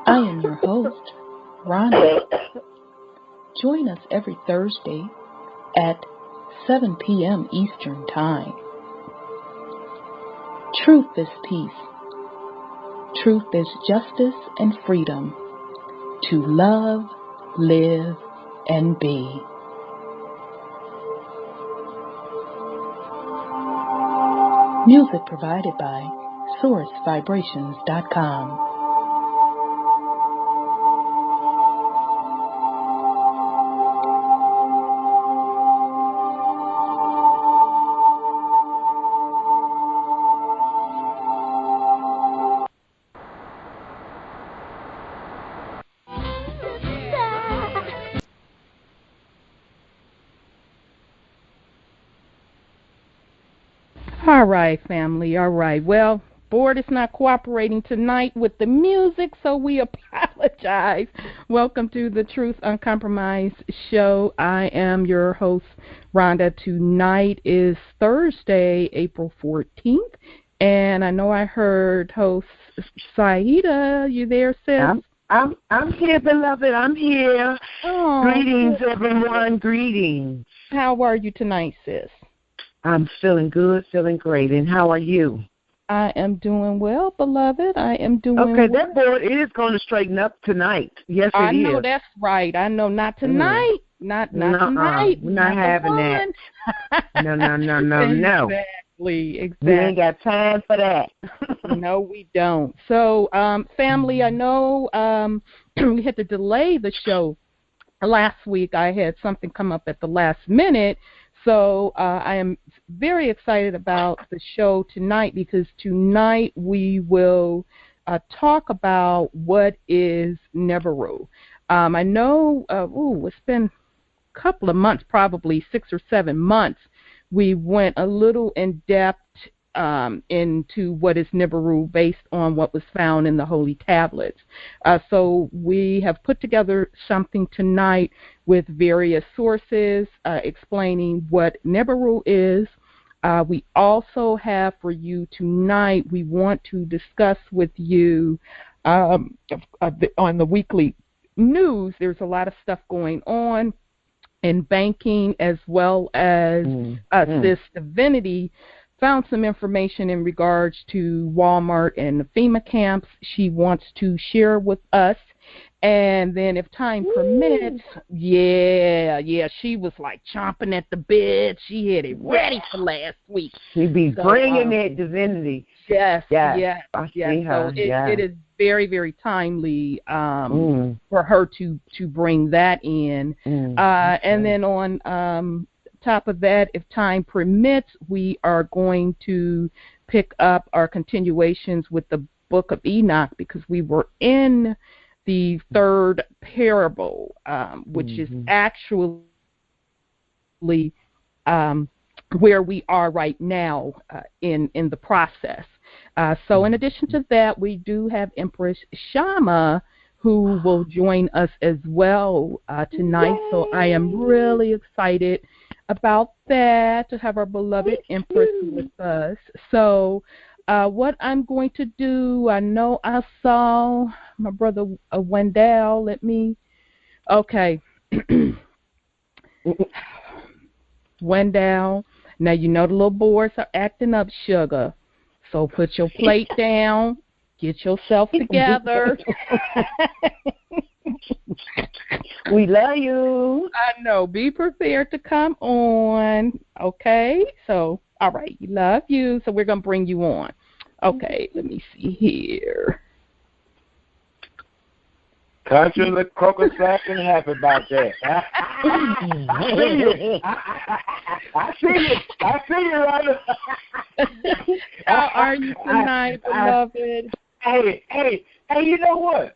I am your host, Rhonda. Join us every Thursday at 7 p.m. Eastern Time. Truth is peace. Truth is justice and freedom to love, live, and be. Music provided by SourceVibrations.com. All right, family. All right. Well, board is not cooperating tonight with the music, so we apologize. Welcome to the Truth Uncompromised show. I am your host, Rhonda. Tonight is Thursday, April 14th, and I know I heard host Saida. You there, sis? I'm here, beloved. I'm here. Oh, greetings, everyone. Greetings. How are you tonight, sis? I'm feeling good, feeling great. And how are you? I am doing well, beloved. I am doing well. Okay, that board is going to straighten up tonight. Yes, it is. I know that's right. I know not tonight. Not tonight. We're not having that. No. Exactly. We ain't got time for that. No, we don't. So, family, I know we had to delay the show last week. I had something come up at the last minute. So I am very excited about the show tonight because tonight we will talk about what is Nibiru. I know it's been a couple of months, probably 6 or 7 months. We went a little in depth into what is Nibiru based on what was found in the Holy Tablets. So we have put together something tonight with various sources explaining what Nibiru is. We also have for you tonight, we want to discuss with you on the weekly news. There's a lot of stuff going on in banking as well as this divinity. Found some information in regards to Walmart and the FEMA camps she wants to share with us. And then if time permits, she was like chomping at the bit. She had it ready for last week. She be bringing that divinity. Yes. I see her. So it is very, very timely for her to bring that in. And then on top of that, if time permits, we are going to pick up our continuations with the book of Enoch because we were in the third parable, which is actually where we are right now in the process. So in addition to that, we do have Empress Shama, who will join us as well tonight. Yay! So I am really excited about that, to have our beloved Empress with us. So what I'm going to do, I know I saw my brother Wendell. Wendell, now you know the little boys are acting up, sugar. So put your plate down, get yourself together. We love you. I know. Be prepared to come on. Okay? So, all right. Love you. So we're going to bring you on. Okay. Let me see here. Country the croaker sack and happy about that. I see you, Rhonda. How are you tonight, beloved? Hey, you know what?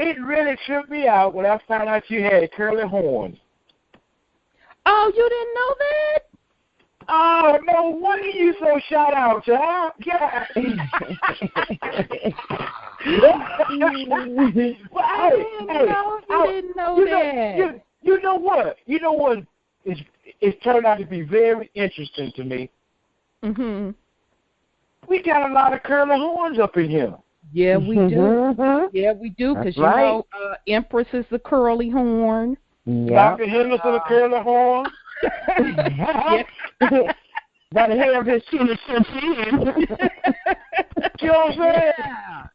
It really tripped me out when I found out you had curly horns. Oh, you didn't know that? Oh, no wonder you so shout out, child. Yeah. I didn't know that. You know what? You know what? It's turned out to be very interesting to me. Mm-hmm. We got a lot of curly horns up in here. Yeah, we do. Yeah, we do, because you right. know, Empress is the curly horn. Yeah. Dr. Henderson, the curly horn. Got a hair of his chin and You know what I'm saying?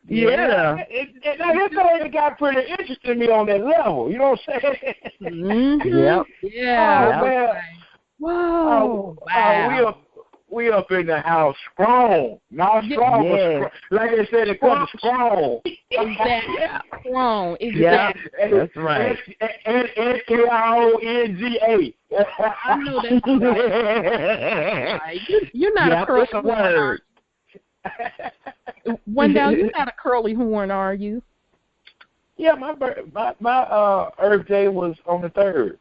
Yeah. Now, this thing got pretty interesting me on that level. You know what I'm saying? Mm-hmm. Yep. Yeah. Oh, man. Whoa. Wow. We up in the house strong. Not strong, but like they said, it comes strong. Exactly. Strong. Yeah, Exactly. that's right. N-K-R-O-N-G-A. I know that's right. You're not a curly horn, are you? Wendell, you're not a curly horn, are you? Yeah, my Earth Day was on the 3rd.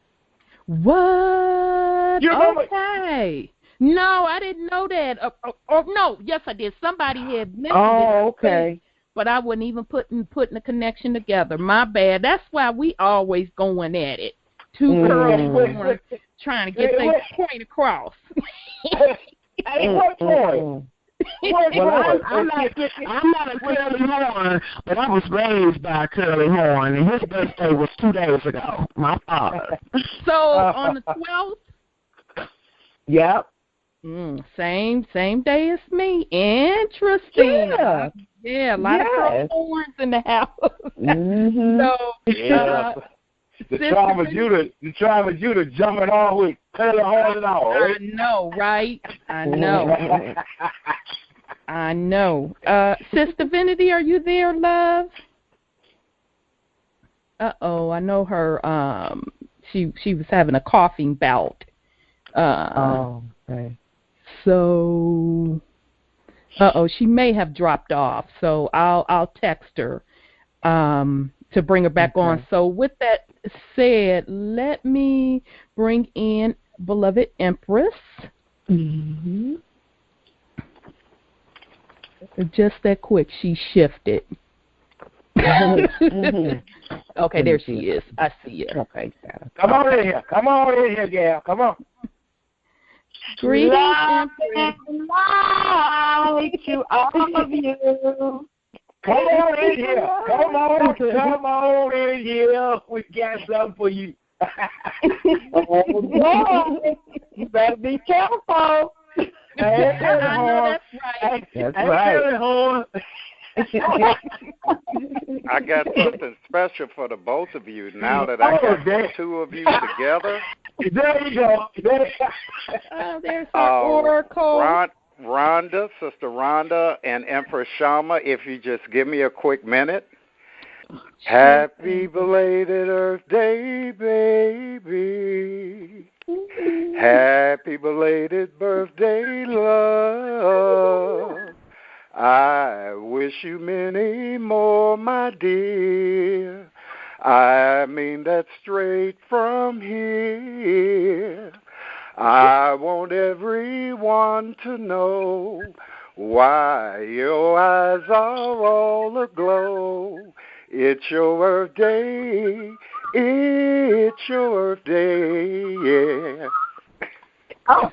What? You remember? Okay. No, I didn't know that. No, yes, I did. Somebody had mentioned it. Oh, okay. But I wasn't even putting the connection together. My bad. That's why we always going at it. Two curly horns trying to get their point across. Hey, what point? Well, I'm not a curly horn, but I was raised by a curly horn, and his birthday was 2 days ago. My father. So on the 12th. Yep. Same day as me. Interesting. Yeah, a lot of curly horns in the house. So the tribe of Judah jumping off with curly horns and all. I know, right? I know. I know. Sister Divinity, are you there, love? I know her. She was having a coughing bout. Okay. So, she may have dropped off. So I'll text her to bring her back on. So with that said, let me bring in beloved Empress. Mm-hmm. Just that quick, she shifted. Okay, there she is. I see her. Okay. Come on in here. Come on in here, gal. Come on. Greetings, Empress. Light to all of you. Come on in here. Come on in here. We got something for you. You better be careful. I know that's right. That's right. I got something special for the both of you now that I got the two of you together. There you go. There's our oracle. Rhonda, Sister Rhonda, and Empress Shama, if you just give me a quick minute. Happy belated Earth Day, baby. Happy belated birthday, love. I wish you many more, my dear. I mean that straight from here. I want everyone to know why your eyes are all aglow. It's your birthday. It's your birthday, yeah. Oh,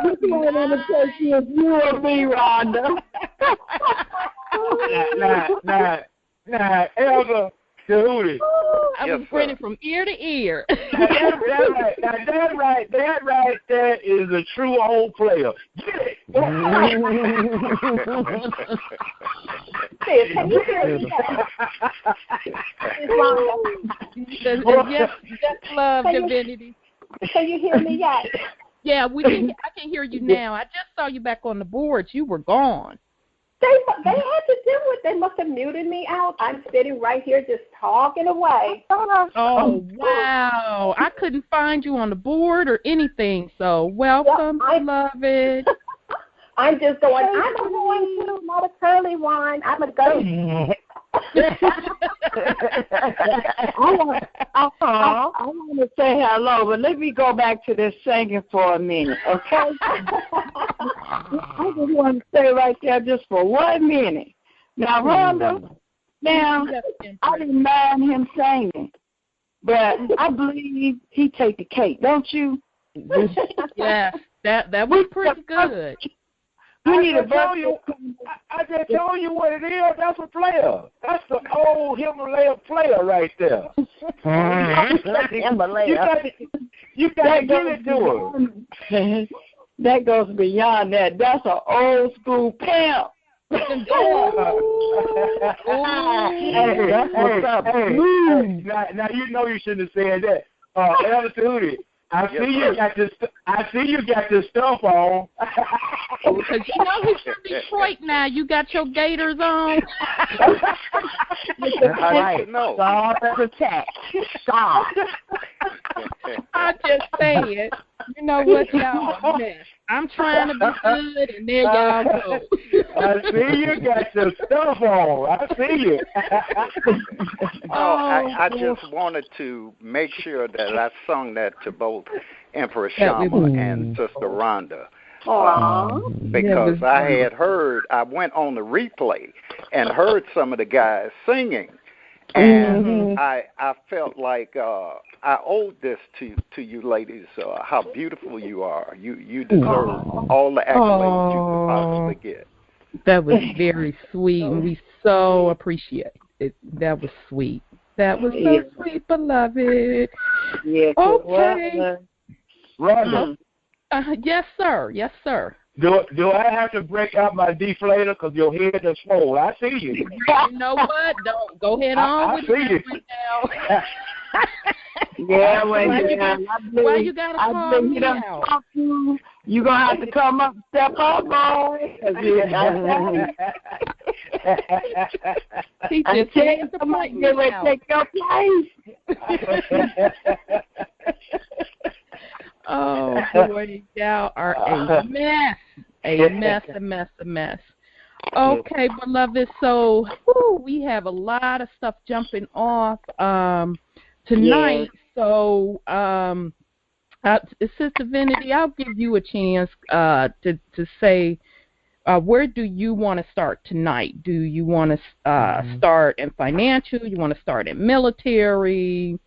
this one on the question is you and me, Rhonda. Nah, Elder Tahuti. I was grinning from ear to ear. That right there is a true old player. Get it. Yes, love, Divinity. Can you hear me yet? Yeah, I can hear you now. I just saw you back on the boards. You were gone. They had to do it. They must have muted me out. I'm sitting right here just talking away. Oh, wow. I couldn't find you on the board or anything, so welcome, beloved. I'm just going, I'm going to, not a curly one. I'm a ghost. I want to say hello, but let me go back to this singing for a minute, okay? I just want to stay right there just for 1 minute. Now, Rhonda, I didn't mind him singing, but I believe he take the cake, don't you? Yes, that was pretty good. need a told you. I just told you what it is. That's a player. That's the old Himalaya player right there. You got to give it to her. That goes beyond that. That's an old school pimp. Hey, now you know you shouldn't have said that. Elder Tootie, I see you got this stuff on. Because you know he's from Detroit now. You got your gators on. I know. Stop. I just say it. You know what, y'all? A mess. I'm trying to be good, and there y'all go. I see you got your stuff on. I see you. I just wanted to make sure that I sung that to both Empress Shama and Sister Rhonda. Because I had heard, I went on the replay and heard some of the guys singing. And I felt like I owed this to you ladies, how beautiful you are. You deserve all the accolades you could possibly get. That was very sweet, and we so appreciate it. That was sweet. That was so sweet, beloved. Yes, okay. Rhonda. Yes, sir. Yes, sir. Do I have to break out my deflator because your head is swole? I see you. You know what? Don't go ahead on with it now. Yeah, why you gotta call me out? You gonna have to come up, step up, boy. He just said the point now. Take your place. Oh boy, y'all are a mess. A mess. Okay, beloved. So we have a lot of stuff jumping off tonight. So Sister Divinity, I'll give you a chance to say where do you want to start tonight? Do you want to start in financial? You want to start in military?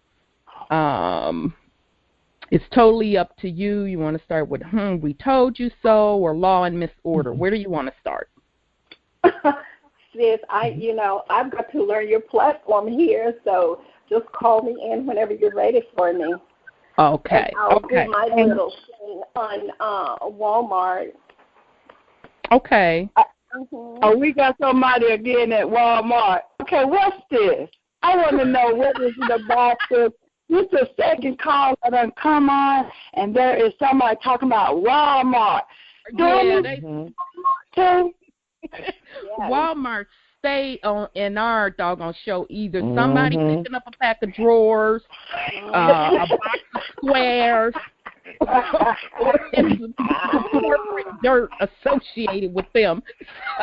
It's totally up to you. You want to start with we told you so, or law and misorder. Where do you want to start? Sis, I've got to learn your platform here, so just call me in whenever you're ready for me. Okay. And I'll do my little thing on Walmart. Okay. Oh, we got somebody again at Walmart. Okay, what's this? I want to know what is it about this. This is the second call that done come on, and there is somebody talking about Walmart. Walmart stay on in our doggone show. Either somebody picking up a pack of drawers, a box of squares, or it's corporate dirt associated with them.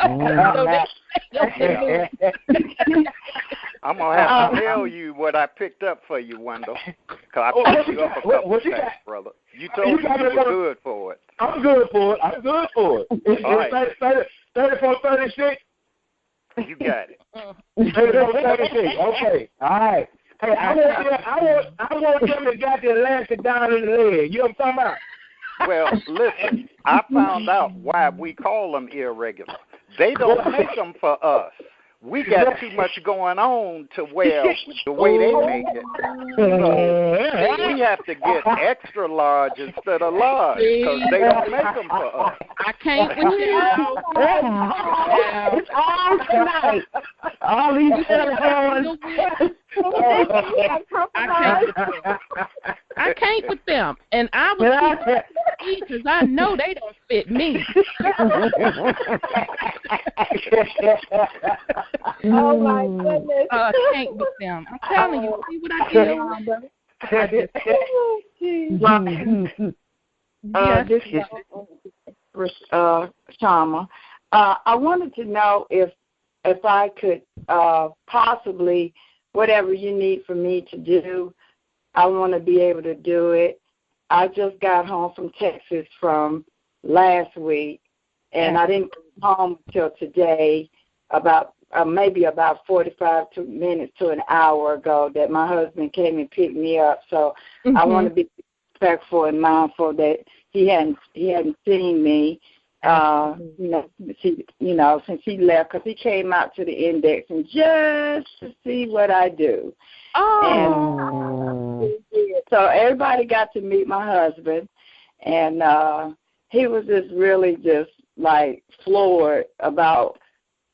I'm going to have to tell you what I picked up for you, Wendell. Because I picked you up a couple of times, brother. You told me you were good for it. I'm good for it. All right. 3436? You got it. 3436. Okay. All right. Hey, I want them that got the elastic down in the leg. You know what I'm talking about? Well, listen, I found out why we call them irregular. They don't make them for us. We got too much going on to wear the way they make it. So we have to get extra large instead of large because they don't make them for us. I can't with you. It's all tonight. All these telephone. I can't with them. And I was because I know they don't fit me. Oh my goodness. Can't with them. I'm telling you. See what I did? This is Empress Shama. I wanted to know if I could possibly, whatever you need for me to do, I want to be able to do it. I just got home from Texas from last week, and I didn't come home until today, about maybe about 45 minutes to an hour ago that my husband came and picked me up. So I want to be respectful and mindful that he hadn't seen me. Since he left, because he came out to the index and just to see what I do. Oh. And so everybody got to meet my husband, and he was really just like floored about,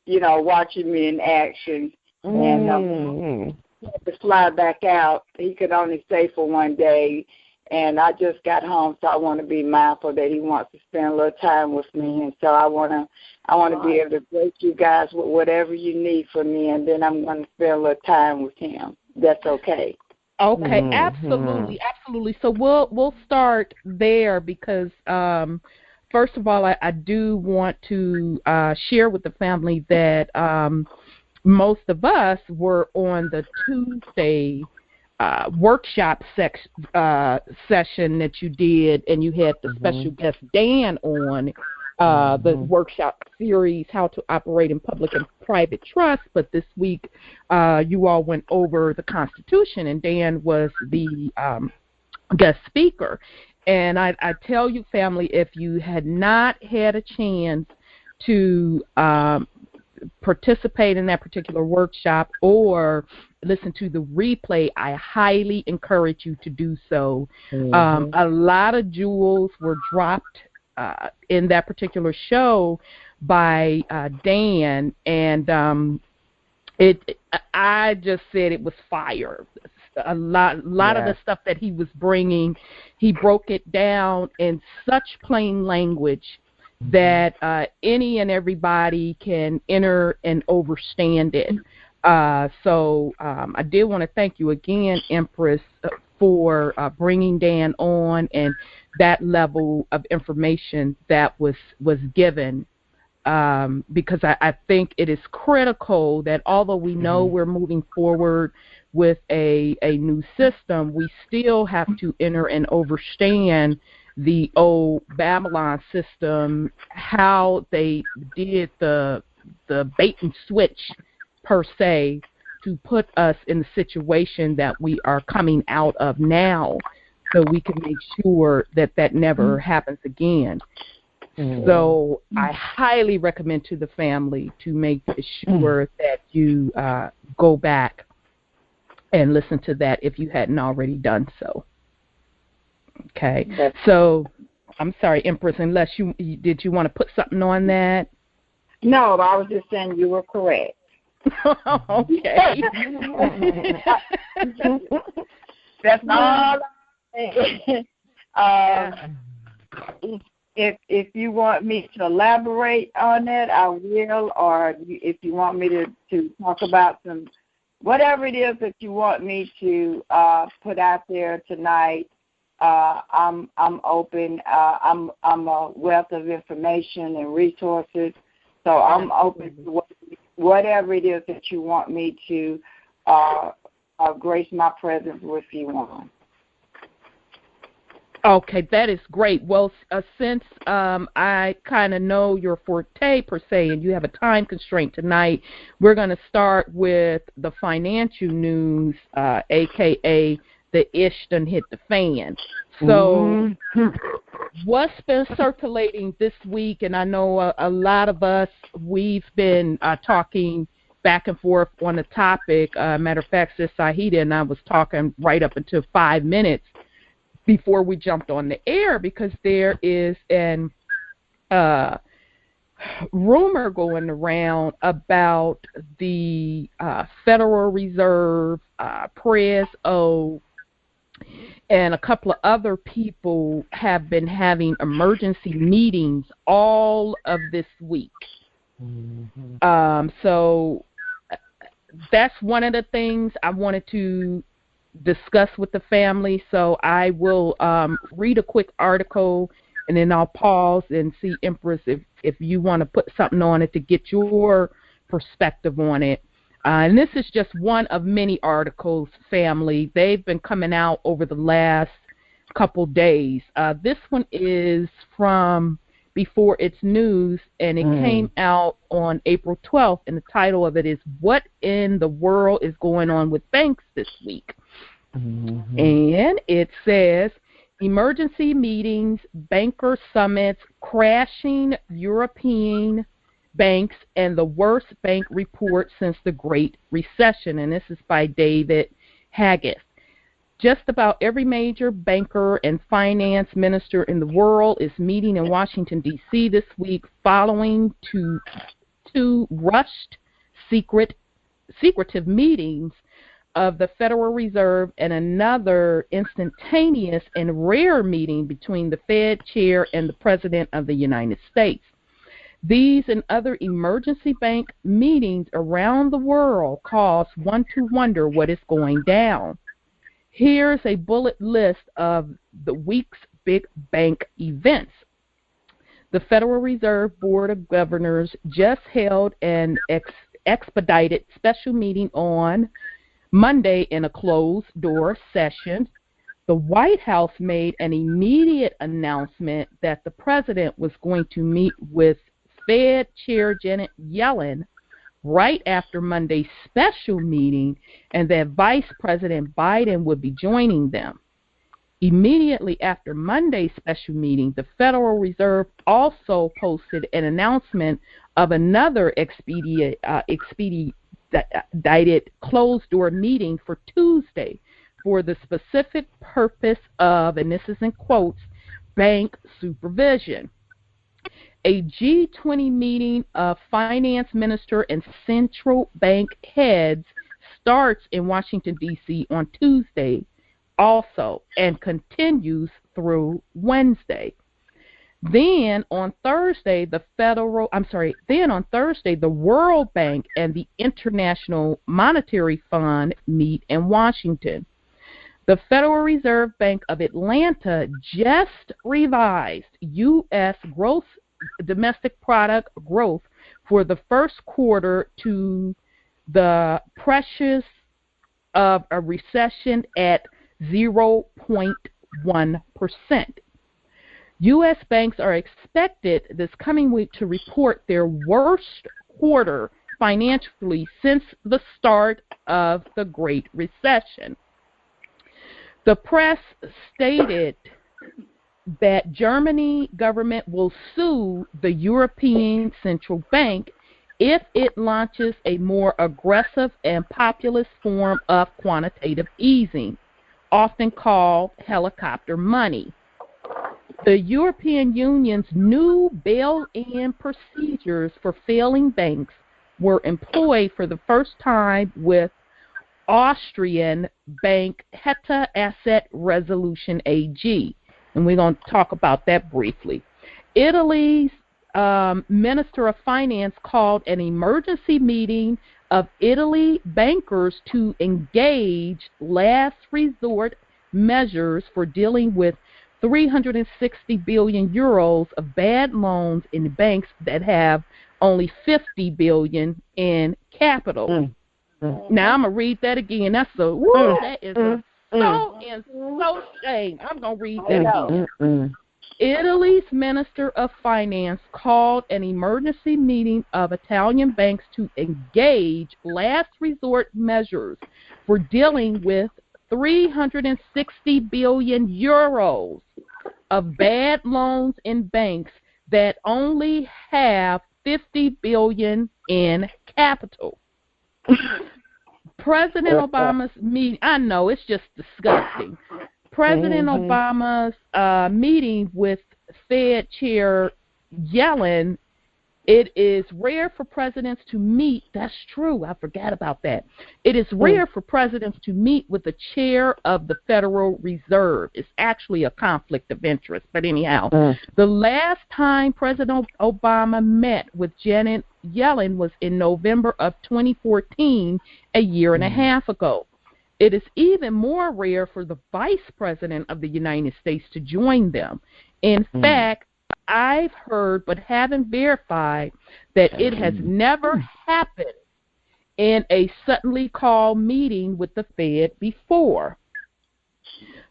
watching me in action. And he had to fly back out. He could only stay for one day. And I just got home, so I want to be mindful that he wants to spend a little time with me, and so I want to be able to grace you guys with whatever you need from me, and then I'm going to spend a little time with him. That's okay. Okay, absolutely. So we'll start there because first of all, I do want to share with the family that most of us were on the Tuesday workshop session that you did, and you had the special guest Dan on the workshop series, How to Operate in Public and Private Trust. But this week, you all went over the Constitution, and Dan was the guest speaker. And I tell you, family, if you had not had a chance to participate in that particular workshop or listen to the replay, I highly encourage you to do so. A lot of jewels were dropped in that particular show by Dan, and I just said it was fire. A lot of the stuff that he was bringing, he broke it down in such plain language that any and everybody can enter and understand it. So I did want to thank you again, Empress, for bringing Dan on and that level of information that was given, because I think it is critical that although we know we're moving forward with a new system, we still have to enter and understand the old Babylon system, how they did the bait and switch per se to put us in the situation that we are coming out of now, so we can make sure that that never happens again. So I highly recommend to the family to make sure that you go back and listen to that if you hadn't already done so. Okay. So I'm sorry, Empress, unless did you want to put something on that? No, I was just saying you were correct. Okay. That's all. If you want me to elaborate on it, I will. Or if you want me to talk about whatever it is that you want me to put out there tonight, I'm open. I'm a wealth of information and resources, so I'm open to whatever it is that you want me to grace my presence with you on. Okay, that is great. Well, since I kind of know your forte, per se, and you have a time constraint tonight, we're going to start with the financial news, a.k.a. the ish done hit the fan. So what's been circulating this week, and I know a lot of us, we've been talking back and forth on the topic. Matter of fact, Sis Sahida and I was talking right up until 5 minutes before we jumped on the air, because there is an rumor going around about the Federal Reserve, Prez O, and a couple of other people have been having emergency meetings all of this week. So that's one of the things I wanted to discuss with the family. So I will read a quick article, and then I'll pause and see, Empress, if you want to put something on it to get your perspective on it. And this is just one of many articles, family. They've been coming out over the last couple days. This one is from Before It's News, and it came out on April 12th, and the title of it is What in the World is Going on with Banks This Week? And it says, emergency meetings, banker summits, crashing European banks, and the worst bank report since the Great Recession. And this is by David Haggis. Just about every major banker and finance minister in the world is meeting in Washington, D.C. this week following two rushed secretive meetings of the Federal Reserve and another instantaneous and rare meeting between the Fed chair and the President of the United States. These and other emergency bank meetings around the world cause one to wonder what is going down. Here's a bullet list of the week's big bank events. The Federal Reserve Board of Governors just held an expedited special meeting on Monday in a closed-door session. The White House made an immediate announcement that the president was going to meet with Fed Chair Janet Yellen right after Monday's special meeting, and that Vice President Biden would be joining them. Immediately after Monday's special meeting, the Federal Reserve also posted an announcement of another expedited closed-door meeting for Tuesday for the specific purpose of, and this is in quotes, bank supervision. A G20 meeting of finance minister and central bank heads starts in Washington, D.C. on Tuesday also and continues through Wednesday. Then on Thursday, the World Bank and the International Monetary Fund meet in Washington. The Federal Reserve Bank of Atlanta just revised U.S. gross domestic product growth for the first quarter to the pressures of a recession at 0.1%. U.S. banks are expected this coming week to report their worst quarter financially since the start of the Great Recession. The press stated that Germany government will sue the European Central Bank if it launches a more aggressive and populist form of quantitative easing, often called helicopter money. The European Union's new bail-in procedures for failing banks were employed for the first time with Austrian bank Heta Asset Resolution AG. And we're going to talk about that briefly. Italy's Minister of Finance called an emergency meeting of Italy bankers to engage last resort measures for dealing with 360 billion euros of bad loans in banks that have only 50 billion in capital. Now I'm going to read that again. That is so shame. I'm going to read that again. Italy's Minister of Finance called an emergency meeting of Italian banks to engage last resort measures for dealing with 360 billion euros of bad loans in banks that only have 50 billion in capital. President Obama's meeting, I know, it's just disgusting. President Obama's meeting with Fed Chair Yellen, it is rare for presidents to meet. That's true. I forgot about that. It is rare for presidents to meet with the chair of the Federal Reserve. It's actually a conflict of interest. But anyhow, the last time President Obama met with Janet Yellen was in November of 2014, a year and a half ago. It is even more rare for the Vice President of the United States to join them. In fact, I've heard but haven't verified that it has never happened in a suddenly called meeting with the Fed before.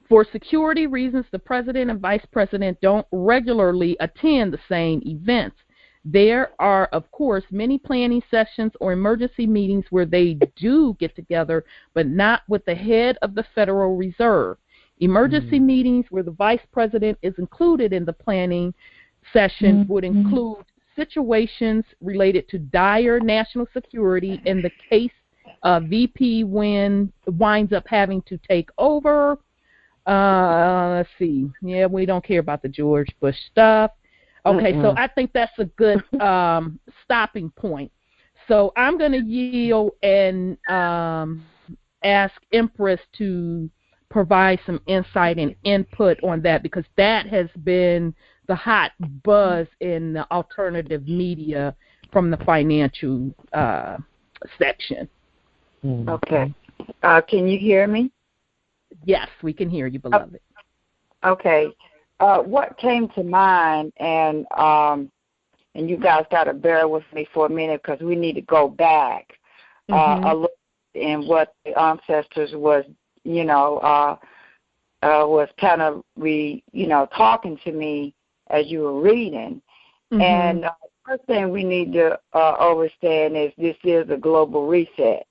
For security reasons, the President and Vice President don't regularly attend the same events. There are, of course, many planning sessions or emergency meetings where they do get together, but not with the head of the Federal Reserve. Emergency meetings where the vice president is included in the planning sessions would include situations related to dire national security in the case VP winds up having to take over. Let's see. Yeah, we don't care about the George Bush stuff. Okay, so I think that's a good stopping point. So I'm going to yield and ask Empress to provide some insight and input on that, because that has been the hot buzz in the alternative media from the financial section. Okay. Can you hear me? Yes, we can hear you, beloved. Okay. What came to mind, and you guys got to bear with me for a minute because we need to go back a look in what the ancestors was, was kind of talking to me as you were reading. And first thing we need to understand is this is a global reset.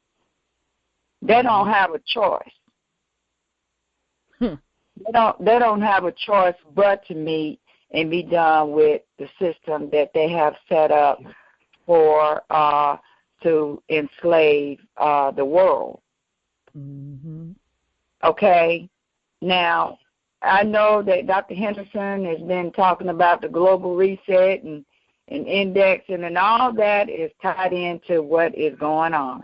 They don't have a choice. They don't have a choice but to meet and be done with the system that they have set up for to enslave the world. Okay? Now, I know that Dr. Henderson has been talking about the global reset and indexing, and all that is tied into what is going on.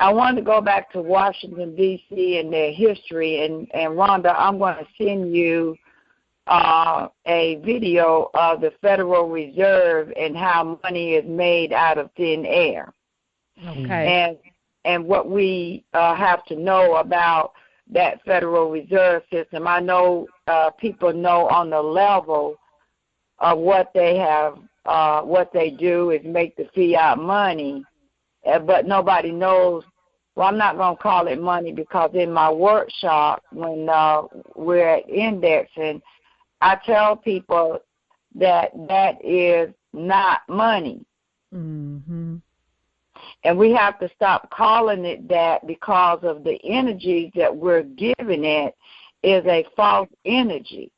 I want to go back to Washington, D.C. and their history. And Rhonda, I'm going to send you a video of the Federal Reserve and how money is made out of thin air. Okay. And what we have to know about that Federal Reserve System. I know people know on the level of what they have, what they do is make the fiat money. But nobody knows. Well, I'm not going to call it money because in my workshop, when we're at indexing, I tell people that is not money. And we have to stop calling it that because of the energies that we're giving it is a false energy.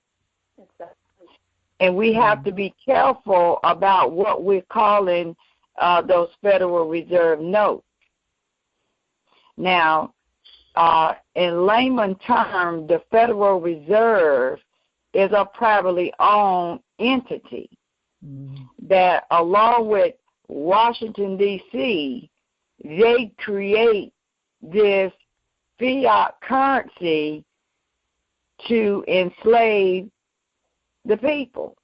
And we have to be careful about what we're calling those Federal Reserve notes. Now, in layman terms, the Federal Reserve is a privately owned entity that, along with Washington, D.C., they create this fiat currency to enslave the people.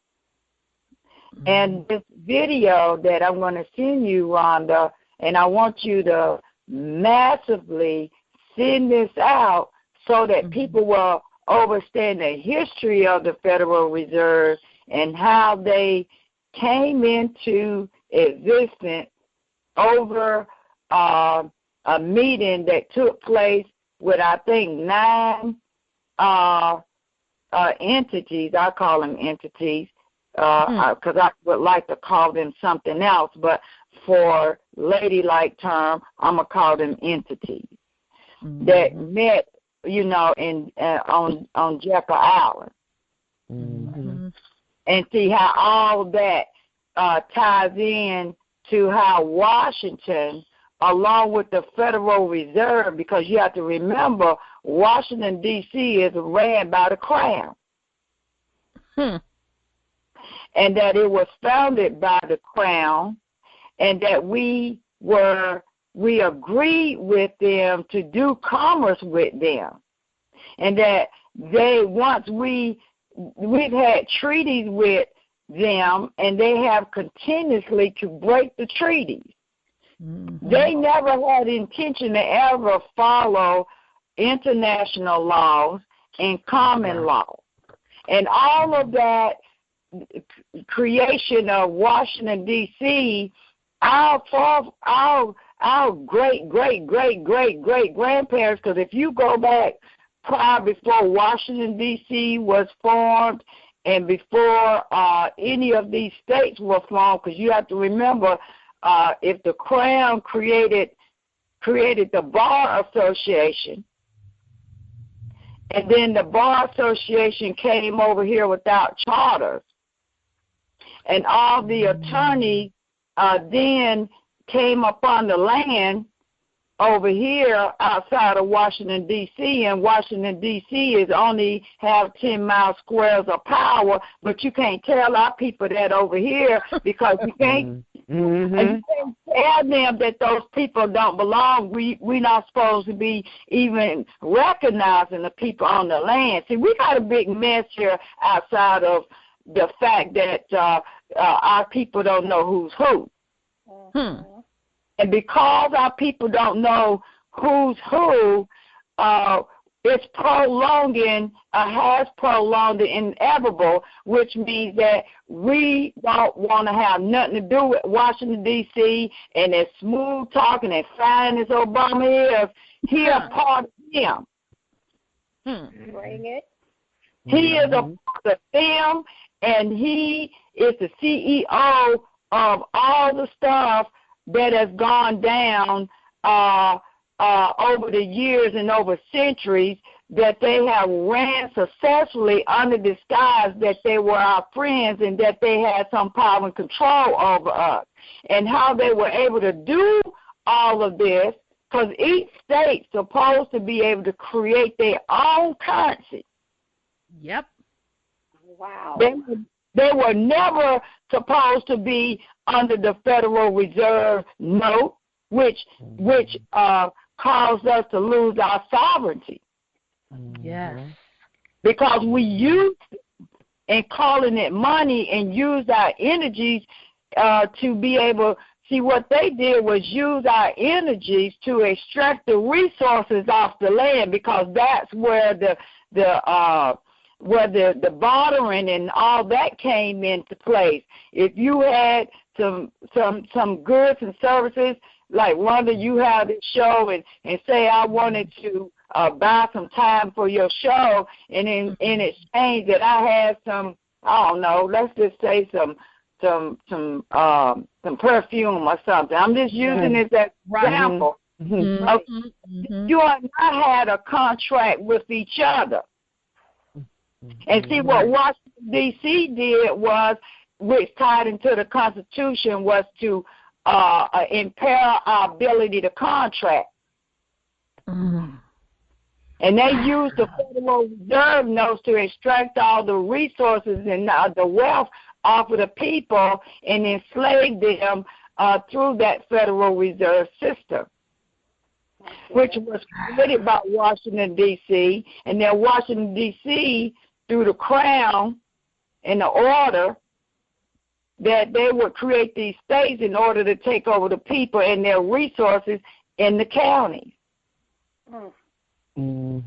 And this video that I'm going to send you, Rhonda, and I want you to massively send this out so that people will understand the history of the Federal Reserve and how they came into existence over a meeting that took place with, I think, 9 entities. I call them entities because I would like to call them something else, but for ladylike term, I'm going to call them entities that met, in on Jekyll Island. And see how all that ties in to how Washington, along with the Federal Reserve, because you have to remember, Washington, D.C. is ran by the Crown. And that it was founded by the Crown, and that we agreed with them to do commerce with them, and that we've had treaties with them, and they have continuously to break the treaties. They never had intention to ever follow international laws and common law, and all of that creation of Washington, D.C., our great-great-great-great-great-great-grandparents, because if you go back prior before Washington, D.C. was formed and before any of these states were formed, because you have to remember, if the Crown created the Bar Association, And then the Bar Association came over here without charters. And all the attorneys then came up on the land over here outside of Washington, D.C., and Washington, D.C. is only have 10 mile squares of power, but you can't tell our people that over here because you can't, and you can't tell them that those people don't belong. We're not supposed to be even recognizing the people on the land. See, we got a big mess here outside of the fact that our people don't know who's who. And because our people don't know who's who, it's prolonging, has prolonged the inevitable, which means that we don't want to have nothing to do with Washington, D.C., and as smooth talking and fine as Obama is, he a part of them. Bring it. He is a part of them, and he is the CEO of all the stuff that has gone down over the years and over centuries, that they have ran successfully under disguise that they were our friends and that they had some power and control over us. And how they were able to do all of this, because each state's supposed to be able to create their own currency. Yep. Wow. They were never supposed to be under the Federal Reserve note, which caused us to lose our sovereignty. Yes. Because we used and calling it money and used our energies to be able. See, what they did was use our energies to extract the resources off the land, because that's where the bartering and all that came into place. If you had some goods and services, like Rhonda, you have this show and say I wanted to buy some time for your show, and in exchange that I had some, I don't know, let's just say some perfume or something. I'm just using this as an example. You and I had a contract with each other. And see, what Washington, D.C. did was, which tied into the Constitution, was to impair our ability to contract. And they used the Federal Reserve notes to extract all the resources and the wealth off of the people and enslave them through that Federal Reserve system, which was created by Washington, D.C., and then Washington, D.C., through the Crown and the order, that they would create these states in order to take over the people and their resources in the counties. And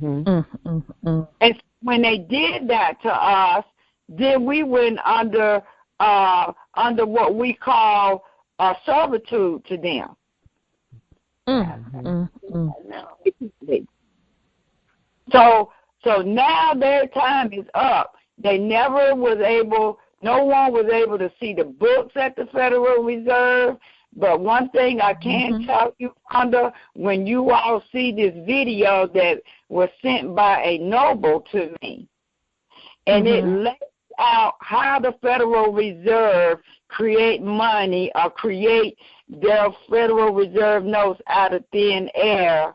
when they did that to us, then we went under what we call servitude to them. So now their time is up. They never was able, no one was able to see the books at the Federal Reserve. But one thing I can tell you, Rhonda, when you all see this video that was sent by a noble to me, and it lays out how the Federal Reserve create money or create their Federal Reserve notes out of thin air,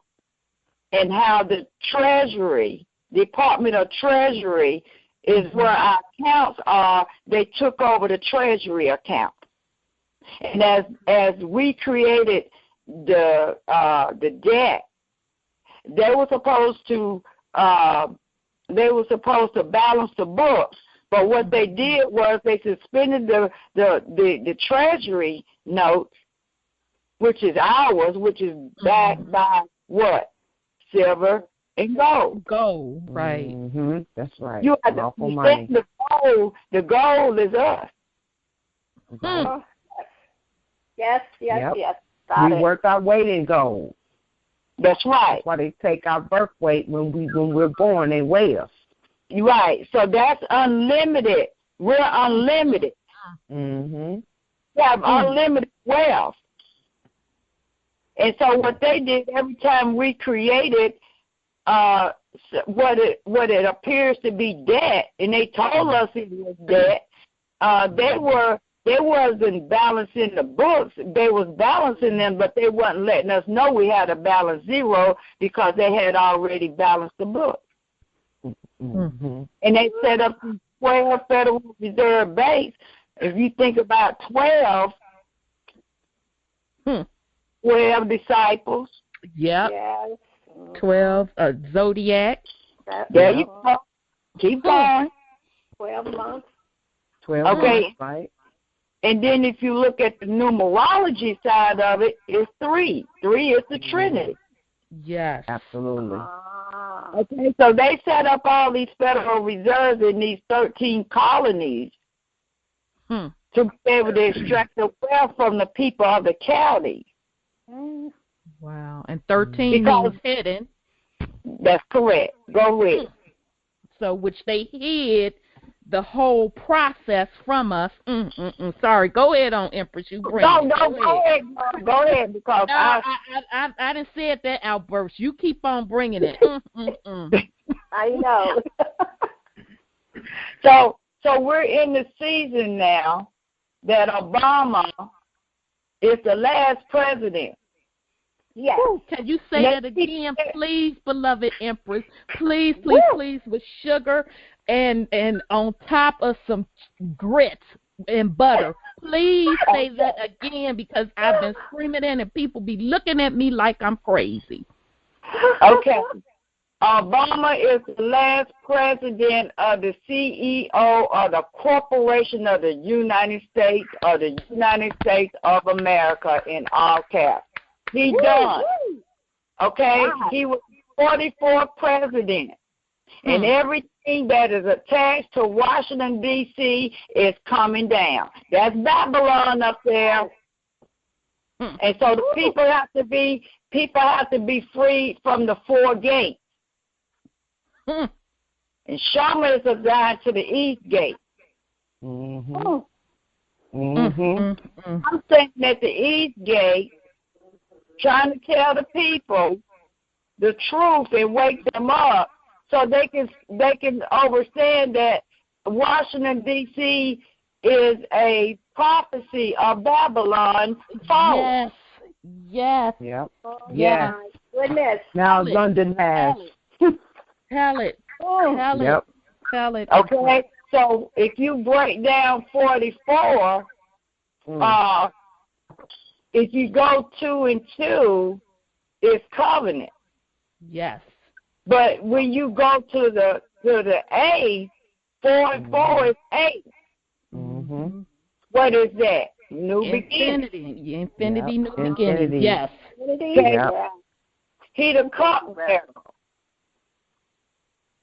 and how the Treasury, Department of Treasury, is where our accounts are. They took over the Treasury account. And as we created the debt, they were supposed to balance the books. But what they did was they suspended the Treasury notes, which is ours, which is backed by what? Silver and gold. Gold, right. That's right. You have to understand the gold is us. Yes. We work our weight in gold. That's right. That's why they take our birth weight when we're born. They weigh us. Right. So that's unlimited. We're unlimited. We have unlimited wealth. And so what they did, every time we created what it appears to be debt, and they told us it was debt. They wasn't balancing the books. They was balancing them, but they wasn't letting us know we had a balance zero because they had already balanced the books. And they set up 12 Federal Reserve banks. If you think about 12 disciples. Yep. Yes. 12 Zodiac. There you go. Keep going. 12 months. 12 Okay. months, right? And then if you look at the numerology side of it, it's 3. 3 is the Trinity. Yes. Absolutely. Okay, so they set up all these Federal Reserves in these 13 colonies to be able to extract the wealth from the people of the county. Wow. And 13 Because means hidden. That's correct. Go with. So, which they hid the whole process from us. Sorry. Go ahead on, Empress. You bring it. Go ahead, because I didn't say that outburst. You keep on bringing it. I know. So we're in the season now that Obama is the last president. Yes. Can you say that again, please, beloved Empress? Please, with sugar and on top of some grits and butter. Please say that again, because I've been screaming in and people be looking at me like I'm crazy. Okay. Obama is the last president of the CEO of the Corporation of the United States, or the United States of America in all caps. He done. Okay? Wow. He was 44th president. And everything that is attached to Washington, D.C. is coming down. That's Babylon up there. And so the people have to be freed from the 4 gates. And Shama is assigned to the east gate. I'm saying at the east gate, trying to tell the people the truth and wake them up so they can understand that Washington, D.C. is a prophecy of Babylon false. Yes. Yep. Yeah. Goodness. Now London has. Tell it. Yep. Tell it. Okay, so if you break down 44, if you go 2 and 2, it's covenant. Yes. But when you go to the A, 4 and 4 is 8. What is that? New beginning. Infinity, new beginning. Yes. Yep. He the cupbearer.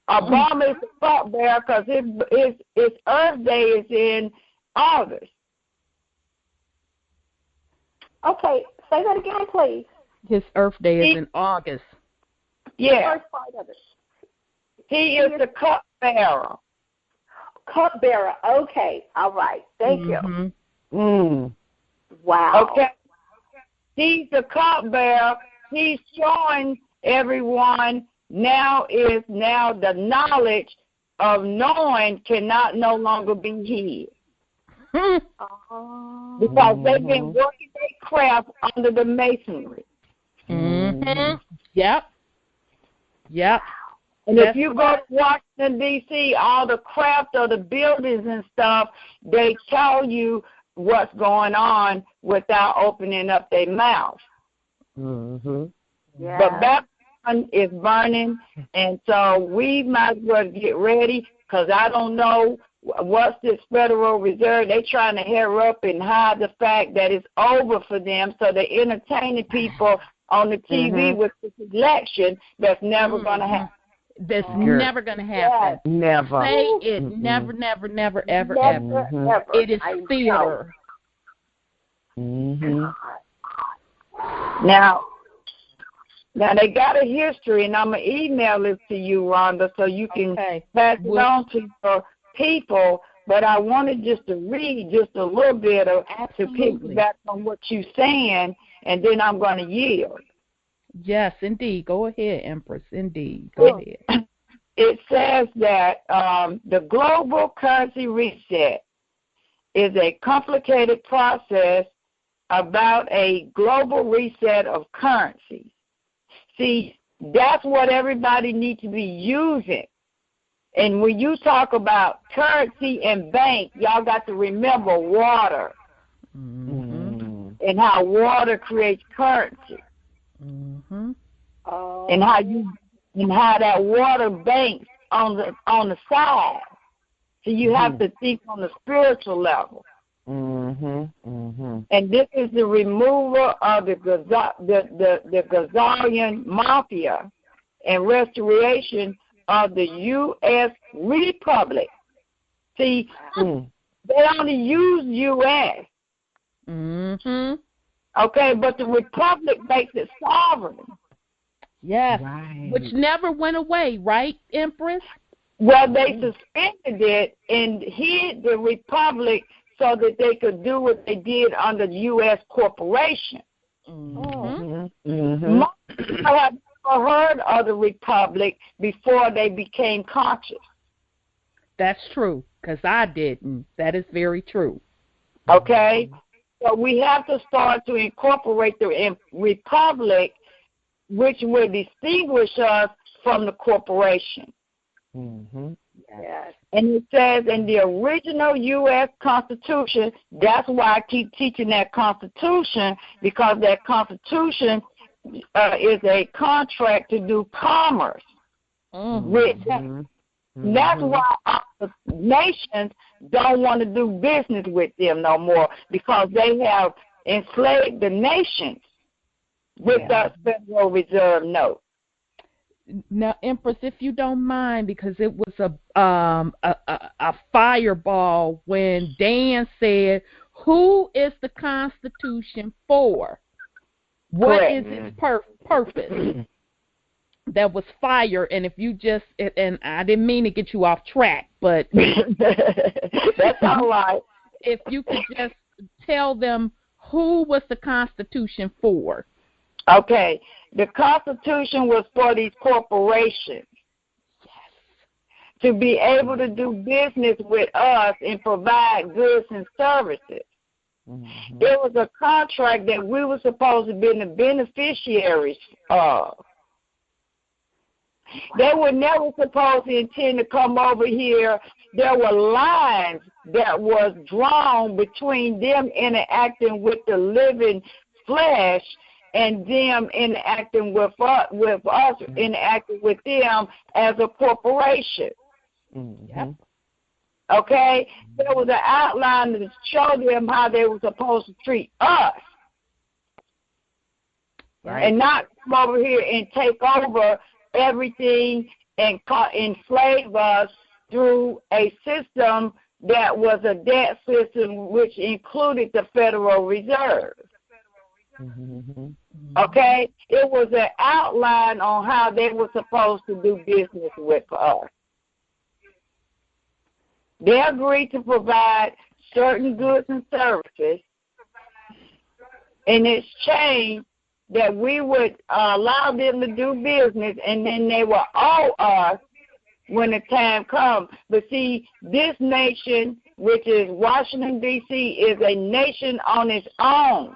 Obama is the cupbearer because his Earth Day is in August. Okay, say that again, please. His Earth Day is in August. Yeah. First part of it. He is the cupbearer. Cupbearer. Okay. All right. Thank you. Wow. Okay. He's the cupbearer. He's showing everyone now the knowledge of knowing cannot no longer be hid. Because they've been working their craft under the masonry. Yep. And if you go to Washington, D.C., all the craft of the buildings and stuff, they tell you what's going on without opening up their mouth. But Babylon is burning, and so we might as well get ready, because I don't know what's this Federal Reserve. They're trying to hair up and hide the fact that it's over for them, so they're entertaining people on the TV with this election that's never going to happen. That's never going to happen. Never. Say it. Never, ever. It is theater. Now they got a history, and I'm going to email it to you, Rhonda, so you can pass it on to your people. But I wanted just to read just a little bit to pick back on what you're saying, and then I'm going to yield. Yes, indeed. Go ahead, Empress. Indeed. Go ahead. It says that the global currency reset is a complicated process about a global reset of currency. See, that's what everybody needs to be using. And when you talk about currency and bank, y'all got to remember water and how water creates currency, and how that water banks on the side. So you have to think on the spiritual level. And this is the removal of the Gazalian mafia and restoration of the U.S. Republic. See, they only use U.S. Okay, but the Republic makes it sovereign. Yes, which never went away, right, Empress? Well, they suspended it and hid the Republic so that they could do what they did under the U.S. corporation. Most people have never heard of the Republic before they became conscious. That's true, because I didn't. That is very true. Okay? So we have to start to incorporate the Republic, which will distinguish us from the corporation. Yes. And it says in the original U.S. Constitution, that's why I keep teaching that Constitution, because that Constitution is a contract to do commerce. That's why the nations don't want to do business with them no more, because they have enslaved the nations with that Federal Reserve note. Now, Empress, if you don't mind, because it was a fireball when Dan said, "Who is the Constitution for? What is its purpose?" That was fire. And if you just, and I didn't mean to get you off track, but that's all right. If you could just tell them who was the Constitution for. Okay, the Constitution was for these corporations to be able to do business with us and provide goods and services. It was a contract that we were supposed to be the beneficiaries of. They were never supposed to intend to come over here. There were lines that was drawn between them interacting with the living flesh and them interacting with us interacting with them as a corporation. Okay? There was an outline to show them how they were supposed to treat us. And not come over here and take over everything and enslave us through a system that was a debt system which included the Federal Reserve. Okay? It was an outline on how they were supposed to do business with us. They agreed to provide certain goods and services in exchange that we would allow them to do business, and then they will owe us when the time comes. But see, this nation, which is Washington, D.C., is a nation on its own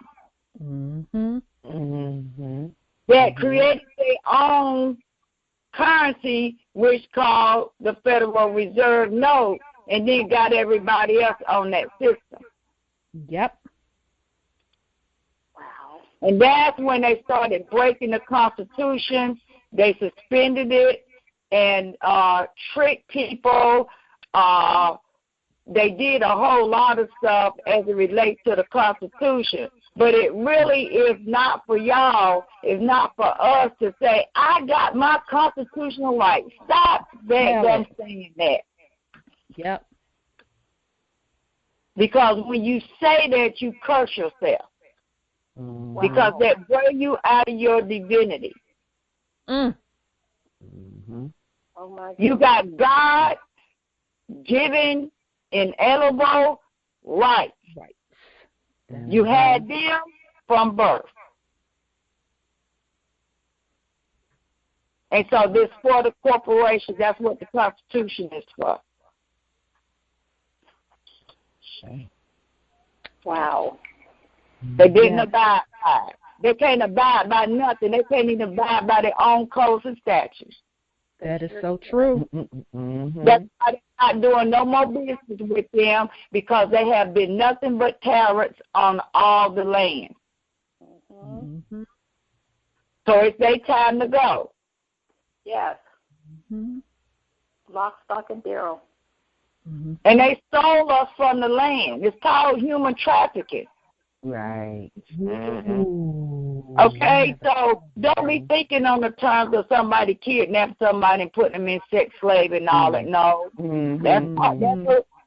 that created their own currency, which called the Federal Reserve note, and then got everybody else on that system. Yep. And that's when they started breaking the Constitution. They suspended it and tricked people. They did a whole lot of stuff as it relates to the Constitution. But it really is not for y'all. It's not for us to say, I got my constitutional rights. Stop them saying that. Yep. Because when you say that, you curse yourself. Because that bring you out of your divinity. Oh my God. You got God given inalienable rights. You had them from birth. And so this for the corporation, that's what the Constitution is for. Wow. They didn't abide by it. They can't abide by nothing. They can't even abide by their own codes and statutes. That is so true. That's why they're not doing no more business with them, because they have been nothing but tyrants on all the land. Mm-hmm. So it's their time to go. Yes. Lock, stock, and barrel. And they stole us from the land. It's called human trafficking. Right. Okay, so don't be thinking on the terms of somebody kidnapping somebody and putting them in sex slave and all that. No,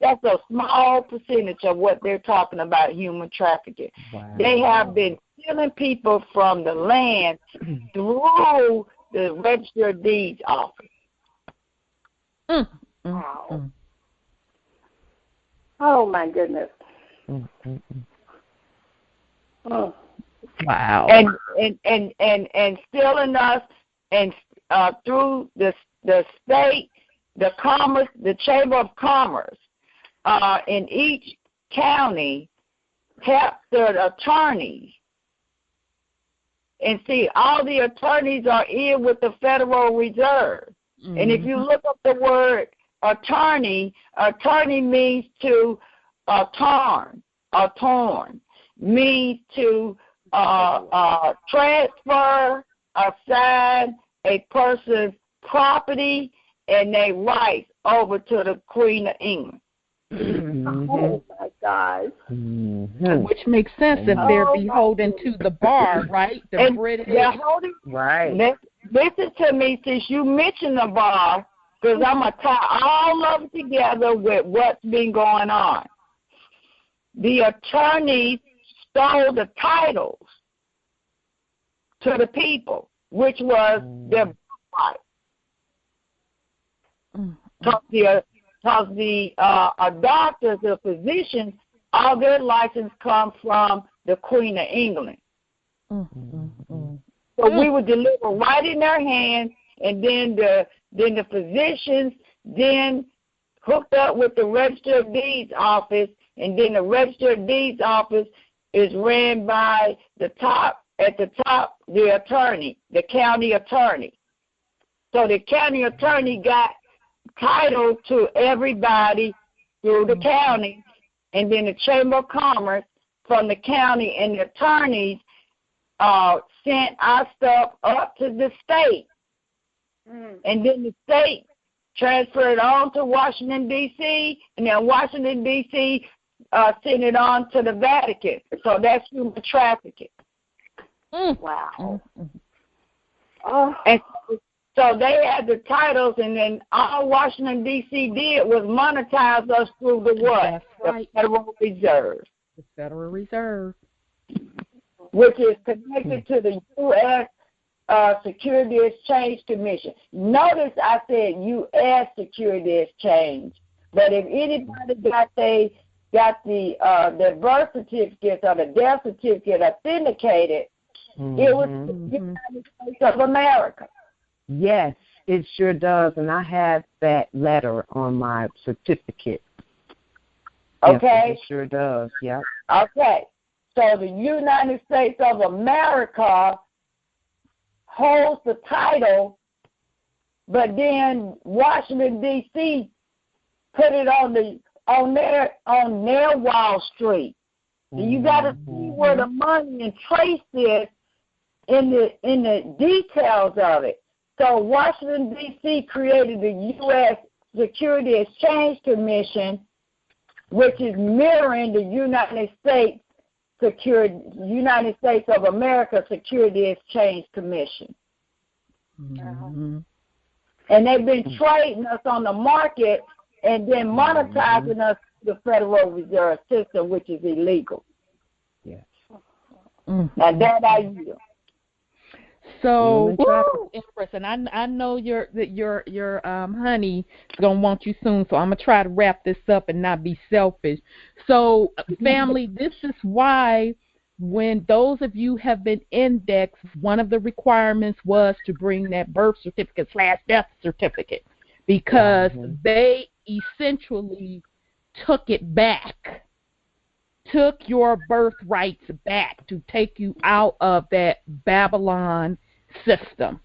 that's a small percentage of what they're talking about, human trafficking. Wow. They have been stealing people from the land through the Register of Deeds office. Wow. Oh, my goodness. Oh. Wow. And stealing us, and through the state, the commerce, the Chamber of Commerce, in each county have the attorneys. And see, all the attorneys are in with the Federal Reserve. And if you look up the word attorney means to torn, means to transfer, assign a person's property and their rights over to the Queen of England. Oh, my God. Which makes sense if they're beholden to the bar, right? The British. Right. Listen to me, since you mentioned the bar, because I'm going to tie all of it together with what's been going on. The attorneys stole the titles to the people, which was their birthright. Because the doctors, the physicians, all their license come from the Queen of England. So we would deliver right in their hands, and then the physicians then hooked up with the Register of Deeds office, and then the Register of Deeds office is ran by the attorney, the county attorney. So the county attorney got title to everybody through the county, and then the Chamber of Commerce from the county and the attorneys sent our stuff up to the state. And then the state transferred on to Washington, D.C., and then Washington, D.C. Sent it on to the Vatican. So that's human trafficking. Wow. And so they had the titles, and then all Washington, D.C. did was monetize us through the what? Right. The Federal Reserve. The Federal Reserve. Which is connected to the U.S. Security Exchange Commission. Notice I said U.S. Security Exchange, but if anybody got the birth certificate or the death certificate authenticated, it was the United States of America. Yes, it sure does, and I have that letter on my certificate. Okay. Yes, it sure does, yep. Okay. So the United States of America holds the title, but then Washington, D.C. put it on their Wall Street. And you got to see where the money and trace this in the details of it. So Washington, D.C. created the U.S. Security Exchange Commission, which is mirroring the United States of America Security Exchange Commission. And they've been trading us on the market and then monetizing us to the Federal Reserve System, which is illegal. Yes. And that I yield. So, Empress, and I know your honey is gonna want you soon. So I'm gonna try to wrap this up and not be selfish. So, family, this is why when those of you have been indexed, one of the requirements was to bring that birth certificate / death certificate, because they essentially took it back, took your birthrights back to take you out of that Babylon system.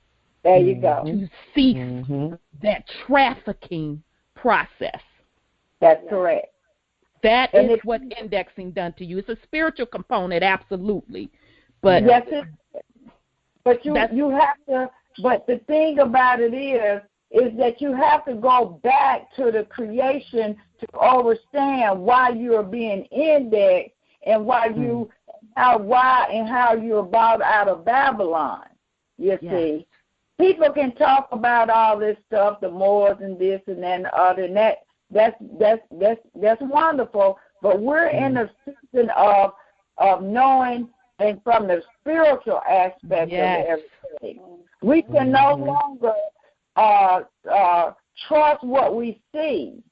There you go. To cease that trafficking process. That's correct. That is what indexing done to you. It's a spiritual component, absolutely. But yes, but you have to. But the thing about it is that you have to go back to the creation to understand why you are being indexed and why how you're brought out of Babylon. You see, people can talk about all this stuff, the Moors and this and that and the other, and that's wonderful. But we're in a season of knowing, and from the spiritual aspect of everything, we can no longer trust what we see.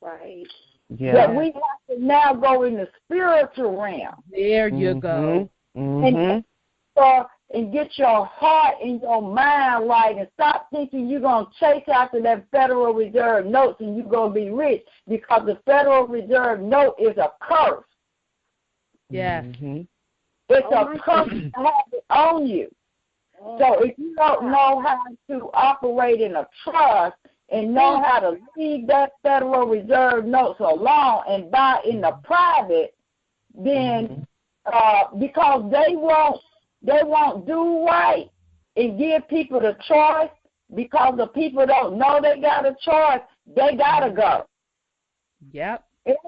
Right. Yeah. But we have to now go in the spiritual realm. There you go. And get your heart and your mind right, and stop thinking you're going to chase after that Federal Reserve notes and you're going to be rich, because the Federal Reserve note is a curse. Yes. It's a curse to have it on you. So if you don't know how to operate in a trust and know how to leave that Federal Reserve notes alone and buy in the private, then because they won't do right and give people the choice, because the people don't know they got a choice, they got to go. Yep.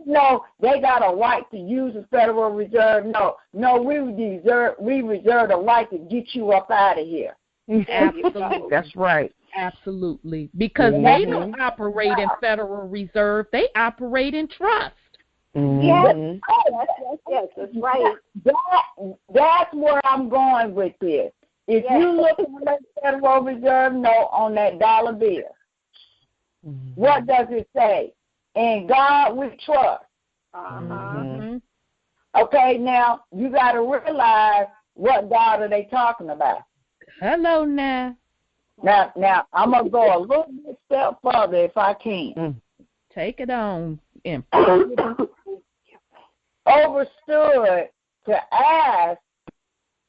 No, they got a right to use the Federal Reserve. No, we reserve the right to get you up out of here. Absolutely. That's right. Absolutely. Because they don't operate in Federal Reserve. They operate in trust. Yes, that's right. That's where I'm going with this. If you look at that Federal Reserve note on that dollar bill, what does it say? In God we trust. Okay, now you got to realize, what God are they talking about? Hello now. Now I'm gonna go a little bit step further if I can. Take it on, Empress. Overstood to ask,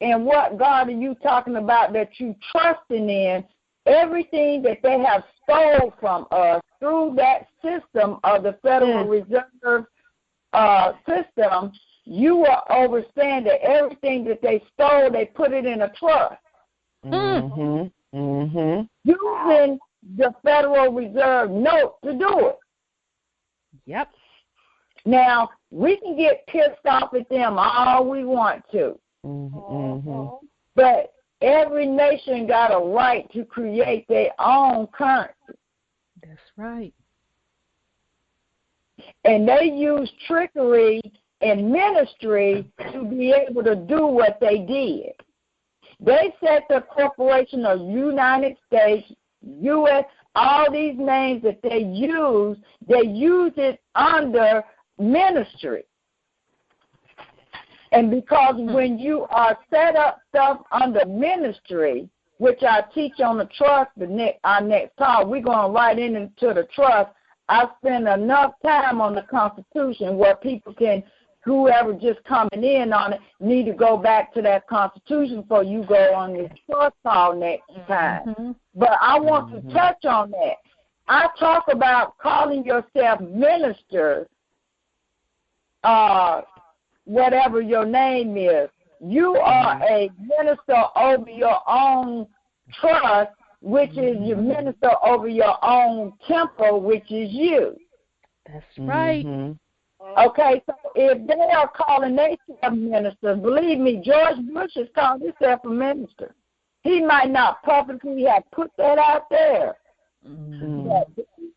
and what God are you talking about that you trusting in? Everything that they have stole from us through that system of the Federal Reserve system, you will understand that everything that they stole, they put it in a trust. Using the Federal Reserve note to do it. Yep. Now, we can get pissed off at them all we want to. But every nation got a right to create their own currency. That's right. And they use trickery and ministry to be able to do what they did. They set the corporation of United States, U.S., all these names that they use it under ministry. And because when you are set up stuff under ministry, which I teach on the trust, our next talk, we're going right into the trust. I spend enough time on the Constitution where people can, whoever just coming in on it, need to go back to that Constitution before you go on this trust call next time. But I want to touch on that. I talk about calling yourself minister, whatever your name is. You are a minister over your own trust, which is you minister over your own temple, which is you. That's right. Okay, so if they are calling themselves ministers, believe me, George Bush has called himself a minister. He might not publicly have put that out there. But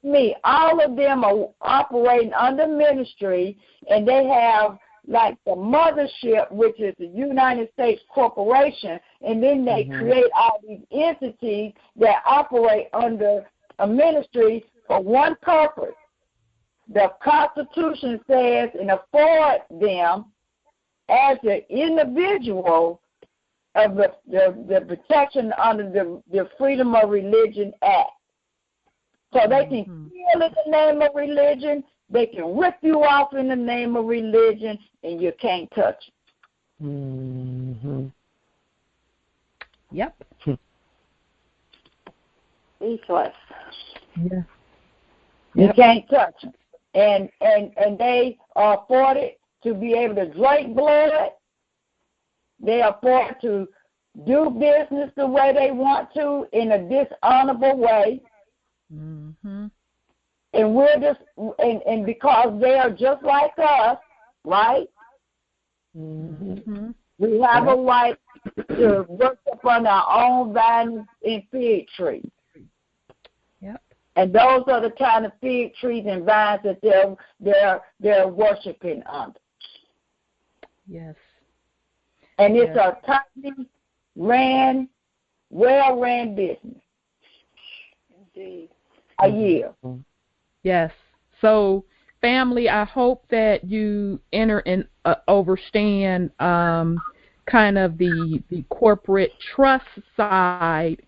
me, all of them are operating under ministry, and they have like the mothership, which is the United States Corporation, and then they create all these entities that operate under a ministry for one purpose. The Constitution says and affords them as an individual of the protection under the Freedom of Religion Act. So they can kill in the name of religion, they can rip you off in the name of religion, and you can't touch it. Mm-hmm. Yep. Speechless. Yeah. You can't touch them. And they are afforded to be able to drink blood. They are afforded to do business the way they want to in a dishonorable way. Mm-hmm. And we're just and because they are just like us, right? Mm-hmm. We have a right to worship on our own vine and fig tree. Yep. And those are the kind of fig trees and vines that they're worshiping under. Yes. And it's a tightly ran, well-ran business. Indeed. A year. Yes. So, family, I hope that you enter and understand kind of the corporate trust side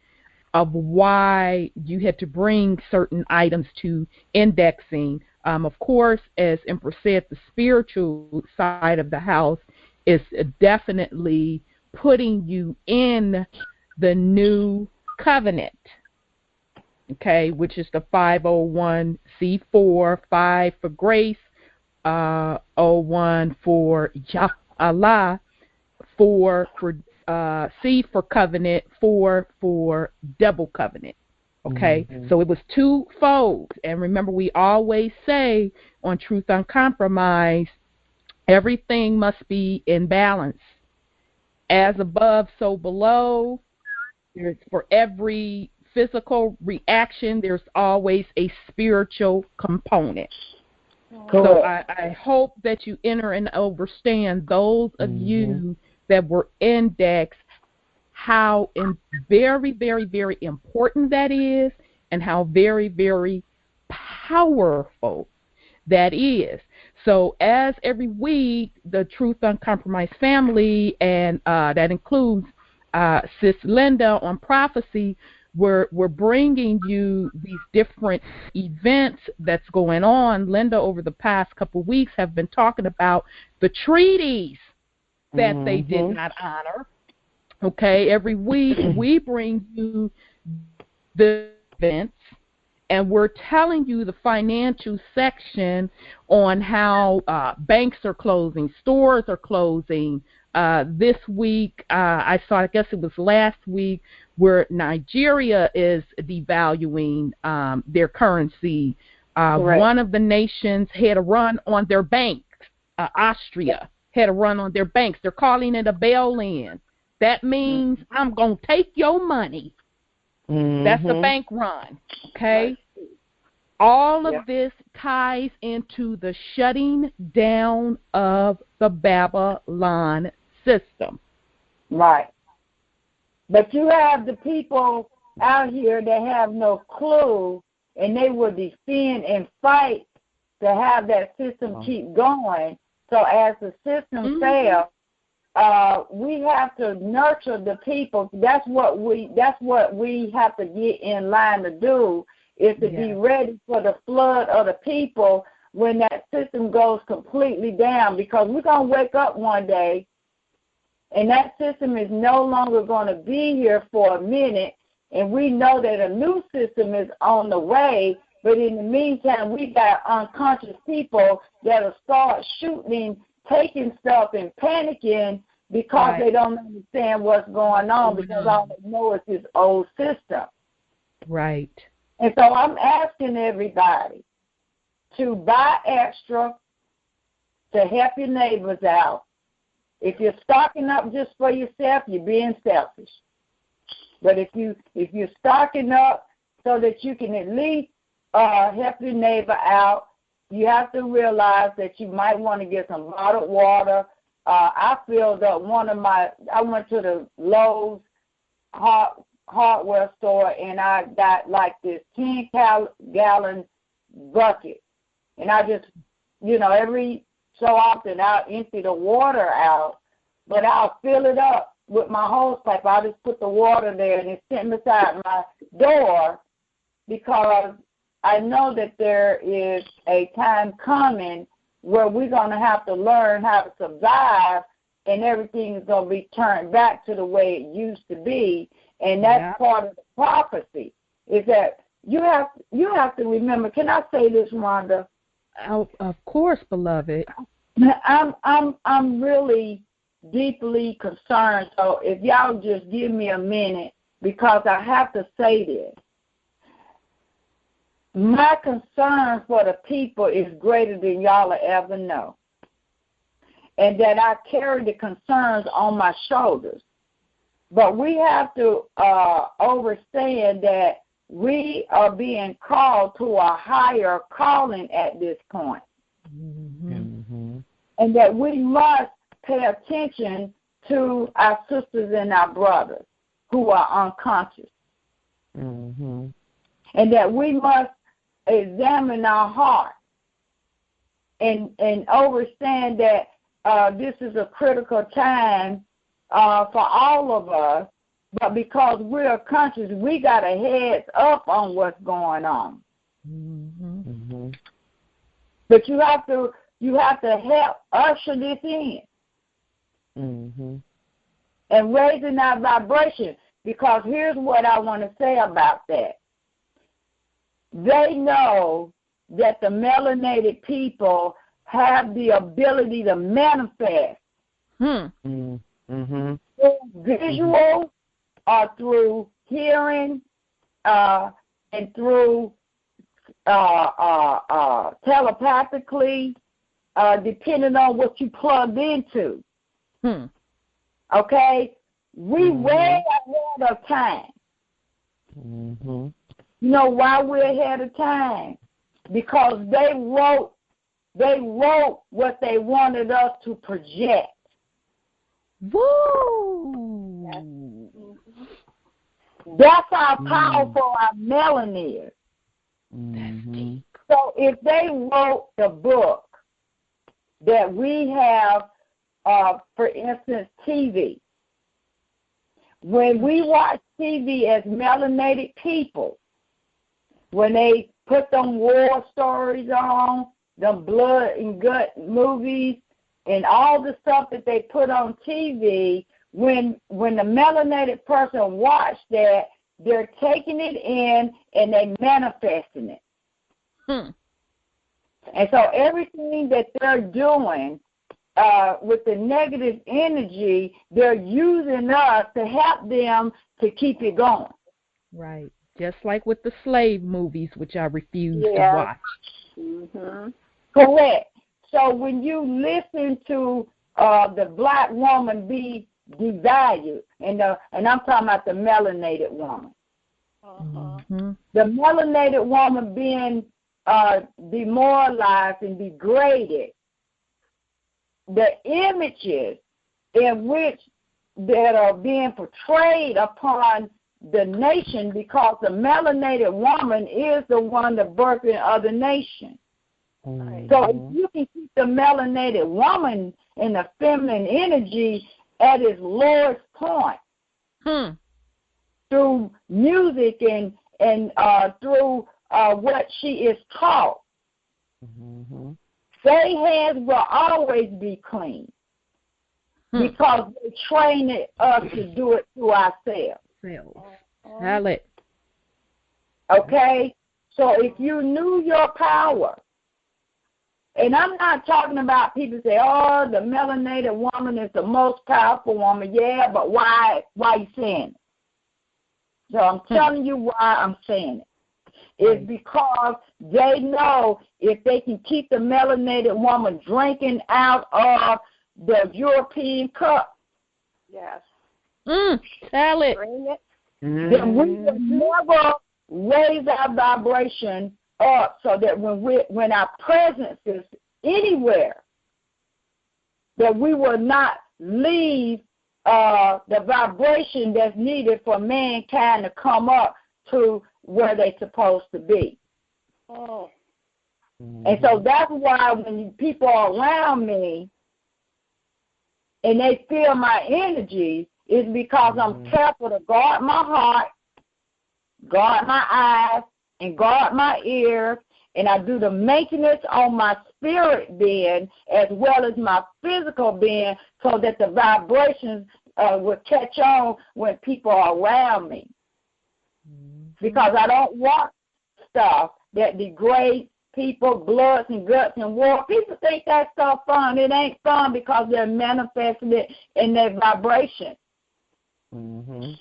of why you had to bring certain items to indexing. Of course, as Empress said, the spiritual side of the house is definitely putting you in the new covenant, okay, which is the 501c4, 5 for grace, 01 for Yah Allah, 4 for C for covenant, 4 for double covenant. Okay, so it was twofold. And remember, we always say on Truth Uncompromised, everything must be in balance. As above, so below. There's, for every physical reaction, there's always a spiritual component. So I hope that you enter and understand, those of you that were indexed, how very, very, very important that is, and how very, very powerful that is. So as every week, the Truth Uncompromised family, and that includes Sis Linda on prophecy, we're bringing you these different events that's going on. Linda, over the past couple of weeks, have been talking about the treaties that they did not honor. Okay, every week we bring you the events, and we're telling you the financial section on how banks are closing, stores are closing. This week, I saw, I guess it was last week, where Nigeria is devaluing their currency. One of the nations had a run on their banks. Austria had a run on their banks. They're calling it a bail-in. That means I'm going to take your money. That's the bank run, okay? All of this ties into the shutting down of the Babylon system. Right. But you have the people out here that have no clue, and they will defend and fight to have that system keep going. So as the system fails, we have to nurture the people. That's what we have to get in line to do, is to be ready for the flood of the people when that system goes completely down, because we're going to wake up one day and that system is no longer going to be here for a minute, and we know that a new system is on the way. But in the meantime, we got unconscious people that'll start shooting, taking stuff, and panicking because they don't understand what's going on, because all they know is this old system. Right. And so I'm asking everybody to buy extra, to help your neighbors out. If you're stocking up just for yourself, you're being selfish. But if you're stocking up so that you can at least help your neighbor out, you have to realize that you might want to get some bottled water. I filled up I went to the Lowe's hardware store, and I got like this 10-gallon bucket. And I just, every so often I'll empty the water out, but I'll fill it up with my hose pipe. I'll just put the water there and it's sitting beside my door because I know that there is a time coming where we're going to have to learn how to survive and everything is going to be turned back to the way it used to be. And that's part of the prophecy, is that you have to remember. Can I say this, Rhonda? Oh, of course, beloved. I'm really deeply concerned. So if y'all just give me a minute, because I have to say this. My concern for the people is greater than y'all will ever know. And that I carry the concerns on my shoulders. But we have to understand that we are being called to a higher calling at this point. Mm-hmm. And that we must pay attention to our sisters and our brothers who are unconscious. Mm-hmm. And that we must examine our heart and understand that this is a critical time for all of us, but because we're conscious, we got a heads up on what's going on. Mm-hmm. Mm-hmm. But you have to help usher this in. Mm-hmm. And raising our vibration, because here's what I want to say about that. They know that the melanated people have the ability to manifest Mm-hmm. through visual or through hearing and through telepathically, depending on what you plugged into. Okay? We way ahead of time. Mm-hmm. You know why we're ahead of time? Because they wrote what they wanted us to project. Woo! That's how powerful our melanin is. Mm-hmm. So if they wrote the book that we have, for instance, TV, when we watch TV as melanated people, when they put them war stories on, them blood and gut movies, and all the stuff that they put on TV, when the melanated person watch that, they're taking it in and they manifesting it. And so everything that they're doing with the negative energy, they're using us to help them to keep it going. Right. Just like with the slave movies, which I refuse to watch. Mm-hmm. Correct. So when you listen to the black woman be devalued, and I'm talking about the melanated woman. Mm-hmm. The melanated woman being demoralized and degraded, the images in which that are being portrayed upon the nation, because the melanated woman is the one that birthing other nations. Mm-hmm. So if you can keep the melanated woman and the feminine energy at its lowest point through music and through what she is taught, their hands will always be clean because they train us to do it to ourselves. Tell it. Okay? So if you knew your power, and I'm not talking about people say, oh, the melanated woman is the most powerful woman. Yeah, but why you saying it? So I'm telling you why I'm saying it. It's because they know if they can keep the melanated woman drinking out of the European cup. Yes. Tell it. Bring it. Then we will never raise our vibration up so that when our presence is anywhere, that we will not leave the vibration that's needed for mankind to come up to where they're supposed to be. Oh. And so that's why when people are around me and they feel my energy, it's because I'm careful to guard my heart, guard my eyes, and guard my ears, and I do the maintenance on my spirit being as well as my physical being so that the vibrations will catch on when people are around me. Because I don't want stuff that degrades people, bloods and guts and war. People think that stuff fun. It ain't fun because they're manifesting it in their vibration. And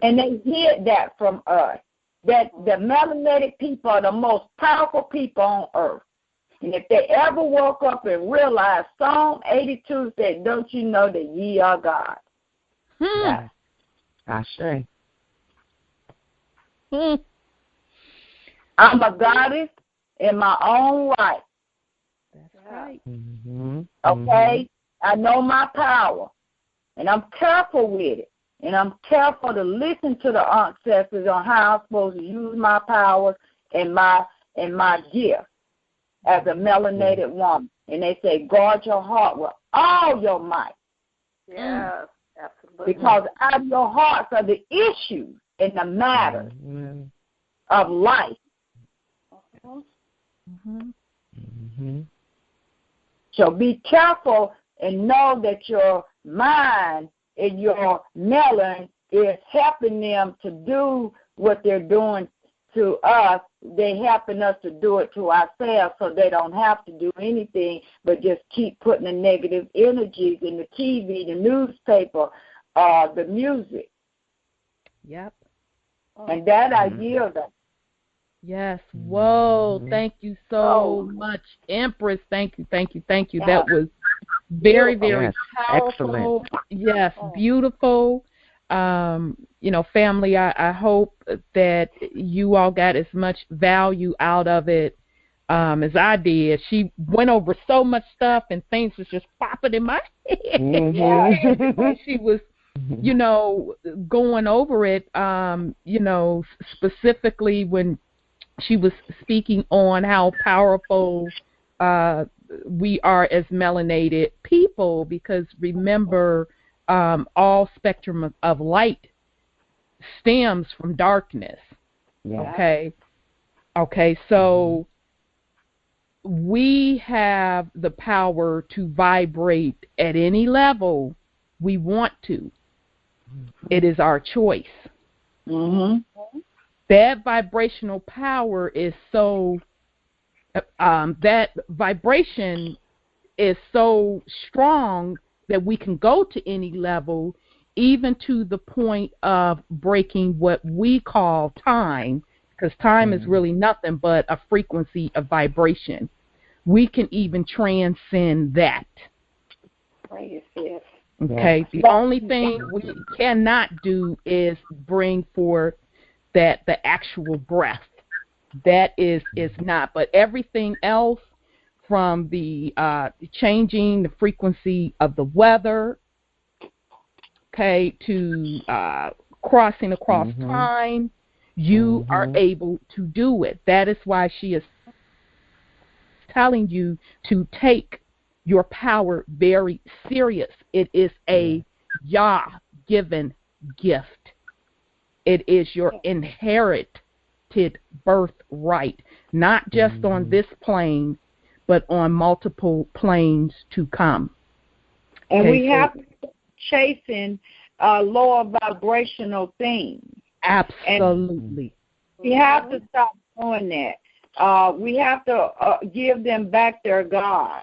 they hid that from us. That the melanated people are the most powerful people on earth. And if they ever woke up and realized Psalm 82 said, don't you know that ye are God? Yeah. I say. I'm a goddess in my own right. That's right. Okay? I know my power, and I'm careful with it. And I'm careful to listen to the ancestors on how I'm supposed to use my powers and my gift as a melanated woman. And they say, guard your heart with all your might. Yes, absolutely. Because out of your hearts are the issues and the matters of life. So be careful and know that your mind and your melon is helping them to do what they're doing to us. They're helping us to do it to ourselves so they don't have to do anything but just keep putting the negative energies in the TV, the newspaper, the music. Yep. And that I yield them. Yes. Whoa. Thank you so much, Empress. Thank you. That was very, very powerful. Excellent. Yes, beautiful. Family, I hope that you all got as much value out of it as I did. She went over so much stuff and things was just popping in my head. She was, going over it, specifically when she was speaking on how powerful we are as melanated people, because remember, all spectrum of light stems from darkness. Okay, so we have the power to vibrate at any level we want to. It is our choice. That vibrational power is so that vibration is so strong that we can go to any level, even to the point of breaking what we call time, because time is really nothing but a frequency of vibration. We can even transcend that. Okay, the only thing we cannot do is bring forth that the actual breath. That is not, but everything else, from the changing the frequency of the weather, okay, to crossing across time, you are able to do it. That is why she is telling you to take your power very serious. It is a Yah-given gift. It is your inherited birthright, not just on this plane, but on multiple planes to come. And we have to stop chasing lower vibrational things. Absolutely. And we have to stop doing that. We have to give them back their God.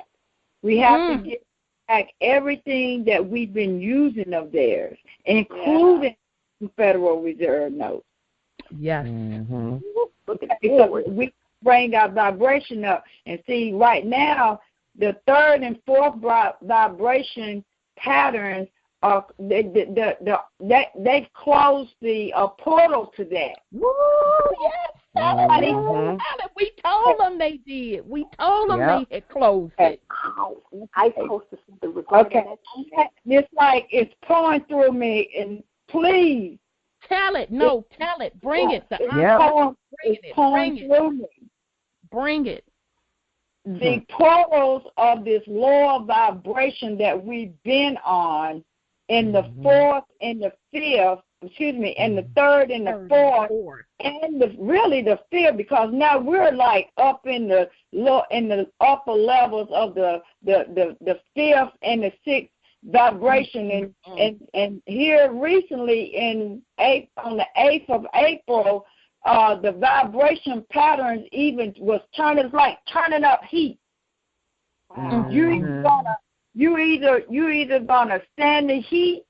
We have to give back everything that we've been using of theirs, including Federal Reserve notes. Yes. Because we bring our vibration up. And see, right now, the third and fourth vibration patterns are they've closed the portal to that. Woo! Yes. We told them they did. We told them they had closed it. I posted something regarding that. It's like it's pouring through me, and please tell it. No, tell it. Bring it. It's pouring through me. Bring it. the portals of this lower vibration that we've been on in the fourth and the fifth, in the third and the fourth, and really the fifth, because now we're like up in the upper levels of the fifth and the sixth vibration, and here recently on the 8th of April, the vibration patterns even was turning up heat. Wow. You either gonna stand the heat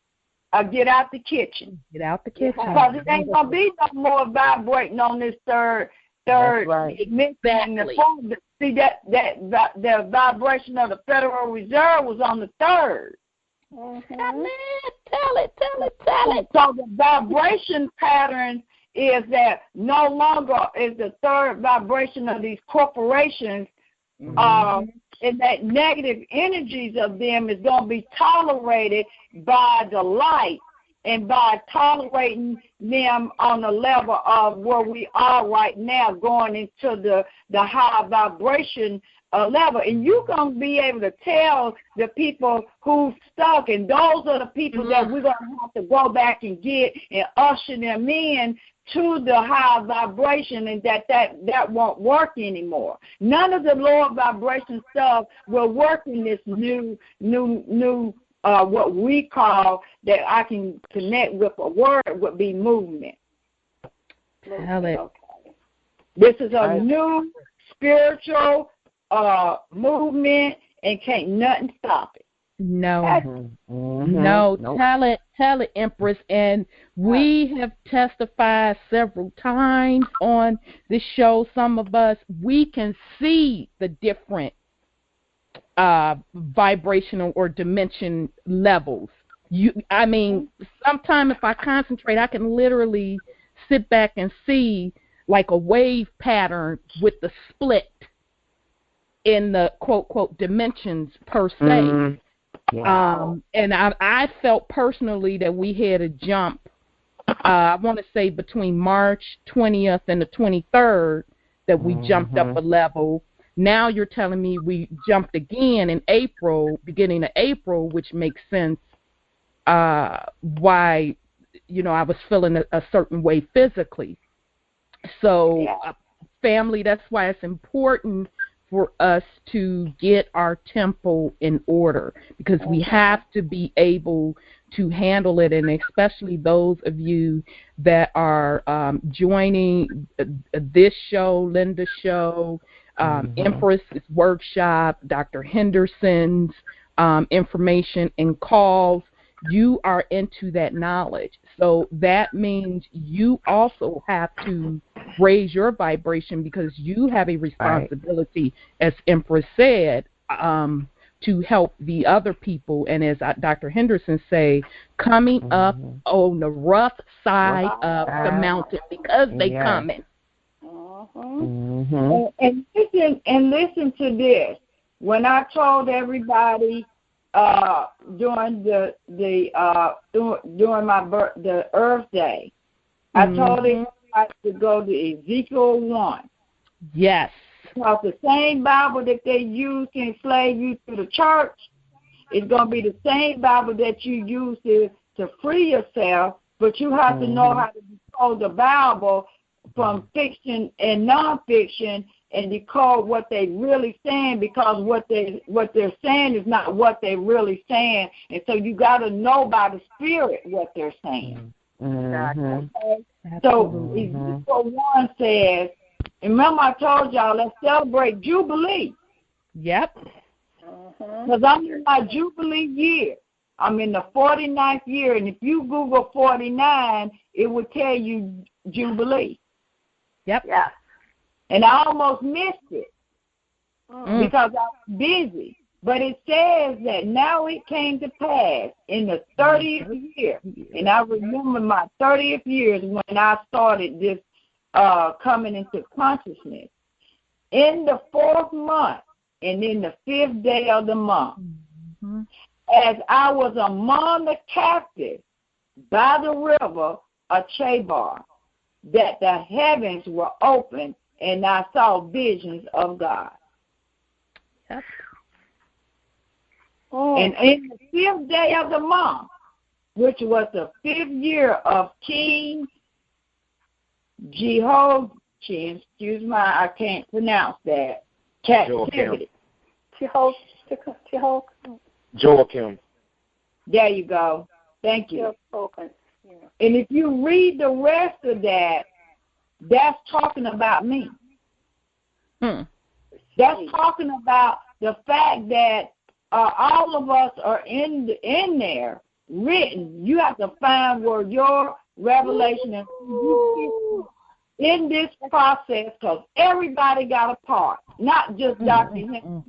or get out the kitchen. Get out the kitchen. Because it ain't gonna be no more vibrating on this third dimension. Exactly. See that the vibration of the Federal Reserve was on the third. Tell it. So the vibration pattern is that no longer is the third vibration of these corporations, and that negative energies of them is going to be tolerated by the light, and by tolerating them on the level of where we are right now, going into the high vibration level. And you're going to be able to tell the people who's stuck, and those are the people that we're going to have to go back and get and usher them in to the high vibration, and that won't work anymore. None of the lower vibration stuff will work in this new what we call, that I can connect with a word, would be movement. Tell it. This is a new spiritual movement, and can't nothing stop it. No. No. Tell it, Empress. And we have testified several times on this show. Some of us, we can see the different vibrational or dimension levels. Sometimes if I concentrate, I can literally sit back and see like a wave pattern with the split in the quote dimensions per se. Wow. And I felt personally that we had a jump, I want to say between March 20th and the 23rd, that we jumped up a level. Now you're telling me we jumped again in April, beginning of April, which makes sense why, I was feeling a certain way physically. So, family, that's why it's important for us to get our temple in order, because we have to be able to handle it, and especially those of you that are joining this show, Linda's show, Empress's workshop, Dr. Henderson's information and calls. You are into that knowledge. So that means you also have to raise your vibration, because you have a responsibility, as Empress said, to help the other people. And as Dr. Henderson say, coming up on the rough side of the mountain, because they coming. And listen to this. When I told everybody during the Earth Day, I told everybody to go to Ezekiel 1. Yes. Because the same Bible that they used to enslave you to the church is going to be the same Bible that you use to free yourself, but you have to know how to decode the Bible from fiction and nonfiction, and decode what they really saying, because what they're saying is not what they're really saying, and so you got to know by the Spirit what they're saying. Okay? So Ezekiel 1 says, and remember I told y'all, let's celebrate Jubilee. Yep. Because I'm in my Jubilee year. I'm in the 49th year, and if you Google 49, it will tell you Jubilee. Yep. Yeah. And I almost missed it because I was busy. But it says that now it came to pass in the 30th year. And I remember my 30th years when I started this coming into consciousness. In the 4th month and in the 5th day of the month, as I was among the captives by the river of Chebar, that the heavens were opened, and I saw visions of God. Yep. Oh. And in the 5th day of the month, which was the 5th year of King Jehoiakim, excuse me, I can't pronounce that, captivity. Joachim. There you go. Thank you. And if you read the rest of that, that's talking about me. That's talking about the fact that all of us are in there written. You have to find where your revelation is in this process, because everybody got a part. Not just Dr. Henderson,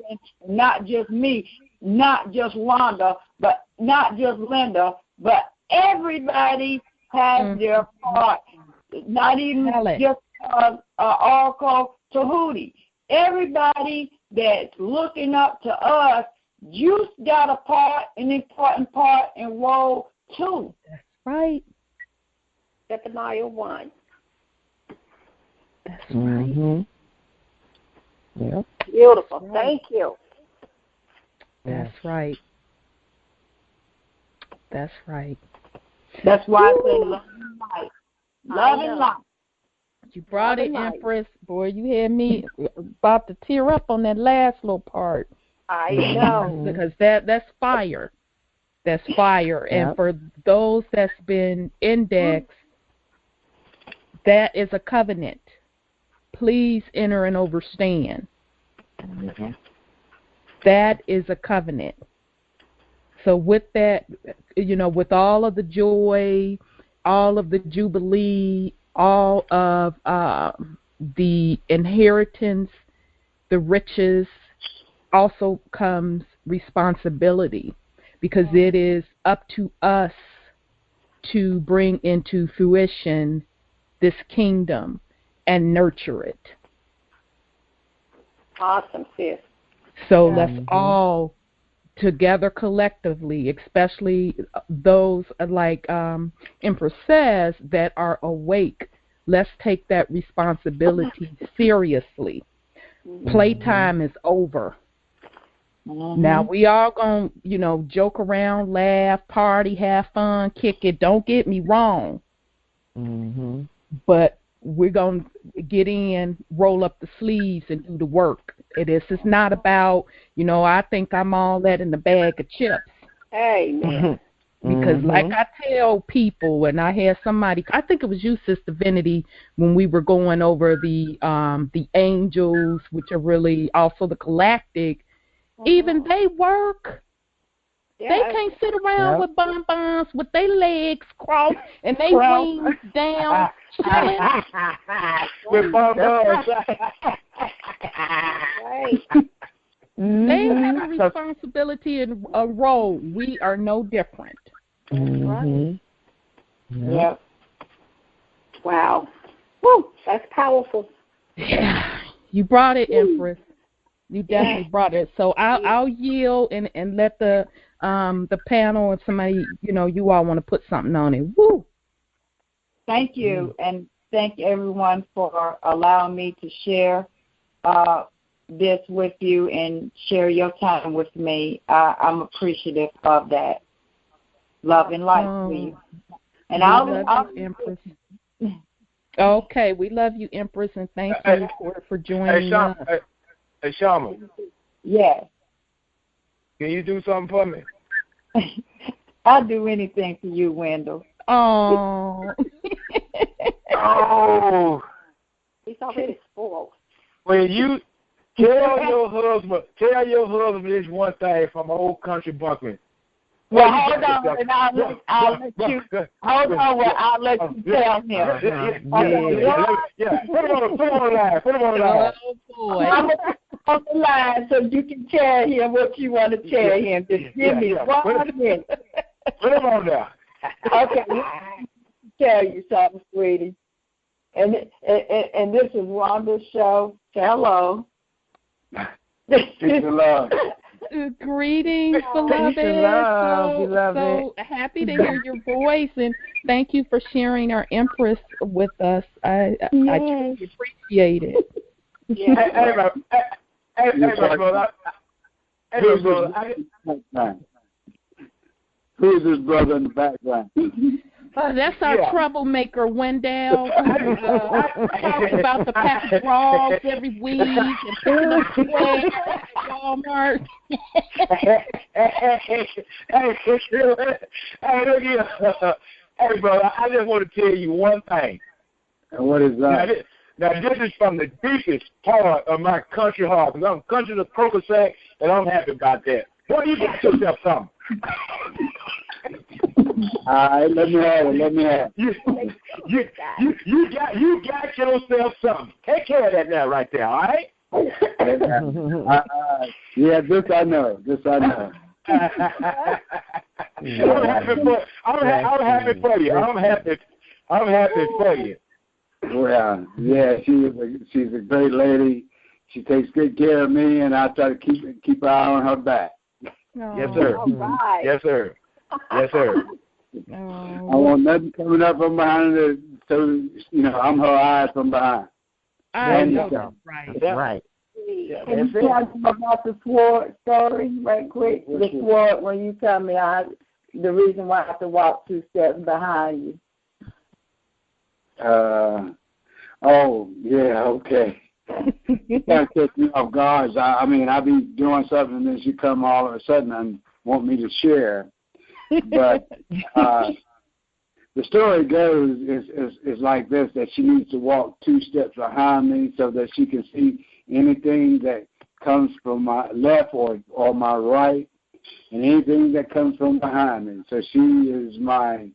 not just me, not just Wanda, but not just Linda, but everybody has their part. Not even just Oracle Tahuti. Everybody that's looking up to us, you got a part, an important part and role too. That's right. Zephaniah 1. That's right. Yep. Beautiful. Right. Thank you. That's right. That's right. That's why I say love and life. Love and life. You brought it, Empress. Boy, you had me about to tear up on that last little part. I know. Because that's fire. That's fire. Yep. And for those that's been indexed, that is a covenant. Please enter and understand. That is a covenant. So with that, with all of the joy, all of the jubilee, all of the inheritance, the riches, also comes responsibility, because it is up to us to bring into fruition this kingdom and nurture it. Awesome, sis. So let's all together collectively, especially those like Empress says that are awake, let's take that responsibility seriously. Playtime is over. Now we all gonna, joke around, laugh, party, have fun, kick it. Don't get me wrong. But we're gonna get in, roll up the sleeves, and do the work. This is not about, I think I'm all that in the bag of chips. Amen. Because like I tell people, and I had somebody, I think it was you, Sister Divinity, when we were going over the angels, which are really also the galactic, even they work. They can't sit around with bonbons with their legs crossed and they wings down, chilling. With bonbons. Right. They have a responsibility and a role. We are no different. Right. Yep. Wow. Woo, that's powerful. Yeah. You brought it, Empress. You definitely brought it. So I'll yield and let the panel and somebody, you all want to put something on it. Woo. Thank you, and thank everyone for allowing me to share this with you and share your time with me. I'm appreciative of that. Love and life to you. And I'll love you, Empress. Okay, we love you, Empress, and thank you for joining us. Hey, Shama. Yes. Can you do something for me? I'll do anything for you, Wendell. Oh. Oh. He's already spoiled. Well, you tell your husband this one thing from an old country buckman. Well, hold on, and I'll let you. Hold on, I'll let you tell him. Yeah. Put him on the line. Oh boy. I'm on the line so you can tell him what you want to tell him. Just give me 1 minute. Put him on there. Okay, let me tell you something, sweetie. And this is Wanda's show. Say hello. Peace and love. Greetings, beloved. So happy to hear your voice, and thank you for sharing our Empress with us. I truly appreciate it. Hey, my brother, Hey, brother, who's his brother in the background? That's our troublemaker, Wendell, who talks about the pack of draws every week and picking up sweats at Walmart. Look here. Hey, brother, I just want to tell you one thing. And what is that? Now, this is from the deepest part of my country heart, because I'm country to crocus sack, and I'm happy about that. Boy, you got yourself something. All right, let me have it. You got yourself something. Take care of that now, right there. All right. Yeah, this I know. I'm happy for you. I'm happy for you. Well, yeah, she's a great lady. She takes good care of me, and I try to keep her eye on her back. Yes, sir. Right. Yes, sir. Yes, sir. I want nothing coming up from behind her, so I'm her eyes from behind. I know that's right. That's right. Can you tell me about the sword story right quick? The sword, when you tell me the reason why I have to walk 2 steps behind you. Oh, yeah, okay. You can't catch me off guard. I mean, I be doing something, and then she come all of a sudden and want me to share. But the story goes is like this, that she needs to walk 2 steps behind me so that she can see anything that comes from my left or my right, and anything that comes from behind me. So she is my,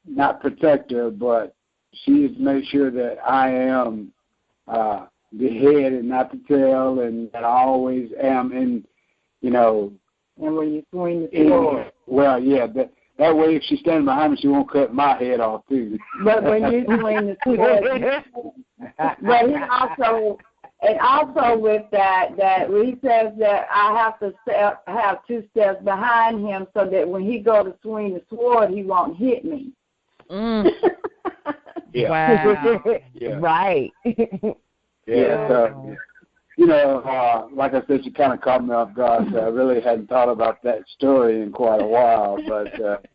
not protector, but she is to make sure that I am the head and not the tail, and that I always am in, And when you swing the sword. Well, yeah, that way if she's standing behind me, she won't cut my head off, too. But when you swing the sword, but he also with that he says that I have to have 2 steps behind him so that when he go to swing the sword, he won't hit me. Yeah. Wow. Yeah. Right. Yeah, so, like I said, she kind of caught me off guard, so I really hadn't thought about that story in quite a while. But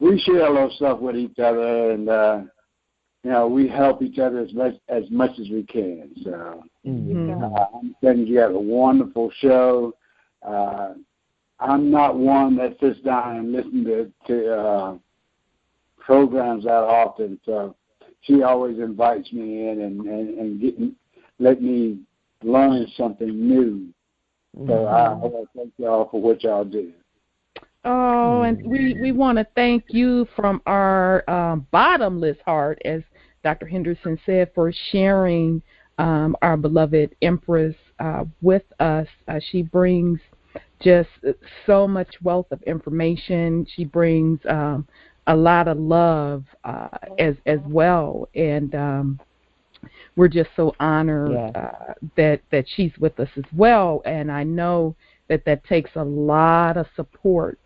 we share a little stuff with each other, and we help each other as much as we can. So I'm saying you have a wonderful show. I'm not one that sits down and listens to programs that often, so she always invites me in and let me learn something new. So I want to thank y'all for what y'all do. Oh, and we want to thank you from our bottomless heart, as Dr. Henderson said, for sharing our beloved Empress with us. She brings just so much wealth of information. She brings a lot of love as well, and we're just so honored that she's with us as well. And I know that takes a lot of support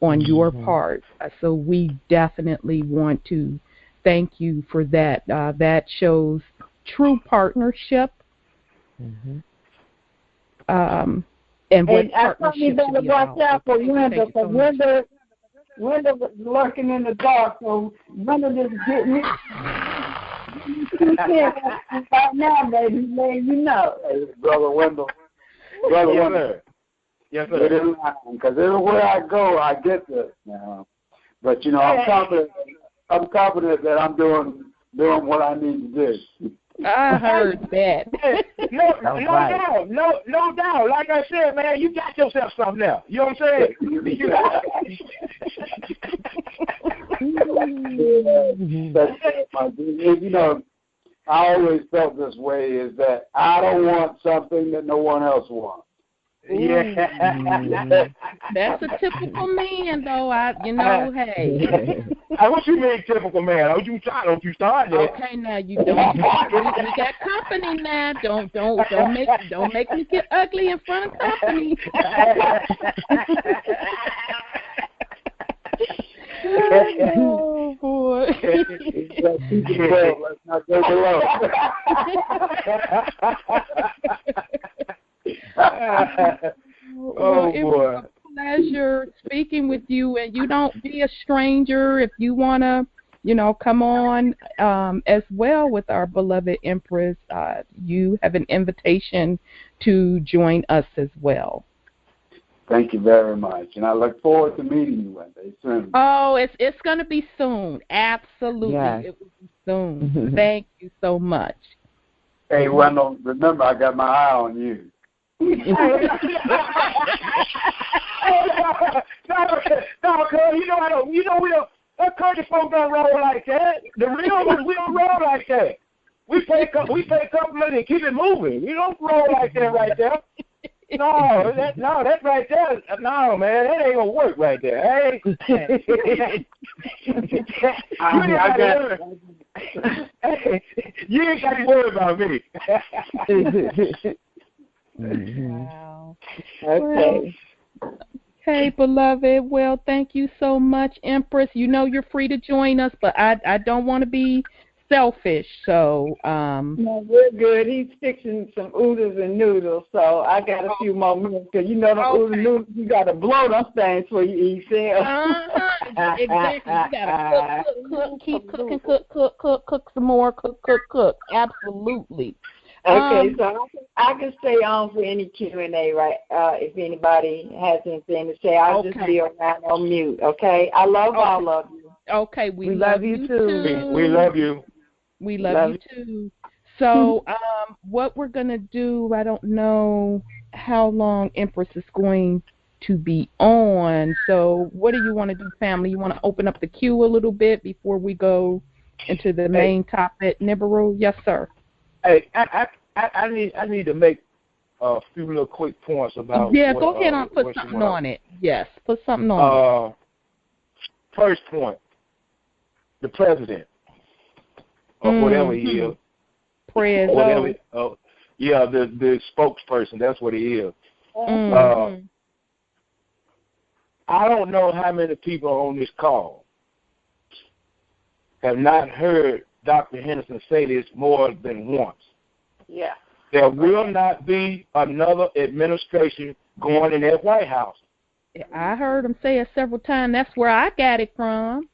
on your part. So we definitely want to thank you for that. That shows true partnership. And what partnership you better watch out for Linda, because Linda was lurking in the dark, so Linda just get me. Right now, baby, letting you know. Hey, Brother Wendell. Yes, sir. Because everywhere I go, I get this now. But I'm confident. I'm confident that I'm doing what I need to do. I heard that. No doubt. Like I said, man, you got yourself something now. You know what I'm saying? I always felt this way, is that I don't want something that no one else wants. Yeah. That's a typical man, though. Hey. What you mean, typical man? Don't you start that? Okay, now you don't. We got company now. Don't make me get ugly in front of company. Oh boy. Let's not go below. Oh, it boy. was a pleasure speaking with you, and you don't be a stranger if you want to, come on as well with our beloved Empress. You have an invitation to join us as well. Thank you very much, and I look forward to meeting you one day soon. Oh, it's going to be soon. Absolutely, Yes. it will be soon. Thank you so much. Hey, Wendell, remember I got my eye on you. No, cuz we don't. That country folk don't roll like that. The real ones, we don't roll like that. We pay compliments and keep it moving. We don't roll like that right there. No, that's right there. No, man, that ain't gonna work right there. Hey, you ain't got to worry about me. Wow. Okay. Okay, beloved. Well, thank you so much, Empress. You're free to join us, but I don't want to be selfish, so No, we're good. He's fixing some oodles and noodles, so I got a few more minutes, because the oodles and noodles, you got to blow them things before you eat them. Exactly. You gotta cook, keep cooking, cook some more, cook. Absolutely. Okay, so I can stay on for any Q&A, right? If anybody has anything to say, I'll just be around on mute, okay? I love all of you. Okay, we love you too. We love you. We love you too. So what we're going to do, I don't know how long Empress is going to be on. So what do you want to do, family? You want to open up the queue a little bit before we go into the main topic? Nibiru? Yes, sir. Hey, I need to make a few little quick points about. Yeah, go ahead and put something on it. Yes, put something on it. First point, the president, or whatever he is. President. The spokesperson. That's what he is. I don't know how many people on this call have not heard Dr. Henderson say this more than once. Yeah. There will not be another administration going in that White House. I heard him say it several times. That's where I got it from.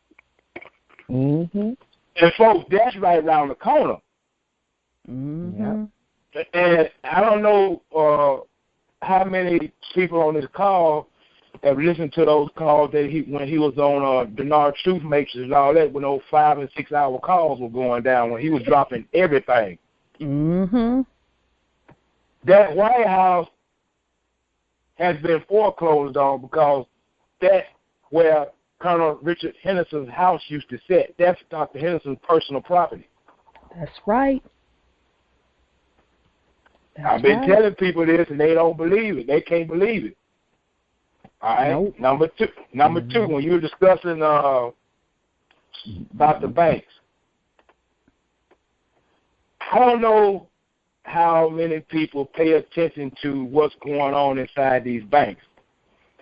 Mm-hmm. And folks, that's right around the corner. Mm-hmm. And I don't know how many people on this call have listened to those calls that when he was on Denard Truth Matrix and all that, when those 5 and 6 hour calls were going down, when he was dropping everything. Mm-hmm. That White House has been foreclosed on because that's where Colonel Richard Henderson's house used to sit. That's Dr. Henderson's personal property. That's right. I've been telling people this, and they don't believe it. They can't believe it. All right. Nope. Number two, when you were discussing about the banks, I don't know how many people pay attention to what's going on inside these banks.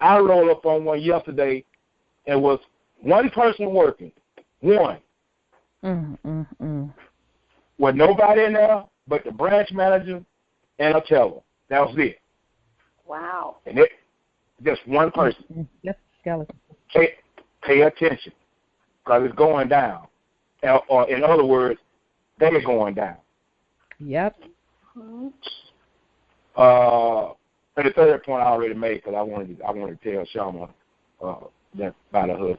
I rolled up on one yesterday, and was one person working, one, with nobody in there but the branch manager and a teller. That was it. Wow. And it just one person. That's skeleton. Pay attention, because it's going down. Or in other words, they're going down. Yep. And the third point I already made, because I wanted to tell Shama that about her.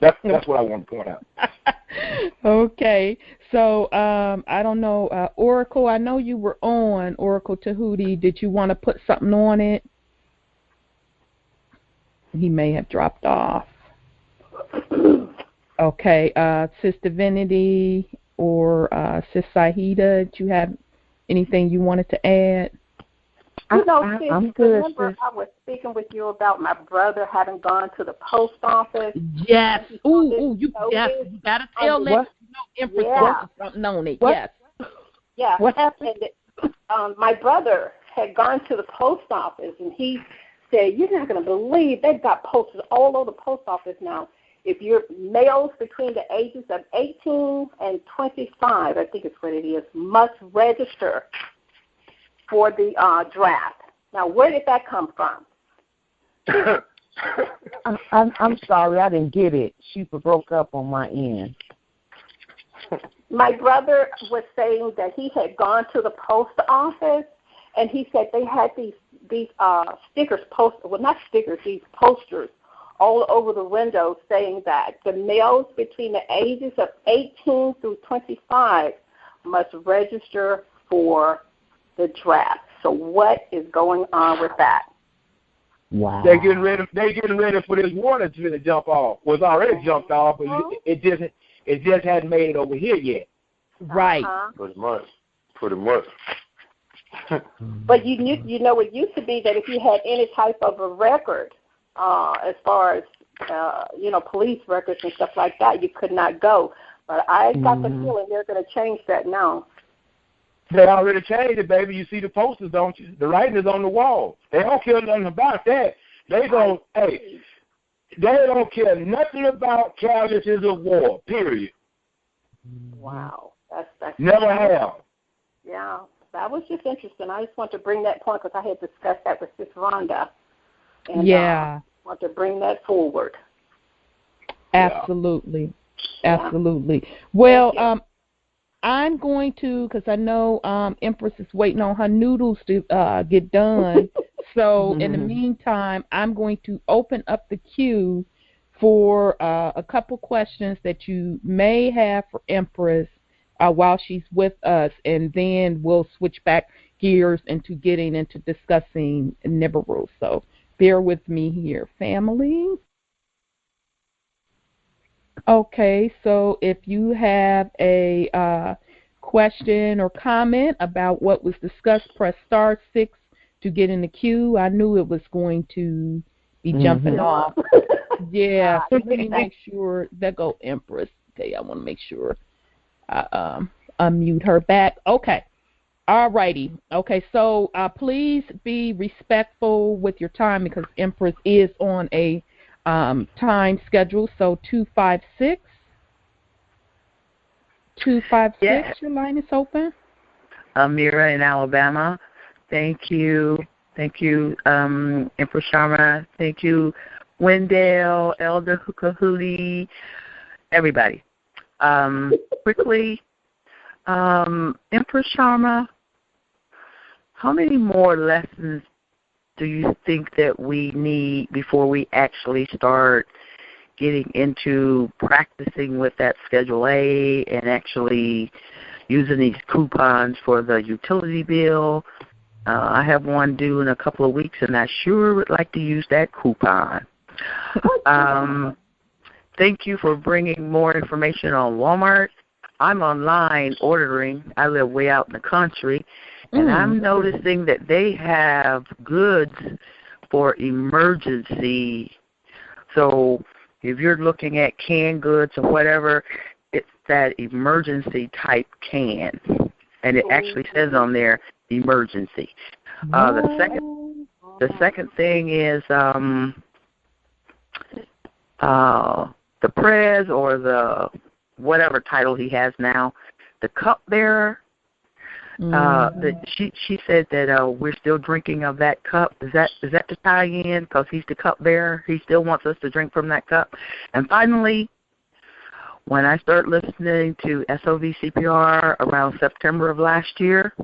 That's what I want to point out. Okay. So I don't know, Oracle. I know you were on Oracle Tahuti. Did you want to put something on it? He may have dropped off. Okay, Sis Divinity or Sis Sahida, do you have anything you wanted to add? Sis, I'm good. remember I was speaking with you about my brother having gone to the post office? Yes. You got to tell that Empress something on it. What? Yes. Yeah. What happened? And, my brother had gone to the post office, and he said, "You're not going to believe they've got posters all over the post office now. If you're males between the ages of 18 and 25, I think it's what it is, must register for the draft." Now, where did that come from? I'm sorry, I didn't get it. She broke up on my end. My brother was saying that he had gone to the post office, and he said they had these stickers these posters all over the windows saying that the males between the ages of 18 through 25 must register for the draft. So what is going on with that? Wow. They getting ready for this war that's going to jump off. Was already jumped off, but it just hadn't made it over here yet. Right. Pretty much. But you know, it used to be that if you had any type of a record, as far as police records and stuff like that, you could not go. But I got the feeling they're going to change that now. They already changed it, baby. You see the posters, don't you? The writing is on the wall. They don't care nothing about that. They don't care nothing about casualties of war, period. Wow. That's never have. Yeah, that was just interesting. I just want to bring that point because I had discussed that with Sis Rhonda. And I want to bring that forward. Absolutely. Absolutely. Well, I'm going to, because I know Empress is waiting on her noodles to get done. So in the meantime, I'm going to open up the queue for a couple questions that you may have for Empress while she's with us, and then we'll switch back gears into getting into discussing Nibiru. So bear with me here, family. Okay, so if you have a question or comment about what was discussed, press *6 to get in the queue. I knew it was going to be jumping off. Yeah, so let me make sure. There go Empress. Okay, I want to make sure I unmute her back. Okay. All righty. Okay, so please be respectful with your time because Empress is on a time schedule. So 256. 256, your line is open. Amira in Alabama. Thank you. Thank you, Empress Shama. Thank you, Wendell, Elder Hukahuli, everybody. Quickly, Empress Shama, how many more lessons do you think that we need before we actually start getting into practicing with that Schedule A and actually using these coupons for the utility bill? I have one due in a couple of weeks, and I sure would like to use that coupon. Thank you for bringing more information on Walmart. I'm online ordering. I live way out in the country, and I'm noticing that they have goods for emergency. So if you're looking at canned goods or whatever, it's that emergency type can. And it actually says on there, emergency. The second thing is the Prez or the whatever title he has now, the cupbearer. She said that we're still drinking of that cup. Is that to tie in? Because he's the cupbearer. He still wants us to drink from that cup. And finally, when I started listening to SOV CPR around September of last year,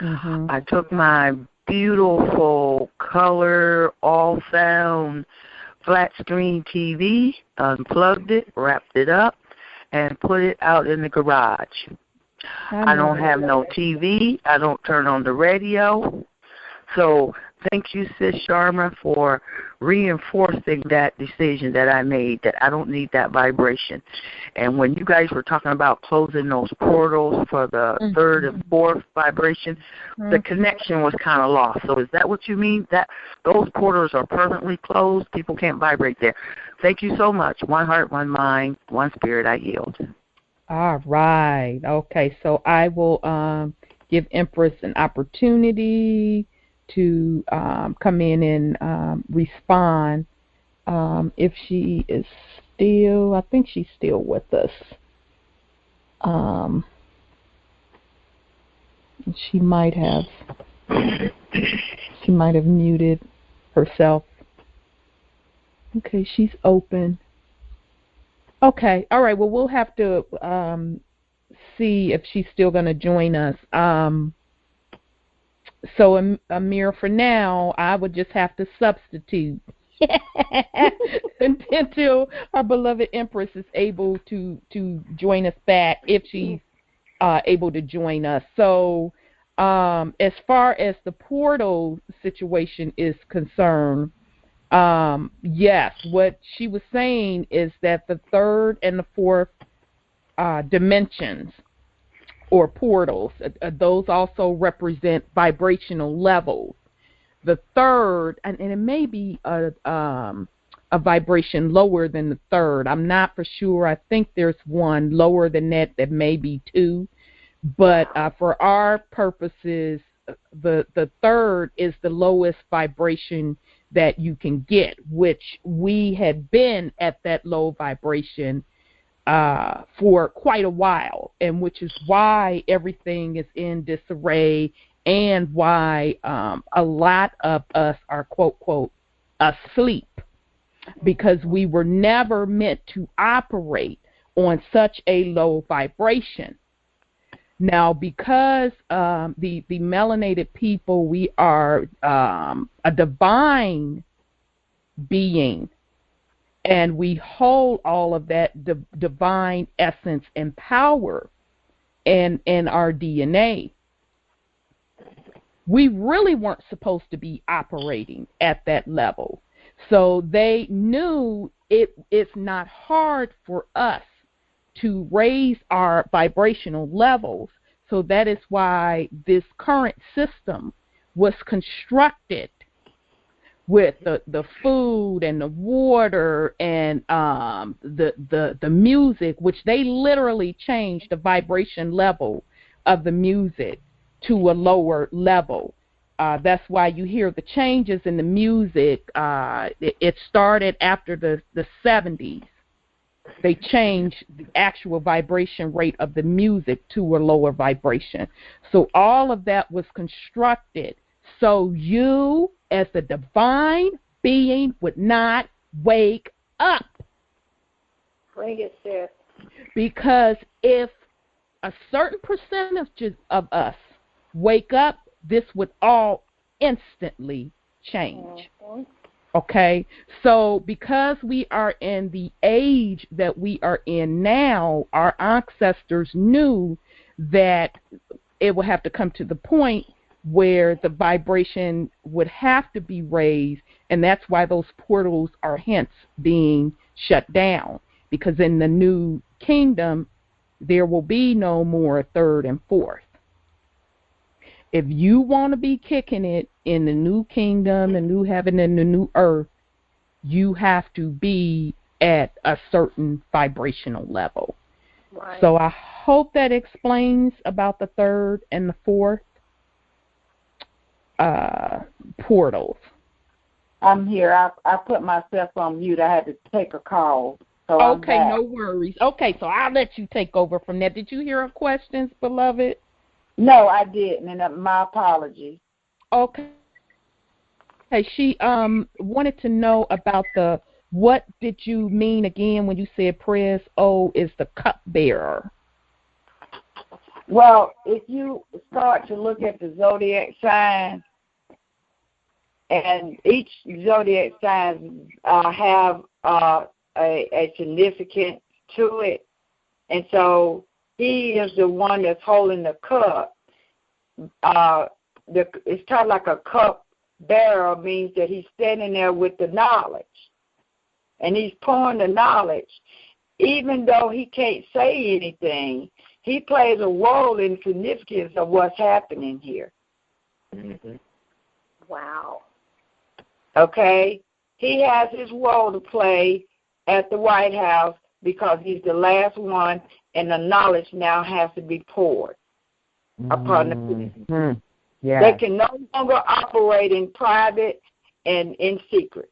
I took my beautiful color, all sound, flat screen TV, unplugged it, wrapped it up, and put it out in the garage. I don't have no TV. I don't turn on the radio. So thank you, Sis Sharma, for reinforcing that decision that I made, that I don't need that vibration. And when you guys were talking about closing those portals for the third and fourth vibration, the connection was kind of lost. So is that what you mean, that those portals are permanently closed? People can't vibrate there. Thank you so much. One heart, one mind, one spirit, I yield. All right. Okay, so I will give Empress an opportunity to come in and respond if she is still, I think she's still with us. She might have She might have muted herself. Okay, she's open. Okay, all right. Well, we'll have to see if she's still going to join us. So, Amir, for now, I would just have to substitute until our beloved Empress is able to join us back, if she's able to join us. So, as far as the portal situation is concerned, yes, what she was saying is that the third and the fourth dimensions or portals, those also represent vibrational levels. The third, and it may be a vibration lower than the third. I'm not for sure. I think there's one lower than that may be two. But for our purposes, the third is the lowest vibration that you can get, which we had been at that low vibration for quite a while, and which is why everything is in disarray, and why a lot of us are, quote, quote, asleep, because we were never meant to operate on such a low vibration. Now, because the melanated people, we are a divine being, and we hold all of that divine essence and power in our DNA. We really weren't supposed to be operating at that level. So they knew it's not hard for us to raise our vibrational levels. So that is why this current system was constructed with the food and the water and the music, which they literally changed the vibration level of the music to a lower level. That's why you hear the changes in the music. It started after the 70s. They changed the actual vibration rate of the music to a lower vibration. So all of that was constructed so you, as the divine being, would not wake up. Bring it, sis. Because if a certain percentage of us wake up, this would all instantly change. Mm-hmm. Okay, so because we are in the age that we are in now, our ancestors knew that it would have to come to the point where the vibration would have to be raised, and that's why those portals are hence being shut down, because in the new kingdom, there will be no more third and fourth. If you want to be kicking it in the new kingdom, the new heaven, and the new earth, you have to be at a certain vibrational level. Right. So I hope that explains about the third and the fourth portals. I'm here. I put myself on mute. I had to take a call. So okay, no worries. Okay, so I'll let you take over from that. Did you hear her questions, beloved? No, I didn't, and my apologies. Okay. Hey, she wanted to know about what did you mean again when you said Press O is the cupbearer? Well, if you start to look at the zodiac signs, and each zodiac sign have a significance to it, and so he is the one that's holding the cup. It's kind of like a cup bearer, means that he's standing there with the knowledge, and he's pouring the knowledge. Even though he can't say anything, he plays a role in the significance of what's happening here. Mm-hmm. Wow. Okay? He has his role to play at the White House because he's the last one, and the knowledge now has to be poured upon the people. Mm-hmm. Yeah. They can no longer operate in private and in secret.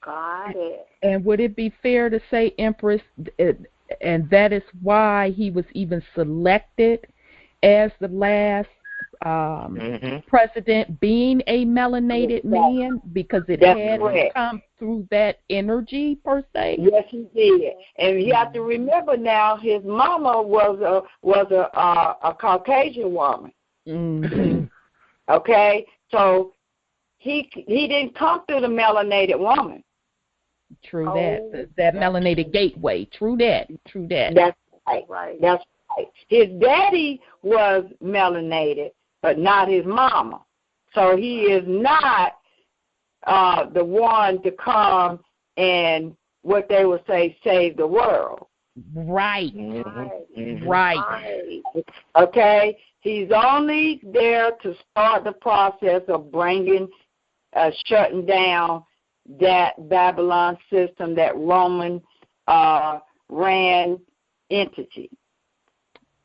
Got it. And would it be fair to say, Empress, and that is why he was even selected as the last president being a melanated man because it had to come through that energy per se? Yes, he did. And you have to remember now, his mama was a Caucasian woman. Mm-hmm. Okay, so he didn't come through the melanated woman. True that melanated gateway. True that. That's right. That's right. His daddy was melanated, but not his mama. So he is not the one to come and what they would say save the world. Right. Right. Okay. He's only there to start the process of bringing, shutting down that Babylon system, that Roman ran entity.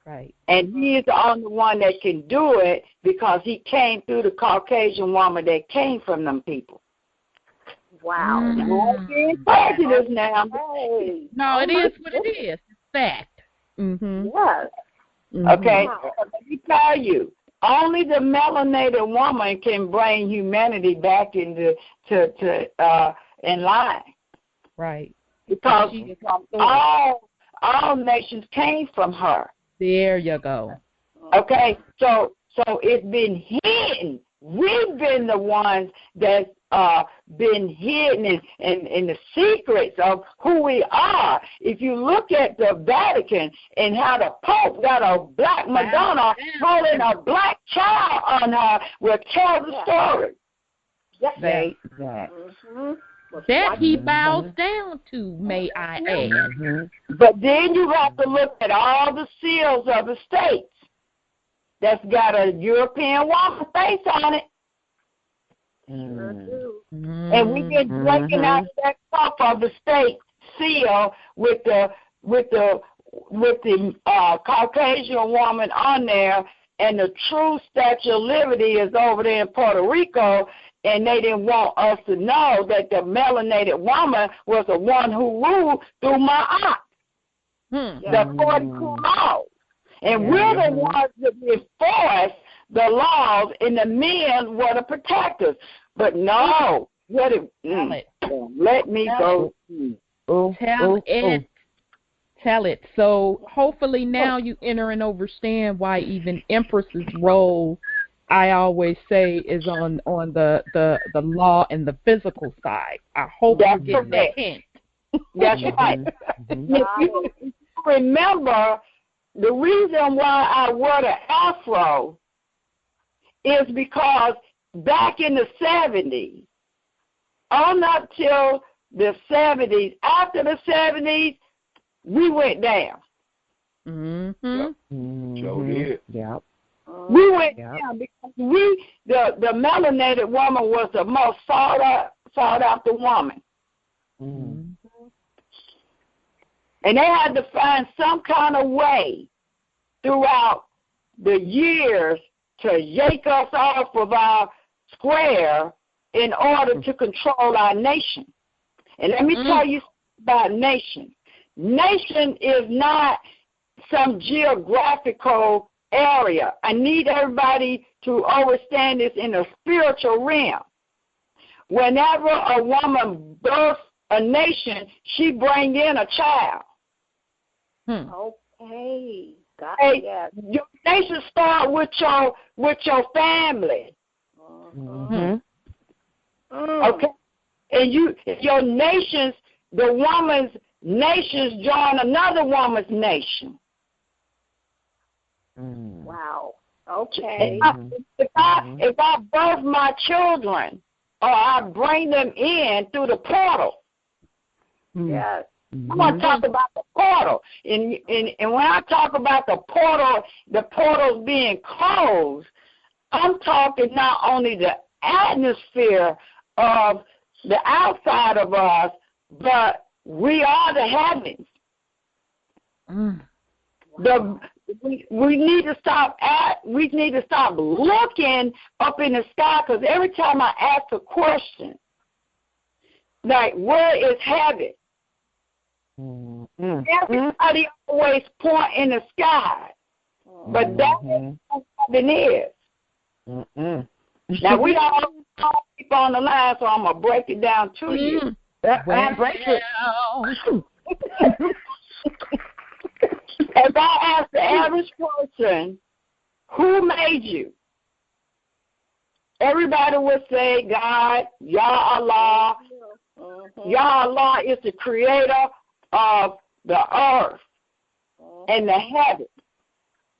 Right. And he is the only one that can do it because he came through the Caucasian woman that came from them people. Wow. Not being prejudiced now. No, it is what it is. It's fact. Mm-hmm. Yes. Mm-hmm. Okay. Let me tell you, only the melanated woman can bring humanity back into in line. Right. Because all nations came from her. There you go. Okay, so it's been hidden. We've been the ones that's been hidden in the secrets of who we are. If you look at the Vatican and how the Pope got a black Madonna holding a black child on her, will tell the story. Say that. That he bows down to, may I add. But then you have to look at all the seals of the states that's got a European woman face on it. And we've been drinking out of that cup of the state seal with the Caucasian woman on there, and the true Statue of Liberty is over there in Puerto Rico. And they didn't want us to know that the melanated woman was the one who ruled through Ma'at, the 42 laws. And we're the ones that enforce the laws, and the men were the protectors. But no, let me go. Tell it. So hopefully now you enter and understand why even Empress's role, I always say, is on the law and the physical side. I hope you get that hint. That's right. If you remember, the reason why I wore the afro is because back in the 70s, on up till the 70s, after the 70s, we went down. Sure did. Yep. We went down because the melanated woman was the most sought after woman. And they had to find some kind of way throughout the years to yank us off of our square in order to control our nation. And let me tell you about nation. Nation is not some geographical area. I need everybody to understand this in a spiritual realm. Whenever a woman births a nation, she brings in a child. Okay. Got it. Your nation start with your family. Okay, and your nations, the woman's nations join another woman's nation. Wow. Okay. If I birth my children, or I bring them in through the portal. Yes. I'm going to talk about the portal. And when I talk about the portals being closed, I'm talking not only the atmosphere of the outside of us, but we are the heavens. We need to stop looking up in the sky, because every time I ask a question, like, where is heaven? Everybody always point in the sky, but that is what heaven is. Mm-mm. Now, we all people on the line, so I'm going to break it down to you. Break it. If I ask the average person, who made you? Everybody would say God, Yah Allah. Yah Allah is the creator of the earth and the heavens.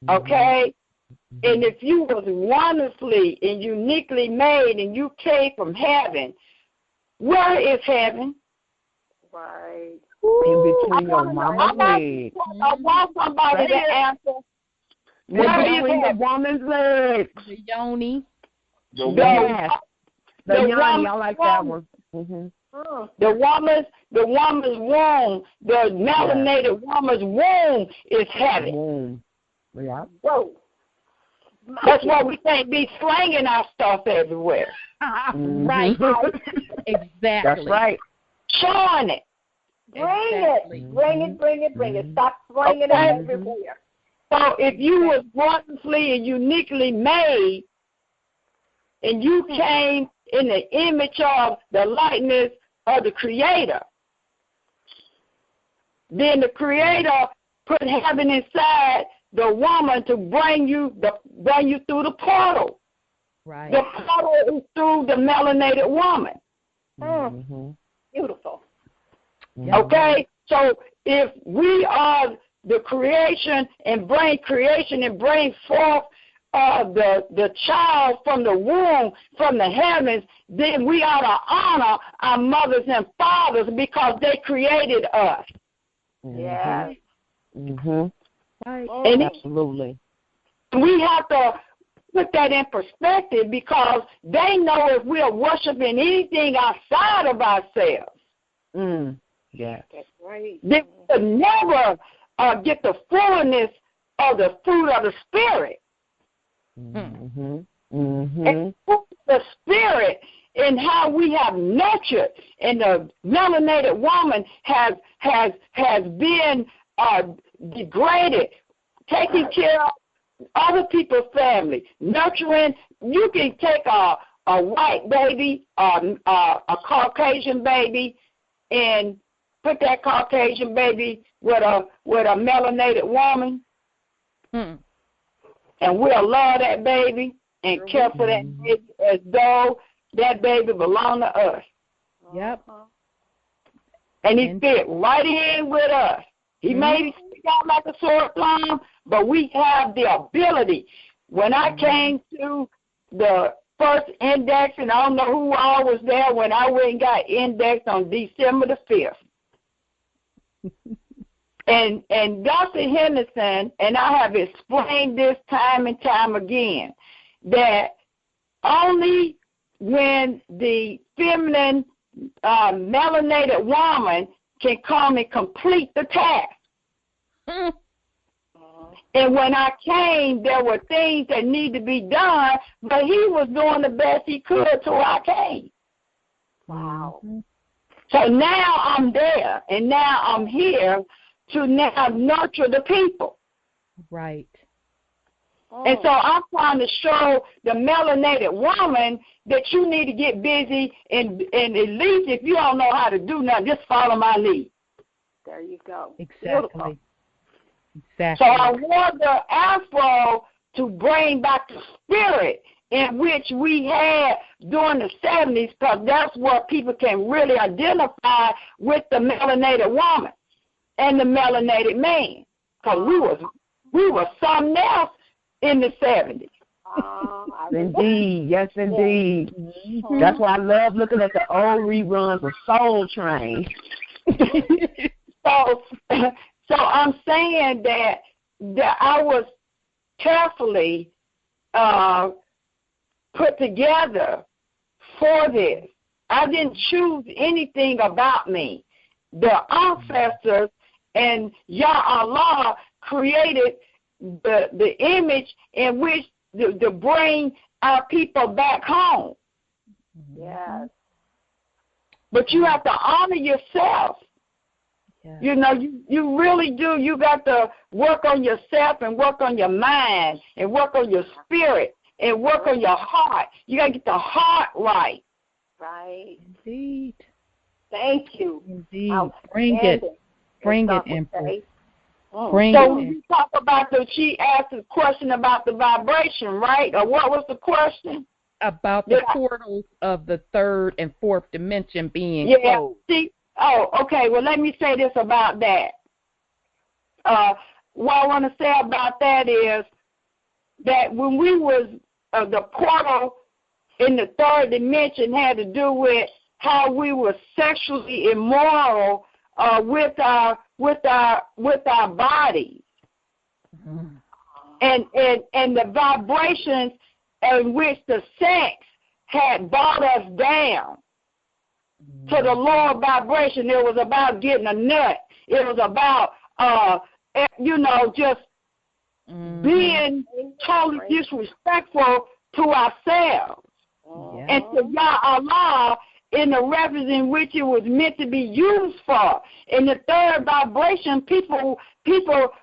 Okay? And if you was wonderfully and uniquely made and you came from heaven, where is heaven? Right. In between your mama's legs. I want somebody to answer. In between the woman's legs. The yoni. The yoni, I like that one. Mm-hmm. The woman's womb, the melanated woman's womb is heaven. Womb. Yeah. Whoa. That's why we can't be slanging our stuff everywhere. Mm-hmm. Right. Exactly. That's right. Showing it. Bring it. Stop throwing it everywhere. So if you was wonderfully and uniquely made, and you came in the image of the likeness of the Creator, then the Creator put heaven inside the woman to bring you through the portal. Right. The portal is through the melanated woman. Mm-hmm. Beautiful. Okay? So if we are the creation and bring forth the child from the womb, from the heavens, then we ought to honor our mothers and fathers because they created us. Yes. Mm-hmm. And absolutely. We have to put that in perspective because they know if we are worshiping anything outside of ourselves, yeah, that's right. they will never get the fullness of the fruit of the Spirit. Mm-hmm. Mm-hmm. And the Spirit and how we have nurtured, and the melanated woman has been degraded, taking care of other people's family, nurturing. You can take a white baby, a Caucasian baby, and put that Caucasian baby with a melanated woman, and we'll love that baby and care for that baby as though that baby belonged to us. Yep. And he fit right in with us. He may stick out like a sore thumb, but we have the ability. When I came to the first index, and I don't know who all was there when I went and got indexed on December the 5th. And Dr. Henderson, and I have explained this time and time again, that only when the feminine melanated woman can come and complete the task. And when I came, there were things that need to be done, but he was doing the best he could till I came. Wow. So now I'm there, and now I'm here to now nurture the people. Right. And so I'm trying to show the melanated woman that you need to get busy, and at least if you don't know how to do nothing, just follow my lead. There you go. Exactly. Beautiful. Exactly. So I want the Afro to bring back the spirit in which we had during the 70s, because that's where people can really identify with the melanated woman and the melanated man, because we were something else in the 70s. Indeed, yes, indeed. That's why I love looking at the old reruns of Soul Train. So I'm saying that I was carefully put together for this. I didn't choose anything about me. The ancestors and Yah Allah created the image in which to bring our people back home. Yes. But you have to honor yourself. Yeah. You know, you really do. You got to work on yourself and work on your mind and work on your spirit and work on your heart. You got to get the heart right. Right. Indeed. Thank you. Indeed. Bring it, Empress. Bring so it. you talk about she asked a question about the vibration, right? Or what was the question? About the portals of the third and fourth dimension being closed. See, okay. Well, let me say this about that. What I want to say about that is that when we was the portal in the third dimension had to do with how we were sexually immoral with our bodies, and the vibrations in which the sex had brought us down to the lower vibration. It was about getting a nut. It was about just being totally disrespectful to ourselves and to Yah Allah in the reference in which it was meant to be used for. In the third vibration, people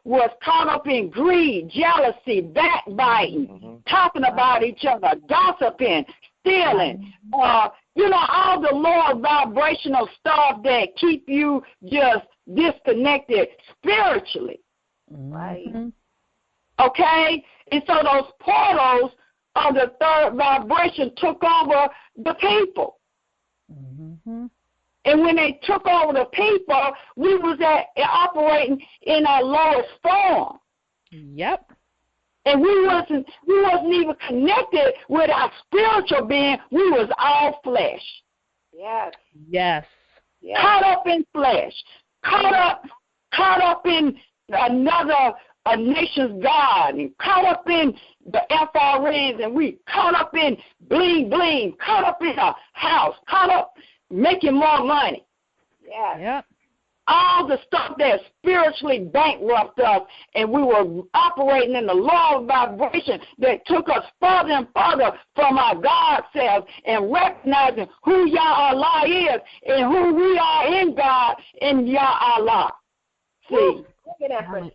was caught up in greed, jealousy, backbiting, talking about each other, gossiping, stealing, all the lower vibrational stuff that keep you just disconnected spiritually. Right. Okay? And so those portals of the third vibration took over the people. And when they took over the people, we was operating in our lowest form. Yep. And we wasn't even connected with our spiritual being. We was all flesh. Yes. Yes. Caught up in flesh. Caught up in a nation's God, and caught up in the FRNs, and we caught up in bling bling, caught up in a house, caught up making more money. Yeah. Yep. All the stuff that spiritually bankrupted us, and we were operating in the law of vibration that took us further and further from our God self and recognizing who Yah Allah is and who we are in God and Yah Allah. See? Look at that.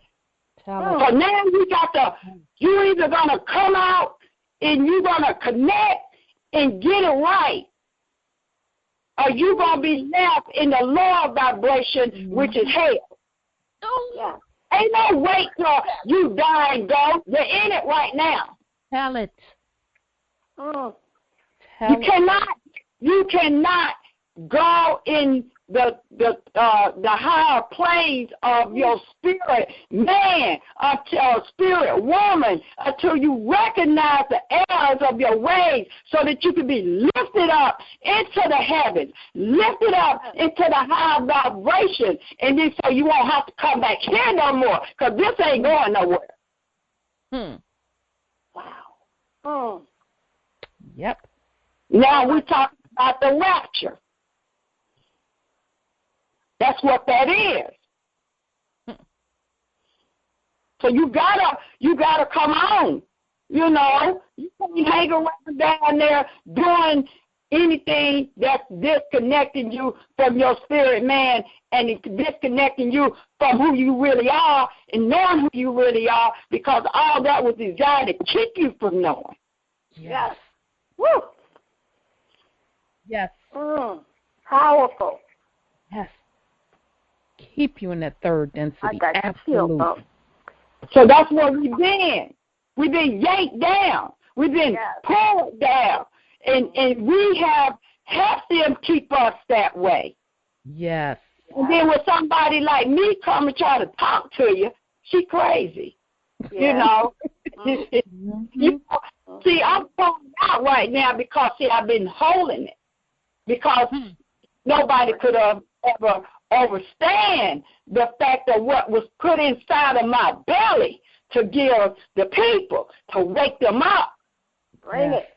So now you're either going to come out and you're going to connect and get it right, or you're going to be left in the lower vibration, which is hell. Yeah. Ain't no wait till you die and go. You're in it right now. Tell it. You cannot go in the higher planes of your spirit man, until spirit woman, until you recognize the errors of your ways, so that you can be lifted up into the heavens, lifted up into the higher vibration, and then so you won't have to come back here no more, because this ain't going nowhere. Wow. Yep. Now we talk about the rapture. That's what that is. So you gotta come on. You can't hang around down there doing anything that's disconnecting you from your spirit man and disconnecting you from who you really are and knowing who you really are, because all that was designed to keep you from knowing. Yes. Woo. Yes. Powerful. Yes. Keep you in that third density. Absolutely. So that's where we've been. We've been yanked down. We've been pulled down. And we have helped them keep us that way. Yes. And then when somebody like me come and try to talk to you, she crazy. See, I'm falling out right now because, I've been holding it. Because nobody could have ever understand the fact of what was put inside of my belly to give the people, to wake them up. Bring it.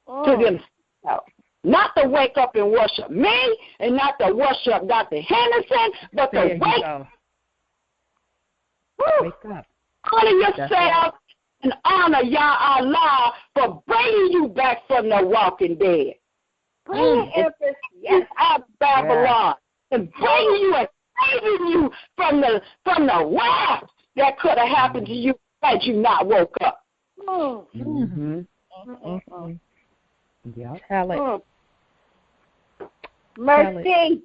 To themselves. Not to wake up and worship me, and not to worship Dr. Henderson, but to wake up. Honor yourself and honor Yah Allah for bringing you back from the walking dead. Bring Empress out of Babylon and bringing you and saving you from the wrath that could have happened to you had you not woke up. Mm-hmm. Yeah. Tell it. Mercy.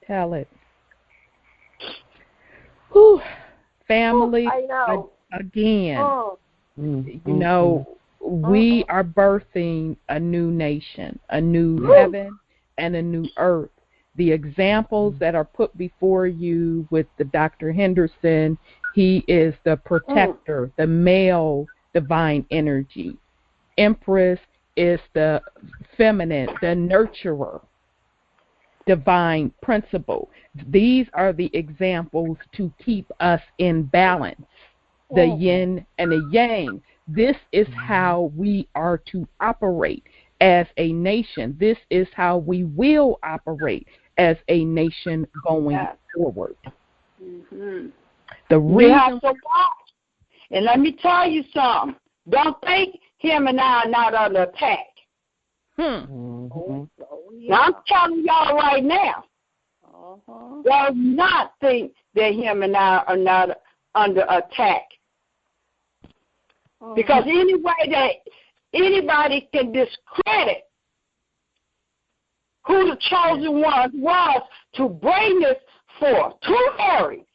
Tell it. Whew. Family, I know. again, you know, we are birthing a new nation, a new heaven, and a new earth. The examples that are put before you with the Dr. Henderson, he is the protector, the male divine energy. Empress is the feminine, the nurturer, divine principle. These are the examples to keep us in balance, the yin and the yang. This is how we are to operate as a nation. This is how we will operate as a nation going forward. The We have reason, to watch. And let me tell you something. Don't think him and I are not under attack. Now, I'm telling y'all right now. Do not think that him and I are not under attack. Because any way that anybody can discredit who the chosen one was to bring this forth, 2 Aries.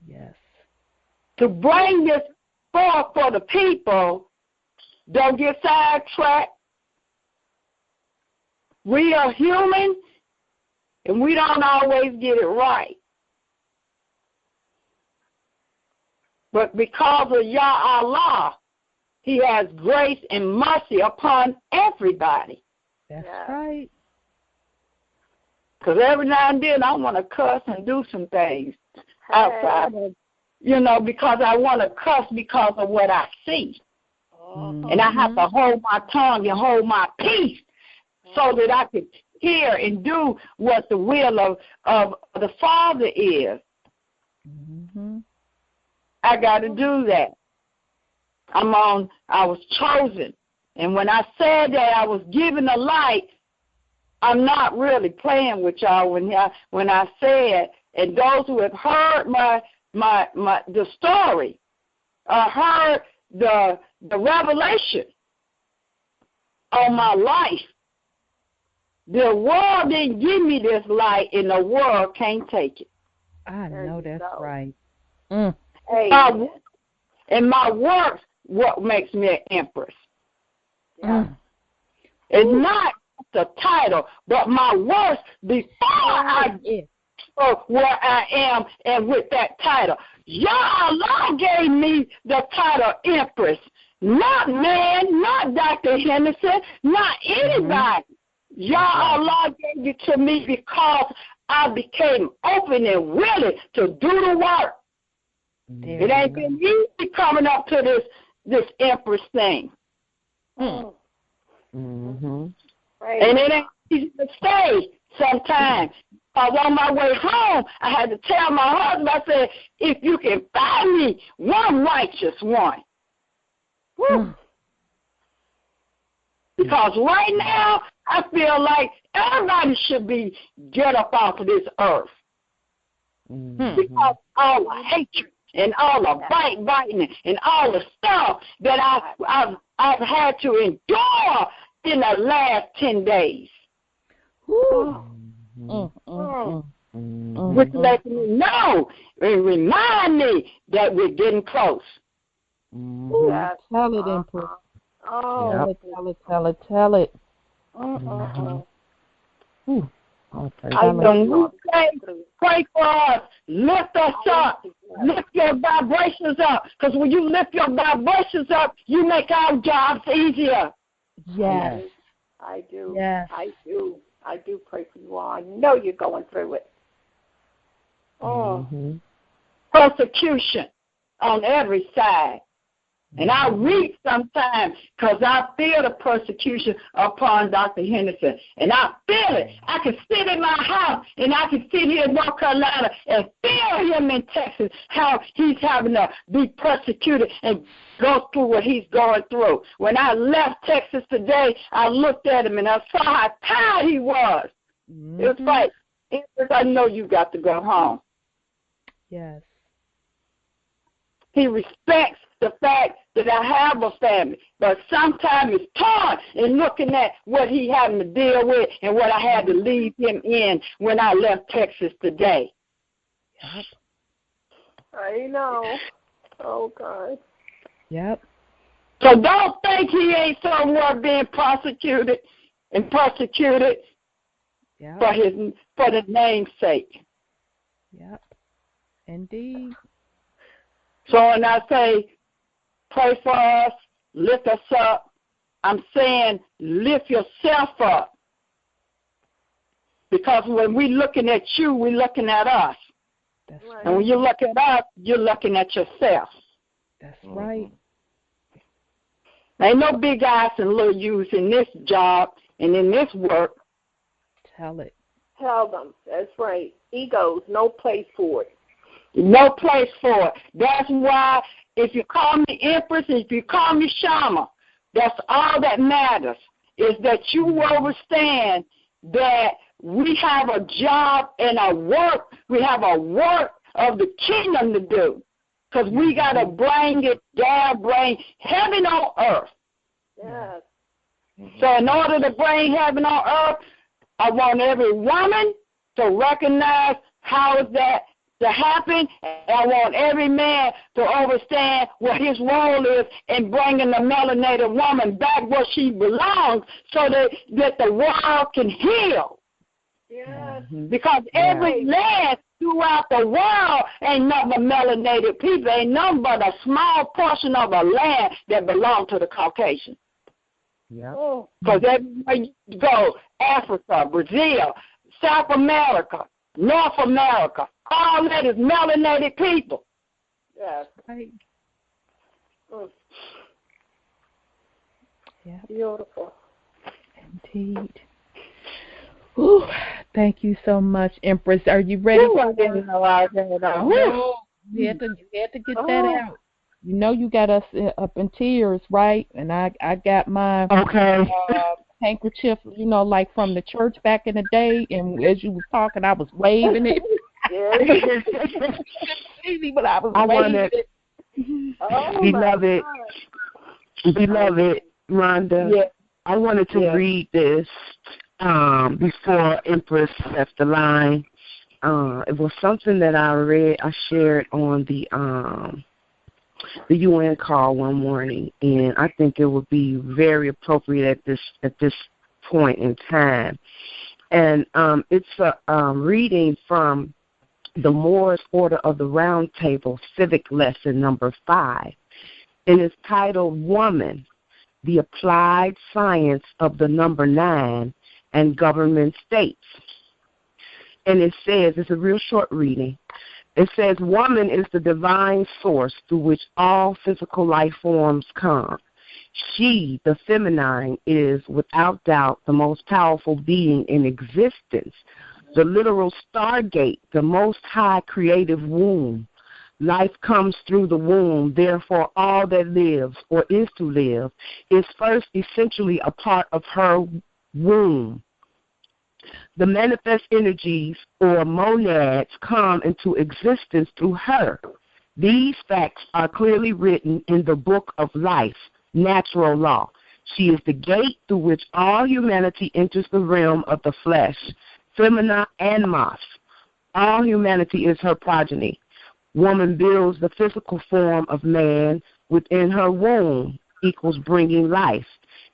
yes, To bring this forth for the people, don't get sidetracked. We are human, and we don't always get it right. But because of Yah Allah, He has grace and mercy upon everybody. that's right. Because every now and then I want to cuss and do some things outside of, because I want to cuss because of what I see. And I have to hold my tongue and hold my peace so that I can hear and do what the will of the Father is. I got to do that. I was chosen. And when I said that I was given the light, I'm not really playing with y'all when I said, and those who have heard the story, heard the revelation on my life. The world didn't give me this light, and the world can't take it. I know that's right. And my works, what makes me an empress. It's not the title, but my works before I get where I am and with that title. Yah Allah gave me the title Empress, not man, not Dr. Henderson, not anybody. Yah Allah gave it to me because I became open and willing to do the work. It ain't been easy coming up to this Empress thing. And it ain't easy to stay sometimes. Because on my way home, I had to tell my husband, I said, if you can find me one righteous one. Because right now, I feel like everybody should get up off of this earth. Because all the hatred and all the biting and all the stuff that I've had to endure in the last 10 days. Which lets me know and remind me that we're getting close. Tell it, Empress. Tell it. Pray for us. Lift us up. Lift your vibrations up. Because when you lift your vibrations up, you make our jobs easier. Yes. I do. Yes. I do pray for you all. I know you're going through it. Persecution on every side. And I weep sometimes because I feel the persecution upon Dr. Henderson. And I feel it. I can sit in my house and I can sit here in North Carolina and feel him in Texas, how he's having to be persecuted and go through what he's going through. When I left Texas today, I looked at him and I saw how tired he was. It was like, I know you got to go home. Yes. He respects the fact that I have a family. But sometimes it's torn in looking at what he having to deal with and what I had to leave him in when I left Texas today. Yep. I know. Oh, God. Yep. So don't think he ain't somewhere being prosecuted and persecuted for the name's sake. Yep. Indeed. So when I say pray for us, lift us up, I'm saying lift yourself up. Because when we're looking at you, we're looking at us. That's right. And when you look at us, you're looking at yourself. That's right. Ain't no big eyes and little U's in this job and in this work. Tell it. Tell them. That's right. Egos, no place for it. No place for it. That's why if you call me Empress, if you call me Shama, that's all that matters, is that you understand that we have a job and a work. We have a work of the kingdom to do. Because we got to bring it down, bring heaven on earth. Yes. So in order to bring heaven on earth, I want every woman to recognize how is that to happen. And I want every man to understand what his role is in bringing the melanated woman back where she belongs so that the world can heal. Yes. Because every land throughout the world ain't nothing but melanated people. Ain't nothing but a small portion of a land that belongs to the Caucasian. Yeah. Because everywhere you go, Africa, Brazil, South America, North America, all that is melanated people. Yes. Right. Yeah. Beautiful. Indeed. Ooh, thank you so much, Empress. Are you ready? I didn't know I was going on. No, you had to get that out. You know you got us up in tears, right? And I got my handkerchief, like from the church back in the day. And as you was talking, I was waving it. You couldn't see me, but I was waving it. Beloved, Rhonda, I wanted to read this before Empress left the line. It was something that I shared on the UN call one morning, and I think it would be very appropriate at this point in time. And it's a reading from the Moore's Order of the Round Table, Civic Lesson number 5. And it's titled Woman, the Applied Science of the Number 9 and Government States. And it says, it's a real short reading, it says, woman is the divine source through which all physical life forms come. She, the feminine, is without doubt the most powerful being in existence, the literal stargate, the most high creative womb. Life comes through the womb, therefore all that lives or is to live is first essentially a part of her womb. The manifest energies or monads come into existence through her. These facts are clearly written in the book of life, natural law. She is the gate through which all humanity enters the realm of the flesh, femina animos. All humanity is her progeny. Woman builds the physical form of man within her womb, equals bringing life.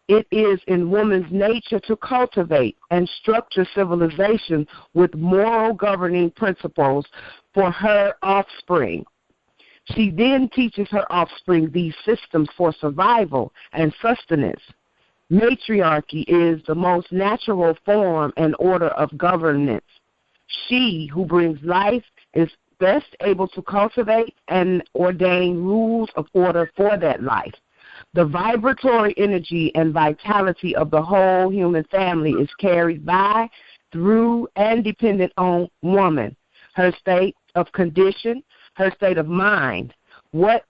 It is in woman's nature to cultivate and structure civilization with moral governing principles for her offspring. She then teaches her offspring these systems for survival and sustenance. Matriarchy is the most natural form and order of governance. She who brings life is best able to cultivate and ordain rules of order for that life. The vibratory energy and vitality of the whole human family is carried by, through, and dependent on woman, her state of condition, her state of mind, what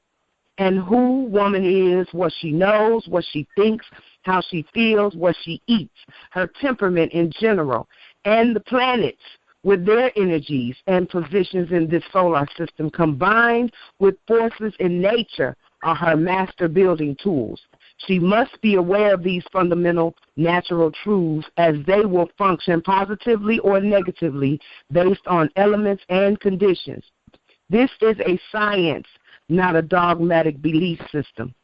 and who woman is, what she knows, what she thinks, how she feels, what she eats, her temperament in general, and the planets with their energies and positions in this solar system, combined with forces in nature, are her master building tools. She must be aware of these fundamental natural truths, as they will function positively or negatively based on elements and conditions. This is a science, not a dogmatic belief system.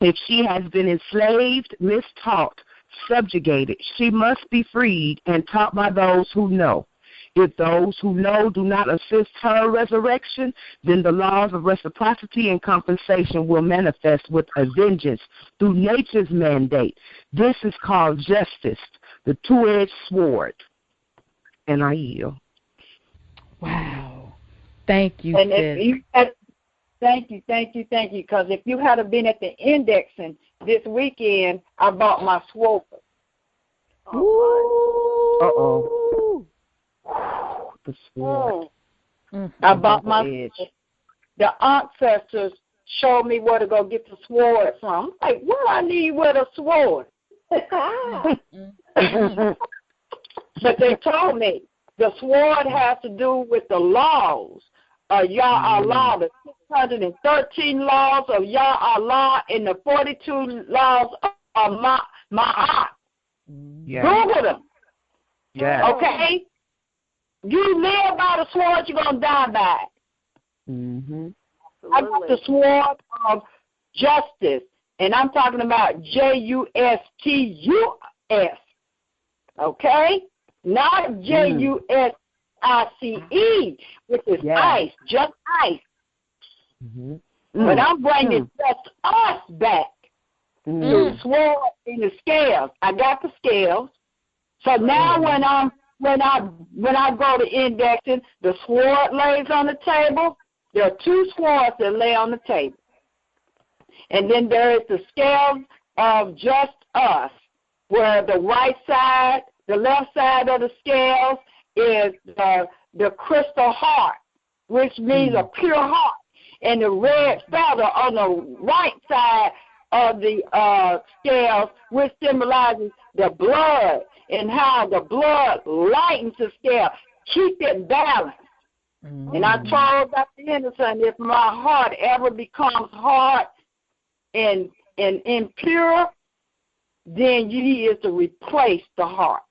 If she has been enslaved, mistaught, subjugated, she must be freed and taught by those who know. If those who know do not assist her resurrection, then the laws of reciprocity and compensation will manifest with a vengeance through nature's mandate. This is called justice, the two-edged sword. And I yield. Wow. Thank you, and sis. if you had, thank you. Because if you had been at the indexing this weekend, I bought my sword. Uh-oh. The sword. I bought my sword. The ancestors showed me where to go get the sword from. I'm like, what I need with a sword? But they told me the sword has to do with the laws of Yah Allah, the 613 laws of Yah Allah and the 42 laws of Ma'at. Google them. Yeah. Okay? You live by the sword, you're going to die by it. Mm-hmm. I got the sword of justice, and I'm talking about Justus. Okay? Not Jusice, which is ice, just ice. Mm-hmm. But I'm bringing just us back to the sword and the scales. I got the scales. So now when I go to indexing, the sword lays on the table. There are two swords that lay on the table. And then there is the scales of just us, where the right side, the left side of the scales is the crystal heart, which means a pure heart. And the red feather on the right side of the scales, which symbolizes the blood and how the blood lightens the scale, keep it balanced. And I told Dr. Henderson, if my heart ever becomes hard and impure, then he is to replace the heart.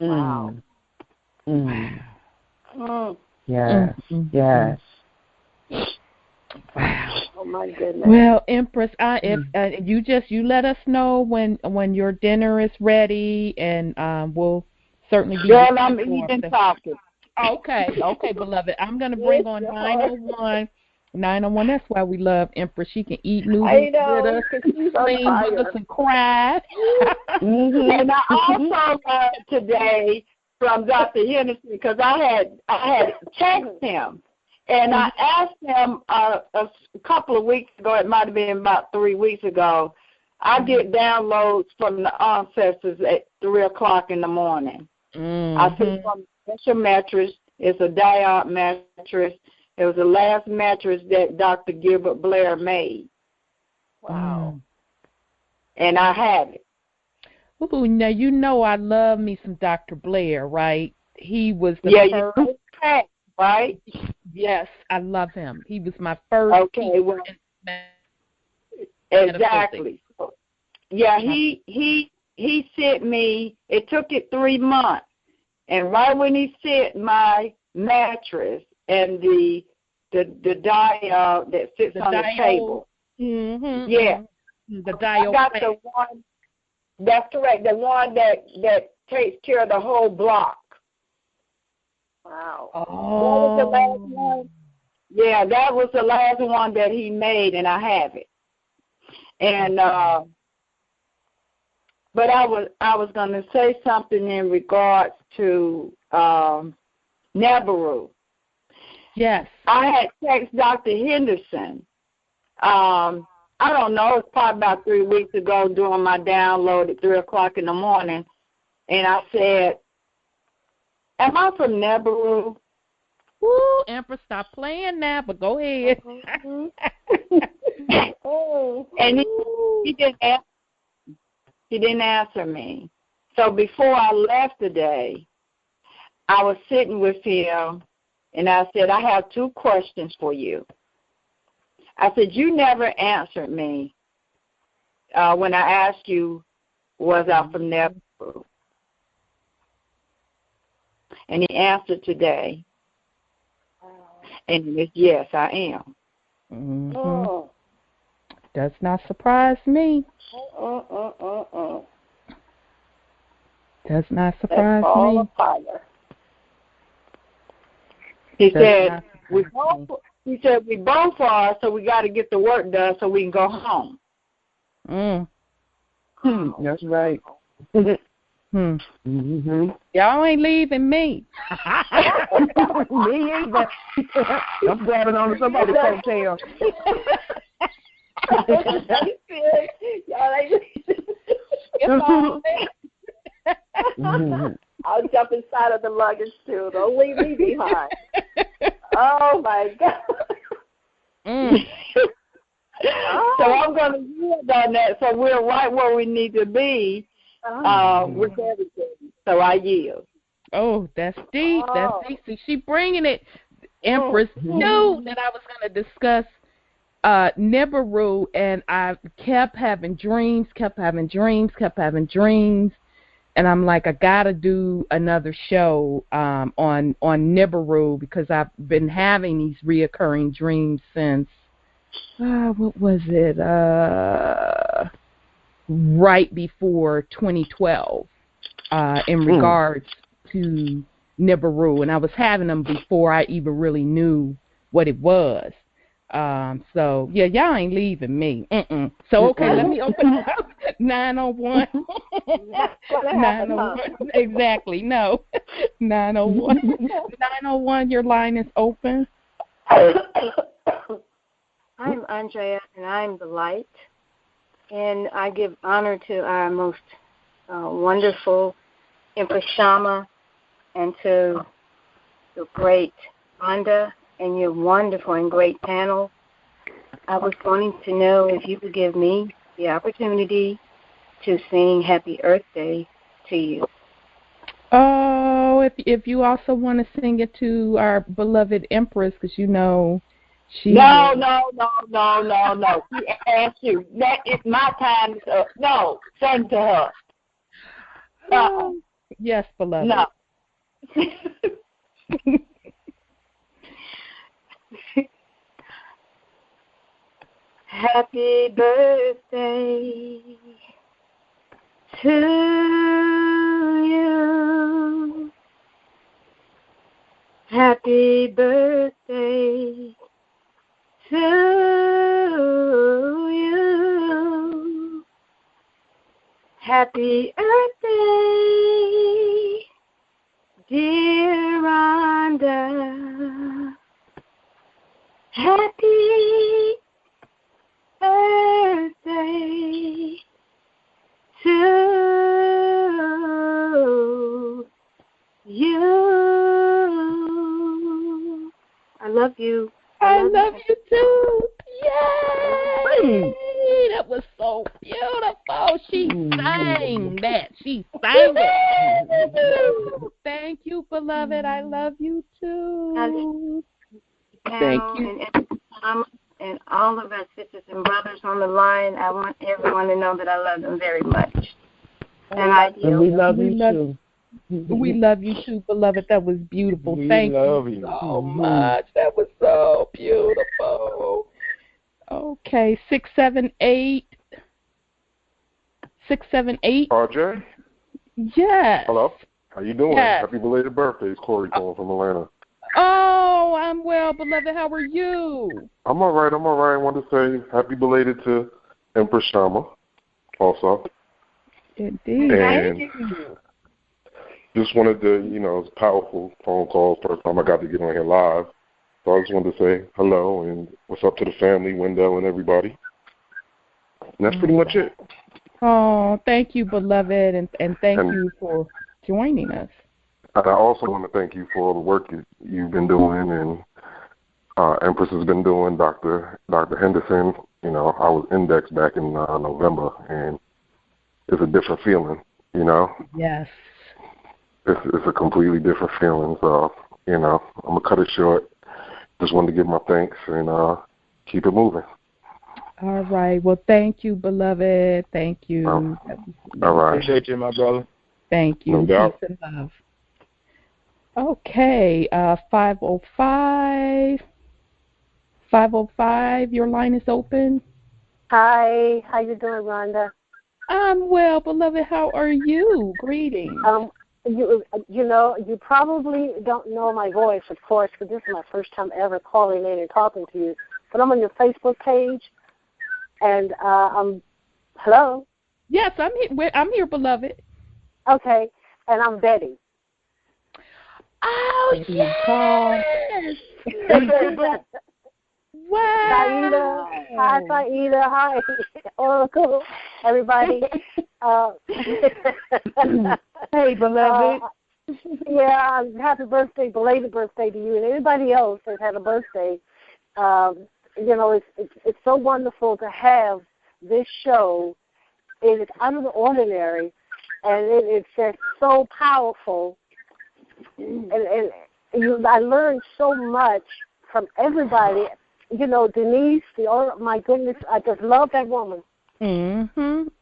Wow. Yes. Yes. Wow. Oh my goodness. Well, Empress, if you let us know when your dinner is ready, and we'll certainly be. Well, I'm eating talking. Okay, beloved. I'm gonna bring on 901. 901. That's why we love Empress. She can eat noodles with us, sing with us, and cry. And I also learned today from Dr. Henderson, because I had texted him, and I asked him a couple of weeks ago. It might have been about 3 weeks ago. I get downloads from the ancestors at 3:00 in the morning. I see from a special mattress. It's a diode mattress. It was the last mattress that Dr. Gilbert Blair made. Wow. And I have it. Ooh, now you know I love me some Dr. Blair, right? He was the first. Yeah, right? Yes, I love him. He was my first. Okay, well, exactly. Yeah, he sent me. It took it 3 months, and right when he sent my mattress and the diode that sits on the table. Mm-hmm. Yeah, the diode. I got the one. That's correct. The one that takes care of the whole block. Wow. Oh. That was the last one. Yeah, that was the last one that he made, and I have it. And but I was going to say something in regards to Nibiru. Yes. I had texted Dr. Henderson. I don't know, it's probably about 3 weeks ago doing my download at 3:00 in the morning, and I said, am I from Nibiru? Woo, Empress, stop playing now, but go ahead. And he didn't answer me. So before I left today, I was sitting with him, and I said, I have 2 questions for you. I said, you never answered me when I asked you, was I from Nibiru? And he answered today, and it's yes, I am. Mm-hmm. Oh. Does not surprise me. Does not surprise me. He said we both are, so we got to get the work done so we can go home. That's right. Mm-hmm. Y'all ain't leaving me. Me either. I'm grabbing on to somebody's coattail. I'll jump inside of the luggage too. Don't leave me behind. Oh my God. So I'm going to yield on that. So we're right where we need to be with everything. So I yield. Oh, that's deep. That's deep. See, she bringing it. Empress knew that I was going to discuss Nibiru, and I kept having dreams, and I'm like, I gotta do another show on Nibiru because I've been having these reoccurring dreams since what was it? Right before 2012, in regards to Nibiru, and I was having them before I even really knew what it was. So yeah, y'all ain't leaving me. So okay, let me open up 901. 901. Exactly. No. 901. 901. Your line is open. I'm Andrea, and I'm the light, and I give honor to our most wonderful Empress Shama, and to the great Wanda, and your wonderful and great panel. I was wanting to know if you could give me the opportunity to sing Happy Earth Day to you. Oh, if you also want to sing it to our beloved Empress, because you know she... No. She asked you. That is my time. No, sing to her. Yes, beloved. No. Happy birthday to you. Happy birthday to you. Happy Earth Day, dear Rhonda. Happy birthday to you. I love you. I love you too. Yay! That was so beautiful. She sang that. She sang it. Thank you, beloved. I love you too. Thank you. And all of our sisters and brothers on the line, I want everyone to know that I love them very much. And we love you too. We love you too, beloved. That was beautiful. Thank you so much. That was so beautiful. Okay, 678. 678. RJ? Yes. Hello. How you doing? Yes. Happy belated birthday. It's Corey calling from Atlanta. Oh, I'm well, beloved. How are you? I'm all right. I wanted to say happy belated to Empress Shama also. Indeed. And just wanted to, it was a powerful phone call. First time I got to get on here live. So I just wanted to say hello and what's up to the family, Wendell and everybody. And that's pretty much it. Oh, thank you, beloved, and thank you for joining us. And I also want to thank you for all the work you've been doing and Empress has been doing, Dr. Henderson. I was indexed back in November, and it's a different feeling you know. Yes. It's a completely different feeling. So, you know, I'm going to cut it short. Just wanted to give my thanks and keep it moving. All right. Well, thank you, beloved. Thank you. All right. Appreciate you, my brother. Thank you. No doubt. Peace and love. Okay. 505. 505, your line is open. Hi. How you doing, Rhonda? I'm well, beloved. How are you? Greetings. You know, you probably don't know my voice, of course, because this is my first time ever calling in and talking to you. But I'm on your Facebook page, and hello. Yes, I'm here. I'm here, beloved. Okay, and I'm Betty. Oh, yes. Wow. Saida. Hi, Saida. Hi, Oracle. Everybody. Hey, beloved. Yeah, happy birthday, belated birthday to you, and anybody else that had a birthday. You know, it's so wonderful to have this show. It is out of the ordinary, and it's just so powerful. And I learned so much from everybody. You know, Denise, my goodness, I just love that woman.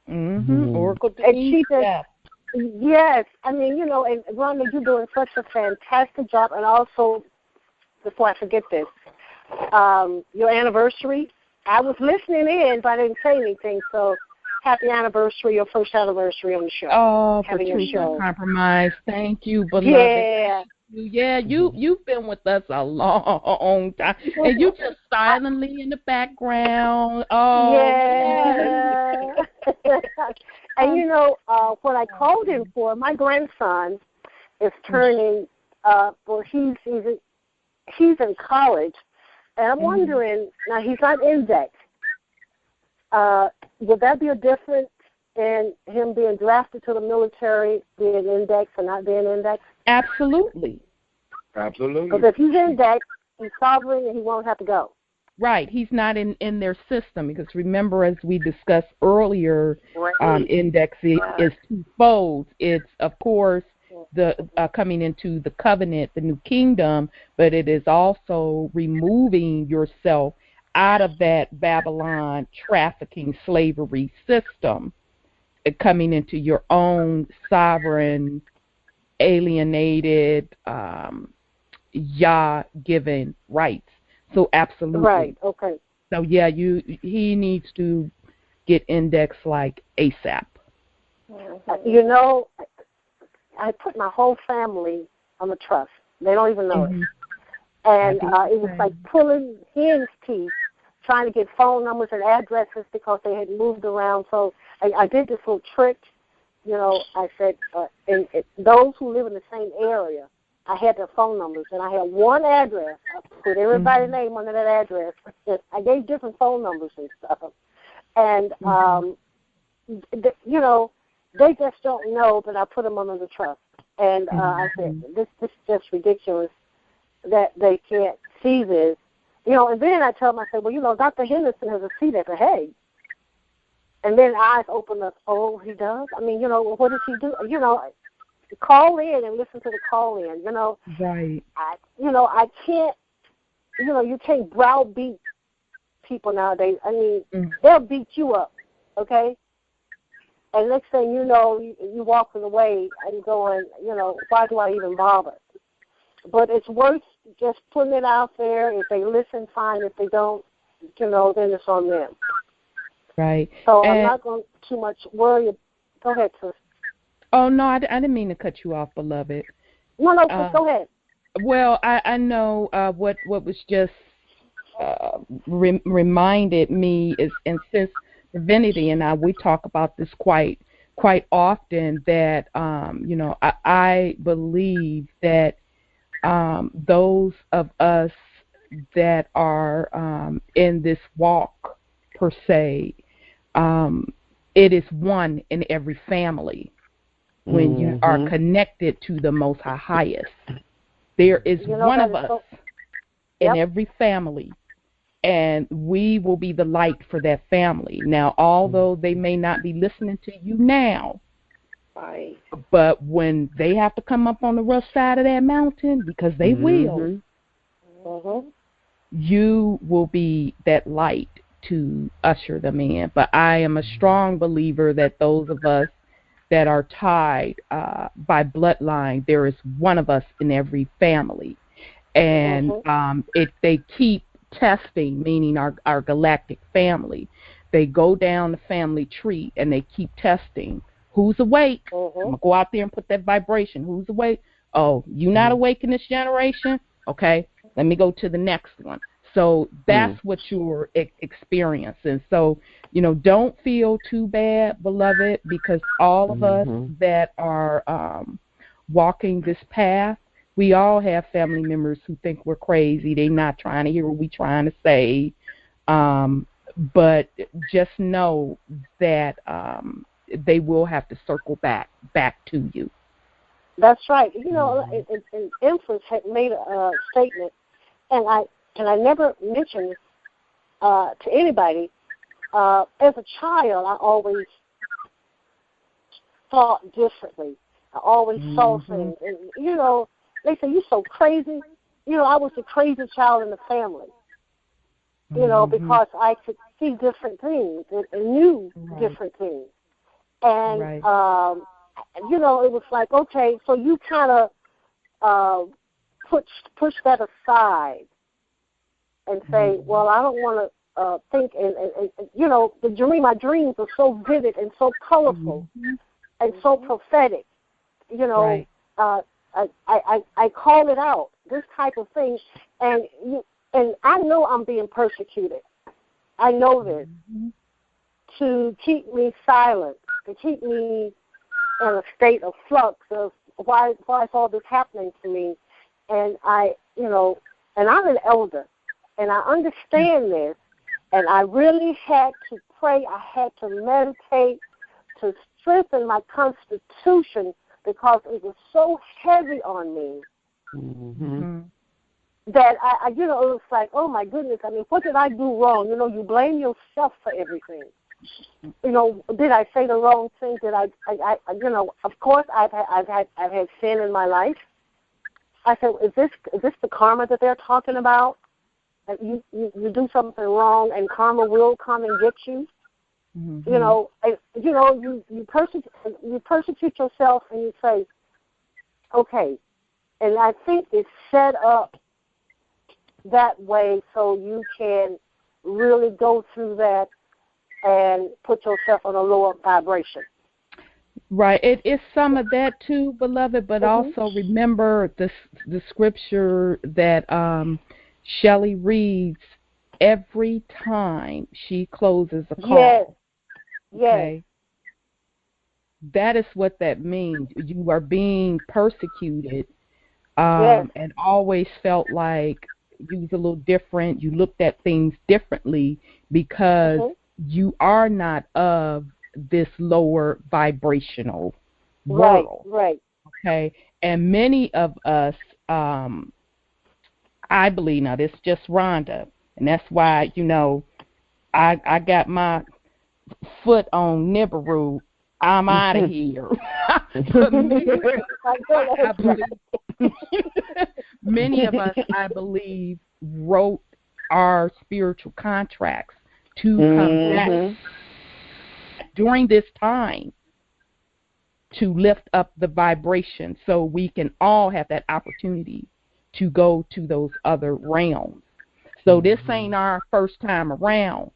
Oracle Denise. And she just, yes. I mean, you know, and Rhonda, you're doing such a fantastic job. And also, before I forget this, your anniversary. I was listening in, but I didn't say anything. So, happy anniversary, your first anniversary on the show. Oh, Patricia Uncompromised. Thank you, beloved. Yeah. Yeah, you've been with us a long time, and you just silently in the background. Oh, yeah. And you know, what I called him for, my grandson is turning. Well, he's in college, and I'm wondering now. He's not indexed. Would that be a difference in him being drafted to the military, being indexed and not being indexed? Absolutely. Because if he's indexed, he's sovereign, and he won't have to go. Right. He's not in their system because remember, as we discussed earlier, indexing is twofold. It's, of course, the coming into the covenant, the new kingdom, but it is also removing yourself out of that Babylon trafficking slavery system, coming into your own sovereign, alienated, Yah-given rights. So absolutely. Right, okay. So yeah, he needs to get indexed like ASAP. You know, I put my whole family on the trust. They don't even know it. And it was like pulling hen's teeth, trying to get phone numbers and addresses because they had moved around. So I did this little trick. You know, I said, those who live in the same area, I had their phone numbers, and I had one address. I put everybody's name under that address. I gave different phone numbers and stuff. And, you know, they just don't know that I put them under the trust. And I said, this is just ridiculous that they can't see this. You know, and then I tell them, I said, well, you know, Dr. Henderson has a seat at the Hague. And then eyes open up, oh, he does? I mean, you know, what does he do? You know, call in and listen to the call in, you know. Right. I can't, you know, you can't browbeat people nowadays. I mean, they'll beat you up, okay? And next thing you know, you walking away and going, you know, why do I even bother? But it's worth just putting it out there. If they listen, fine. If they don't, you know, then it's on them. Right. So I'm not going to too much worry. Go ahead, sis. Oh, no, I didn't mean to cut you off, beloved. No, go ahead. Well, I know what was just reminded me is, and Sis Divinity and we talk about this quite often, that, you know, I believe that those of us that are in this walk, per se, it is one in every family. When you are connected to the Most Highest, there is one of us in every family, and we will be the light for that family. Now, although they may not be listening to you now, Right. But when they have to come up on the rough side of that mountain, because they will, you will be that light to usher them in. But I am a strong believer that those of us that are tied by bloodline, there is one of us in every family. And if they keep testing, meaning our galactic family, they go down the family tree and they keep testing. Who's awake? I'm going to go out there and put that vibration. Who's awake? Oh, you not awake in this generation? Okay, let me go to the next one. So that's what you're experiencing. So, don't feel too bad, beloved, because all of us that are walking this path, we all have family members who think we're crazy. They're not trying to hear what we're trying to say. But just know that they will have to circle back to you. That's right. And Empress had made a statement, and I never mentioned to anybody. As a child, I always thought differently. I always saw things, and they say you're so crazy. I was the craziest child in the family. Because I could see different things and knew different things. And, it was like, okay, so you kind of push that aside and say, well, I don't want to think, and my dreams are so vivid and so colorful and so prophetic. I call it out, this type of thing, and I know I'm being persecuted. I know this. To keep me silent, to keep me in a state of flux of why is all this happening to me? And and I'm an elder, and I understand this, and I really had to pray. I had to meditate to strengthen my constitution because it was so heavy on me. That it was like, oh my goodness, I mean, what did I do wrong? You blame yourself for everything. Did I say the wrong thing? Did I of course I've had sin in my life. I said, is this the karma that they're talking about? That you do something wrong and karma will come and get you? You persecute yourself and you say, okay, and I think it's set up that way so you can really go through that and put yourself on a lower vibration. Right. It is some of that too, beloved, but also remember the scripture that Shelley reads every time she closes a call. Yes. Okay? That is what that means. You are being persecuted and always felt like you was a little different. You looked at things differently because you are not of this lower vibrational world. Right. Okay. And many of us, I believe, now this is just Rhonda, and that's why, I got my foot on Nibiru. I'm out of here. Many of us, I believe, wrote our spiritual contracts to come back during this time to lift up the vibration so we can all have that opportunity to go to those other realms. So this ain't our first time around,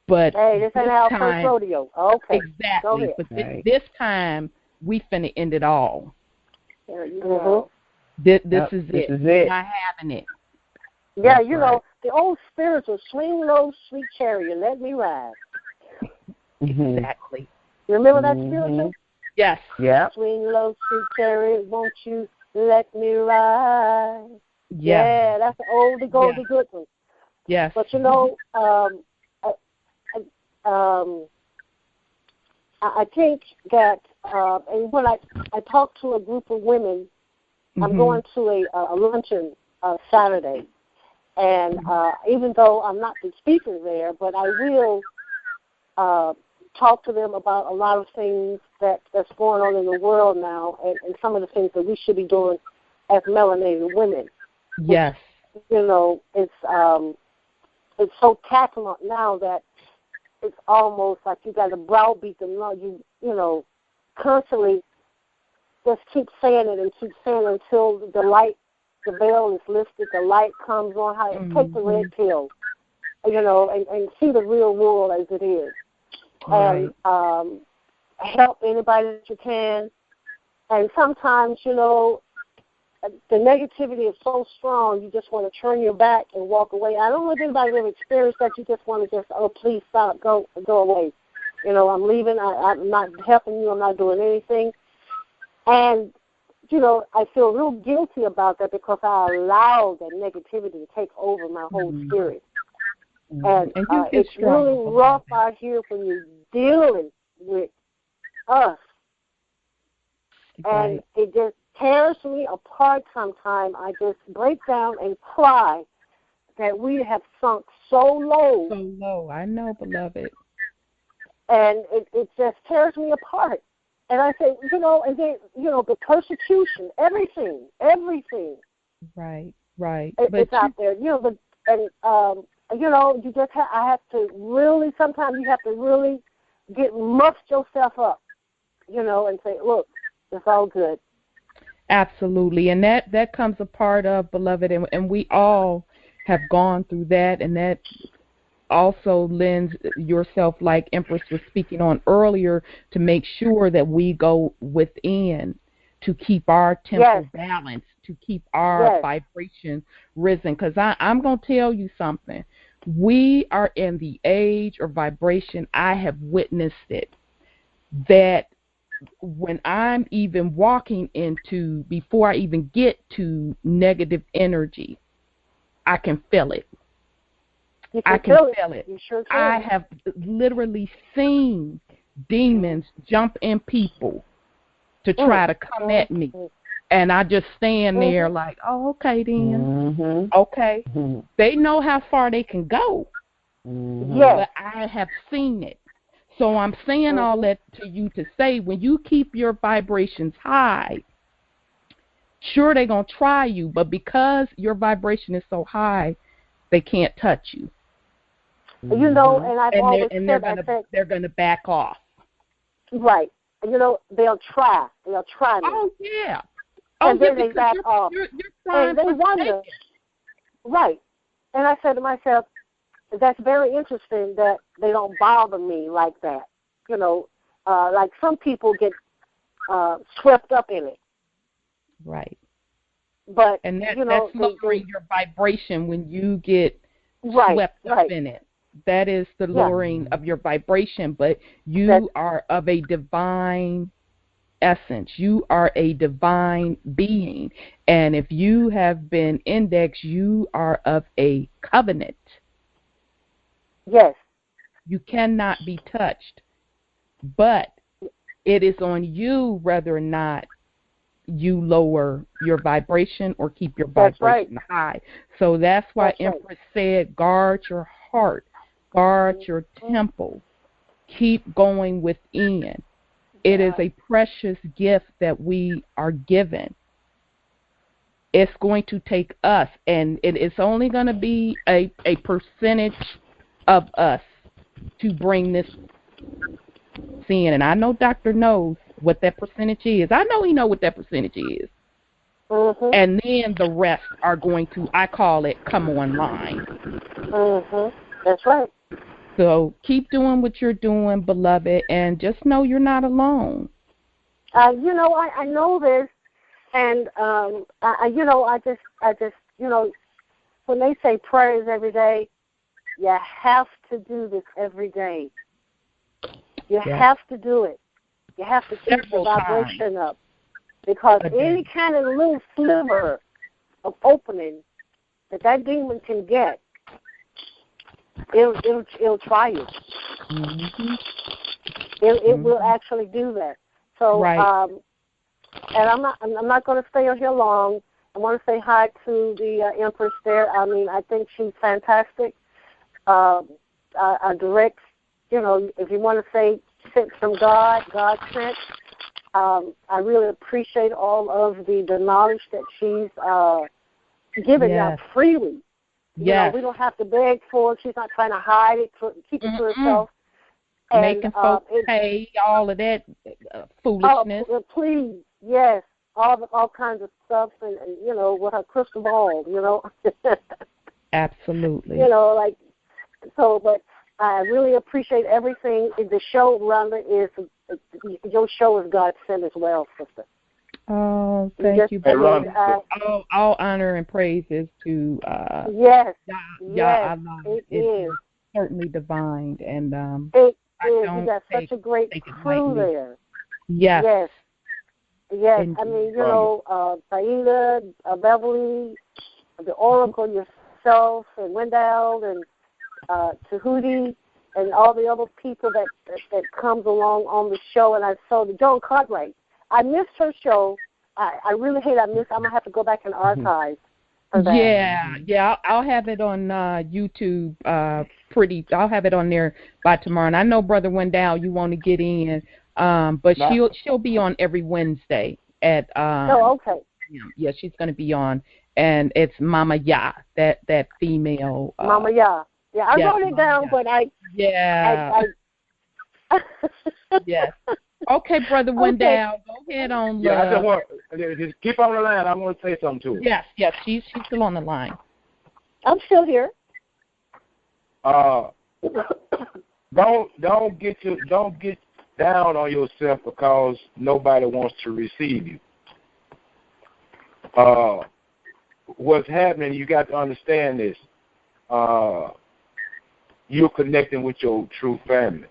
but this ain't our first rodeo. Okay. Exactly. But this time we finna end it all. There you go. This is it. We're not having it. Yeah, the old spiritual, swing low, sweet chariot, let me ride. Exactly. You remember that spiritual? Yes. Yeah. Swing low, sweet chariot, won't you let me ride? Yeah, that's the oldie goldie good one. Yes. But I think that, and when I talk to a group of women, I'm going to a luncheon Saturday, and even though I'm not the speaker there, but I will talk to them about a lot of things that's going on in the world now, and some of the things that we should be doing as melanated women. Yes. Which, it's so taxing now that it's almost like you got to browbeat them. You constantly just keep saying it and keep saying it until the veil is lifted, the light comes on. Take the red pill, and see the real world as it is. Right. And help anybody that you can. And sometimes, the negativity is so strong, you just want to turn your back and walk away. I don't know if anybody's ever experienced that. You just want to please stop, go away. I'm leaving. I'm not helping you. I'm not doing anything. And, I feel real guilty about that because I allowed that negativity to take over my whole spirit. And it's really rough out here when you're dealing with us. And it just tears me apart sometimes. I just break down and cry that we have sunk so low. So low. I know, beloved. And it just tears me apart. And I say, and then, the persecution, everything. Right. It's out there. You just I have to really, sometimes you have to really muster yourself up, and say, look, it's all good. Absolutely. And that comes a part of, beloved, and we all have gone through that, and that also lends yourself, like Empress was speaking on earlier, to make sure that we go within to keep our temple balanced, to keep our vibration risen. Because I'm going to tell you something. We are in the age of vibration. I have witnessed it, that when I'm even walking into, before I even get to negative energy, I can feel it. I can feel it. You sure can. I have literally seen demons jump in people to try to come at me. And I just stand there like, oh, okay, then. Okay. They know how far they can go. But I have seen it. So I'm saying all that to you to say, when you keep your vibrations high, sure, they're going to try you. But because your vibration is so high, they can't touch you. And I've always said, they're gonna back off. Right. They'll try. They'll try me. Oh yeah. And then they back off. You're and they wonder. Right. And I said to myself, that's very interesting that they don't bother me like that. Like some people get swept up in it. Right. But and that's lowering your vibration when you get swept up in it. That is the lowering of your vibration, but you are of a divine essence. You are a divine being. And if you have been indexed, you are of a covenant. Yes. You cannot be touched. But it is on you whether or not you lower your vibration or keep your vibration high. So that's why Empress said, guard your heart. Guard your temple. Keep going within. It is a precious gift that we are given. It's going to take us, and it's only going to be a percentage of us to bring this in. And I know Doctor knows what that percentage is. I know he knows what that percentage is. And then the rest are going to, I call it, come online. That's right. So keep doing what you're doing, beloved, and just know you're not alone. I know this, and I just when they say prayers every day, you have to do this every day. You have to do it. You have to keep the vibration up, because any kind of little sliver of opening that demon can get, it'll try you. It will actually do that. So, and I'm not going to stay on here long. I want to say hi to the Empress there. I mean, I think she's fantastic. I direct, if you want to say sent from God. God sent. I really appreciate all of the knowledge that she's given out freely. You know, we don't have to beg for it. She's not trying to hide it, keep it to herself. And, making folks pay all of that foolishness. Please, yes, all kinds of stuff, and you know, with her crystal ball, you know. Absolutely. You know, like so. But I really appreciate everything. The show, Rhonda, your show is God sent as well, sister. Oh, thank you. All honor and praises to yes, yes, it is certainly divine, and it is. You got such a great crew there. Yes. Yes. Yes. Indeed. I mean, you know, Saida, Beverly, the Oracle, yourself, and Wendell, and Tahuti, and all the other people that comes along on the show. And I saw the Joan Cartwright. I missed her show. I really hate I missed. I'm going to have to go back and archive for that. Yeah. I'll have it on YouTube. I'll have it on there by tomorrow. And I know, Brother Wendell, you want to get in, but she'll be on every Wednesday at. Oh, okay. Yeah, she's going to be on, and it's Mama Ya, that female. Mama Ya. Yeah, I wrote it down, but I. Yeah. Yes. Okay, Brother Wendell, go ahead on. Yeah, I just want just keep on the line. I want to say something to her. Yes, she's still on the line. I'm still here. Don't get down on yourself because nobody wants to receive you. What's happening? You got to understand this. You're connecting with your true family.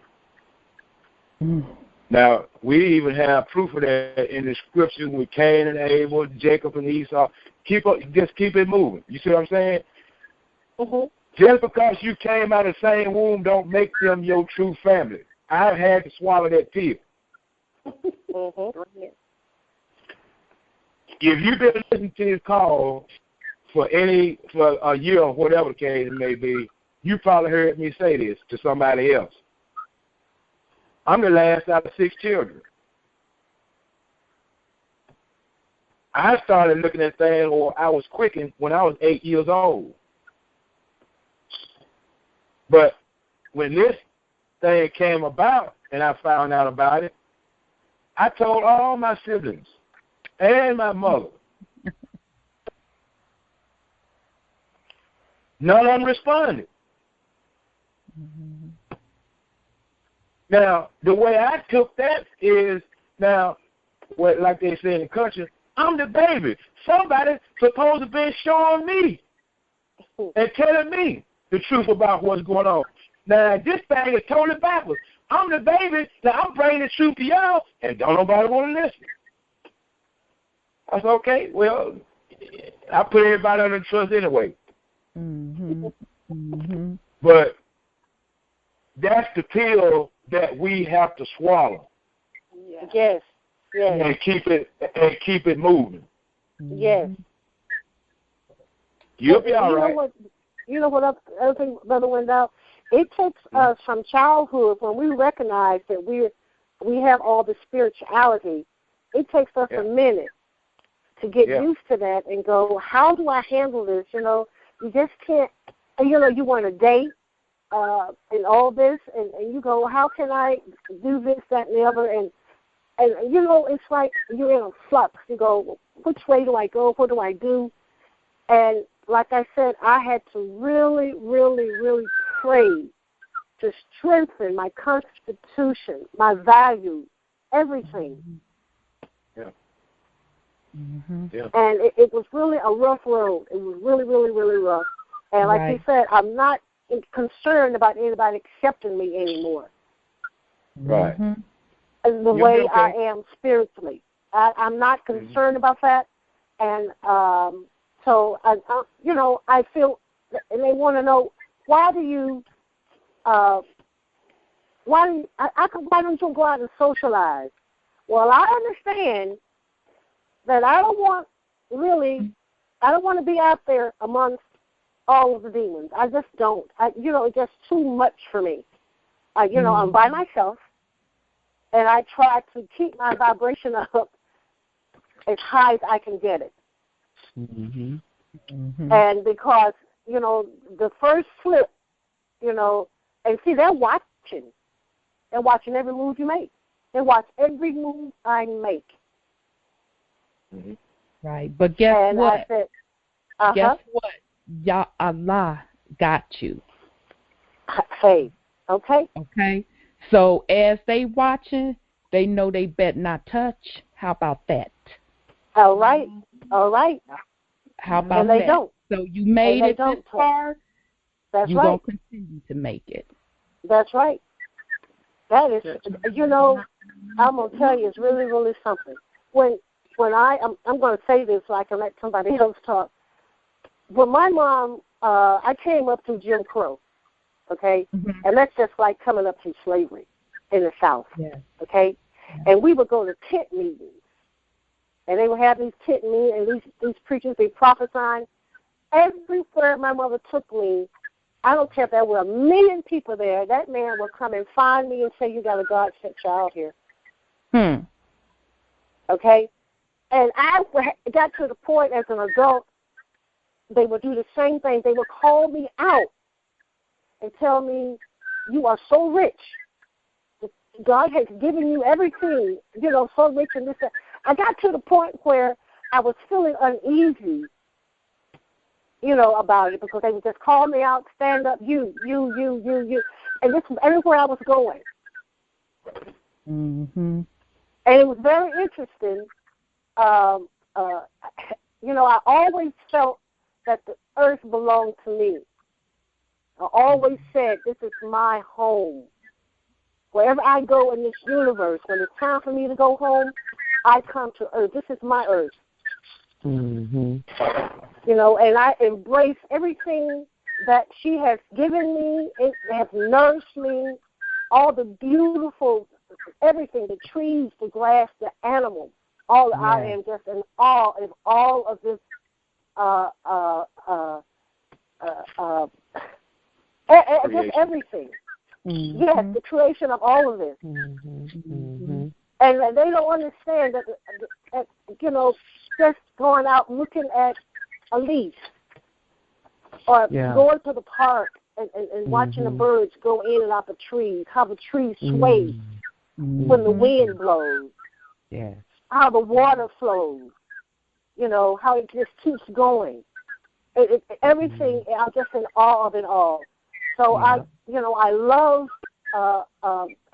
Now, we even have proof of that in the scriptures with Cain and Abel, Jacob and Esau. Just keep it moving. You see what I'm saying? Mm-hmm. Just because you came out of the same womb don't make them your true family. I've had to swallow that pill. Mm-hmm. If you've been listening to this call for a year or whatever the case may be, you probably heard me say this to somebody else. I'm the last out of 6 children. I started looking at things, or I was quickened when I was 8 years old. But when this thing came about and I found out about it, I told all my siblings and my mother. None of them responded. Now, the way I took that is, like they say in the country, I'm the baby. Somebody's supposed to be showing me and telling me the truth about what's going on. Now, this thing is totally backwards. I'm the baby. Now, I'm bringing the truth to y'all, and don't nobody want to listen. I said, okay, well, I put everybody under trust anyway. Mm-hmm. Mm-hmm. But that's the pill that we have to swallow. Yes. And keep it moving. Yes. You'll be all right. You know what other thing, Brother Wendell? It takes us from childhood, when we recognize that we have all the spirituality, it takes us a minute to get used to that and go, how do I handle this? You know, you just can't, you want to date and all this, and you go, how can I do this, that, and the other? And it's like you're in a flux. You go, which way do I go? What do I do? And like I said, I had to really, really, really pray to strengthen my constitution, my values, everything. Yeah. Mm-hmm. Yeah. And it was really a rough road. It was really, really, really rough. And like you said, I'm not concerned about anybody accepting me anymore. Right. Mm-hmm. The way I am spiritually. I'm not concerned about that. And so, I feel, and they want to know, why don't you go out and socialize? Well, I understand that I don't want to be out there amongst all of the demons. I just don't. It's just too much for me. I'm by myself. and I try to keep my vibration up as high as I can get it. Mhm. Mhm. And because, the first slip, and see, they're watching. They're watching every move you make. They watch every move I make. Right. But guess And what? I said, Guess what? Ya Allah got you. Hey, okay. Okay? So as they watching, they know they bet not touch. How about that? All right. How about and they that? don't. So you made and it this far. That's you're right. going to continue to make it. That's right. That is, I'm going to tell you, it's really, really something. When I'm going to say this so I can let somebody else talk. When my mom, I came up through Jim Crow, okay? Mm-hmm. And that's just like coming up through slavery in the South, yeah. okay? Yeah. And we would go to tent meetings. And they would have these tent meetings, and these preachers, they prophesying. Everywhere my mother took me, I don't care if there were 1 million people there, that man would come and find me and say, you got a God-sent child here. Okay? And I got to the point as an adult, they would do the same thing. They would call me out and tell me, you are so rich. God has given you everything, so rich and this. I got to the point where I was feeling uneasy, about it, because they would just call me out, stand up, you. And this was everywhere I was going. Mm-hmm. And it was very interesting. I always felt that the earth belonged to me. I always said, this is my home. Wherever I go in this universe, when it's time for me to go home, I come to earth. This is my earth. Mm-hmm. And I embrace everything that she has given me. It has nourished me. All the beautiful, everything, the trees, the grass, the animals. I am just in awe of all of this just everything. Mm-hmm. Yes, the creation of all of this. Mm-hmm. And they don't understand that, just going out looking at a leaf or going to the park and watching the birds go in and out the trees, how the trees sway when the wind blows, how the water flows, how it just keeps going. Everything, I'm just in awe of it all. So I love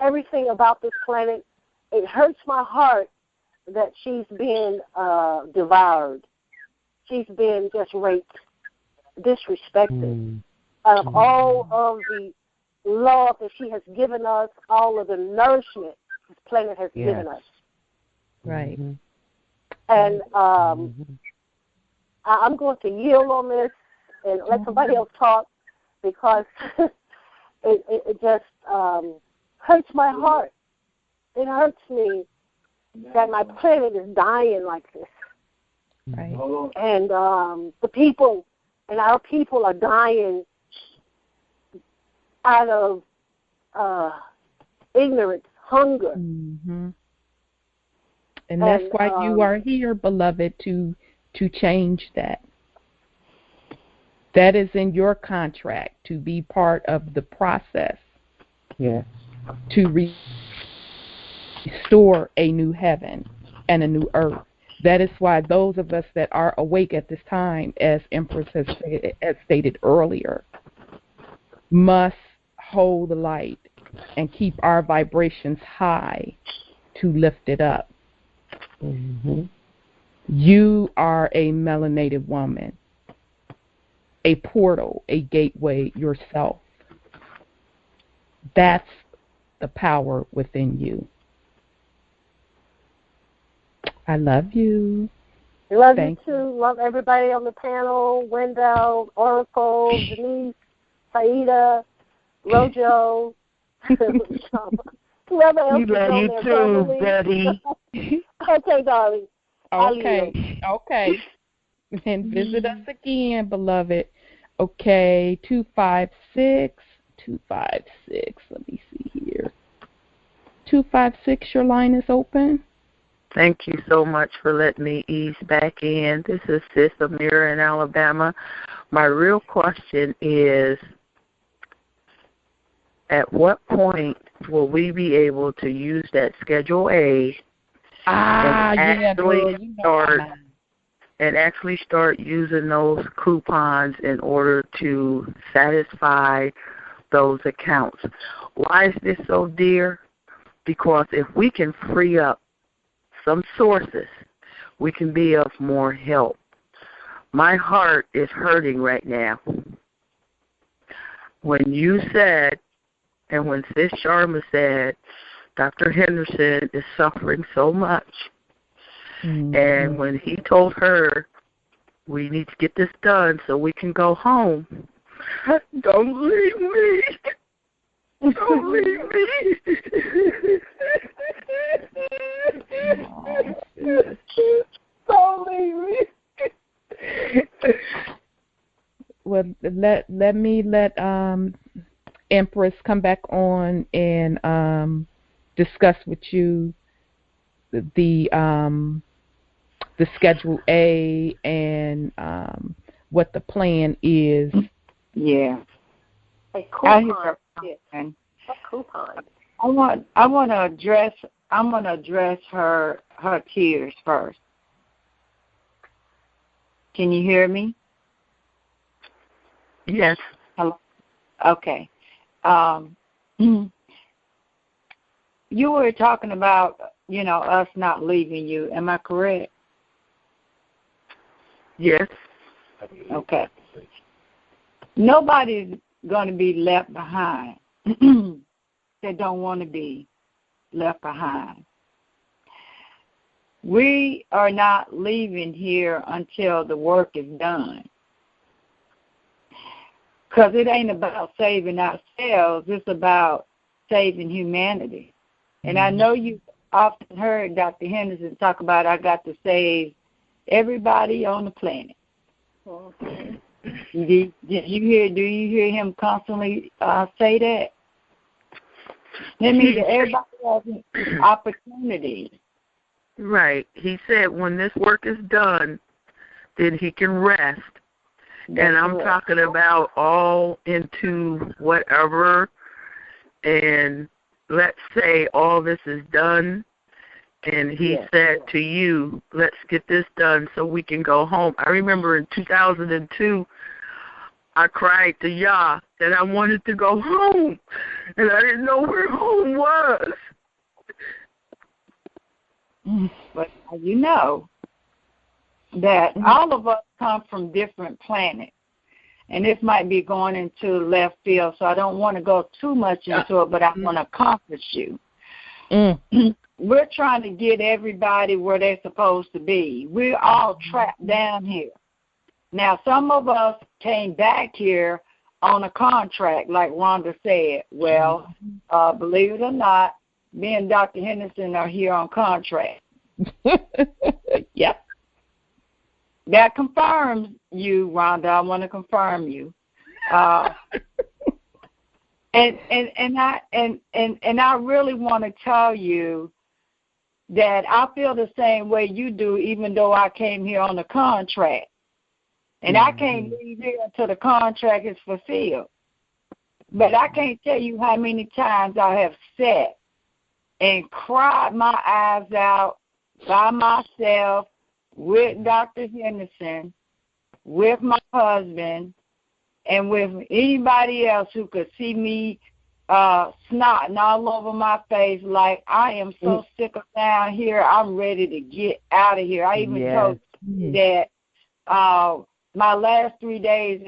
everything about this planet. It hurts my heart that she's been devoured. She's been just raped, disrespected. Out of all of the love that she has given us, all of the nourishment this planet has given us. Right. And I'm going to yield on this and let somebody else talk, because it just hurts my heart. It hurts me that my planet is dying like this. Right. And the people and our people are dying out of ignorance, hunger. Mm-hmm. And that's why you are here, beloved, to change that. That is in your contract, to be part of the process. Yes. To restore a new heaven and a new earth. That is why those of us that are awake at this time, as Empress has stated earlier, must hold the light and keep our vibrations high to lift it up. Mm-hmm. You are a melanated woman, a portal, a gateway yourself. That's the power within you. I love you. Love you too. Love everybody on the panel. Wendell, Oracle, Denise, Saida, Rojo. Whoever else we love you too, Betty. Okay, darling. Okay. And visit us again, beloved. Okay, 256. Let me see here. 256, your line is open. Thank you so much for letting me ease back in. This is Sis Amira in Alabama. My real question is, at what point will we be able to use that Schedule A and actually start using those coupons in order to satisfy those accounts? Why is this so dear? Because if we can free up some sources, we can be of more help. My heart is hurting right now. When you said, and when Sis Sharma said, Dr. Henderson is suffering so much, and when he told her, we need to get this done so we can go home, don't leave me. Don't leave me. Don't leave me. Well, let Empress come back on and discuss with you the Schedule A and what the plan is. Yeah. A coupon. A coupon. I'm gonna address her tears first. Can you hear me? Yes. Hello? Okay. You were talking about, us not leaving you. Am I correct? Yes. Okay. Nobody's going to be left behind. They don't want to be left behind. We are not leaving here until the work is done. Because it ain't about saving ourselves, it's about saving humanity. And I know you've often heard Dr. Henderson talk about, I got to save everybody on the planet. Okay. Do you hear him constantly say that? That means that everybody has an opportunity. Right. He said when this work is done, then he can rest. And I'm talking about all into whatever, and let's say all this is done, and he said to you, let's get this done so we can go home. I remember in 2002, I cried to Yah that I wanted to go home, and I didn't know where home was. But you know that all of us come from different planets. And this might be going into left field, so I don't want to go too much into it, but I want to accomplish you. We're trying to get everybody where they're supposed to be. We're all trapped down here. Now, some of us came back here on a contract, like Rhonda said. Well, believe it or not, me and Dr. Henderson are here on contract. Yep. That confirms you, Rhonda. I want to confirm you. And I really want to tell you that I feel the same way you do, even though I came here on a contract. And I can't leave here until the contract is fulfilled. But I can't tell you how many times I have sat and cried my eyes out by myself, with Dr. Henderson, with my husband, and with anybody else who could see me snotting all over my face like I am so sick of down here, I'm ready to get out of here. I even told you that my last 3 days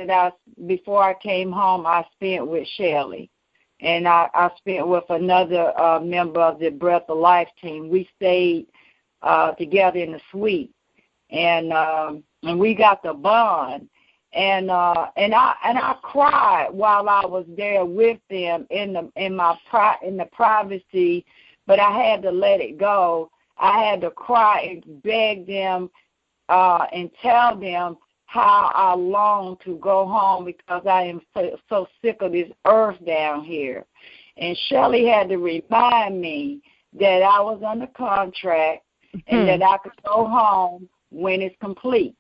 before I came home, I spent with Shelley. And I spent with another member of the Breath of Life team. We stayed together in the suite. And we got the bond, and I cried while I was there with them in the privacy, but I had to let it go. I had to cry and beg them and tell them how I long to go home because I am so sick of this earth down here. And Shelley had to remind me that I was under contract and that I could go home when it's complete,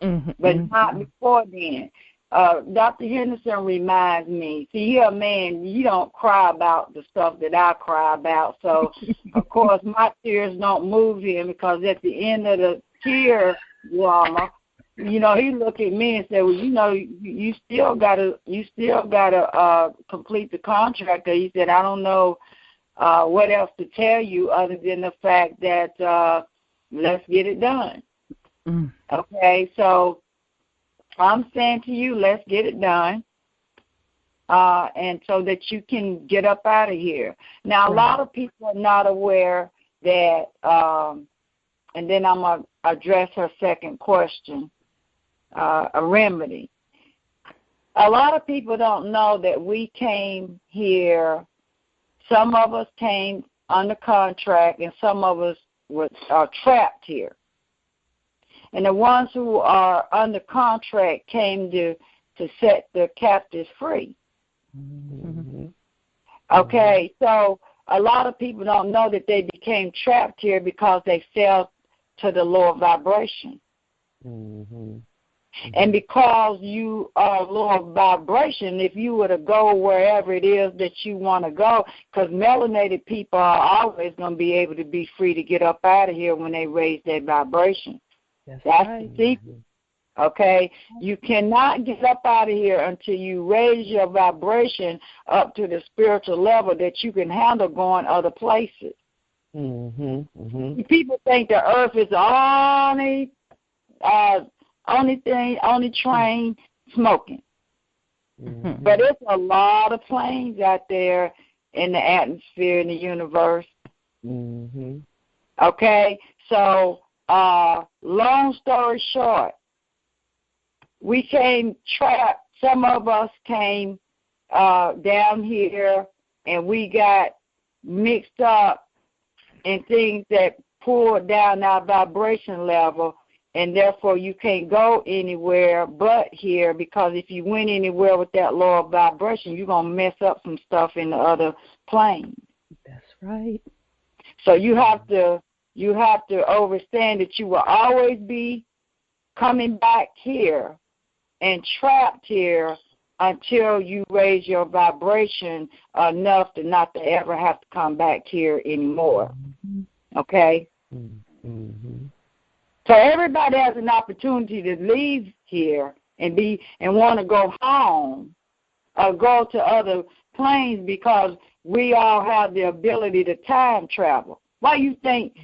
but not before then. Dr. Henderson reminds me, see, you're a man, you don't cry about the stuff that I cry about. So, of course, my tears don't move him, because at the end of the tear drama, he looked at me and said, well, you still gotta complete the contract. He said, I don't know what else to tell you other than the fact that let's get it done. Okay, so I'm saying to you, let's get it done, and so that you can get up out of here. Now, a lot of people are not aware that, and then I'm going to address her second question, a remedy. A lot of people don't know that we came here, some of us came under contract, and some of us are trapped here. And the ones who are under contract came to set the captives free. Okay, so a lot of people don't know that they became trapped here because they fell to the lower vibration. And because you are lower vibration, if you were to go wherever it is that you want to go, because melanated people are always going to be able to be free to get up out of here when they raise their vibration. That's the secret. Okay? You cannot get up out of here until you raise your vibration up to the spiritual level that you can handle going other places. People think the earth is the only train smoking. But it's a lot of planes out there in the atmosphere, in the universe. Okay? So, long story short, we came trapped. Some of us came down here, and we got mixed up in things that pulled down our vibration level, and therefore you can't go anywhere but here, because if you went anywhere with that lower vibration, you're going to mess up some stuff in the other plane. That's right. So you have to understand that you will always be coming back here and trapped here until you raise your vibration enough to not to ever have to come back here anymore. Okay? So everybody has an opportunity to leave here and want to go home or go to other planes, because we all have the ability to time travel. Why you think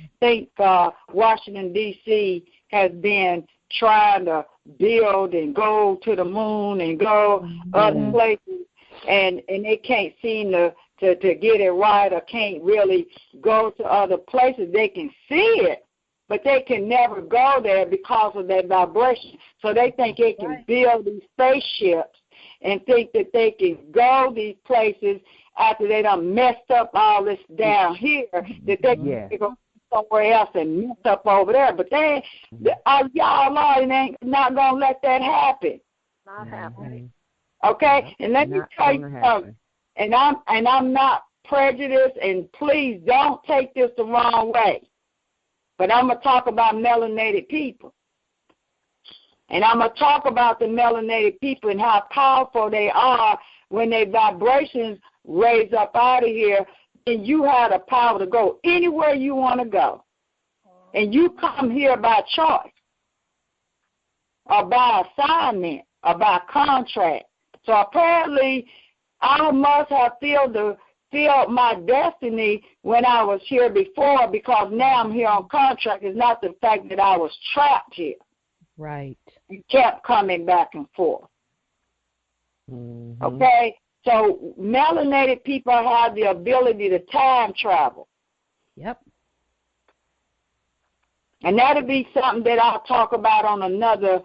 Washington, D.C. has been trying to build and go to the moon and go other places, and they can't seem to get it right, or can't really go to other places? They can see it, but they can never go there because of that vibration. So they think they can build these spaceships and think that they can go these places after they done messed up all this down here, that they can go somewhere else and mess up over there. But y'all ain't not going to let that happen. Not happening. Okay? And let me tell you something. And I'm not prejudiced, and please don't take this the wrong way. But I'm going to talk about melanated people. And I'm going to talk about the melanated people and how powerful they are when their vibrations raise up out of here. And you have the power to go anywhere you want to go. And you come here by choice, or by assignment, or by contract. So apparently I must have filled my destiny when I was here before, because now I'm here on contract. It's not the fact that I was trapped here. Right. You kept coming back and forth. Okay? So melanated people have the ability to time travel. Yep. And that'll be something that I'll talk about on another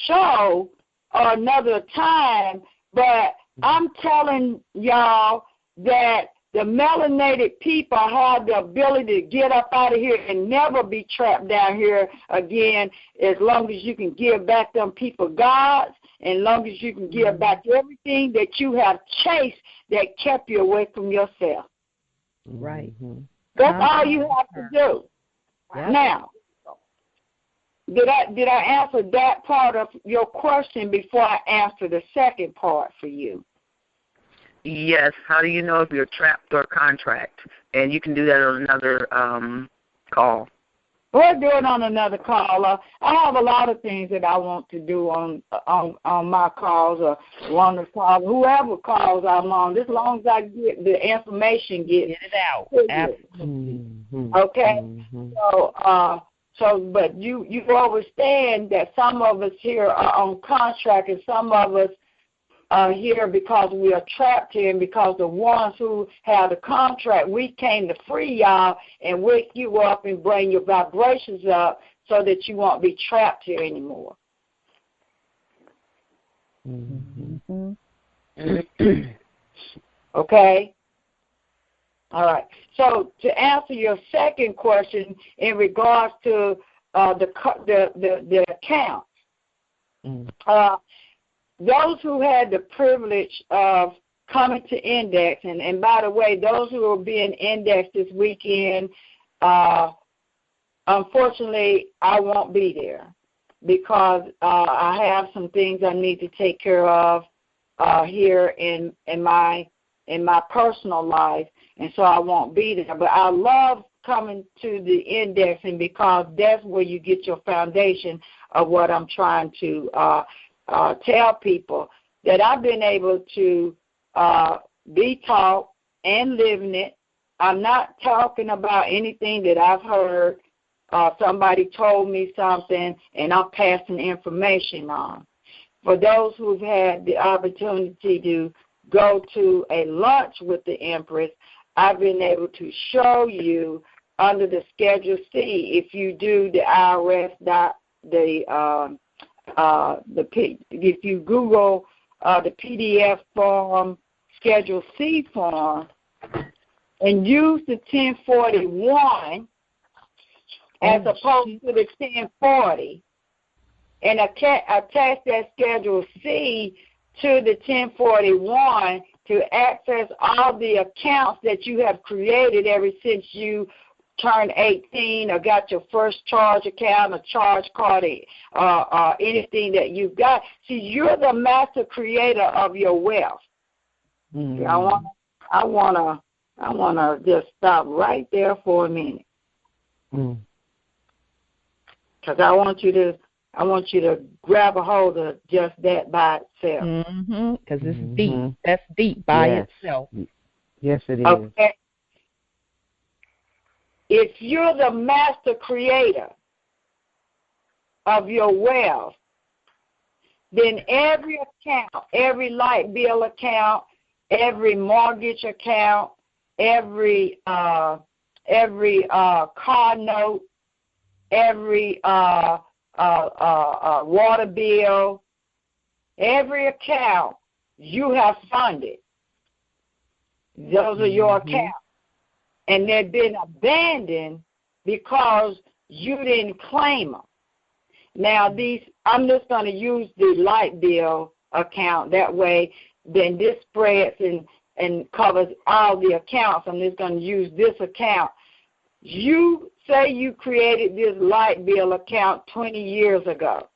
show or another time. But I'm telling y'all that the melanated people have the ability to get up out of here and never be trapped down here again, as long as you can give back them people gods, and as long as you can give back everything that you have chased that kept you away from yourself. Right. That's all you have to do. Yep. Now, did I answer that part of your question before I answer the second part for you? Yes. How do you know if you're trapped or contract? And you can do that on another call. We'll do it on another call. I have a lot of things that I want to do on my calls or on the call. Whoever calls I'm on, as long as I get the information, get it out. Absolutely. Okay. But you understand that some of us here are on contract and some of us are here because we are trapped here, and because the ones who have the contract, we came to free y'all and wake you up and bring your vibrations up so that you won't be trapped here anymore. Okay? All right. So to answer your second question in regards to the accounts, those who had the privilege of coming to index, and by the way, those who are being indexed this weekend, unfortunately, I won't be there because I have some things I need to take care of here in my personal life, and so I won't be there. But I love coming to the indexing because that's where you get your foundation of what I'm trying to tell people, that I've been able to be taught and living it. I'm not talking about anything that I've heard. Somebody told me something, and I'm passing information on. For those who've had the opportunity to go to a lunch with the Empress, I've been able to show you under the Schedule C, if you do the IRS if you Google the PDF form, Schedule C form, and use the 1041 as opposed to the 1040, and attach that Schedule C to the 1041 to access all the accounts that you have created ever since you turned 18 or got your first charge account, a charge card, anything that you've got. See, you're the master creator of your wealth. I wanna just stop right there for a minute, because I want you to grab a hold of just that by itself. Because it's deep. That's deep by itself. Yes, it is. Okay. If you're the master creator of your wealth, then every account, every light bill account, every mortgage account, every car note, every water bill, every account you have funded. Those are your accounts. And they've been abandoned because you didn't claim them. Now, I'm just going to use the light bill account. That way, then this spreads and covers all the accounts. I'm just going to use this account. You say you created this light bill account 20 years ago.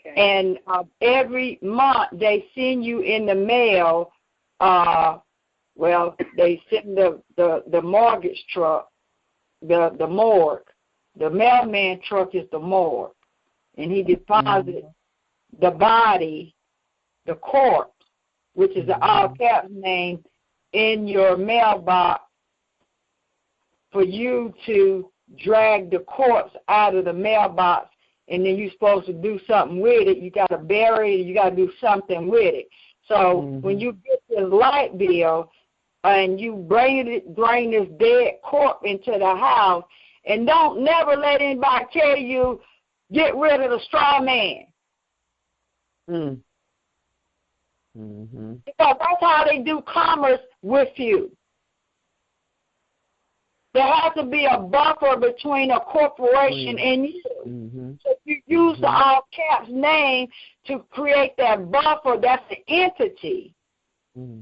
Okay. And every month they send you in the mail, they send the mortgage truck, the morgue. The mailman truck is the morgue. And he deposits the body, the corpse, which is an all caps name, in your mailbox for you to drag the corpse out of the mailbox, and then you're supposed to do something with it. You got to bury it. You got to do something with it. So when you get this light bill and you bring this dead corpse into the house, and don't never let anybody tell you, get rid of the straw man. Because that's how they do commerce with you. There has to be a buffer between a corporation and you. So if you use the all caps name to create that buffer, that's an entity.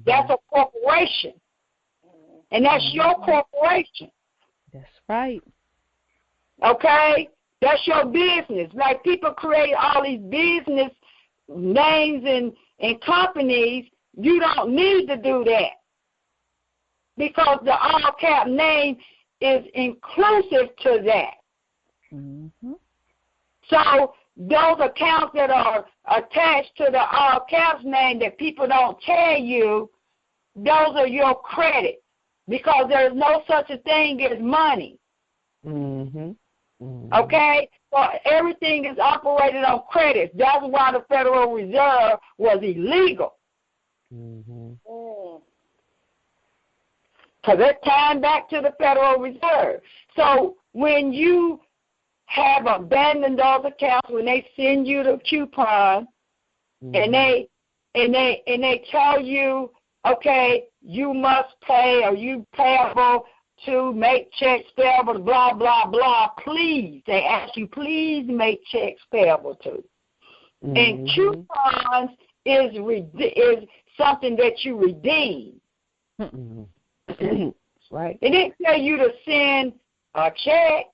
That's a corporation. and that's your corporation. That's right. Okay? That's your business. Like people create all these business names and companies. You don't need to do that because the all-cap name is inclusive to that. Mm-hmm. So those accounts that are attached to the all-caps name that people don't tell you, those are your credit because there's no such a thing as money. Mhm. Mhm. Okay? So everything is operated on credits. That's why the Federal Reserve was illegal. Mhm. Because it's tied back to the Federal Reserve. So when you have abandoned those accounts, when they send you the coupon, and they tell you, okay, you must pay or you payable to make checks payable, blah, blah, blah, please. They ask you, please make checks payable to. And coupons is something that you redeem. Right. It didn't tell you to send a check.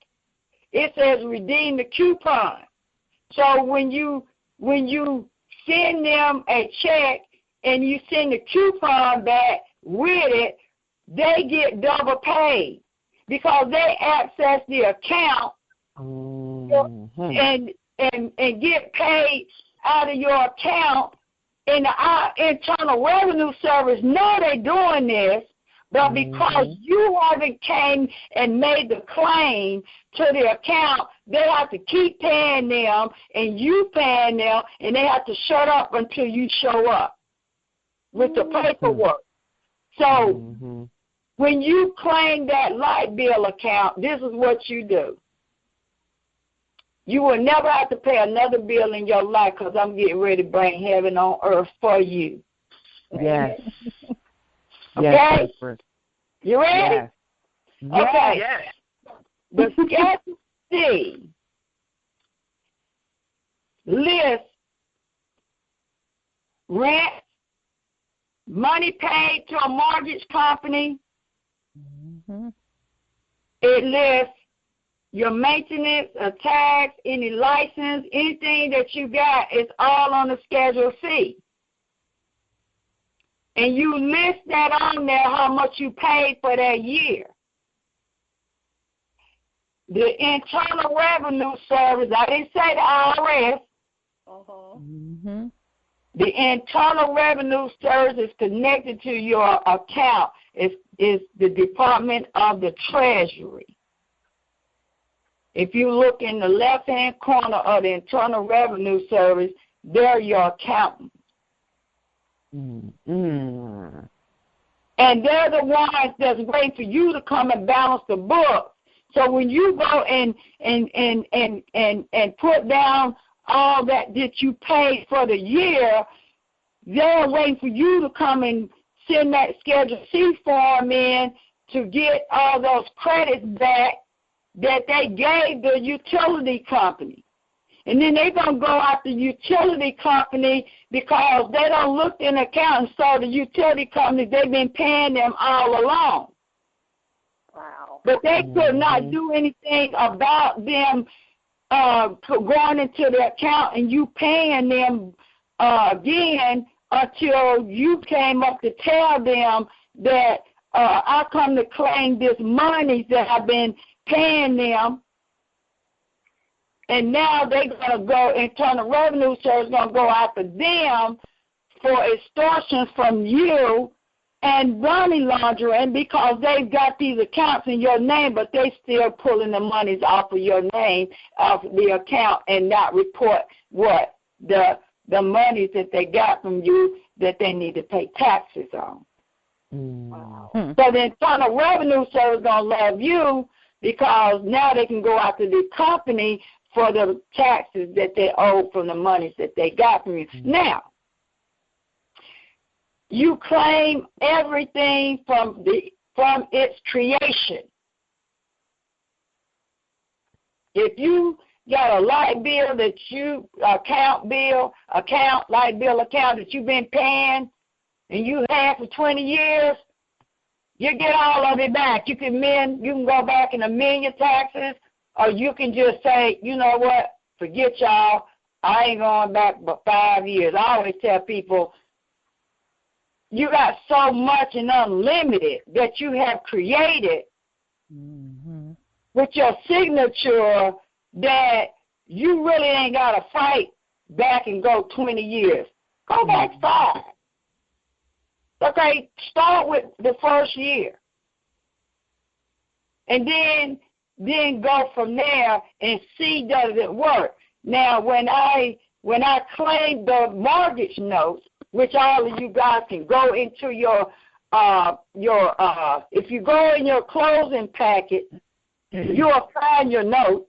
It says redeem the coupon. So when you send them a check and you send the coupon back with it, they get double paid because they access the account and get paid out of your account. And the Internal Revenue Service know they're doing this, but because you haven't came and made the claim to the account, they have to keep paying them and you paying them, and they have to shut up until you show up with the paperwork. So when you claim that light bill account, this is what you do. You will never have to pay another bill in your life because I'm getting ready to bring heaven on earth for you. Yes. Okay? Yes. You ready? Yes. Okay. Yes. The Schedule C lists rent, money paid to a mortgage company. It lists your maintenance, a tax, any license, anything that you got is all on the Schedule C. And you list that on there how much you paid for that year. The Internal Revenue Service, I didn't say the IRS. The Internal Revenue Service is connected to your account. It's the Department of the Treasury. If you look in the left-hand corner of the Internal Revenue Service, they're your accountant. And they're the ones that's waiting for you to come and balance the books. So when you go and put down all that you paid for the year, they're waiting for you to come and send that Schedule C form in to get all those credits back that they gave the utility company. And then they're going to go after the utility company because they don't look in the account and saw the utility company, they've been paying them all along. Wow. But they could not do anything about them going into the account and you paying them again until you came up to tell them that I come to claim this money that I've been paying them. And now they're going to go, Internal Revenue Service is going to go after them for extortion from you and money laundering because they've got these accounts in your name, but they still pulling the monies off of your name, off the account, and not report what? The monies that they got from you that they need to pay taxes on. Wow. So the Internal Revenue Service is going to love you because now they can go after the company for the taxes that they owe from the monies that they got from you. Now, you claim everything from its creation. If you got a light bill that you light bill account that you've been paying and you had for 20 years, you get all of it back. You can go back and amend your taxes, or you can just say, you know what, forget y'all. I ain't going back but 5 years. I always tell people, you got so much and unlimited that you have created with your signature that you really ain't got to fight back and go 20 years. Go back 5. Okay, start with the first year. And then go from there and see does it work. Now, when I claimed the mortgage notes, which all of you guys can go into your if you go in your closing packet, you'll find your note,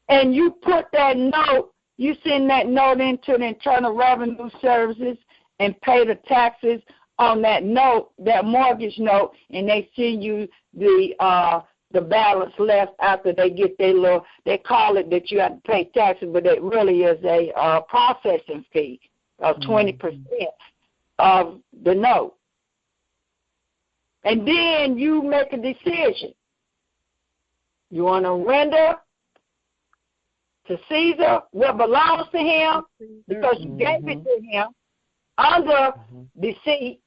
and you put that note, you send that note into the Internal Revenue Services and pay the taxes on that note, that mortgage note, and they send you the balance left after they get their little, they call it that you have to pay taxes, but it really is a processing fee of 20% of the note. And then you make a decision. You want to render to Caesar what belongs to him because you gave it to him under deceit,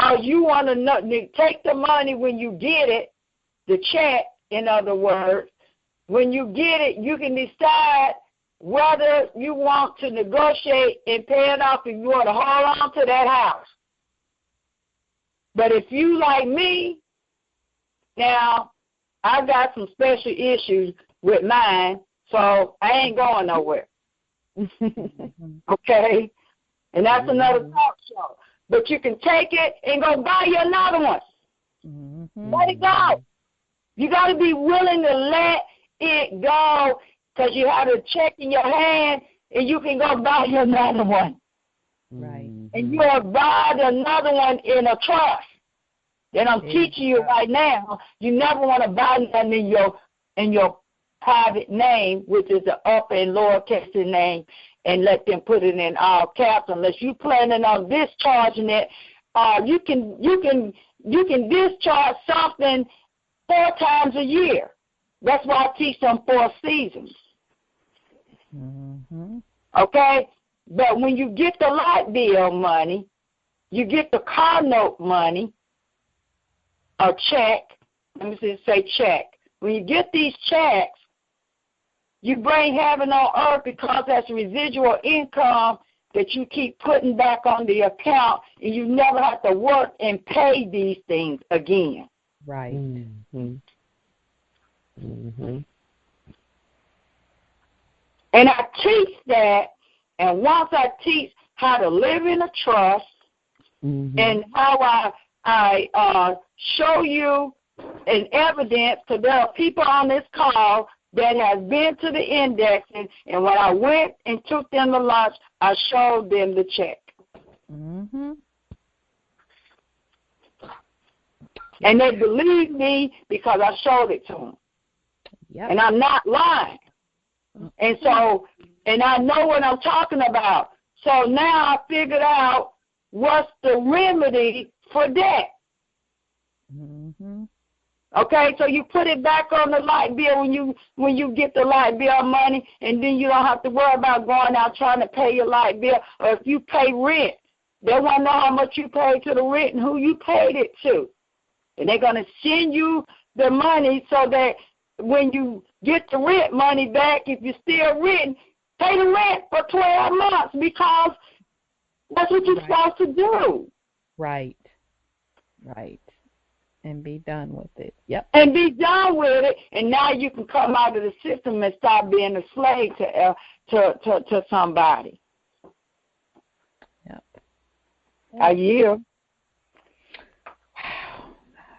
or you want to take the money when you get it, the check, in other words, when you get it, you can decide whether you want to negotiate and pay it off if you want to hold on to that house. But if you like me, now I got some special issues with mine, so I ain't going nowhere. Okay? And that's another talk show. But you can take it and go buy you another one. Let it go. You got to be willing to let it go because you have a check in your hand and you can go buy you another one. Right. And you have bought another one in a trust. That I'm teaching you right now. You never want to buy nothing in your private name, which is the upper and lowercase name, and let them put it in all caps unless you're planning on discharging it. You can discharge something 4 times a year. That's why I teach them 4 seasons. Okay? But when you get the light bill money, you get the car note money, or check, let me just say check. When you get these checks, you bring heaven on earth because that's residual income that you keep putting back on the account, and you never have to work and pay these things again. Right. And I teach that, and once I teach how to live in a trust and how I show you an evidence, because there are people on this call that have been to the indexing, and when I went and took them to lunch, I showed them the check. And they believed me because I showed it to them. And I'm not lying. And so, and I know what I'm talking about. So now I figured out what's the remedy for debt. Okay, so you put it back on the light bill when you get the light bill money, and then you don't have to worry about going out trying to pay your light bill. Or if you pay rent, they want to know how much you paid to the rent and who you paid it to. And they're going to send you the money so that when you get the rent money back, if you're still renting, pay the rent for 12 months because that's what you're supposed to do. Right. And be done with it. Yep. And be done with it, and now you can come out of the system and stop being a slave to somebody. Yep. A year.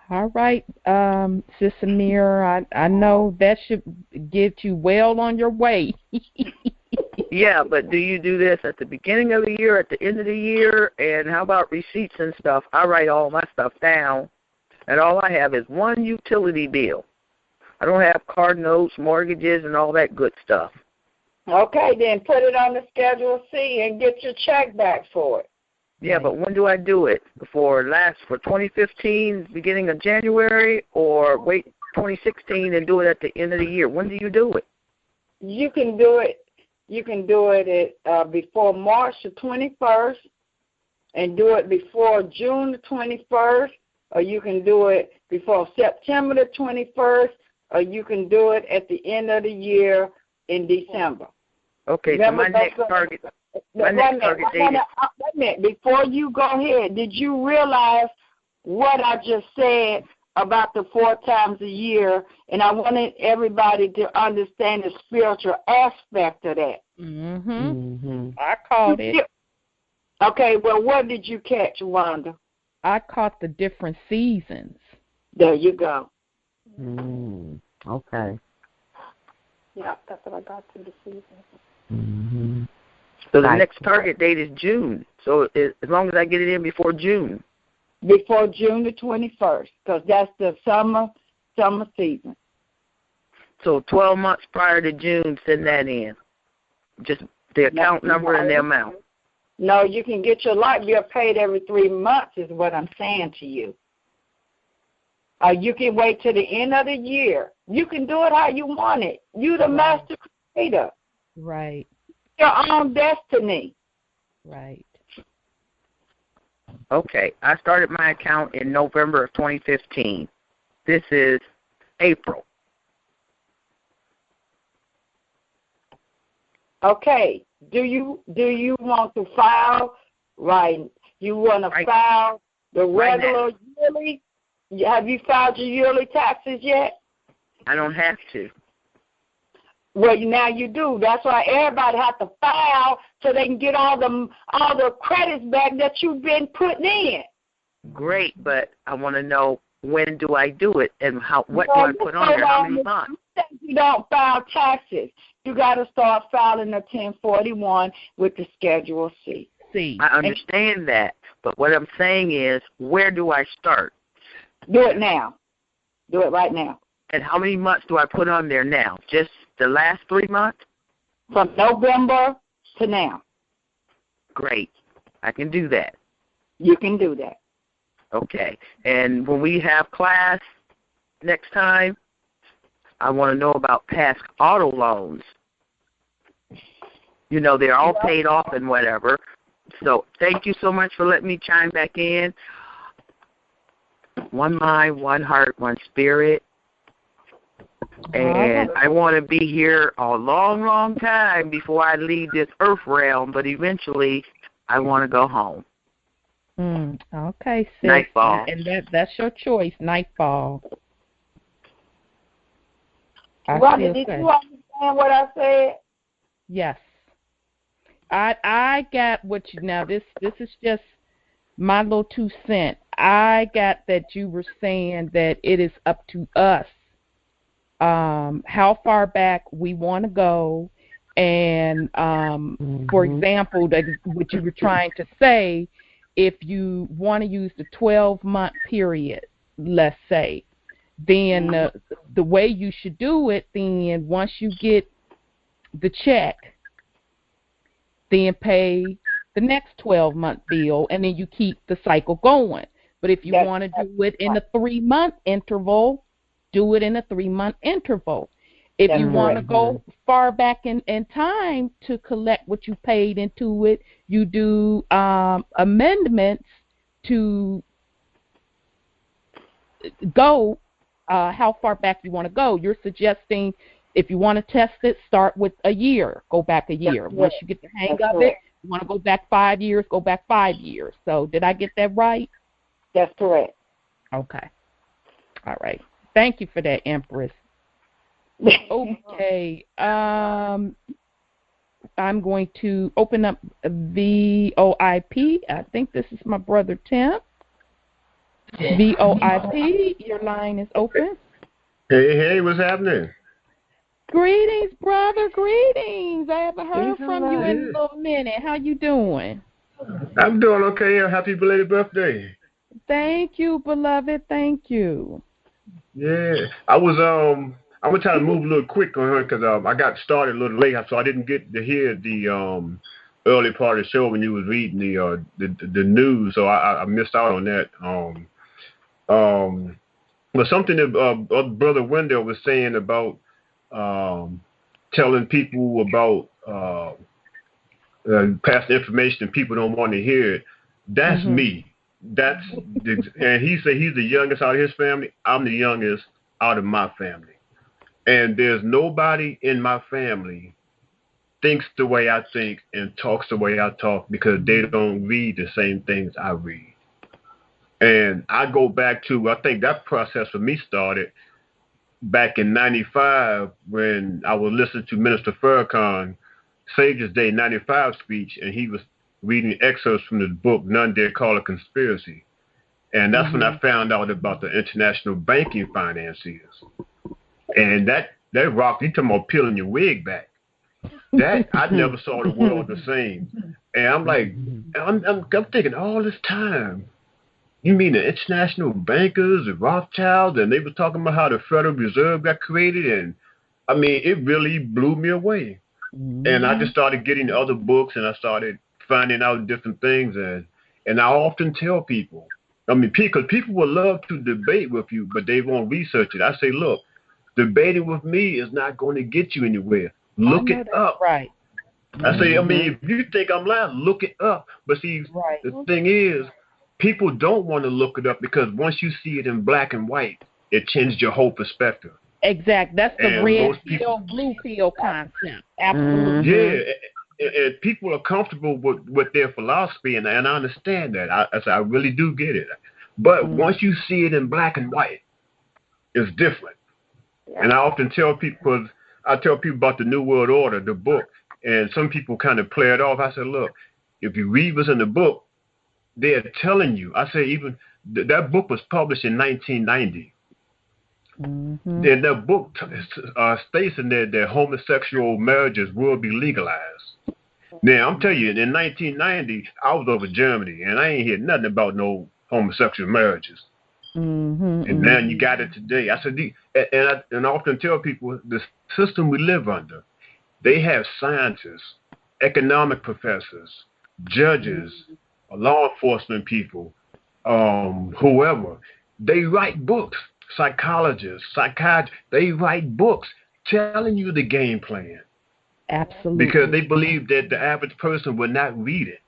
All right, Sis Amir, I know that should get you well on your way. Yeah, but do you do this at the beginning of the year, at the end of the year? And how about receipts and stuff? I write all my stuff down, and all I have is one utility bill. I don't have car notes, mortgages, and all that good stuff. Okay, then put it on the Schedule C and get your check back for it. Yeah, but when do I do it? For 2015, beginning of January, or wait 2016 and do it at the end of the year? When do you do it? You can do it. You can do it at before March the 21st, and do it before June the 21st, or you can do it before September the 21st, or you can do it at the end of the year in December. Okay, so my next target date is... Before you go ahead, did you realize what I just said about the 4 times a year? And I wanted everybody to understand the spiritual aspect of that. I caught it. Okay, well, what did you catch, Wanda? I caught the different seasons. There you go. Okay. Yeah, that's what I got through the season. So the next target date is June. So as long as I get it in before June. Before June the 21st, because that's the summer season. So 12 months prior to June, send that in. Just the account number and the amount. No, you can get your light bill paid every 3 months is what I'm saying to you. You can wait till the end of the year. You can do it how you want it. You the master creator. Right. Your own destiny. Right. Okay. I started my account in November of 2015. This is April. Okay. Do you want to file right? You want to file the regular yearly? Have you filed your yearly taxes yet? I don't have to. Well, now you do. That's why everybody has to file so they can get all the credits back that you've been putting in. Great, but I want to know, when do I do it and what do I put on there? How many months? You don't file taxes. You got to start filing the 1041 with the Schedule C. I understand that, but what I'm saying is, where do I start? Do it now. Do it right now. And how many months do I put on there now? Just the last 3 months? From November to now. Great. I can do that. You can do that. Okay. And when we have class next time, I want to know about past auto loans. You know, they're all paid off and whatever. So thank you so much for letting me chime back in. One mind, one heart, one spirit. And I want to be here a long, long time before I leave this earth realm, but eventually I want to go home. Okay, sis. Nightfall. And that's your choice, nightfall. Rodney, did you understand what I said? Yes. I got what you, now this is just my little 2 cents. I got that you were saying that it is up to us how far back we want to go. And, for example, what you were trying to say, if you want to use the 12-month period, let's say, then the way you should do it, then once you get the check, then pay the next 12-month bill, and then you keep the cycle going. But if you want to do it in a 3-month interval, do it in a 3-month interval. If you want to go far back in time to collect what you paid into it, you do amendments to go how far back you want to go. You're suggesting if you want to test it, start with a year, go back a year. Once you get the hang of it, you want to go back 5 years, go back 5 years. So did I get that right? That's correct. Okay. All right. Thank you for that, Empress. Okay. I'm going to open up VOIP. I think this is my brother Tim. VOIP, your line is open. Hey, what's happening? Greetings, brother. Greetings. I haven't heard from you in a little minute. How you doing? I'm doing okay. Happy belated birthday. Thank you, beloved. Thank you. Yeah, I'm gonna try to move a little quick on her because I got started a little late, so I didn't get to hear the early part of the show when you was reading the news, so I missed out on that. But something that Brother Wendell was saying about telling people about past information and people don't want to hear it. That's me. And he said he's the youngest out of his family. I'm the youngest out of my family. And there's nobody in my family thinks the way I think and talks the way I talk because they don't read the same things I read. And I go back to, I think that process for me started back in 95 when I was listening to Minister Farrakhan Savior's Day 95 speech, and he was reading excerpts from the book None Dare Call a Conspiracy. And that's when I found out about the international banking financiers. And that rocked, you talking about peeling your wig back. That, I never saw the world the same. And I'm like, I'm thinking all this time, you mean the international bankers, the Rothschilds, and they were talking about how the Federal Reserve got created, and I mean, it really blew me away. And I just started getting other books, and I started finding out different things, and I often tell people, I mean, because people would love to debate with you, but they won't research it. I say, look, debating with me is not going to get you anywhere. Look it up. Right. I say, I mean, if you think I'm lying, look it up. But see, the thing is, people don't want to look it up because once you see it in black and white, it changes your whole perspective. Exactly. That's the red pill, blue pill concept. Absolutely. Yeah, and people are comfortable with their philosophy, and I understand that. I really do get it. But once you see it in black and white, it's different. Yeah. And I often tell people, about the New World Order, the book, and some people kind of play it off. I said, look, if you read what's in the book, they're telling you. I say even that book was published in 1990. And that book states in there that homosexual marriages will be legalized. Now, I'm telling you, in 1990, I was over Germany, and I ain't hear nothing about no homosexual marriages. And now you got it today. I said, and I often tell people, the system we live under, they have scientists, economic professors, judges, law enforcement people, whoever. They write books. Psychologists, psychiatrists, they write books telling you the game plan. Absolutely. Because they believe that the average person will not read it.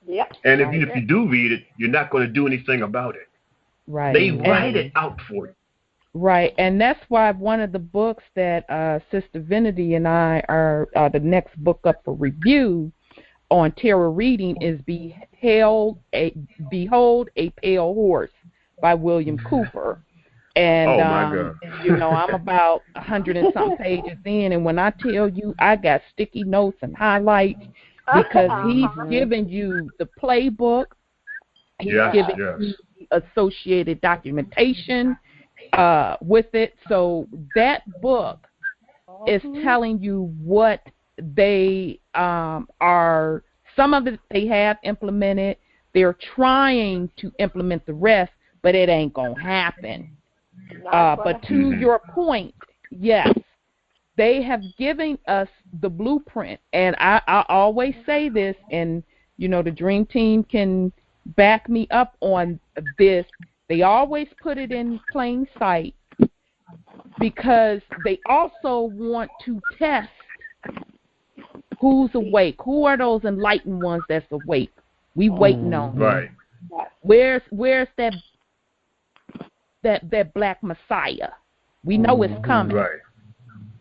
Yep. And if you do read it, you're not going to do anything about it. Right. They write it out for you. Right. And that's why one of the books that Sister Vinity and I are the next book up for review on terror reading is Behold a Pale Horse by William Cooper. And, you know, I'm about 100 and some pages in, and when I tell you I got sticky notes and highlights because he's giving you the playbook, he's giving you the associated documentation with it. So that book is telling you what they are, some of it they have implemented. They're trying to implement the rest, but it ain't going to happen. But to your point, yes, they have given us the blueprint. And I always say this, and, you know, the Dream Team can back me up on this. They always put it in plain sight because they also want to test who's awake. Who are those enlightened ones that's awake? We waiting on. Right. Where's that black Messiah? We know it's coming.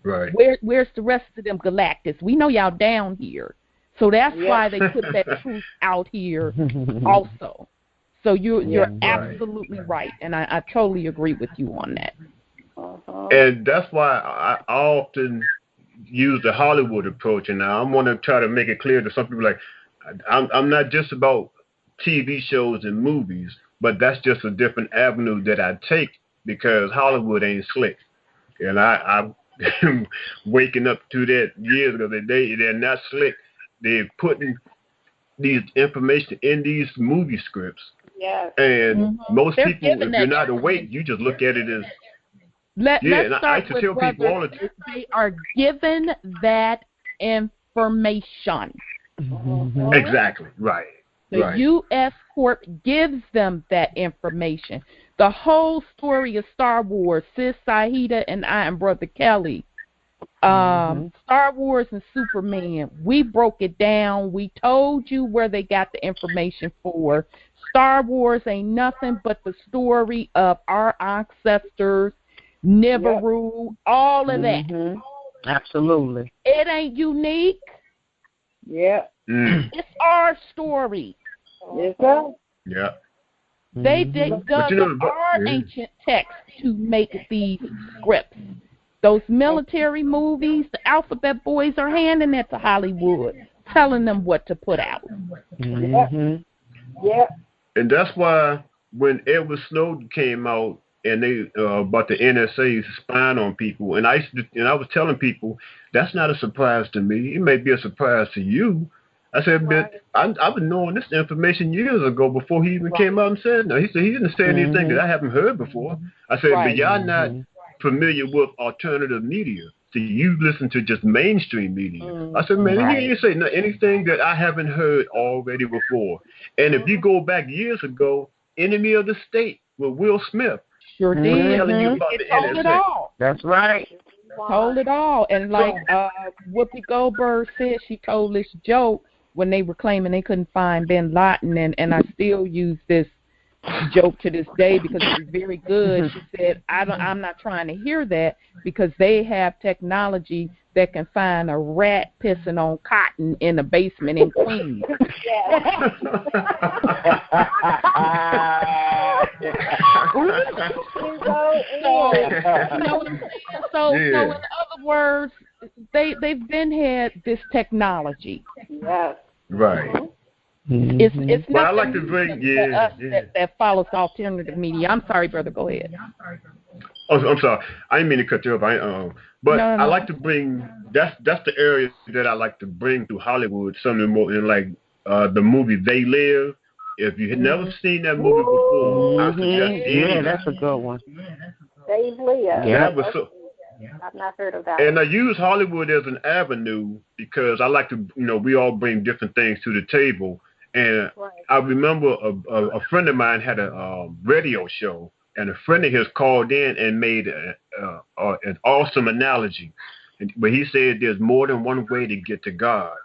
Right. Where's the rest of them Galactus? We know y'all down here. So that's why they put that truth out here also. So you're absolutely right, and I totally agree with you on that. And that's why I often use the Hollywood approach, and I'm going to try to make it clear to some people, like, I'm not just about TV shows and movies, but that's just a different avenue that I take because Hollywood ain't slick. And I'm waking up to that years ago that they're not slick. They're putting these information in these movie scripts. Yes. And most people, if you're not awake, you just look at it as Let's start with brothers. They are given that information. Mm-hmm. Exactly. Right. The Right. U.S. Corp gives them that information. The whole story of Star Wars, Sis Saida and I and Brother Kelly, Star Wars and Superman, we broke it down. We told you where they got the information for. Star Wars ain't nothing but the story of our ancestors, Nibiru, all of that. Absolutely. It ain't unique. Yeah. It's our story. Yes, sir. Yeah. They dug up our ancient texts to make these scripts. Those military movies, the Alphabet Boys are handing it to Hollywood, telling them what to put out. Yeah. And that's why when Edward Snowden came out and they about the NSA spying on people, and I was telling people that's not a surprise to me. It may be a surprise to you. I said, but I've been knowing this information years ago before he even came out and said no. He said he didn't say anything that I haven't heard before. I said, but y'all not familiar with alternative media. So you listen to just mainstream media. I said, man, he didn't say anything that I haven't heard already before. And if you go back years ago, Enemy of the State with Will Smith. Sure did. Telling you about the told NSA. it all. That's right. Told it all. And like Whoopi Goldberg said, she told this joke when they were claiming they couldn't find Bin Laden, and I still use this joke to this day because it was very good. She said, I'm not trying to hear that because they have technology that can find a rat pissing on cotton in a basement in Queens. So in other words, they've been had this technology. Yes. Right. It's But I nothing like to bring us that follows alternative media. I'm sorry, brother. Go ahead. Oh, I'm sorry. I didn't mean to cut you off. I like to bring that's the area that I like to bring to Hollywood. Something more in like the movie They Live. If you had never seen that movie before, I suggest that's a good one. They Live. That was so. I've not heard of that. And I use Hollywood as an avenue because I like to, we all bring different things to the table. And I remember a friend of mine had a radio show, and a friend of his called in and made an awesome analogy. But he said there's more than one way to get to God.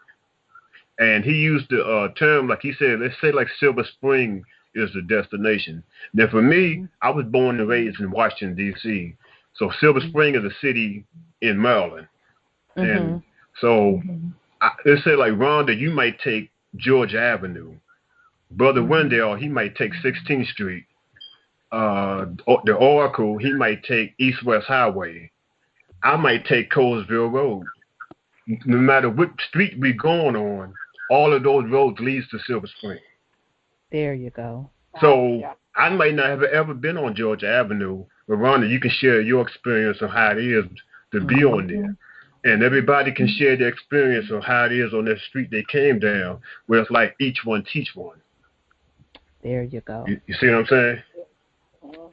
And he used the term, like he said, let's say like Silver Spring is the destination. Now for me, I was born and raised in Washington, D.C., so Silver Spring is a city in Maryland. And so let's say like Rhonda, you might take Georgia Avenue. Brother Wendell, he might take 16th Street. The Oracle, he might take East-West Highway. I might take Colesville Road. No matter what street we're going on, all of those roads leads to Silver Spring. There you go. So I might not have ever been on Georgia Avenue, but Rhonda, you can share your experience on how it is to be on there. And everybody can share their experience on how it is on that street they came down, where it's like each one teach one. There you go. You see what I'm saying?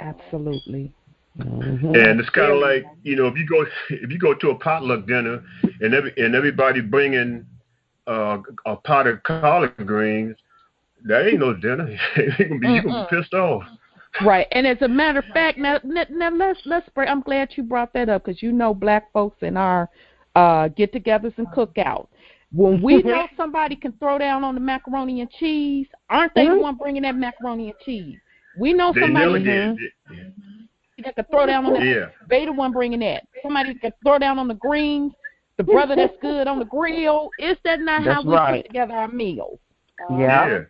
Absolutely. And it's kind of like, if you go to a potluck dinner and everybody bringing a pot of collard greens, that ain't no dinner. You're gonna be pissed off. Right, and as a matter of fact, now let's break. I'm glad you brought that up because black folks in our get-togethers and cookouts. When we know somebody can throw down on the macaroni and cheese, aren't they the one bringing that macaroni and cheese? We know somebody that can throw down on that. Yeah. They the one bringing that. Somebody can throw down on the greens. The brother that's good on the grill. Is that not how we put together our meals? Yeah.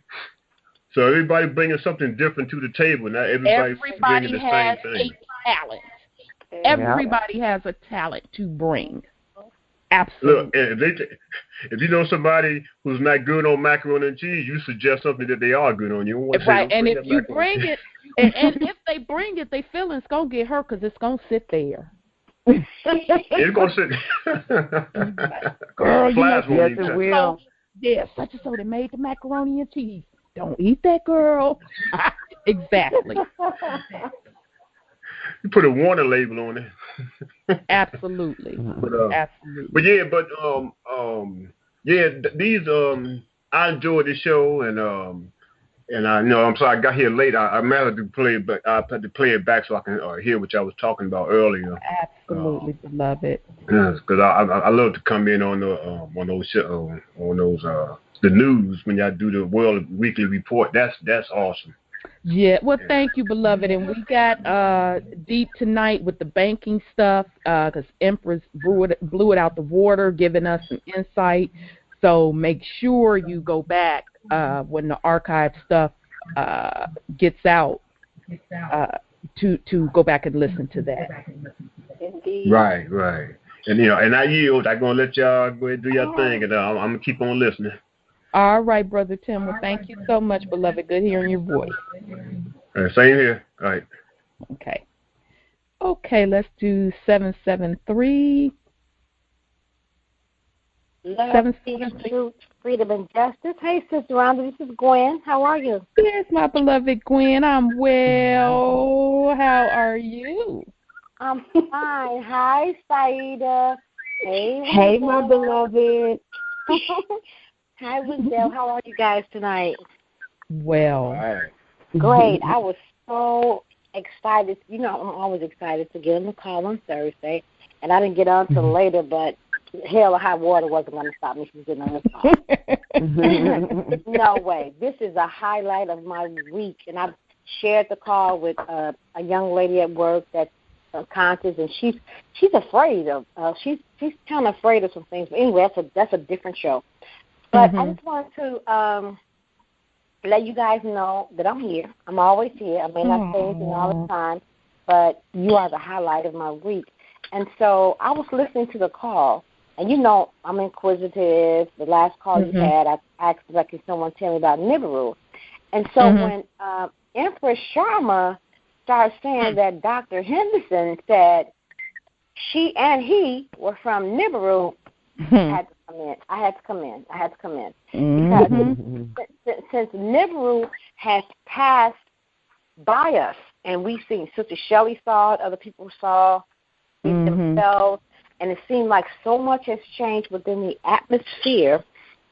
So everybody bringing something different to the table. Not everybody bringing the same thing. Talent. Everybody has a talent to bring. Absolutely. Look, if you know somebody who's not good on macaroni and cheese, you suggest something that they are good on. You don't want to say, and if you bring it, and if they bring it, their feelings gonna get hurt because it's gonna sit there. It's gonna sit. Girl, yes, it will. Yeah, such and so they made the macaroni and cheese. Don't eat that, girl. Exactly. You put a warning label on it. Absolutely. Absolutely. But Yeah, these I enjoyed the show, and I know I'm sorry I got here late. I managed to play it, but I had to play it back so I can hear what y'all was talking about earlier. Absolutely, beloved. Because I love to come in on those the news when y'all do the World Weekly Report. That's awesome. Yeah, well, thank you, beloved. And we got deep tonight with the banking stuff because Empress blew it out the water, giving us some insight. So make sure you go back when the archive stuff gets out to go back and listen to that. Indeed. Right. And I yield. I'm gonna let y'all go ahead and do your thing, and I'm gonna keep on listening. All right, Brother Tim. Well, thank you so much, beloved. Good hearing your voice. Same here. All right. Okay, let's do 773. Love, peace, truth, freedom, and justice. Hey, Sister Rhonda, this is Gwen. How are you? Yes, my beloved Gwen. I'm well. How are you? I'm fine. Hi, Saida. Hey, my beloved. Hi, Wendell. How are you guys tonight? Well. Great. I was so excited. You know, I'm always excited to get on the call on Thursday. And I didn't get on till later, but hell or high water wasn't going to stop me from getting on the call. No way. This is a highlight of my week. And I've shared the call with a young lady at work that's conscious, and she's afraid of she's kind of afraid of some things. But anyway, that's a different show. But I just wanted to let you guys know that I'm here. I'm always here. I may not say anything all the time, but you are the highlight of my week. And so I was listening to the call, and you know I'm inquisitive. The last call you had, I asked, like, can someone tell me about Nibiru? And so when Empress Shama started saying that Dr. Henderson said she and he were from Nibiru, I had to come in. Because since Nibiru has passed by us, and we've seen Sister Shelley saw it, other people saw it themselves, and it seemed like so much has changed within the atmosphere.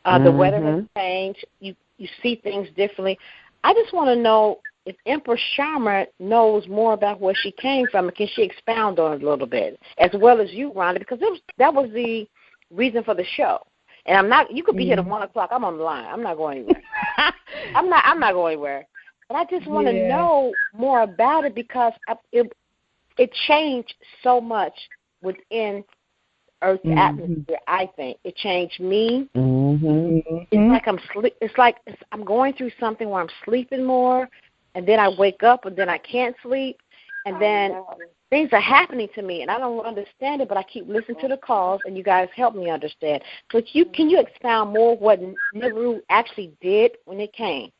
The weather has changed. You see things differently. I just want to know if Empress Shama knows more about where she came from, and can she expound on it a little bit, as well as you, Rhonda, because that was the reason for the show. And I'm not. You could be here at 1 o'clock. I'm on the line. I'm not going anywhere. I'm not going anywhere. But I just want to know more about it because it changed so much within Earth's atmosphere. I think it changed me. It's like I'm going through something where I'm sleeping more, and then I wake up, and then I can't sleep, and then things are happening to me, and I don't understand it, but I keep listening to the calls, and you guys help me understand. So can you expound more what Nibiru actually did when it came?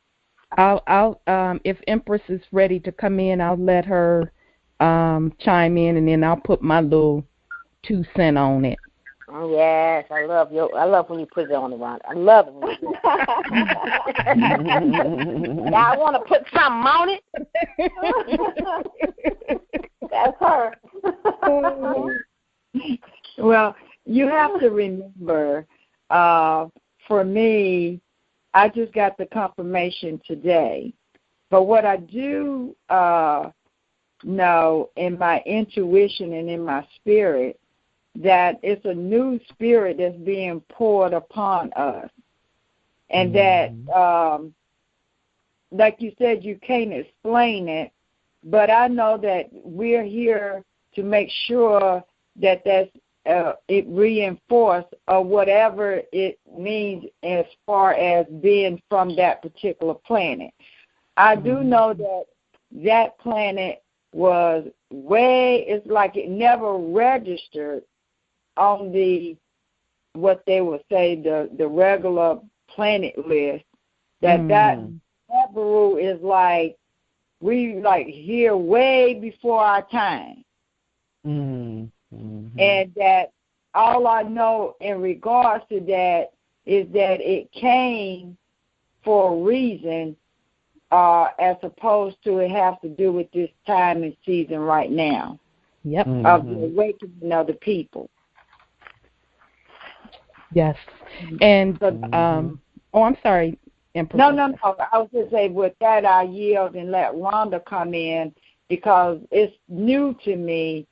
I'll if Empress is ready to come in, I'll let her chime in, and then I'll put my little 2 cents on it. Oh, yes, I love when you put it on the round. I love it when you do it. I want to put something on it. That's her. Well, you have to remember, for me, I just got the confirmation today. But what I do know in my intuition and in my spirit, that it's a new spirit that's being poured upon us. And that, like you said, you can't explain it, but I know that we're here to make sure that it reinforced or whatever it means as far as being from that particular planet. I do know that planet was it's like it never registered on what they would say the regular planet list. That Nibiru is like we here way before our time. And that all I know in regards to that is that it came for a reason, as opposed to it have to do with this time and season right now. Yep. Of the awakening of the people. Yes. And, oh, I'm sorry, Empress. No. I was just saying, with that, I yield and let Rhonda come in because it's new to me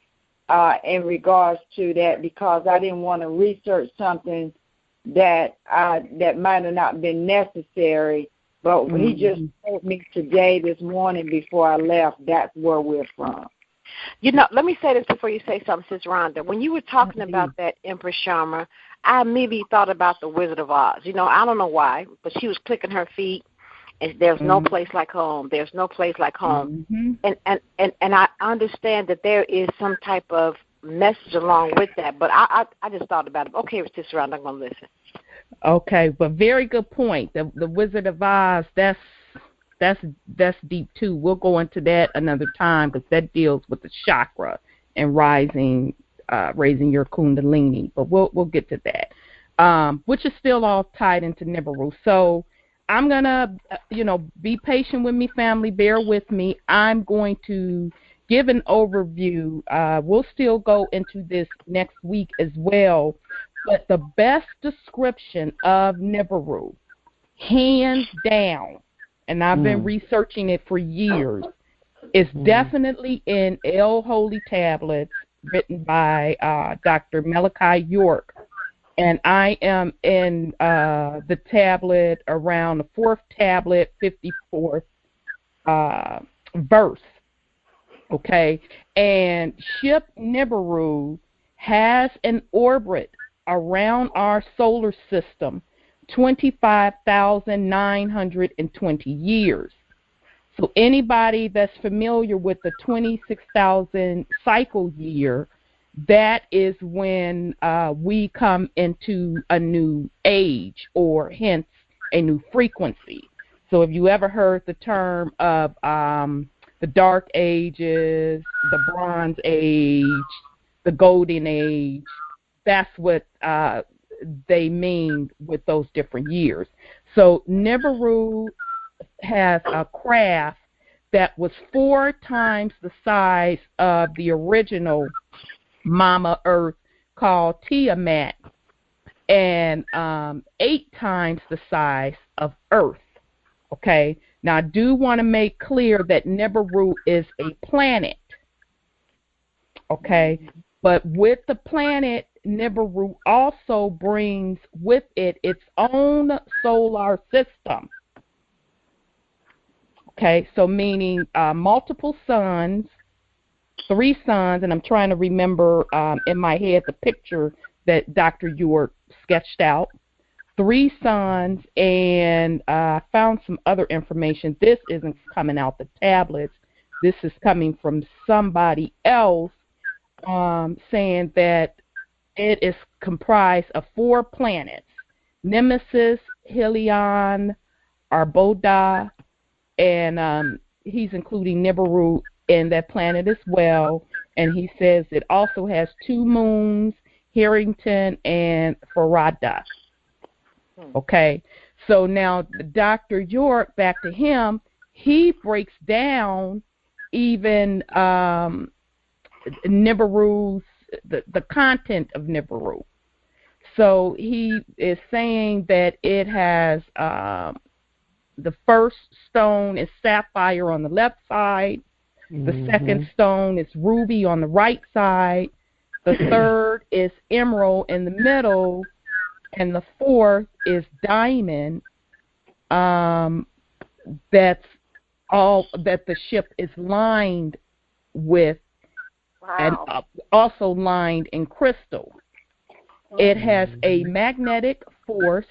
in regards to that, because I didn't want to research something that might have not been necessary. But he just told me today, this morning, before I left, that's where we're from. You know, let me say this before you say something, Sis Rhonda. When you were talking about that Empress Shama, I immediately thought about the Wizard of Oz. You know, I don't know why, but she was clicking her feet, and there's no place like home. There's no place like home. And I understand that there is some type of message along with that, but I just thought about it. Okay, Sis Rhonda, I'm going to listen. Okay, but very good point. The Wizard of Oz, that's deep too. We'll go into that another time because that deals with the chakra and raising your kundalini. But we'll get to that, which is still all tied into Nibiru. So I'm gonna, be patient with me, family. Bear with me. I'm going to give an overview. We'll still go into this next week as well. But the best description of Nibiru, hands down, and I've been researching it for years, is definitely in El Holy Tablets, written by Dr. Malachi York. And I am in the tablet around the 4th tablet, 54th verse. Okay? And ship Nibiru has an orbit around our solar system 25,920 years. So anybody that's familiar with the 26,000 cycle year, that is when we come into a new age, or hence a new frequency. So if you ever heard the term of the Dark Ages, the Bronze Age, the Golden Age, that's what they mean with those different years. So Nibiru has a craft that was 4 times the size of the original Mama Earth, called Tiamat, and 8 times the size of Earth. Okay, now I do want to make clear that Nibiru is a planet. Okay, but with the planet, Nibiru also brings with it its own solar system. Okay, so meaning multiple suns, 3 suns, and I'm trying to remember in my head the picture that Dr. York sketched out. 3 suns, and I found some other information. This isn't coming out the tablets. This is coming from somebody else saying that it is comprised of 4 planets: Nemesis, Helion, Arboda, and he's including Nibiru in that planet as well. And he says it also has 2 moons, Harrington and Farada. Okay, so now Dr. York, back to him, he breaks down even Nibiru's, the content of Nibiru. So he is saying that it has the first stone is sapphire on the left side, the second stone is ruby on the right side, the third is emerald in the middle, and the 4th is diamond. That's all that the ship is lined with. Wow. And also lined in crystal. It has a magnetic force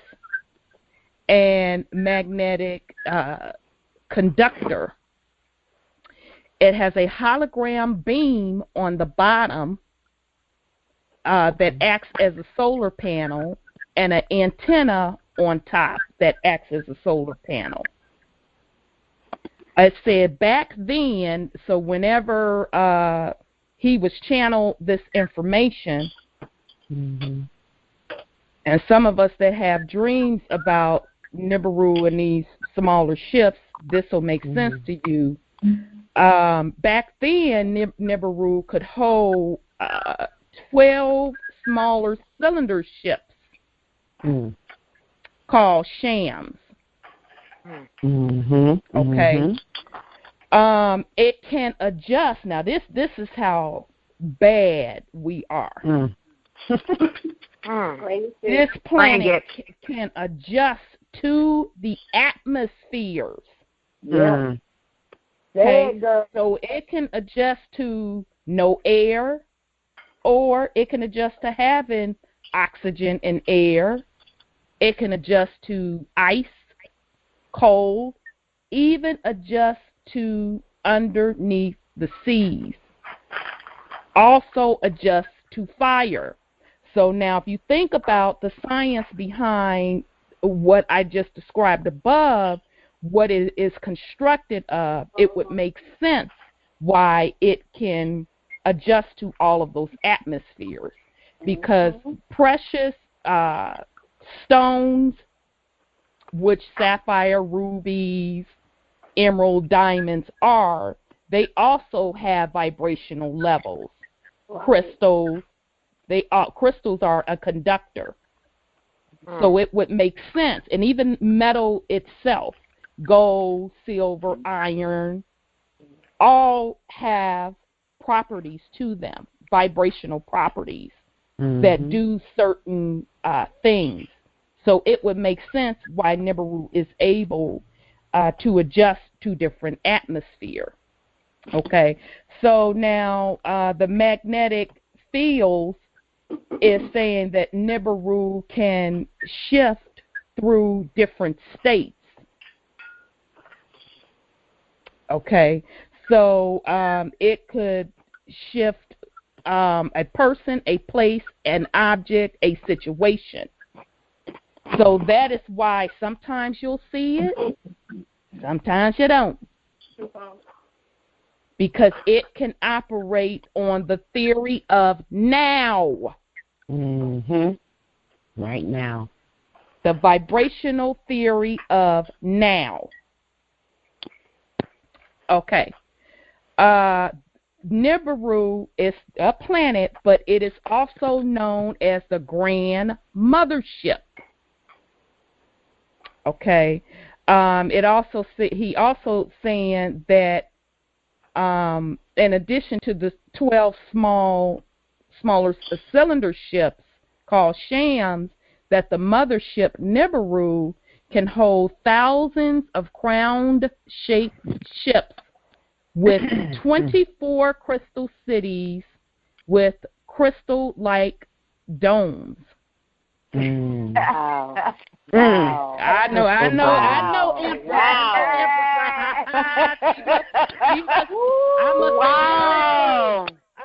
and magnetic conductor. It has a hologram beam on the bottom that acts as a solar panel, and an antenna on top that acts as a solar panel. I said back then, so whenever he was channeled this information, and some of us that have dreams about Nibiru and these smaller ships, this will make sense to you. Back then, Nibiru could hold 12 smaller cylinder ships called shams. Mm-hmm. Okay. It can adjust. Now, this is how bad we are. This planet can adjust to the atmospheres. Yeah. Okay, so it can adjust to no air, or it can adjust to having oxygen and air. It can adjust to ice, cold, even adjust to underneath the seas. Also adjust to fire. So now if you think about the science behind what I just described above, what it is constructed of, it would make sense why it can adjust to all of those atmospheres. Because precious stones, which sapphire, rubies, emerald, diamonds are, they also have vibrational levels. Crystals, crystals are a conductor. So it would make sense. And even metal itself, gold, silver, iron, all have properties to them, vibrational properties that do certain things. So it would make sense why Nibiru is able to adjust to different atmosphere. Okay, so now the magnetic fields is saying that Nibiru can shift through different states. Okay, so it could shift a person, a place, an object, a situation. So that is why sometimes you'll see it, sometimes you don't. Because it can operate on the theory of now. Right now. The vibrational theory of now. Okay. Nibiru is a planet, but it is also known as the Grand Mothership. Okay. He also saying that in addition to the 12 smaller cylinder ships called shams, that the mothership Nibiru can hold thousands of crown-shaped ships with 24 crystal cities with crystal-like domes. Wow. I know. I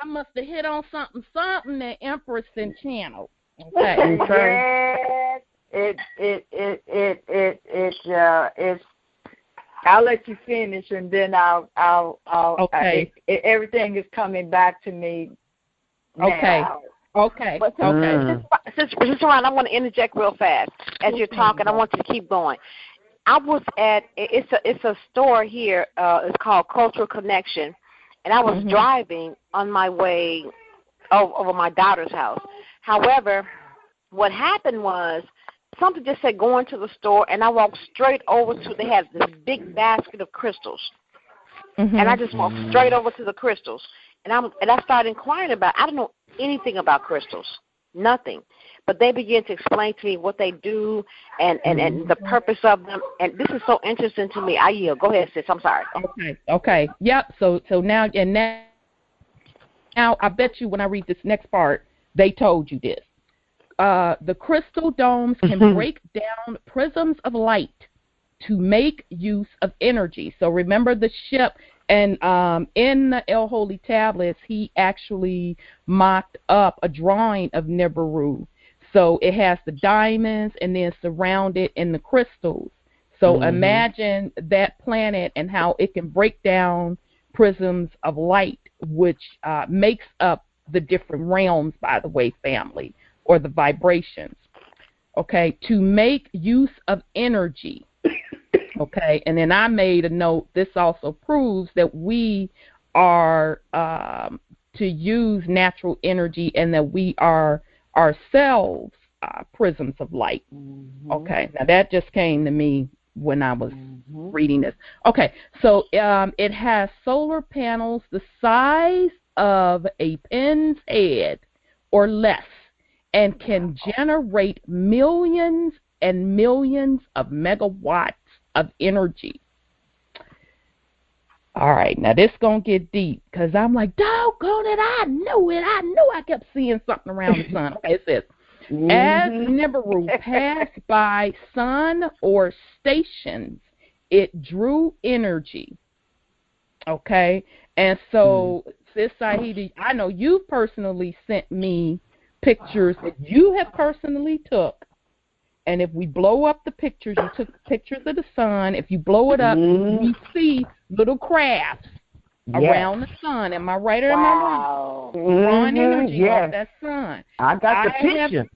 must have hit on something that Empress and channel. Okay. Yes, it's. I'll let you finish, and then I'll. Okay. Everything is coming back to me. Now. Okay. But since Ron, I want to interject real fast as you're talking. I want you to keep going. I was at it's a store here. It's called Cultural Connection, and I was driving on my way over my daughter's house. However, what happened was something just said go into the store, and I walked straight over to. They have this big basket of crystals, and I just walked straight over to the crystals, and I started inquiring about. I don't know anything about crystals, nothing. But they began to explain to me what they do and the purpose of them. And this is so interesting to me. I yield. Go ahead, sis. I'm sorry. Okay. Yep. So now I bet you when I read this next part, they told you this. The crystal domes can break down prisms of light to make use of energy. So remember the ship. And in the El Holy Tablets, he actually mocked up a drawing of Nibiru. So it has the diamonds and then surrounded in the crystals. So imagine that planet and how it can break down prisms of light, which makes up the different realms, by the way, family, or the vibrations. Okay, to make use of energy. Okay, and then I made a note, this also proves that we are to use natural energy and that we are ourselves prisms of light. Okay, now that just came to me when I was reading this. Okay, so it has solar panels the size of a pin's head or less, and can generate millions and millions of megawatts of energy. All right, now this going to get deep, because I'm like, doggone it, I knew it. I knew I kept seeing something around the sun. Okay, it says, as Nibiru passed by sun or stations, it drew energy. Okay, and so, Sis Saidi, I know you personally sent me pictures that you have personally took. And if we blow up the pictures, you took pictures of the sun. If you blow it up, we see little crafts around the sun. Am I right or am I wrong? Drawing energy off that sun. I got the picture.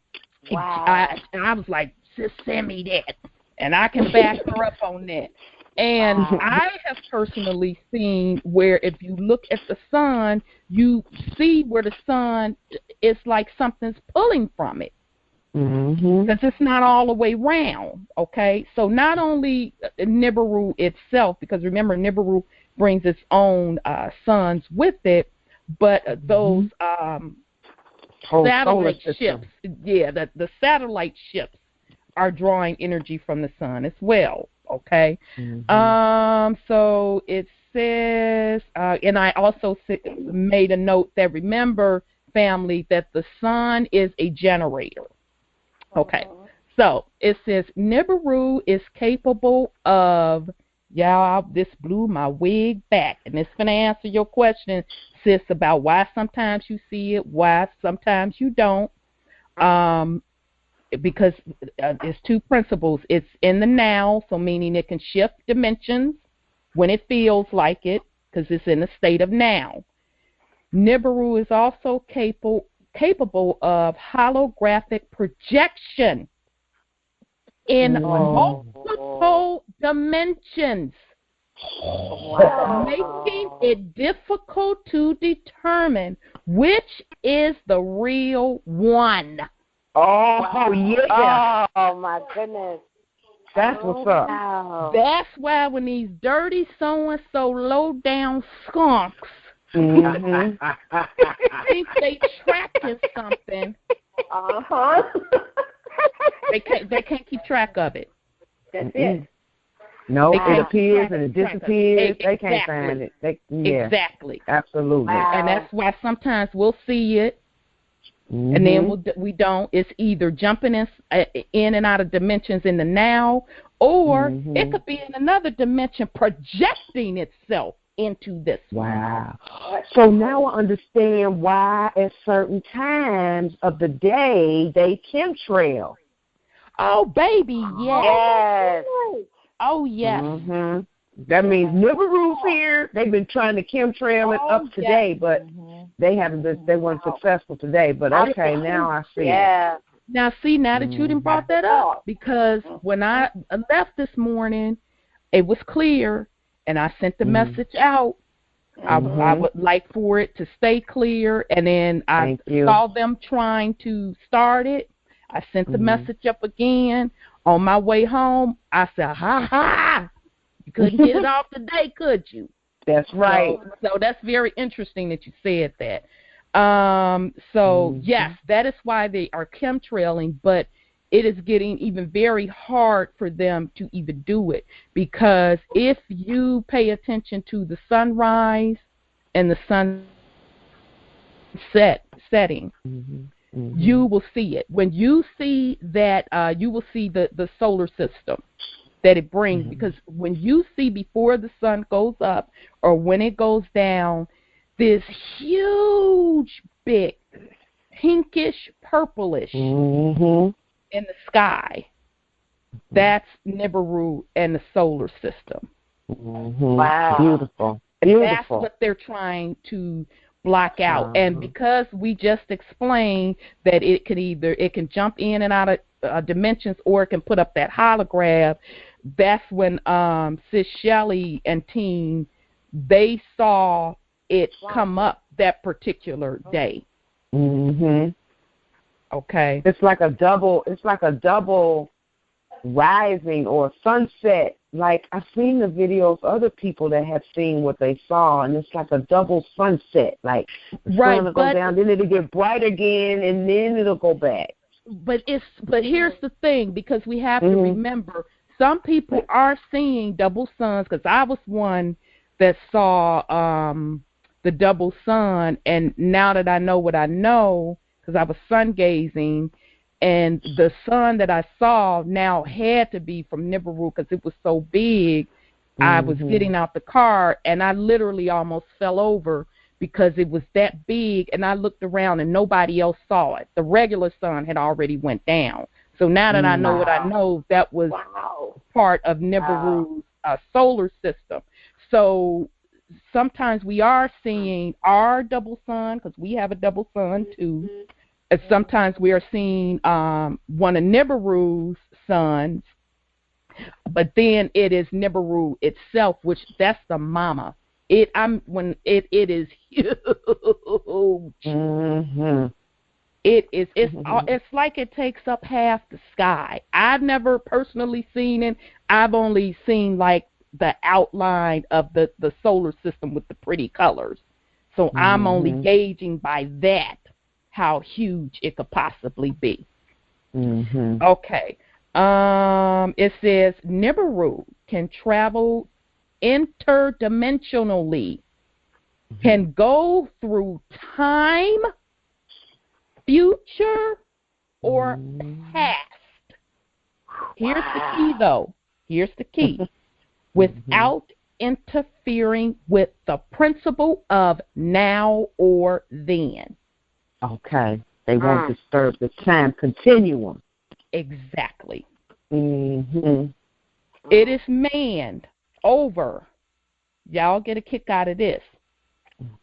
I was like, just send me that. And I can back her up on that. And I have personally seen where if you look at the sun, you see where the sun is like something's pulling from it. Because it's not all the way round, okay? So not only Nibiru itself, because remember Nibiru brings its own suns with it, but those satellite ships, the satellite ships are drawing energy from the sun as well, okay? So it says, and I also made a note that remember, family, that the sun is a generator. Okay, so it says Nibiru is capable of, this blew my wig back, and it's going to answer your question, sis, about why sometimes you see it, why sometimes you don't, because there's two principles. It's in the now, so meaning it can shift dimensions when it feels like it, because it's in a state of now. Nibiru is also capable of holographic projection in multiple dimensions, making it difficult to determine which is the real one. Oh, yeah. Oh, my goodness. That's what's up. Wow. That's why when these dirty so-and-so low-down skunks think they tracking something. They can't keep track of it. That's it. No, it appears and it disappears. They can't find it. Exactly. Absolutely. Wow. And that's why sometimes we'll see it, and then we don't. It's either jumping in and out of dimensions in the now, or it could be in another dimension projecting itself into this. Wow. So now I understand why at certain times of the day they chemtrail. Oh, baby, yes. Oh, yes. That means Nibiru's here. They've been trying to chemtrail it up today, but they weren't successful today. But okay, now I see. Yeah. Now, see, now that you done brought that up, because when I left this morning, it was clear, and I sent the message out. I would like for it to stay clear, and then I saw them trying to start it. I sent the message up again. On my way home, I said, ha, you couldn't get it off today, could you? That's right. So that's very interesting that you said that. Yes, that is why they are chemtrailing, but it is getting even very hard for them to even do it, because if you pay attention to the sunrise and the setting, you will see it. When you see that, you will see the solar system that it brings, because when you see before the sun goes up or when it goes down, this huge, big, pinkish, purplish in the sky, that's Nibiru and the solar system. Wow. Beautiful. That's what they're trying to block out. And because we just explained that it can jump in and out of dimensions, or it can put up that holograph, that's when Sis Shelley and team, they saw it come up that particular day. Okay. It's like a double rising or sunset. Like, I've seen the videos, other people that have seen what they saw, and it's like a double sunset. Like, the sun will go down, then it'll get bright again, and then it'll go back. But here's the thing, because we have to remember, some people are seeing double suns, because I was one that saw the double sun, and now that I know what I know, because I was sun gazing, and the sun that I saw now had to be from Nibiru because it was so big. I was getting out the car, and I literally almost fell over because it was that big, and I looked around, and nobody else saw it. The regular sun had already went down. So now that I know what I know, that was part of Nibiru's solar system. So sometimes we are seeing our double sun, because we have a double sun too. And sometimes we are seeing one of Nibiru's suns, but then it is Nibiru itself, which that's the mama. It is huge. It's like it takes up half the sky. I've never personally seen it. I've only seen like the outline of the solar system with the pretty colors. So I'm only gauging by that how huge it could possibly be. Okay. It says Nibiru can travel interdimensionally, can go through time, future, or past. Here's the key, though. Here's the key. Without interfering with the principle of now or then. Okay. They won't disturb the time continuum. Exactly. It is manned over, y'all get a kick out of this,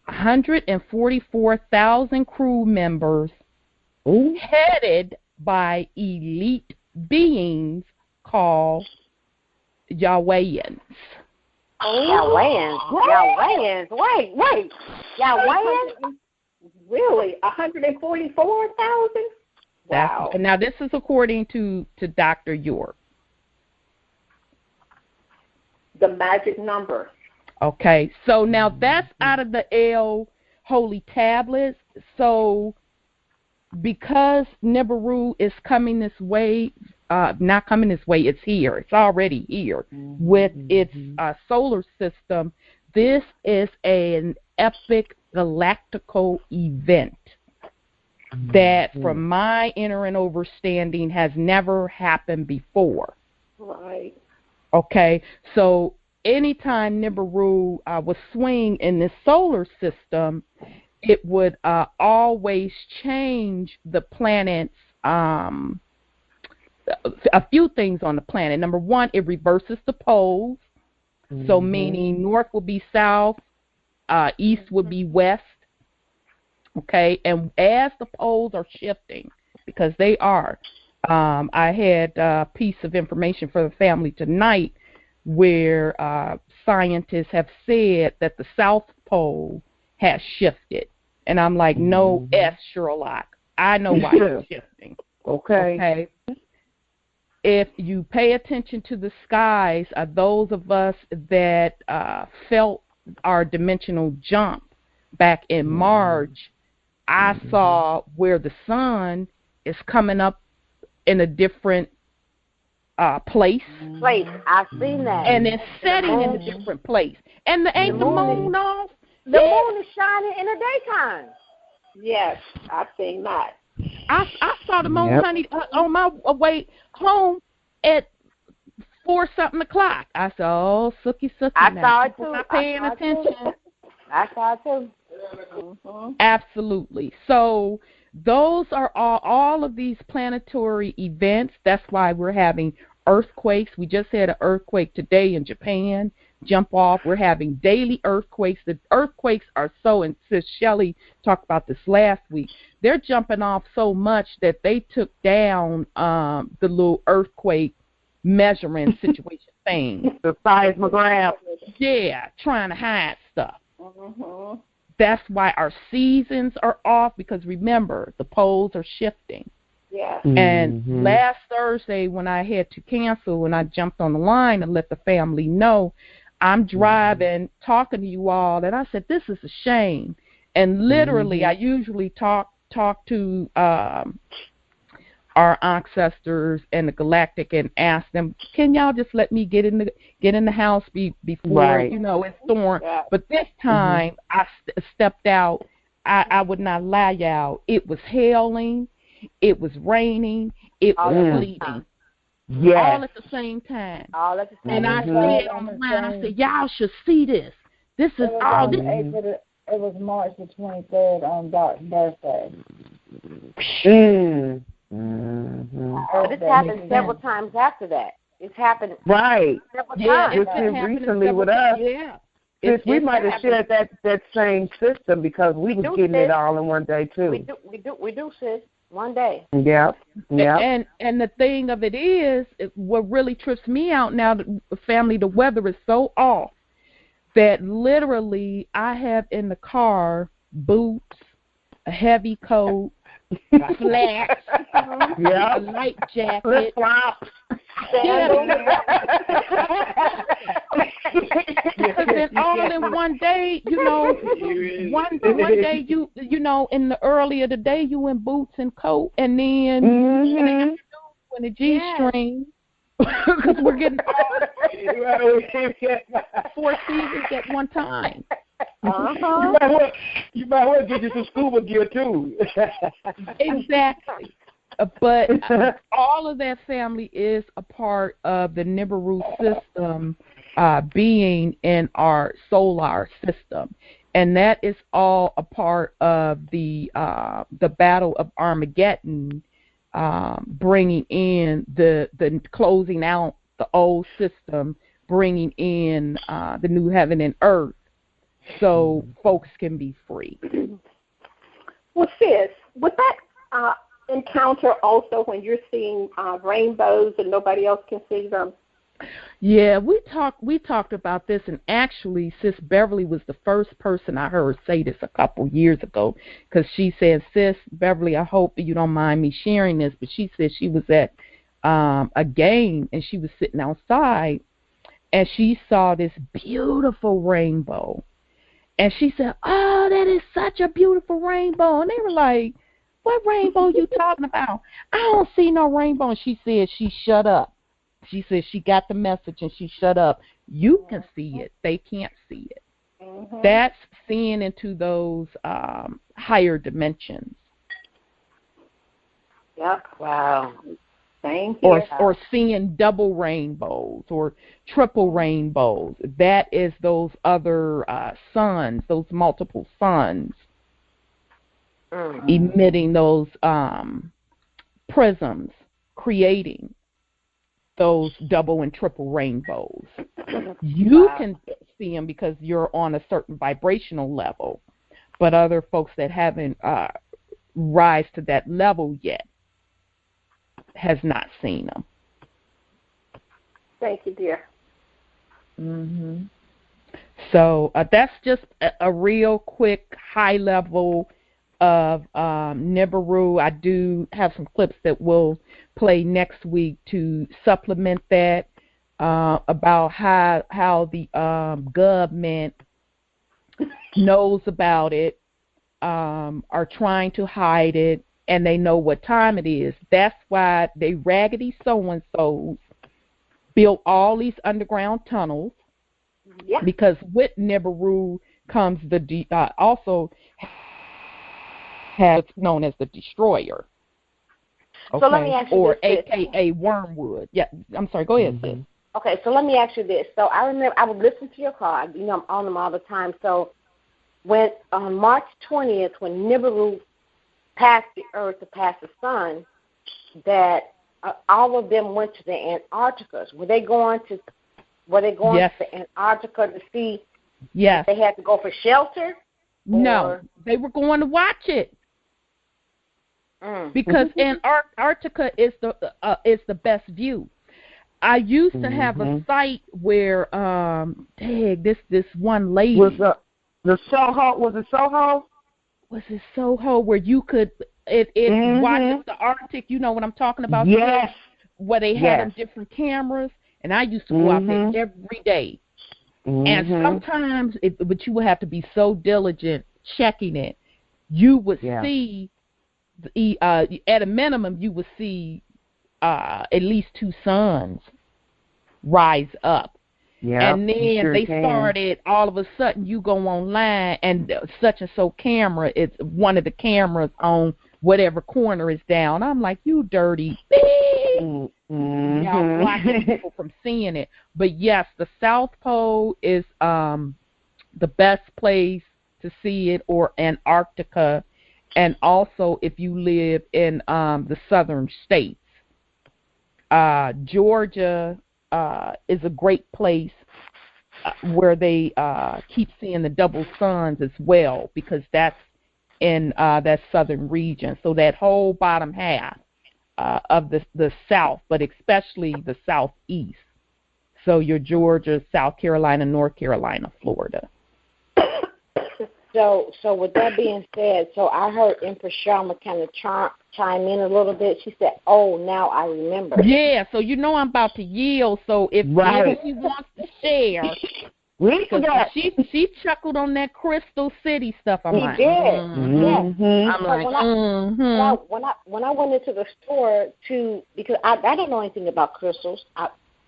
144,000 crew members headed by elite beings called Yahwehians. Yahwehians. Wait. Yahwehians? Really? 144,000? Wow. Now, this is according to Dr. York. The magic number. Okay, so now that's out of the El Holy Tablets. So because Nibiru is coming this way, not coming this way, it's here. It's already here with its solar system. This is an epic galactical event that, from my inner and overstanding, has never happened before. Right. Okay, so anytime Nibiru would swing in this solar system, it would always change the planet's, a few things on the planet. Number one, it reverses the poles, so meaning north will be south, east would be west. Okay, and as the poles are shifting, because they are, I had a piece of information for the family tonight where scientists have said that the South Pole has shifted. And I'm like, no, Sherlock. I know why it's shifting. Okay. If you pay attention to the skies, those of us that felt our dimensional jump back in March, I saw where the sun is coming up in a different place. I've seen that. And it's setting in a different place. And ain't the moon off? The moon is shining in the daytime. Yes, I've seen that. I saw the moon, honey, on my way home at 4-something o'clock. I said, oh, Sookie. I saw it too. Not paying attention. I saw it too. Absolutely. So those are all of these planetary events. That's why we're having earthquakes. We just had an earthquake today in Japan. Jump off. We're having daily earthquakes. The earthquakes are so, and Sis Shelley talked about this last week, they're jumping off so much that they took down the little earthquake measuring situation thing. The seismograph. Yeah, trying to hide stuff. That's why our seasons are off, because remember, the poles are shifting. Yeah. And last Thursday when I had to cancel and I jumped on the line and let the family know, I'm driving, talking to you all, and I said, this is a shame. And literally, I usually talk to our ancestors and the galactic and ask them, can y'all just let me get in the house before it's storm? But this time I stepped out. I would not lie, y'all. It was hailing, it was raining, it was sleeting. Yeah. All at the same time. All at the same time. And I said on the line, I said, y'all should see this. This is all this. It was March the 23rd on Doc's birthday. But it's happened several times after that. It's happened several times. It's been recently with us. Yeah. We might have shared that same system because we was getting it all in one day too. We do, sis. One day. Yep. And the thing of it is, what really trips me out now, family, the weather is so off that literally I have in the car boots, a heavy coat, slacks, a light jacket, flip-flops. Because then all in one day, one day you know, in the earlier the day you in boots and coat, and then in the G-string, because we're getting four seasons at one time. You might well get you some scuba gear too. Exactly. But all of that family is a part of the Nibiru system, being in our solar system, and that is all a part of the Battle of Armageddon, bringing in the closing out the old system, bringing in the new heaven and earth, so folks can be free. Well, sis, would that encounter also when you're seeing rainbows and nobody else can see them? Yeah, we talked about this, and actually Sis Beverly was the first person I heard say this a couple years ago, because she said, Sis Beverly, I hope you don't mind me sharing this, but she said she was at a game and she was sitting outside and she saw this beautiful rainbow, and she said, oh, that is such a beautiful rainbow. And they were like, what rainbow you talking about? I don't see no rainbow. And she said she shut up. She said she got the message and she shut up. You can see it. They can't see it. That's seeing into those higher dimensions. Yep. Wow. Same here. Or seeing double rainbows or triple rainbows. That is those other suns, those multiple suns, emitting those prisms, creating those double and triple rainbows. You can see them because you're on a certain vibrational level, but other folks that haven't rise to that level yet has not seen them. Thank you, dear. So that's just a real quick high level of Nibiru. I do have some clips that we'll play next week to supplement that, about how the government knows about it, are trying to hide it, and they know what time it is. That's why they raggedy so-and-sos built all these underground tunnels, because with Nibiru comes the also has known as the Destroyer. Okay. So let me ask you or this, AKA Wormwood. Yeah, I'm sorry. Go ahead, sis. Okay, so let me ask you this. So I remember I would listen to your call. You know, I'm on them all the time. So when on March 20th, when Nibiru passed the Earth to pass the Sun, that all of them went to the Antarctica. Were they going to the Antarctica to see? Yes. If they had to go for shelter? No, they were going to watch it. Because Antarctica is the best view. I used to have a site where this one lady was the Soho. Was it Soho? Was it Soho where you could It watches the Arctic. You know what I'm talking about? Yes. Where they had them different cameras, and I used to go out there every day. And sometimes, but you would have to be so diligent checking it. You would see, at a minimum, you would see at least 2 suns rise up. Yeah, and then they started, all of a sudden, you go online, and such and so camera, it's one of the cameras on whatever corner is down. I'm like, you dirty thing. Y'all blocking people from seeing it. But yes, the South Pole is the best place to see it, or Antarctica, and also if you live in the southern states. Georgia is a great place where they keep seeing the double suns as well, because that's in that southern region. So that whole bottom half of the South, but especially the Southeast. So your Georgia, South Carolina, North Carolina, Florida. So with that being said, so I heard Empress Shama kind of chime in a little bit. She said, "Oh, now I remember." Yeah, so you know I'm about to yield. So if she wants to share, she chuckled on that Crystal City stuff. I'm like, I'm like, when I went into the store because I don't know anything about crystals.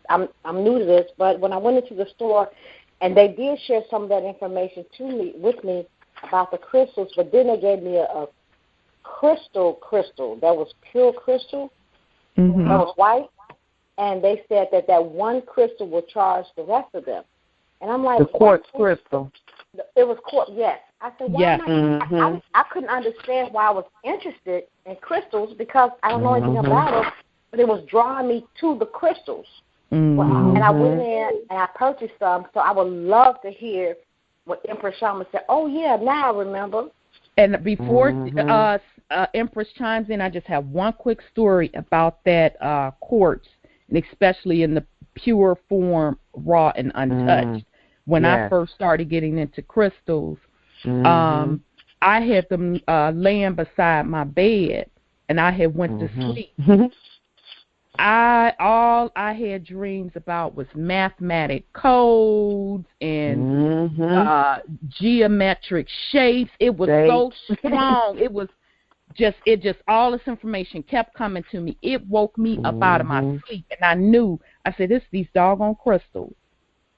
I'm new to this, but when I went into the store, and they did share some of that information with me about the crystals, but then they gave me a crystal that was pure crystal, that was white, and they said that one crystal will charge the rest of them. And I'm like, the quartz crystal. It was quartz, yes. I said, why I couldn't understand why I was interested in crystals, because I don't know anything about it, but it was drawing me to the crystals. And I went in and I purchased some, so I would love to hear what Empress Shama said. Oh, yeah, now I remember. And before Empress chimes in, I just have one quick story about that quartz, and especially in the pure form, raw and untouched. When I first started getting into crystals, I had them laying beside my bed, and I had went to sleep. All I had dreams about was mathematic codes and geometric shapes. It was so strong. It just all this information kept coming to me. It woke me up out of my sleep, and I knew. I said, "It's these doggone crystals."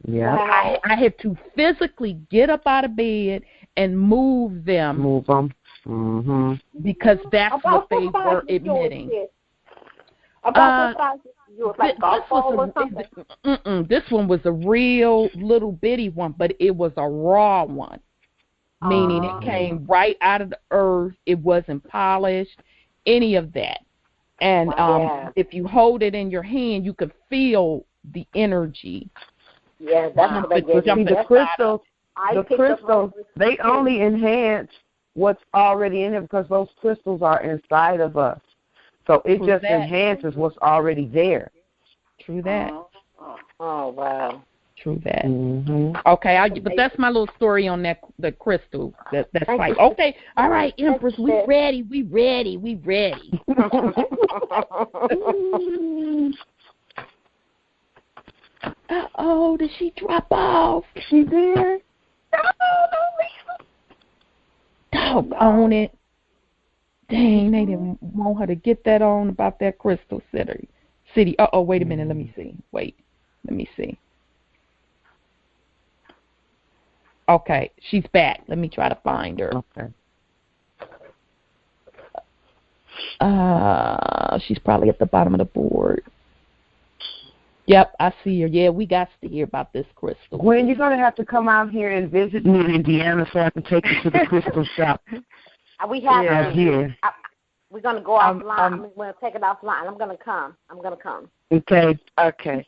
Yeah. I had to physically get up out of bed and move them. Because that's what they were emitting. This one was a real little bitty one, but it was a raw one, meaning it came right out of the earth. It wasn't polished, any of that. And if you hold it in your hand, you could feel the energy. Yeah, that's what they gave me. The crystals, they only enhance what's already in it, because those crystals are inside of us. So it just enhances what's already there. True that. Oh, wow. True that. Okay, but that's my little story on the crystal. That's like, okay, all right, Empress, we ready. Uh-oh, did she drop off? She did? Doggone it. Dang, they didn't want her to get that on about that Crystal City. Uh-oh, wait a minute. Let me see. Okay, she's back. Let me try to find her. Okay. She's probably at the bottom of the board. Yep, I see her. Yeah, we got to hear about this crystal. When you're going to have to come out here and visit me in Indiana so I can take you to the crystal shop. We have to. We're going to go offline. We're going to take it offline. I'm going to come. Okay.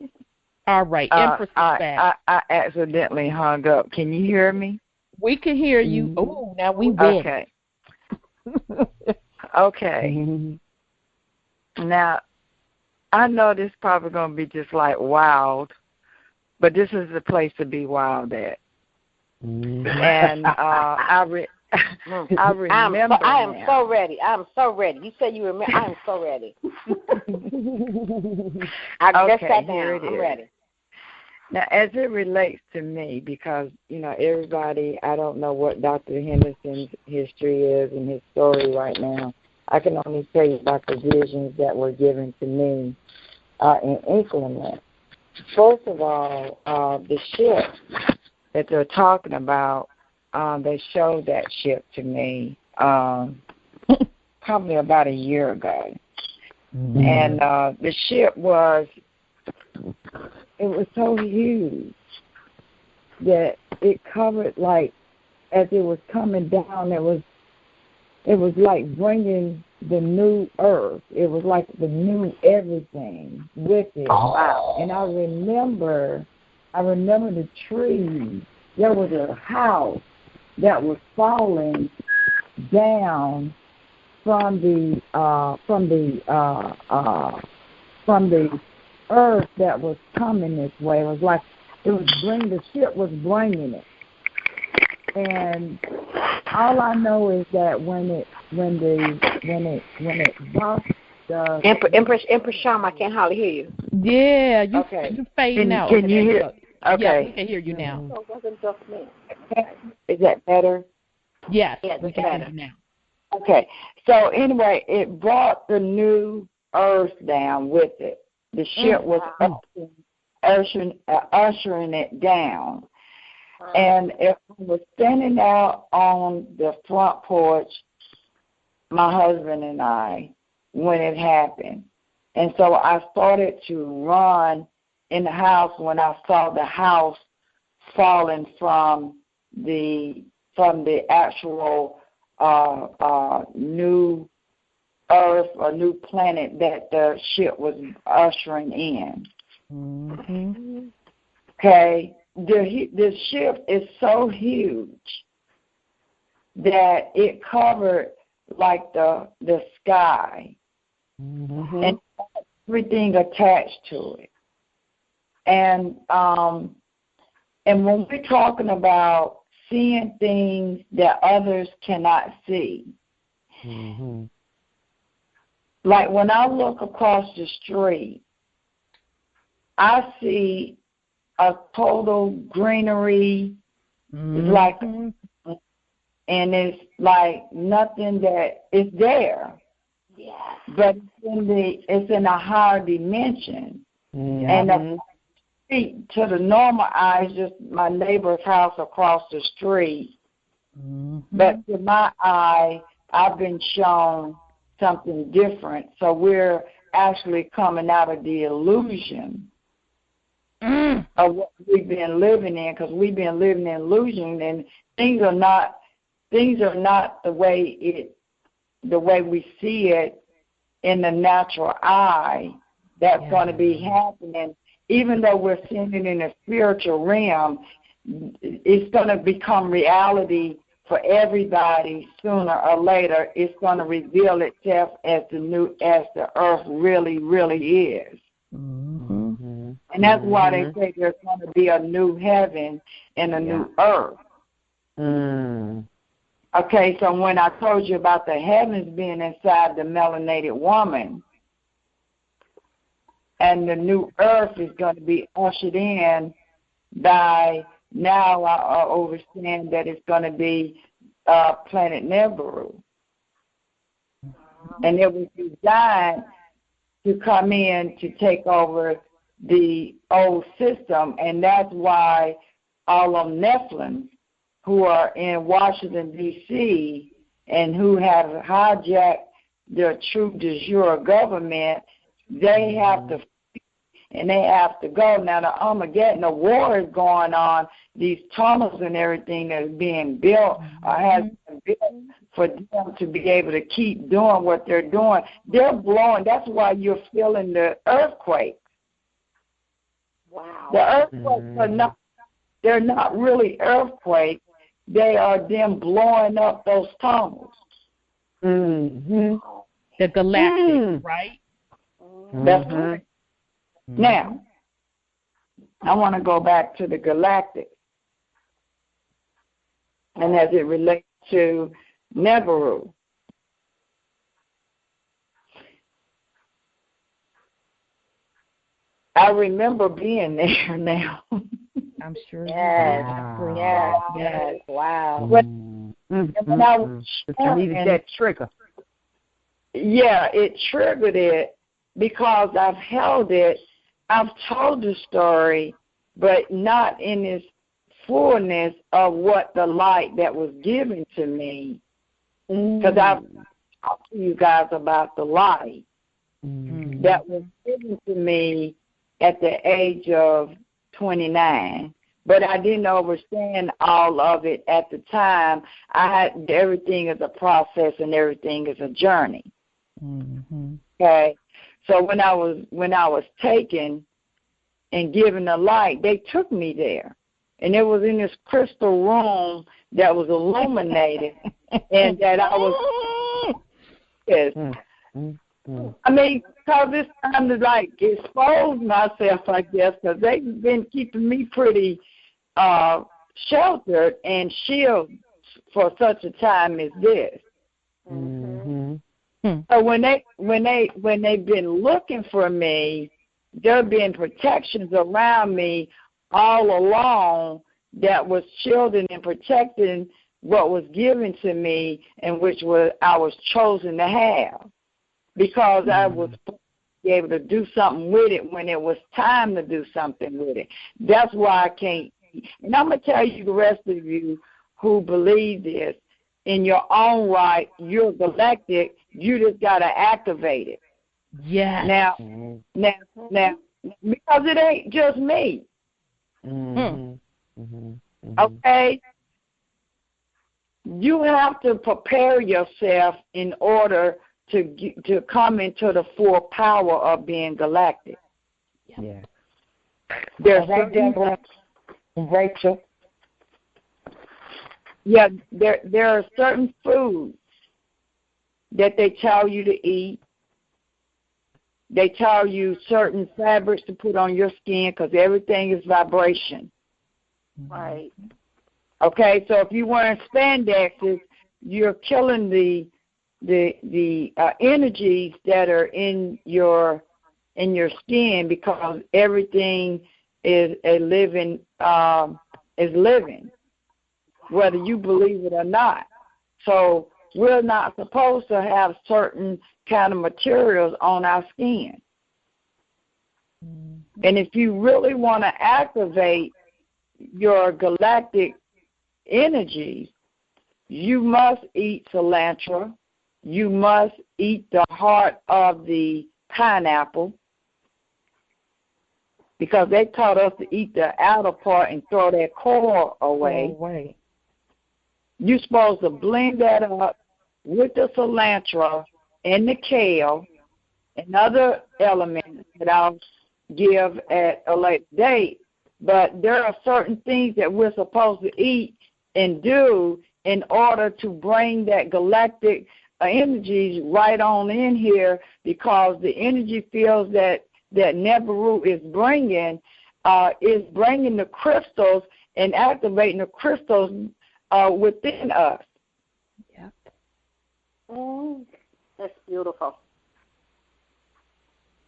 All right. Empress is back. I accidentally hung up. Can you hear me? We can hear you. Oh, now we ready. Okay. Now, I know this is probably going to be just like wild, but this is the place to be wild at. And I remember. I am so ready. I'm so ready. You said you remember. I am so ready. I just sat down. I'm ready. Now, as it relates to me, because, everybody, I don't know what Dr. Henderson's history is and his story right now. I can only tell you about the visions that were given to me in increments. First of all, the ship that they're talking about, they showed that ship to me probably about a year ago. Mm-hmm. And the ship was so huge that it covered, like, as it was coming down, it was like bringing the new earth. It was like the new everything with it. Oh. And I remember the trees. There was a house that was falling down from the earth that was coming this way. It was like the ship was bringing it. And all I know is that when it bust the Empress Shama, I can't hardly hear you. Yeah, you're fading out. Can you hear? Okay. Yeah, we can hear you now. So it wasn't just me. Is that better? Yes, we can hear you now. Okay. So anyway, it brought the new earth down with it. The ship was ushering it down. And if I was standing out on the front porch, my husband and I, when it happened. And so I started to run in the house when I saw the house falling from the actual new earth or new planet that the ship was ushering in. Mm-hmm. Okay. The ship is so huge that it covered like the sky, mm-hmm. and everything attached to it. And when we're talking about seeing things that others cannot see, mm-hmm. like when I look across the street, I see a total greenery, mm-hmm. like, and it's like nothing that is there. Yeah. But it's in a higher dimension. Mm-hmm. And to the normal eyes, just my neighbor's house across the street. Mm-hmm. But to my eye, I've been shown something different. So we're actually coming out of the illusion of what we've been living in, because we've been living in illusion, and things are not the way we see it in the natural eye. That's going to be happening. Even though we're seeing it in the spiritual realm, it's going to become reality for everybody sooner or later. It's going to reveal itself as the earth really, really is. Mm-hmm. And that's why they say there's going to be a new heaven and a new earth. Mm. Okay, so when I told you about the heavens being inside the melanated woman, and the new earth is going to be ushered in by, now I understand that it's going to be planet Nibiru. And it was designed to come in to take over the old system, and that's why all of Nephilim who are in Washington, D.C., and who have hijacked the true de jure government, they have to, and they have to go. Now, the Armageddon, the war is going on. These tunnels and everything that is being built or has been built for them to be able to keep doing what they're doing. They're blowing. That's why you're feeling the earthquake. Wow. The earthquakes are they're not really earthquakes. They are them blowing up those tunnels. Mm-hmm. The galactic, right? That's right. Mm-hmm. Now, I want to go back to the galactic, and as it relates to Nibiru. I remember being there now. I'm sure. Yes. Wow. Yes. Wow. When I was needed that trigger. Yeah, it triggered it because I've held it. I've told the story, but not in its fullness of what the light that was given to me. Because I've talked to you guys about the light that was given to me at the age of 29. But I didn't understand all of it at the time. I had everything is a process and everything is a journey. Okay, so when I was taken and given the light, they took me there, and it was in this crystal room that was illuminated, and that I was. Yes. I mean, because it's time to like expose myself, I guess, because they've been keeping me pretty sheltered and shielded for such a time as this. So when they've been looking for me, there have been protections around me all along that was shielding and protecting what was given to me, and which I was chosen to have, because I was be able to do something with it when it was time to do something with it. That's why I can't. And I'm going to tell you, the rest of you who believe this, in your own right, you're galactic. You just got to activate it. Yes. Now, because it ain't just me. Okay? You have to prepare yourself in order to come into the full power of being galactic. Yeah. There's Rachel. Yeah, there are certain foods that they tell you to eat. They tell you certain fabrics to put on your skin, because everything is vibration. Right. Okay, so if you wear spandexes, you're killing the energies that are in your skin, because everything is living, whether you believe it or not. So we're not supposed to have certain kind of materials on our skin. And if you really want to activate your galactic energy, you must eat cilantro. You must eat the heart of the pineapple, because they taught us to eat the outer part and throw that core away. You're supposed to blend that up with the cilantro and the kale and other elements that I'll give at a later date. But there are certain things that we're supposed to eat and do in order to bring that galactic energies right on in here, because the energy fields that Nibiru is bringing the crystals and activating the crystals within us. Yep. That's beautiful.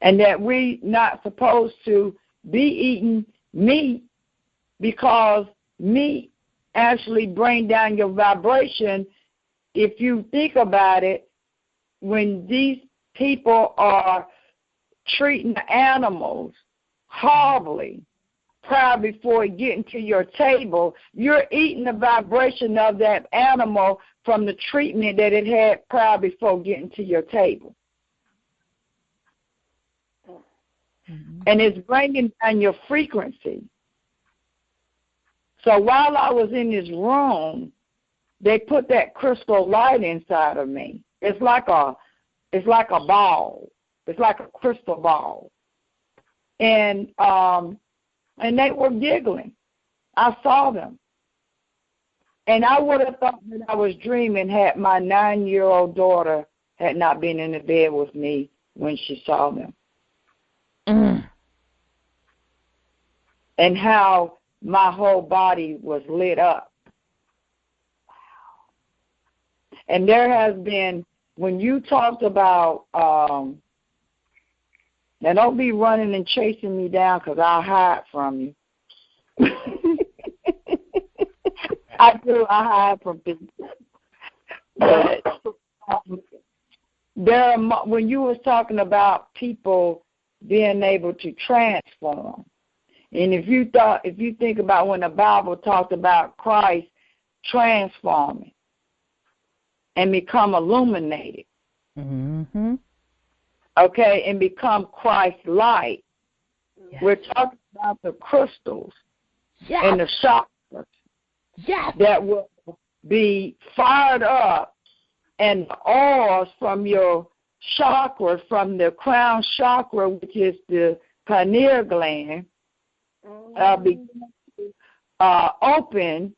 And that we not supposed to be eating meat, because meat actually bring down your vibration. If you think about it, when these people are treating the animals horribly prior before getting to your table, you're eating the vibration of that animal from the treatment that it had prior before getting to your table. And it's bringing down your frequency. So while I was in this room, they put that crystal light inside of me. It's like a ball. It's like a crystal ball. And they were giggling. I saw them. And I would have thought that I was dreaming had my 9-year-old daughter had not been in the bed with me when she saw them. And how my whole body was lit up. And there has been, when you talked about, now don't be running and chasing me down because I'll hide from you. I hide from people. But when you was talking about people being able to transform, and if you think about when the Bible talked about Christ transforming and become illuminated, okay, and become Christ-like, we're talking about the crystals and the chakras that will be fired up, and the oils from your chakra, from the crown chakra, which is the pineal gland, be open,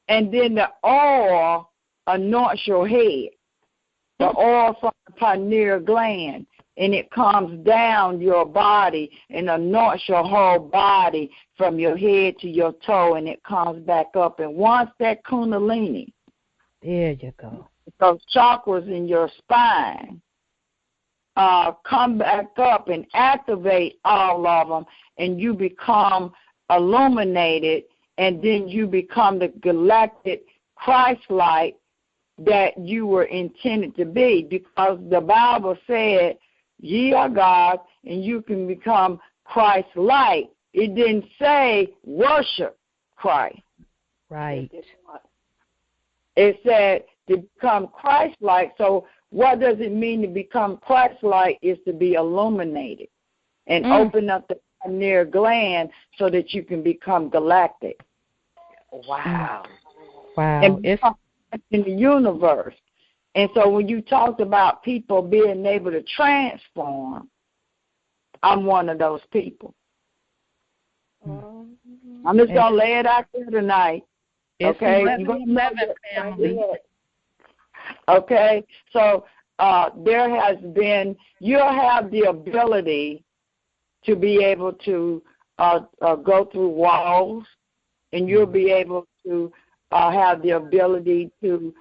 and then the oil anoints your head, the oil from the pineal gland, and it comes down your body and anoints your whole body from your head to your toe, and it comes back up. And once that kundalini, there you go, those chakras in your spine come back up and activate all of them, and you become illuminated, and then you become the galactic Christ-like that you were intended to be, because the Bible said, ye are gods, and you can become Christ-like. It didn't say worship Christ. Right. It said to become Christ-like. So what does it mean to become Christ-like? Is to be illuminated and open up the pineal gland so that you can become galactic. Wow. Wow. And in the universe. And so when you talked about people being able to transform, I'm one of those people. I'm just going to lay it out there tonight. It's okay? 11 family. Okay? So there has been, you'll have the ability to be able to go through walls, and you'll be able to have the ability to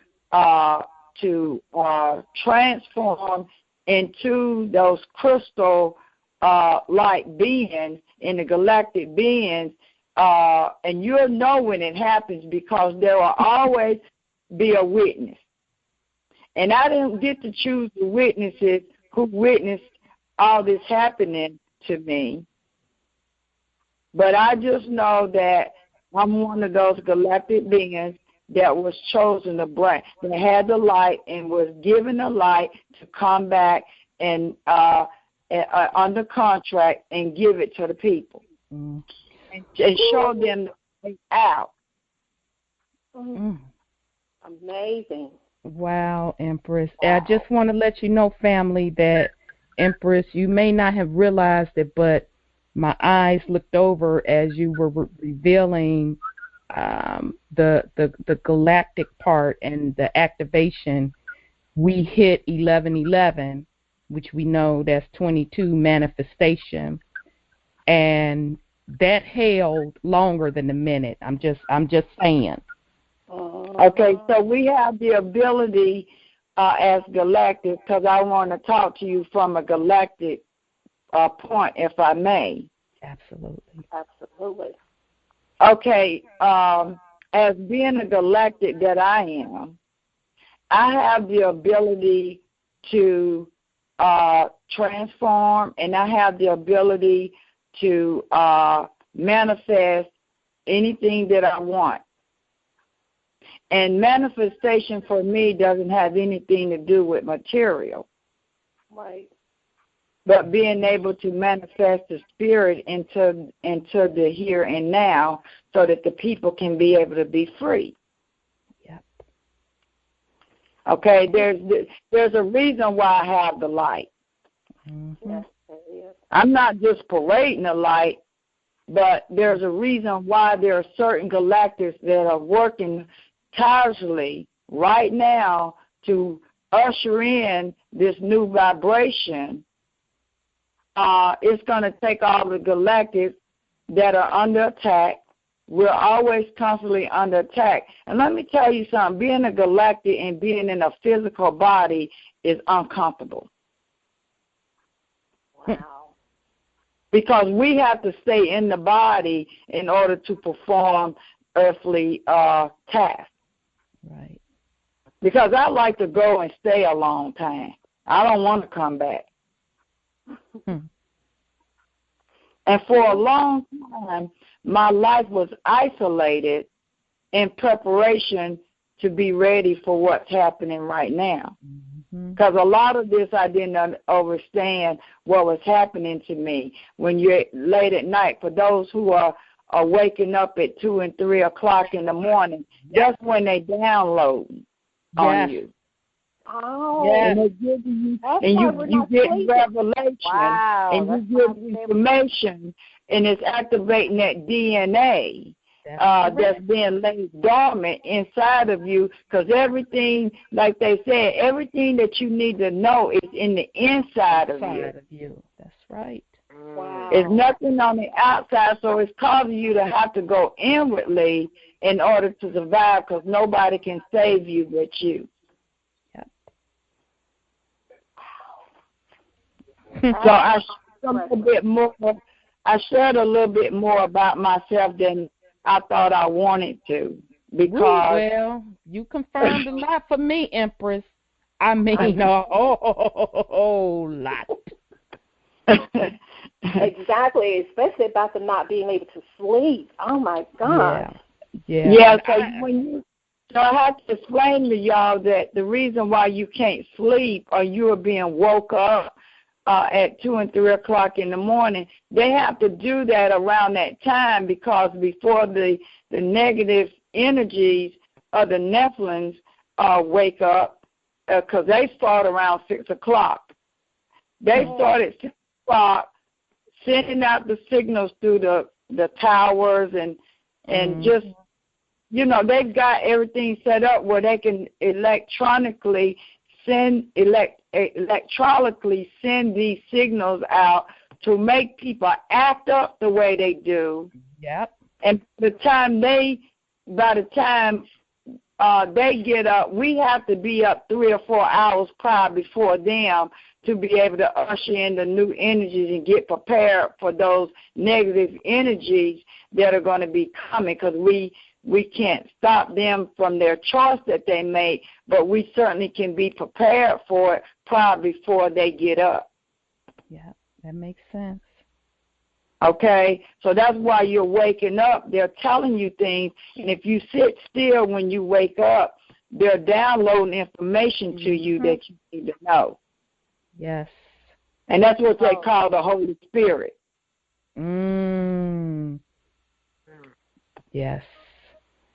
transform into those crystal like beings in the galactic beings, and you'll know when it happens, because there will always be a witness. And I didn't get to choose the witnesses who witnessed all this happening to me, but I just know that I'm one of those galactic beings that was chosen to bring, that had the light and was given the light to come back and under contract and give it to the people and show them the way out. Amazing. Wow, Empress. I just want to let you know, family, that, Empress, you may not have realized it, but my eyes looked over as you were revealing the galactic part and the activation. We hit 1111, which we know that's 22 manifestation, and that held longer than a minute. I'm just saying. Okay, so we have the ability as galactic, because I want to talk to you from a galactic point, if I may. Absolutely. Okay, as being a galactic that I am, I have the ability to transform, and I have the ability to manifest anything that I want. And manifestation for me doesn't have anything to do with material. Right. But being able to manifest the spirit into the here and now, so that the people can be able to be free. Yep. Okay, there's a reason why I have the light. Yes. I'm not just parading the light, but there's a reason why there are certain galactics that are working tirelessly right now to usher in this new vibration. It's going to take all the galactics that are under attack we're always constantly under attack. And let me tell you something, being a galactic and being in a physical body is uncomfortable. Wow. Because we have to stay in the body in order to perform earthly tasks. Right. Because I like to go and stay a long time. I don't want to come back. And for a long time, my life was isolated in preparation to be ready for what's happening right now. Because a lot of this I didn't understand what was happening to me when you're late at night. For those who are waking up at 2 and 3 o'clock in the morning, that's when they download on you. Oh, and they give you, and you get revelation, and you get information, and it's activating that DNA that's being laid dormant inside of you. Because everything, like they said, everything that you need to know is in the inside of you. That's right. wow. It's nothing on the outside, so it's causing you to have to go inwardly in order to survive, because nobody can save you but you. So I shared a little bit more about myself than I thought I wanted to, because well, you confirmed a lot for me, Empress. I mean, a whole lot. Exactly, especially about the not being able to sleep. Oh my God. Yeah. So I have to explain to y'all that the reason why you can't sleep or you are being woke up at 2 and 3 o'clock in the morning, they have to do that around that time, because before the negative energies of the Nephilims wake up, because they start around 6 o'clock. They start at 6 o'clock sending out the signals through the towers and just, they've got everything set up where they can electronically send these signals out to make people act up the way they do. Yep. And by the time they get up, we have to be up 3 or 4 hours prior before them to be able to usher in the new energies and get prepared for those negative energies that are going to be coming, because we can't stop them from their choice that they make, but we certainly can be prepared for it probably before they get up. Yeah, that makes sense. Okay, so that's why you're waking up. They're telling you things, and if you sit still when you wake up, they're downloading information to you that you need to know. Yes. And that's what they call the Holy Spirit. Yes.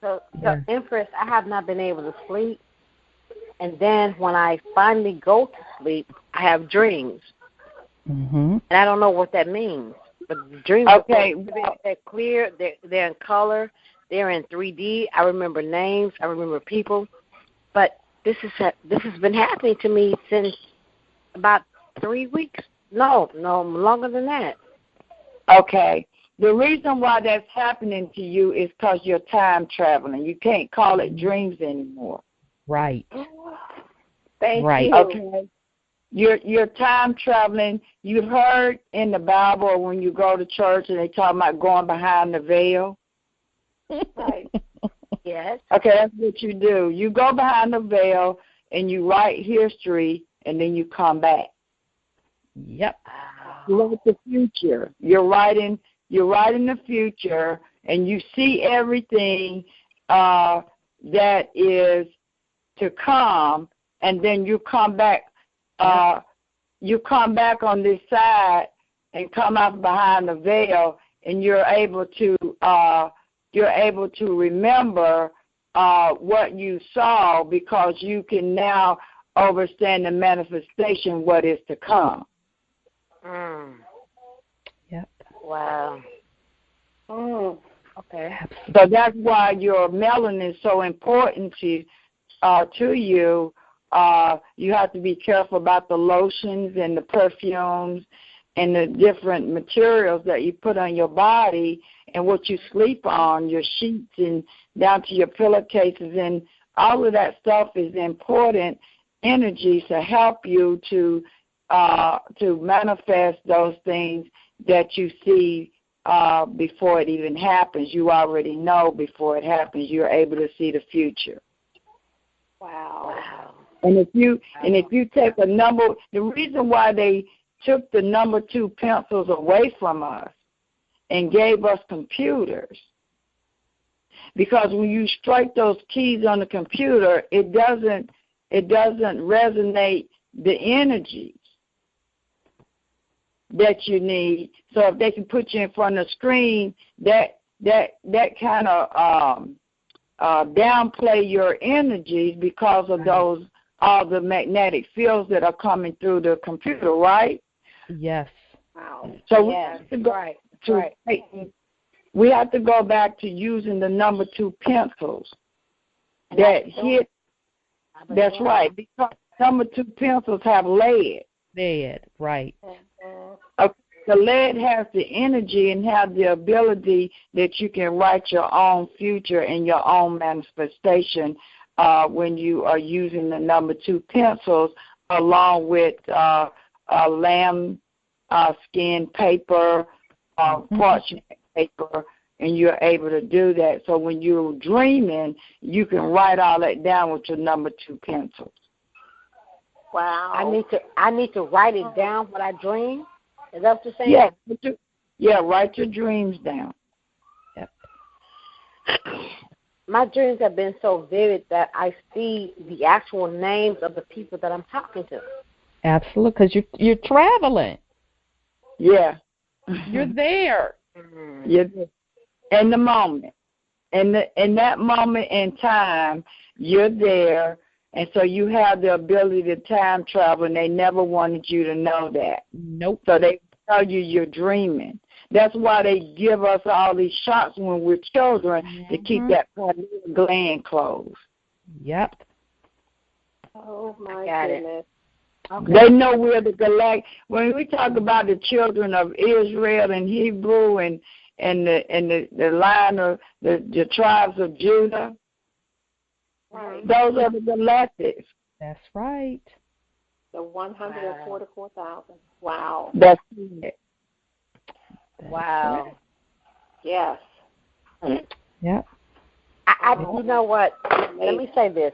So, Empress, I have not been able to sleep. And then when I finally go to sleep, I have dreams. And I don't know what that means. But the dreams they're clear, they're in color, they're in 3D. I remember names, I remember people. But this has been happening to me since about 3 weeks. No, longer than that. Okay. The reason why that's happening to you is because you're time traveling. You can't call it dreams anymore. Right. Thank you. Okay. You're time traveling. You heard in the Bible when you go to church and they talk about going behind the veil. Right. Yes. Okay, that's what you do. You go behind the veil and you write history, and then you come back. Yep. You write the future. You're writing the future, and you see everything that is to come, and then you come back. You come back on this side and come out behind the veil, and you're able to remember what you saw, because you can now understand the manifestation, what is to come. Yep. Wow. Okay. So that's why your melanin is so important to you. You have to be careful about the lotions and the perfumes and the different materials that you put on your body and what you sleep on, your sheets and down to your pillowcases, and all of that stuff is important energy to help you to manifest those things that you see before it even happens. You already know before it happens. You're able to see the future. Wow. And if you take a number, the reason why they took the number 2 pencils away from us and gave us computers, because when you strike those keys on the computer, it doesn't resonate the energies that you need. So if they can put you in front of the screen, that kind of downplay your energies because of those all the magnetic fields that are coming through the computer, right? Yes. Wow. So we have to go back to using the number 2 pencils that hit. That's right, because number 2 pencils have lead. Lead, right. The lead has the energy and have the ability that you can write your own future and your own manifestation when you are using the number 2 pencils along with lamb skin paper, parchment paper, and you're able to do that. So when you're dreaming, you can write all that down with your number 2 pencils. Wow. I need to write it down what I dream. Is that what you're saying? Yeah, write your dreams down. Yep. My dreams have been so vivid that I see the actual names of the people that I'm talking to. Absolutely, because you're traveling. Yeah. You're there. You're in the moment. In that moment in time, you're there, and so you have the ability to time travel, and they never wanted you to know that. Nope. So they tell you you're dreaming. That's why they give us all these shots when we're children to keep that pineal gland closed. Yep. Oh, my goodness. Okay. They know where the galactic. When we talk about the children of Israel and Hebrew and the line of the tribes of Judah, right. Those are the galactics. That's right. The 144,000. Wow. That's it. Wow. Yes. Yep. You know what? Let me say this.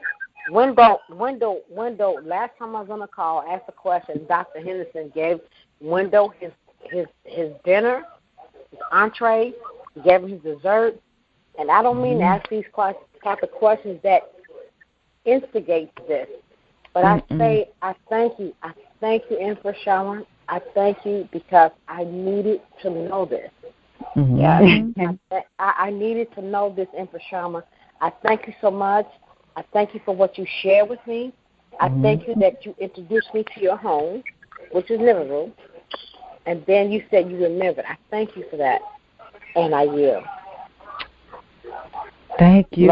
Window. Last time I was on a call, asked a question. Dr. Henderson gave Window his dinner, his entree. He gave him his dessert. And I don't mean to ask these type of questions that instigate this, but I thank you. I thank you, Empress Shama. I thank you because I needed to know this. Mm-hmm. Yeah, I needed to know this, Empress Shama. I thank you so much. I thank you for what you shared with me. I thank you that you introduced me to your home, which is Nibiru, and then you said you remembered. I thank you for that, and I will. Thank you.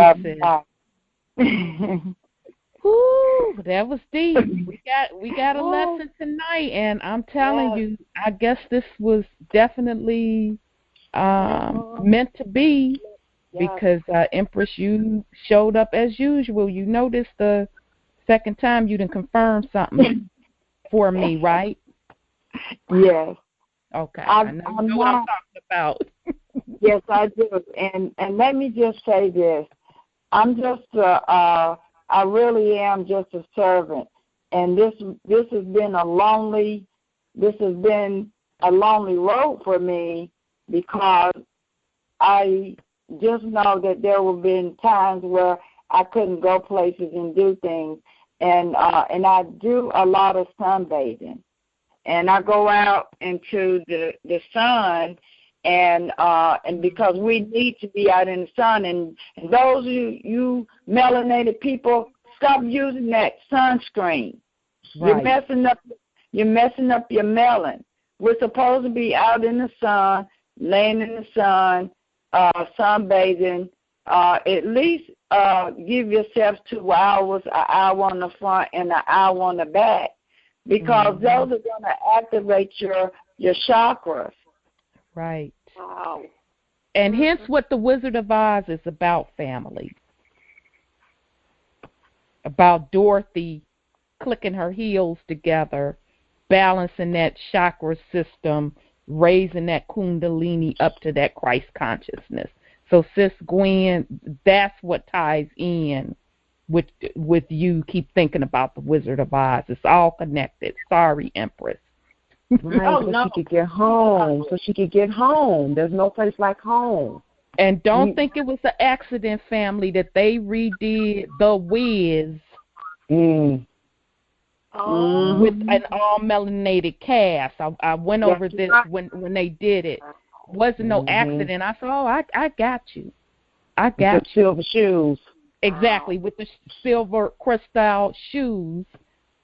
Ooh, that was deep. We got a lesson tonight, and I'm telling you, I guess this was definitely meant to be. Because, Empress, you showed up as usual. You noticed the second time you didn't confirm something for me, right? Yes. Okay. I know what I'm talking about. Yes, I do. And let me just say this. I'm just I really am just a servant. And this has been a lonely road for me, because I just know that there will be times where I couldn't go places and do things, and I do a lot of sunbathing, and I go out into the sun, and because we need to be out in the sun, and those you melanated people, stop using that sunscreen. Right. You're messing up your melanin. We're supposed to be out in the sun, laying in the sun, sunbathing, at least give yourself 2 hours, an hour on the front and an hour on the back, because those are going to activate your your chakras. Right. Wow. And hence what the Wizard of Oz is about, family. About Dorothy clicking her heels together, balancing that chakra system, raising that kundalini up to that Christ consciousness. So, Sis Gwen, that's what ties in with you keep thinking about the Wizard of Oz. It's all connected. Sorry, Empress. Right, she could get home. So she could get home. There's no place like home. And don't think it was an accident, family, that they redid The Wiz with an all-melanated cast. I went over this when they did it. Wasn't no accident. I said, oh, I got you. I got the silver shoes. Exactly, with the silver crystal shoes.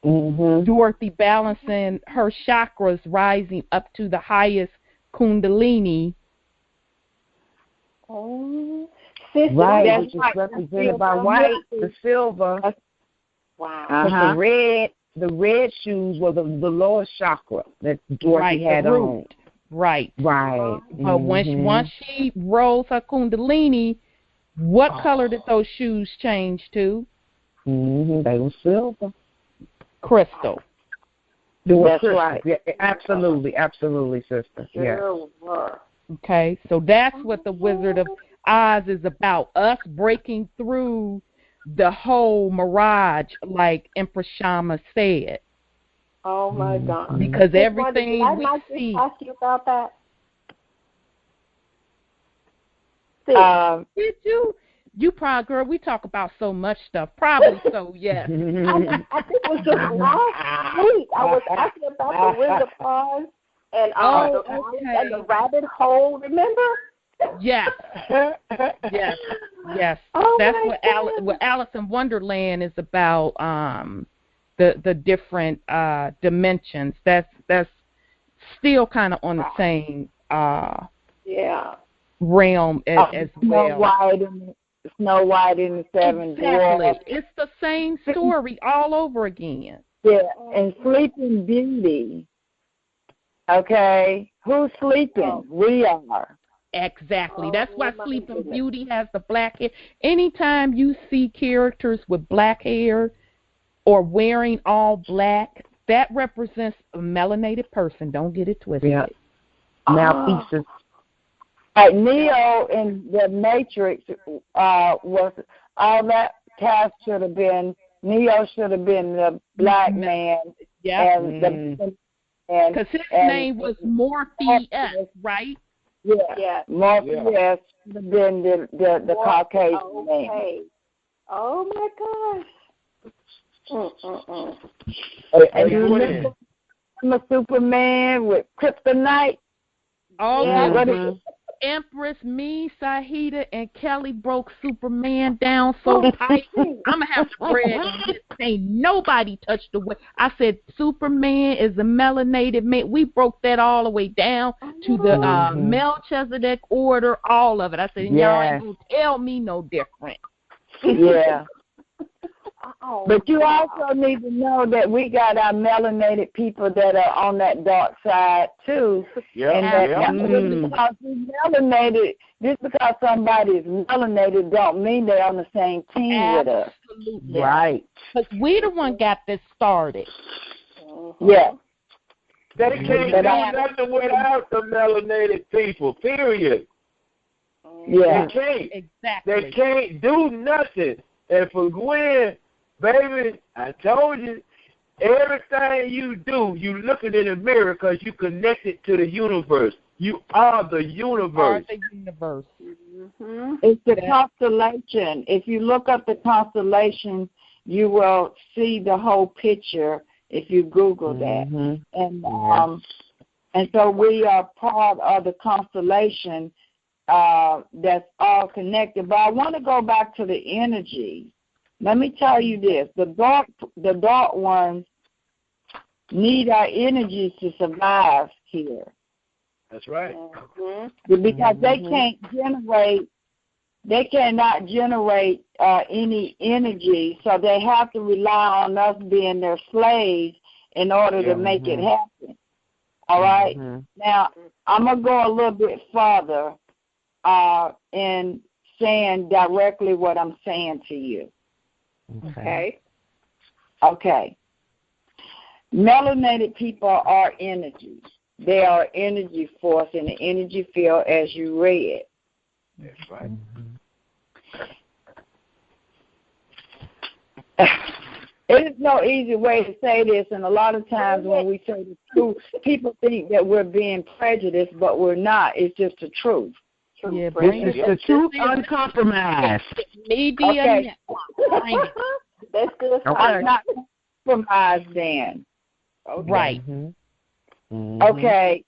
Dorothy balancing her chakras, rising up to the highest kundalini. Oh, right, which is represented by white, the silver. Wow. The red shoes were the lowest chakra that Dorothy had on. Right. But once she rose her kundalini, what color did those shoes change to? They were silver. Crystal. That's right. Yeah, absolutely, sister. Yeah. Okay, so that's what the Wizard of Oz is about. Us breaking through the whole mirage, like Empress Shama said. Oh my God! Because everything we see. Ask you about that. Did you? You probably, girl, we talk about so much stuff. Probably so, yes. I think it was just last week. I was asking about the Wizard of Oz and and the rabbit hole, remember? Yes. Yes. Oh, that's what Alice in Wonderland is about, the different dimensions. That's still kind of on the same realm as well. Snow White and the Seven Dwarfs. It's the same story all over again. Yeah, and Sleeping Beauty. Okay, who's sleeping? We are. Exactly. That's why Sleeping Beauty has the black hair. Anytime you see characters with black hair or wearing all black, that represents a melanated person. Don't get it twisted. Yeah. Mouthpieces. Neo in the Matrix was all that cast should have been. Neo should have been the black man. Yeah. Because his name was Morpheus, right? Yeah. Morpheus should have been the Caucasian man. Oh my gosh. And you remember Superman with kryptonite? Oh, Empress, me, Sahida, and Kelly broke Superman down so tight. I'm going to have to brag on this. Ain't nobody touched the way. I said Superman is a melanated man. We broke that all the way down to the Melchizedek order, all of it. I said, y'all ain't going to tell me no different. Yeah. But you also need to know that we got our melanated people that are on that dark side too. Just because somebody is melanated don't mean they're on the same team with us. Absolutely. Right. Because we the one got this started. Yeah. They can't do nothing without the melanated people, period. Yeah. They can't. Exactly. They can't do nothing. And for Gwen, baby, I told you, everything you do, you looking in the mirror because you connected to the universe. You are the universe. It's the constellation. If you look up the constellation, you will see the whole picture if you Google that. And so we are part of the constellation that's all connected. But I want to go back to the energy. Let me tell you this: the dark ones need our energy to survive here. That's right. Because they cannot generate any energy, so they have to rely on us being their slaves in order to make it happen. All right? Now, I'm going to go a little bit further in saying directly what I'm saying to you. Okay. Okay. Melanated people are energies. They are energy force in the energy field, as you read. That's right. It is no easy way to say this, and a lot of times when we say the truth, people think that we're being prejudiced, but we're not. It's just the truth. Yeah, this is the truth uncompromised. Okay. That's good. I'm not compromised then. Okay. Right. Okay.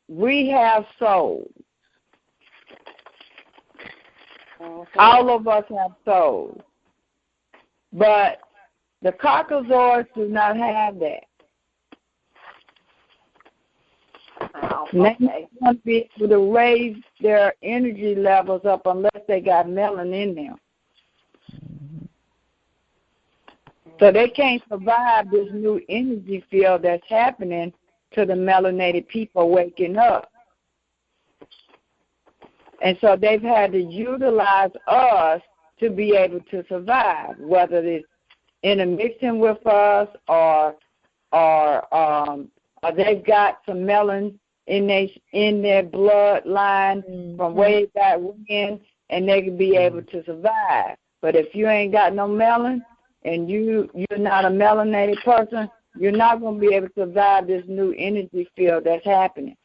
We have souls. All of us have souls. But the Caucasoids do not have that. They're not going to be able to raise their energy levels up unless they got melanin in them. So they can't survive this new energy field that's happening to the melanated people waking up. And so they've had to utilize us to be able to survive, whether it's intermixing with us or they've got some melanin in their bloodline from way back when, and they can be able to survive. But if you ain't got no melanin and you're not a melanated person, you're not going to be able to survive this new energy field that's happening.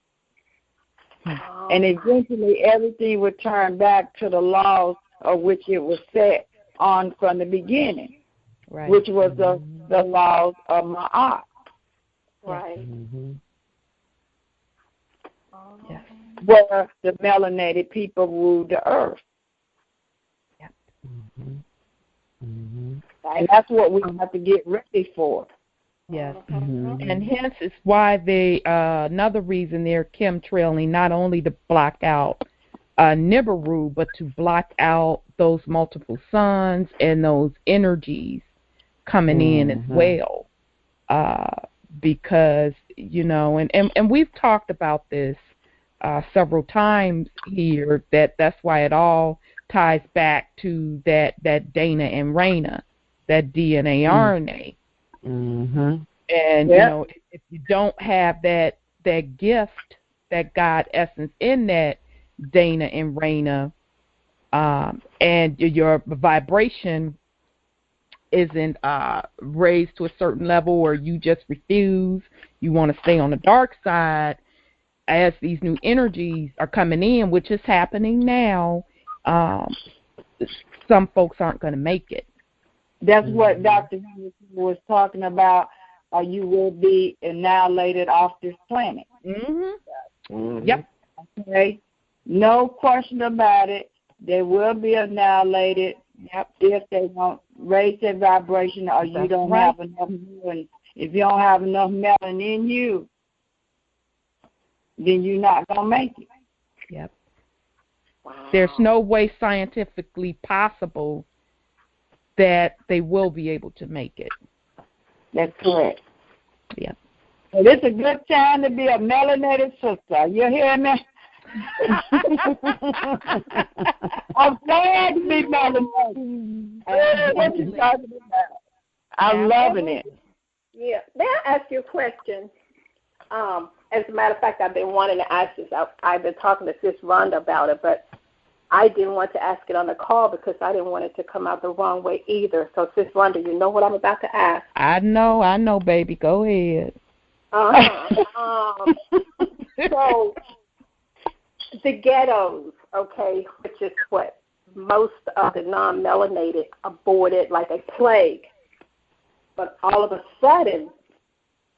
And eventually everything would turn back to the laws of which it was set on from the beginning, which was the laws of Ma'at. Right. Yes. Where the melanated people ruled the earth. And that's what we have to get ready for. Yes. And hence is why they, another reason they're chemtrailing, not only to block out Nibiru, but to block out those multiple suns and those energies coming in as well. Because, you know, and we've talked about this several times here, that's why it all ties back to that Dana and Raina, that DNA RNA. And you know, if you don't have that gift, that God essence in that Dana and Raina, and your vibration isn't raised to a certain level, or you just refuse, you want to stay on the dark side, as these new energies are coming in, which is happening now, some folks aren't going to make it. That's what Dr. Henderson was talking about. You will be annihilated off this planet. Yep. Okay. No question about it. They will be annihilated. Yep. If they don't raise their vibration, or you don't have enough melanin. If you don't have enough melanin in you, then you're not gonna make it. Yep. Wow. There's no way scientifically possible that they will be able to make it. That's correct. Yep. Well, it's a good time to be a melanated sister. You hear me? I'm glad to be melanated. What you talking about? I'm loving it. Yeah. May I ask you a question? As a matter of fact, I've been wanting to ask this. I've been talking to Sis Rhonda about it, but I didn't want to ask it on the call because I didn't want it to come out the wrong way either. So, Sis Rhonda, you know what I'm about to ask. I know, baby. Go ahead. So, the ghettos, okay, which is what most of the non-melanated aborted like a plague. But all of a sudden,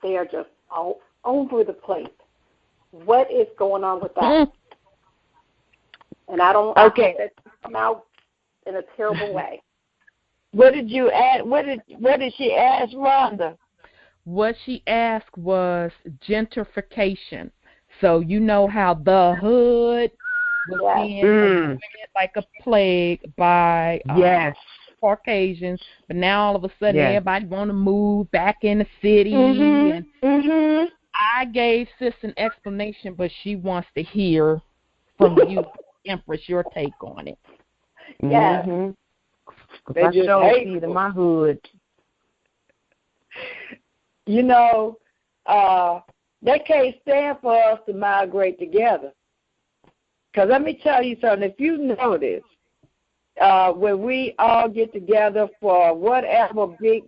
they are just all over the place. What is going on with that? And I don't want that to come out in a terrible way. What did you ask? What did she ask, Rhonda? What she asked was gentrification. So you know how the hood was being like a plague by Caucasians, but now all of a sudden everybody want to move back in the city, and I gave Sis an explanation, but she wants to hear from you, Empress, your take on it. Yes. They I just hate it in my hood. You know, they can't stand for us to migrate together. Because let me tell you something. If you notice, when we all get together for whatever big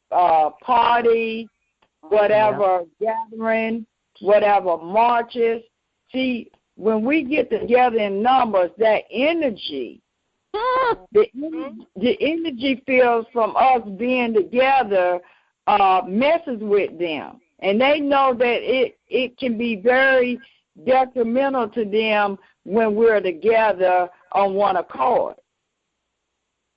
party, whatever gathering, whatever marches, see, when we get together in numbers, that energy, the energy feels from us being together messes with them. And they know that it can be very detrimental to them when we're together on one accord.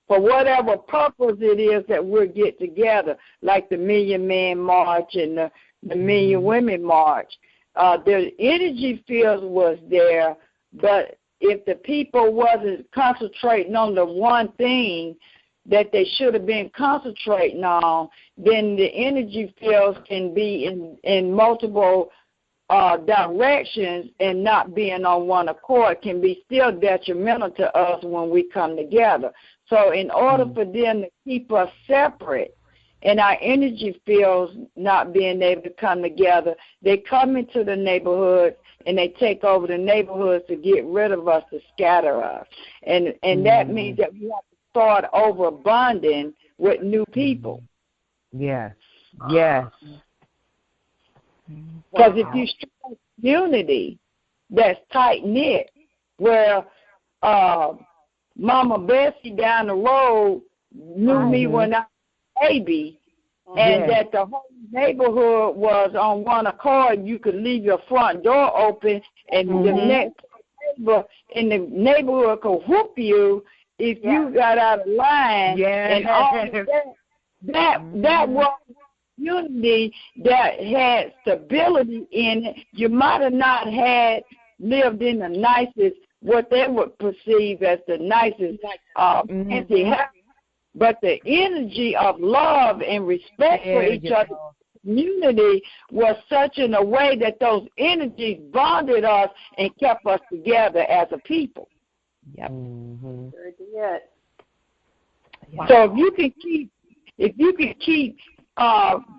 For whatever purpose it is that we'll get together, like the Million Man March and the Million Women March, the energy field was there, but if the people wasn't concentrating on the one thing that they should have been concentrating on, then the energy fields can be in multiple directions, and not being on one accord can be still detrimental to us when we come together. So in order for them to keep us separate and our energy fields not being able to come together, they come into the neighborhood and they take over the neighborhoods to get rid of us, to scatter us. And that means that we have to start over bonding with new people. Yes. Because if you strike unity that's tight-knit, where Mama Bessie down the road knew me when I was a baby, and that the whole neighborhood was on one accord, you could leave your front door open, and the next neighbor in the neighborhood could whoop you if you got out of line. And all of that was unity that had stability in it. You might have not had lived in the nicest, what they would perceive as the nicest fancy house, but the energy of love and respect for each other, community, was such in a way that those energies bonded us and kept us together as a people. Sure did. So if you can keep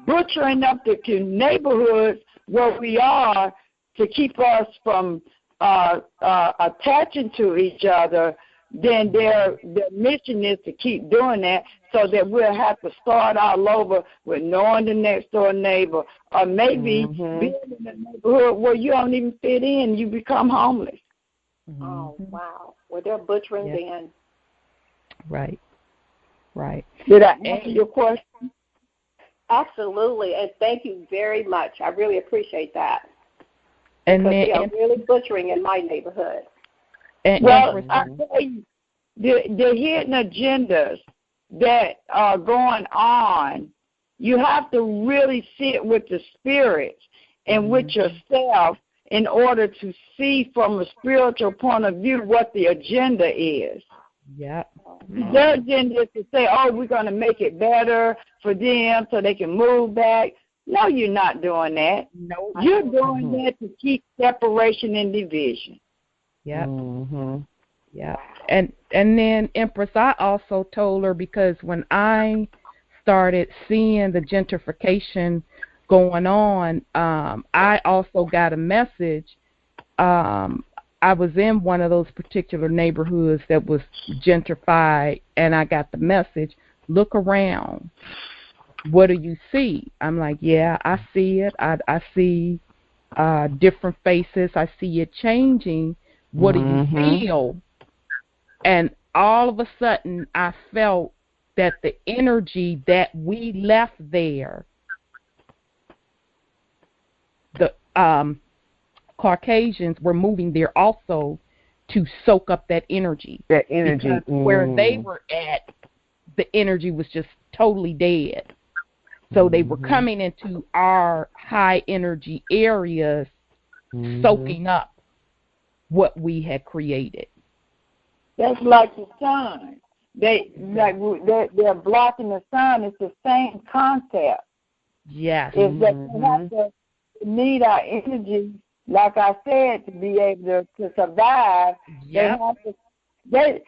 butchering up the neighborhoods where we are to keep us from attaching to each other, then their mission is to keep doing that, so that we'll have to start all over with knowing the next door neighbor, or maybe being in a neighborhood where you don't even fit in, you become homeless. Oh, wow. Well, they're butchering then. Right. Did I answer your question? Absolutely, and thank you very much. I really appreciate that. And because they are really butchering in my neighborhood. Well, I tell you, the hidden agendas that are going on, you have to really sit with the spirits and with yourself in order to see from a spiritual point of view what the agenda is. Their agenda is to say, oh, we're going to make it better for them so they can move back. No, you're not doing that. No, you're doing that to keep separation and division. And then, Empress, I also told her, because when I started seeing the gentrification going on, I also got a message. I was in one of those particular neighborhoods that was gentrified, and I got the message, look around. What do you see? I'm like, yeah, I see it. I see different faces. I see it changing. What do you feel? And all of a sudden, I felt that the energy that we left there, the Caucasians were moving there also to soak up that energy. Because where they were at, the energy was just totally dead. So they were coming into our high energy areas, soaking up what we had created. That's like the sun. They're blocking the sun. It's the same concept. Yes. Is that need our energy, like I said, to be able to survive. Yep.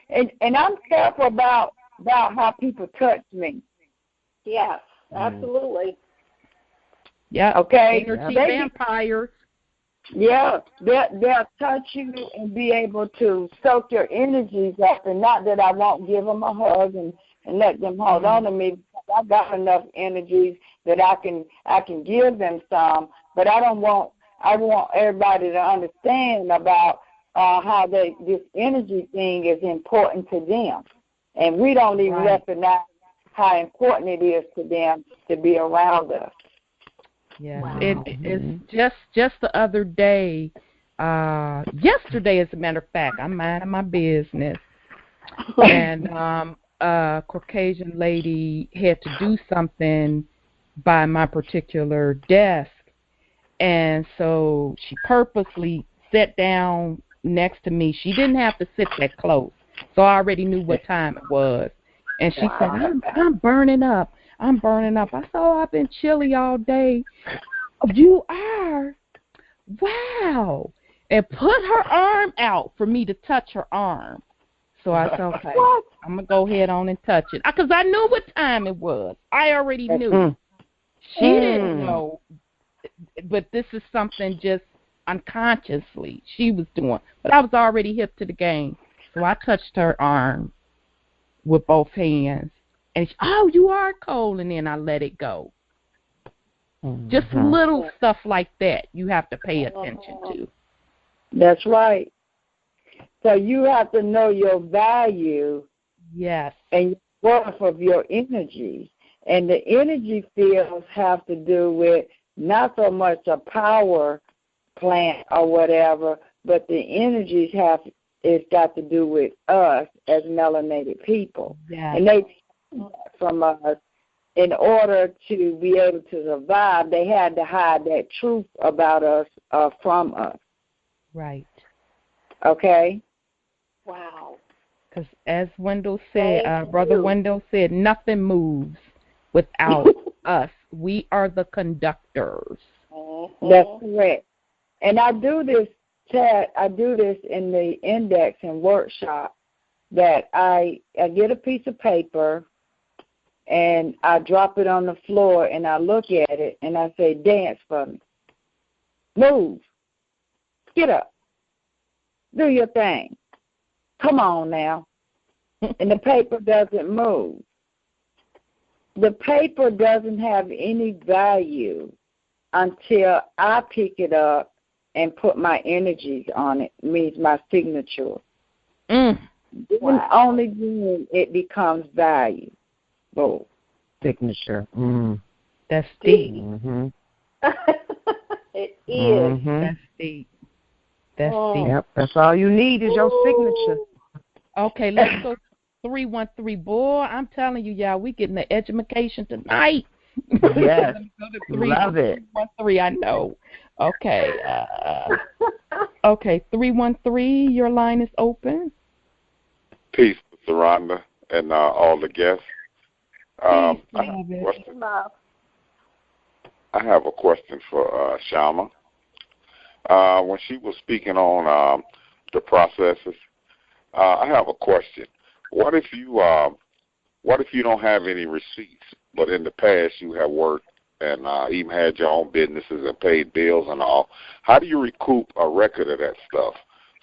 And I'm careful about how people touch me. Yes, absolutely. Yeah. Okay. Energy vampires. Yeah, they'll touch you and be able to soak your energies up. And not that I won't give them a hug and let them hold on to me, because I've got enough energies that I can give them some. But I want everybody to understand about how this energy thing is important to them, and we don't even recognize how important it is to them to be around us. Yes, it's just the other day, yesterday as a matter of fact, I'm minding my business, and a Caucasian lady had to do something by my particular desk, and so she purposely sat down next to me. She didn't have to sit that close, so I already knew what time it was, and she said, I'm burning up. I said, I've been chilly all day. Oh, you are? Wow. And put her arm out for me to touch her arm. So I said, okay, I'm going to go ahead on and touch it. Because I knew what time it was. I already knew. She didn't know. But this is something just unconsciously she was doing. But I was already hip to the game. So I touched her arm with both hands. And she, oh, you are cold. And then I let it go. Just little stuff like that you have to pay attention to. That's right. So you have to know your value. Yes. And worth of your energy. And the energy fields have to do with not so much a power plant or whatever, but the energies it's got to do with us as melanated people. Yes. And they from us. In order to be able to survive, they had to hide that truth about us from us. Right. Okay? Wow. Because as Wendell said, Brother Wendell said, nothing moves without us. We are the conductors. That's correct. And I do this in the index and workshop, that I get a piece of paper and I drop it on the floor and I look at it and I say, dance for me. Move. Get up. Do your thing. Come on now. And the paper doesn't move. The paper doesn't have any value until I pick it up and put my energies on it, means my signature. Only then it becomes valuable. Signature. That's deep. It is. That's deep. That's deep. Yep, that's all you need is your signature. Okay, let's go 313. Boy, I'm telling you, y'all, we getting the education tonight. Yes, love it. 313, I know. Okay. Okay, 313, your line is open. Peace, Rhonda, and all the guests. I have a question for Shama. When she was speaking on the processes, I have a question. What if you don't have any receipts, but in the past you have worked and even had your own businesses and paid bills and all? How do you recoup a record of that stuff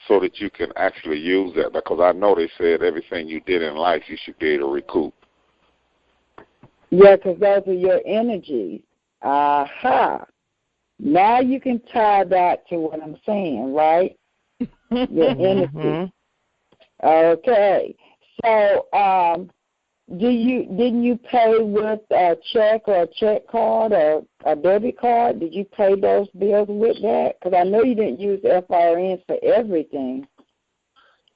so that you can actually use that? Because I know they said everything you did in life you should be able to recoup. Yeah, because those are your energies. Aha. Now you can tie that to what I'm saying, right? Your energy. Okay. So, didn't you pay with a check or a check card or a debit card? Did you pay those bills with that? Because I know you didn't use FRNs for everything.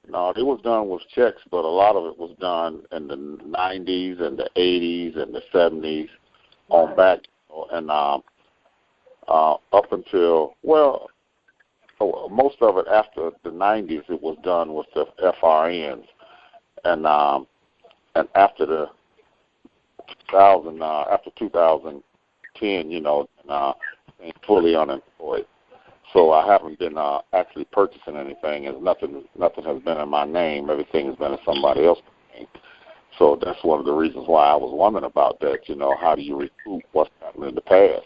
No, it was done with checks, but a lot of it was done in the 90s and the 80s and the 70s on back, and up until, well, most of it after the 90s, it was done with the FRNs, and after the 2010, remain fully unemployed. So I haven't been actually purchasing anything, and nothing has been in my name. Everything has been in somebody else's name. So that's one of the reasons why I was wondering about that. How do you recoup what's happened in the past?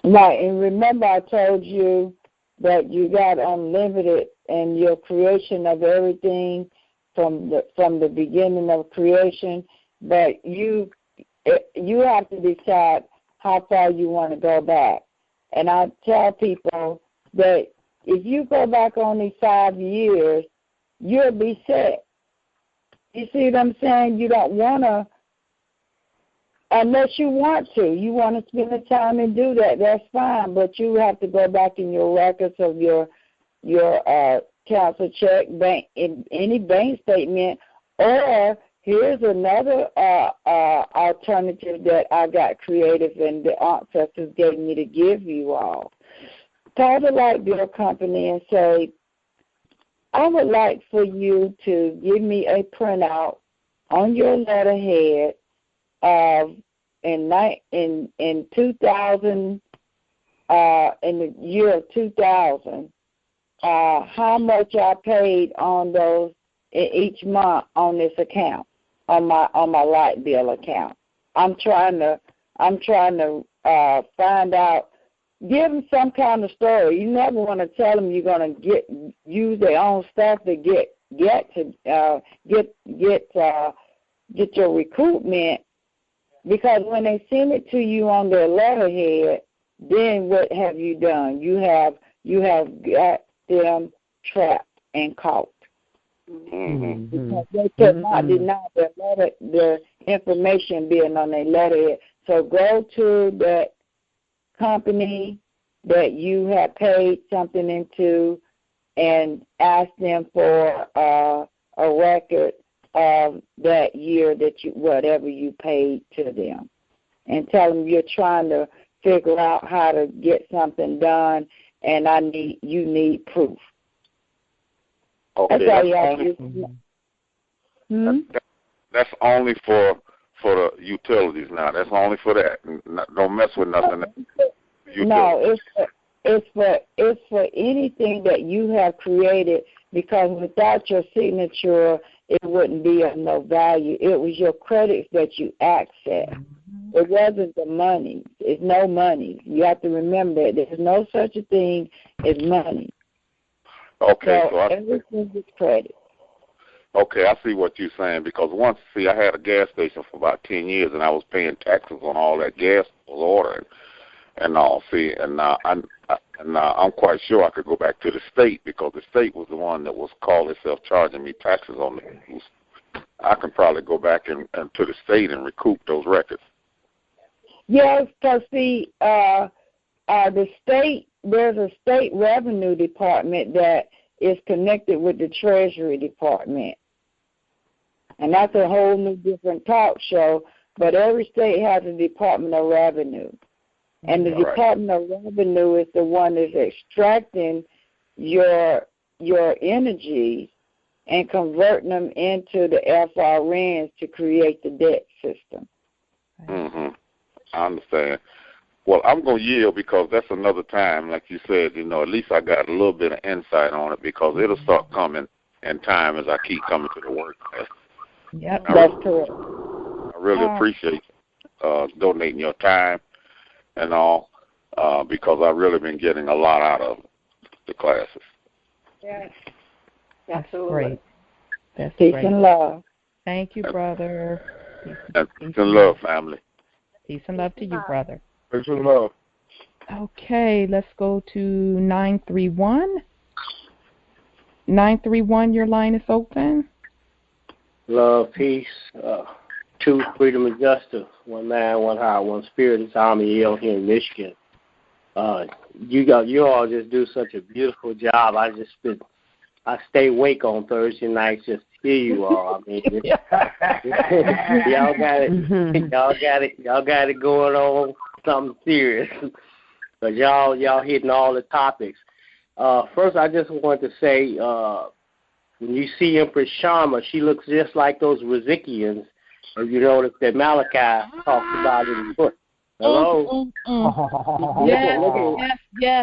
Right, and remember I told you that you got unlimited in your creation of everything from the beginning of creation, but you have to decide how far you want to go back. And I tell people that if you go back only 5 years, you'll be set. You see what I'm saying? You don't want to, unless you want to. You want to spend the time and do that, that's fine. But you have to go back in your records of your council check, bank, any bank statement, or here's another alternative that I got creative and the ancestors gave me to give you all. Call the light bill company and say, I would like for you to give me a printout on your letterhead of in 2000, in the year of 2000, how much I paid on those each month on this account, on my light bill account. I'm trying to find out. Give them some kind of story. You never want to tell them you're going to use their own stuff to get your recoupment, because when they send it to you on their letterhead, then what have you done? You have got them trapped and caught. Mm-hmm. Because they could not deny their information being on their letterhead. So go to that company that you have paid something into and ask them for a record of that year that whatever you paid to them, and tell them you're trying to figure out how to get something done, and you need proof. Okay, that's only for the utilities now. That's only for that. Don't mess with nothing. No, it's for anything that you have created, because without your signature, it wouldn't be of no value. It was your credits that you accessed. It wasn't the money. It's no money. You have to remember that there's no such a thing as money. Okay, so everything is credit. Okay, I see what you're saying, because I had a gas station for about 10 years, and I was paying taxes on all that gas I was ordering and all. See, and I'm quite sure I could go back to the state, because the state was the one that was called itself charging me taxes on the use. I can probably go back and to the state and recoup those records. Yes, because the state, there's a state revenue department that is connected with the Treasury Department. And that's a whole new different talk show, but every state has a Department of Revenue. And the Department of Revenue is the one that's extracting your energy and converting them into the FRNs to create the debt system. Mm-hmm. I understand. Well, I'm going to yield, because that's another time, like you said, at least I got a little bit of insight on it, because it'll start coming in time as I keep coming to the workplace. Yep, that's correct. I really appreciate donating your time and all, because I've really been getting a lot out of the classes. Yes, absolutely. Great. That's Peace great. and love. Thank you, brother. Peace and love, family. Peace and love to you, brother. Peace and love. Okay, let's go to 931. 931, your line is open. Love, peace, truth, freedom, and justice. One man, one heart, one spirit. It's Army L here in Michigan. You all just do such a beautiful job. I stay awake on Thursday nights just to hear you all. I mean, y'all got it going on, something serious. But y'all hitting all the topics. First, I just wanted to say, when you see Empress Shama, she looks just like those Rizikians, and you notice that Malachi talks about it in the book. Hello. Yes.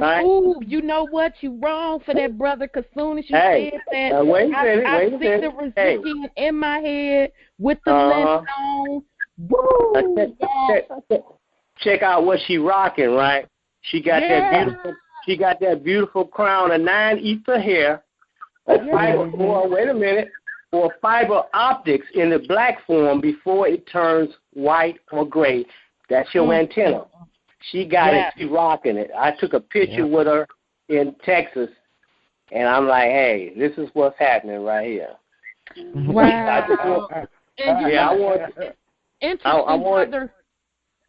Right? Ooh, you know what? You wrong for that, brother. Cause soon as you said that, I see the recipient in my head with the lens on. Woo! Check out what she rocking, right? She got that beautiful. She got that beautiful crown of 9 ether hair. Wait a minute. For fiber optics in the black form before it turns white or gray. That's your antenna. She got it. She rocking it. I took a picture with her in Texas, and I'm like, hey, this is what's happening right here. Wow. Interesting, brother.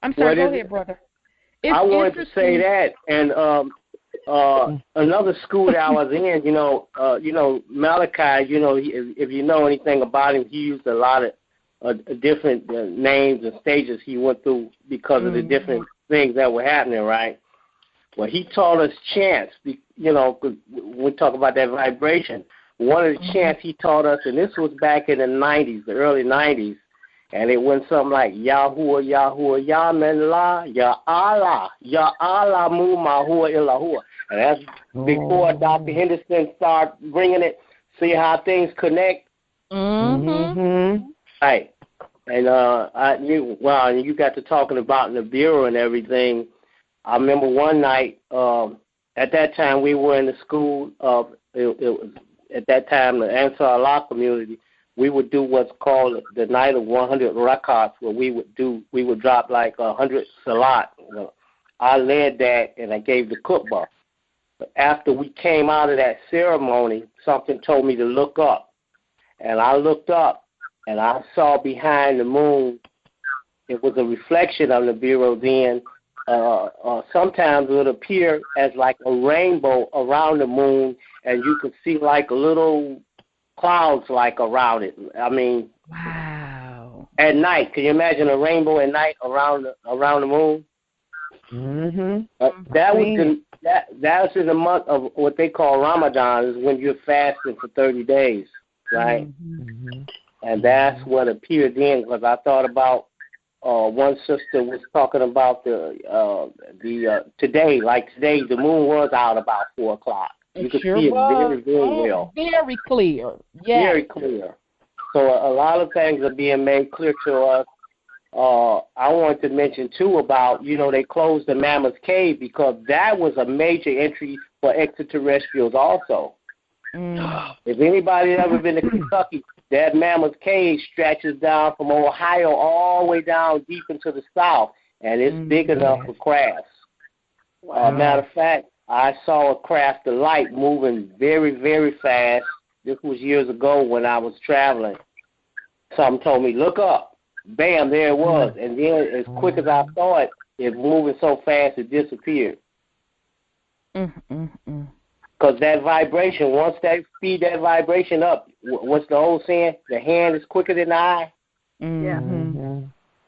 I'm sorry. Go ahead, brother. I wanted to say that, and another school that I was in, you know, Malachi, you know, if you know anything about him, he used a lot of different names and stages he went through because of the different things that were happening, right? Well, he taught us chants, you know, 'cause we talk about that vibration. One of the chants he taught us, and this was back in the 90s, the early 90s, and it went something like, Yahuwah, Yahuwah, Yamenla, Ya Allah Mu Mahua Ilahua. And that's before Dr. Henderson started bringing it. See how things connect? Right. And you got to talking about Nibiru and everything. I remember one night, at that time we were in the school of, it was at that time the Ansar Allah community. We would do what's called the night of 100 rakats, where we would drop like 100 salat. You know. I led that, and I gave the khutbah. But after we came out of that ceremony, something told me to look up. And I looked up, and I saw behind the moon, it was a reflection of the Nibiru then. Sometimes it would appear as like a rainbow around the moon, and you could see like little clouds like around it. I mean, wow. At night, can you imagine a rainbow at night around the moon? That was in the month of what they call Ramadan, is when you're fasting for 30 days, right? And that's what appeared then, because I thought about one sister was talking about today, like today, the moon was out about 4 o'clock. You could see it very, very well. Very clear. Yes. Very clear. So a lot of things are being made clear to us. I wanted to mention, too, about, you know, they closed the Mammoth Cave because that was a major entry for extraterrestrials also. If anybody has ever been to Kentucky, that Mammoth Cave stretches down from Ohio all the way down deep into the south, and it's big enough for crafts. Matter of fact, I saw a craft of light moving very, very fast. This was years ago when I was traveling. Something told me, look up. Bam, there it was. And then as quick as I saw it, it moving so fast it disappeared. Because that vibration, once they speed that vibration up, what's the old saying? The hand is quicker than the eye.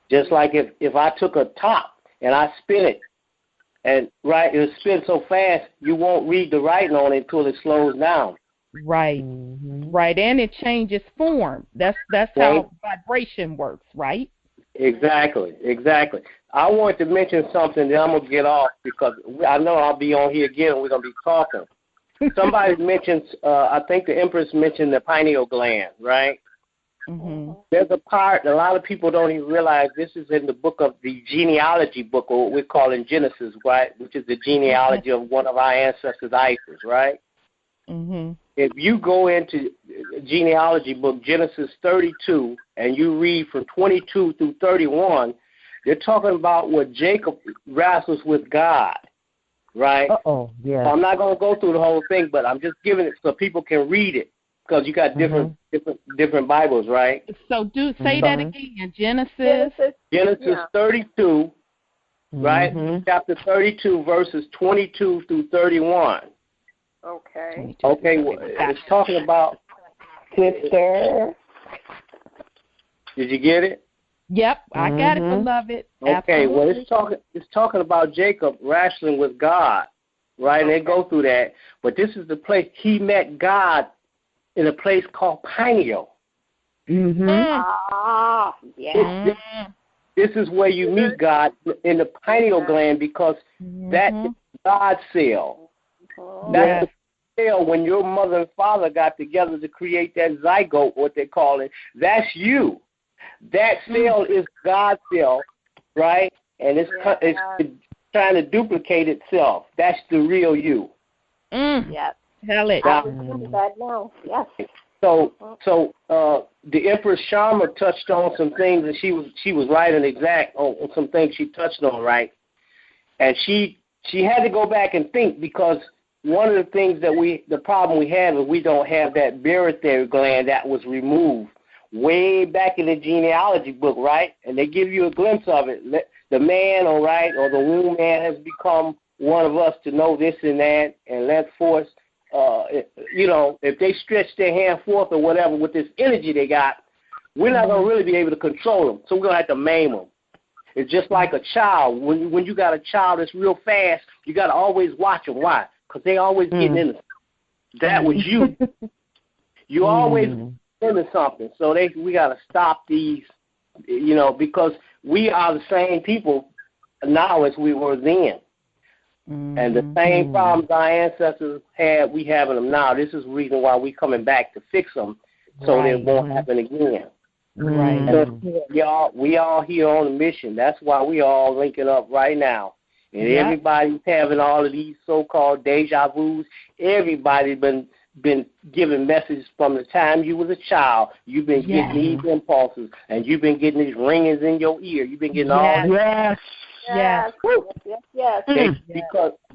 Just like if I took a top and I spin it, and it'll spin so fast you won't read the writing on it until it slows down. Right, and it changes form. That's how vibration works, right? Exactly. I want to mention something that I'm gonna get off because I know I'll be on here again and we're gonna be talking. Somebody mentions, I think the Empress mentioned the pineal gland, right? There's a part, a lot of people don't even realize this is in the book of the genealogy book, or what we're calling Genesis, right? Which is the genealogy of one of our ancestors, Isis, right? If you go into genealogy book, Genesis 32, and you read from 22 through 31, they're talking about what Jacob wrestles with God, right? So I'm not going to go through the whole thing, but I'm just giving it so people can read it, because you got different Bibles, right? So say that again. Genesis 32, right? Chapter 32, verses 22 through 31. Okay. It's talking about sister. Did you get it? Yep, I got it, beloved. Okay, well, it's talking about Jacob wrestling with God, right? And they go through that. But this is the place he met God in a place called Peniel. This This is where you meet God in the pineal gland, because that is God's cell. That's the cell when your mother and father got together to create that zygote, what they call it. That's you. That cell is God's cell, right? And it's trying to duplicate itself. That's the real you. Yes. Tell it. I remember that now. Yes. So the Empress Shama touched on some things, and she was right and exact on some things she touched on, right? And she had to go back and think, because one of the things the problem we have is we don't have that barytheric gland that was removed way back in the genealogy book, right? And they give you a glimpse of it. The man, all right, or the womb man has become one of us to know this and that, and let forth. If they stretch their hand forth or whatever with this energy they got, we're not going to really be able to control them. So we're going to have to maim them. It's just like a child. When you got a child that's real fast, you got to always watch them. Why? Because they always getting into that was you. You always into something. So we got to stop these, because we are the same people now as we were then. And the same problems our ancestors had, we having them now. This is the reason why we coming back to fix them, so that it won't happen again. Right. So we all here on a mission. That's why we all linking up right now. And everybody's having all of these so-called deja vus. Everybody's been given messages from the time you was a child. You've been getting these impulses, and you've been getting these ringings in your ear. You've been getting all this. Yes.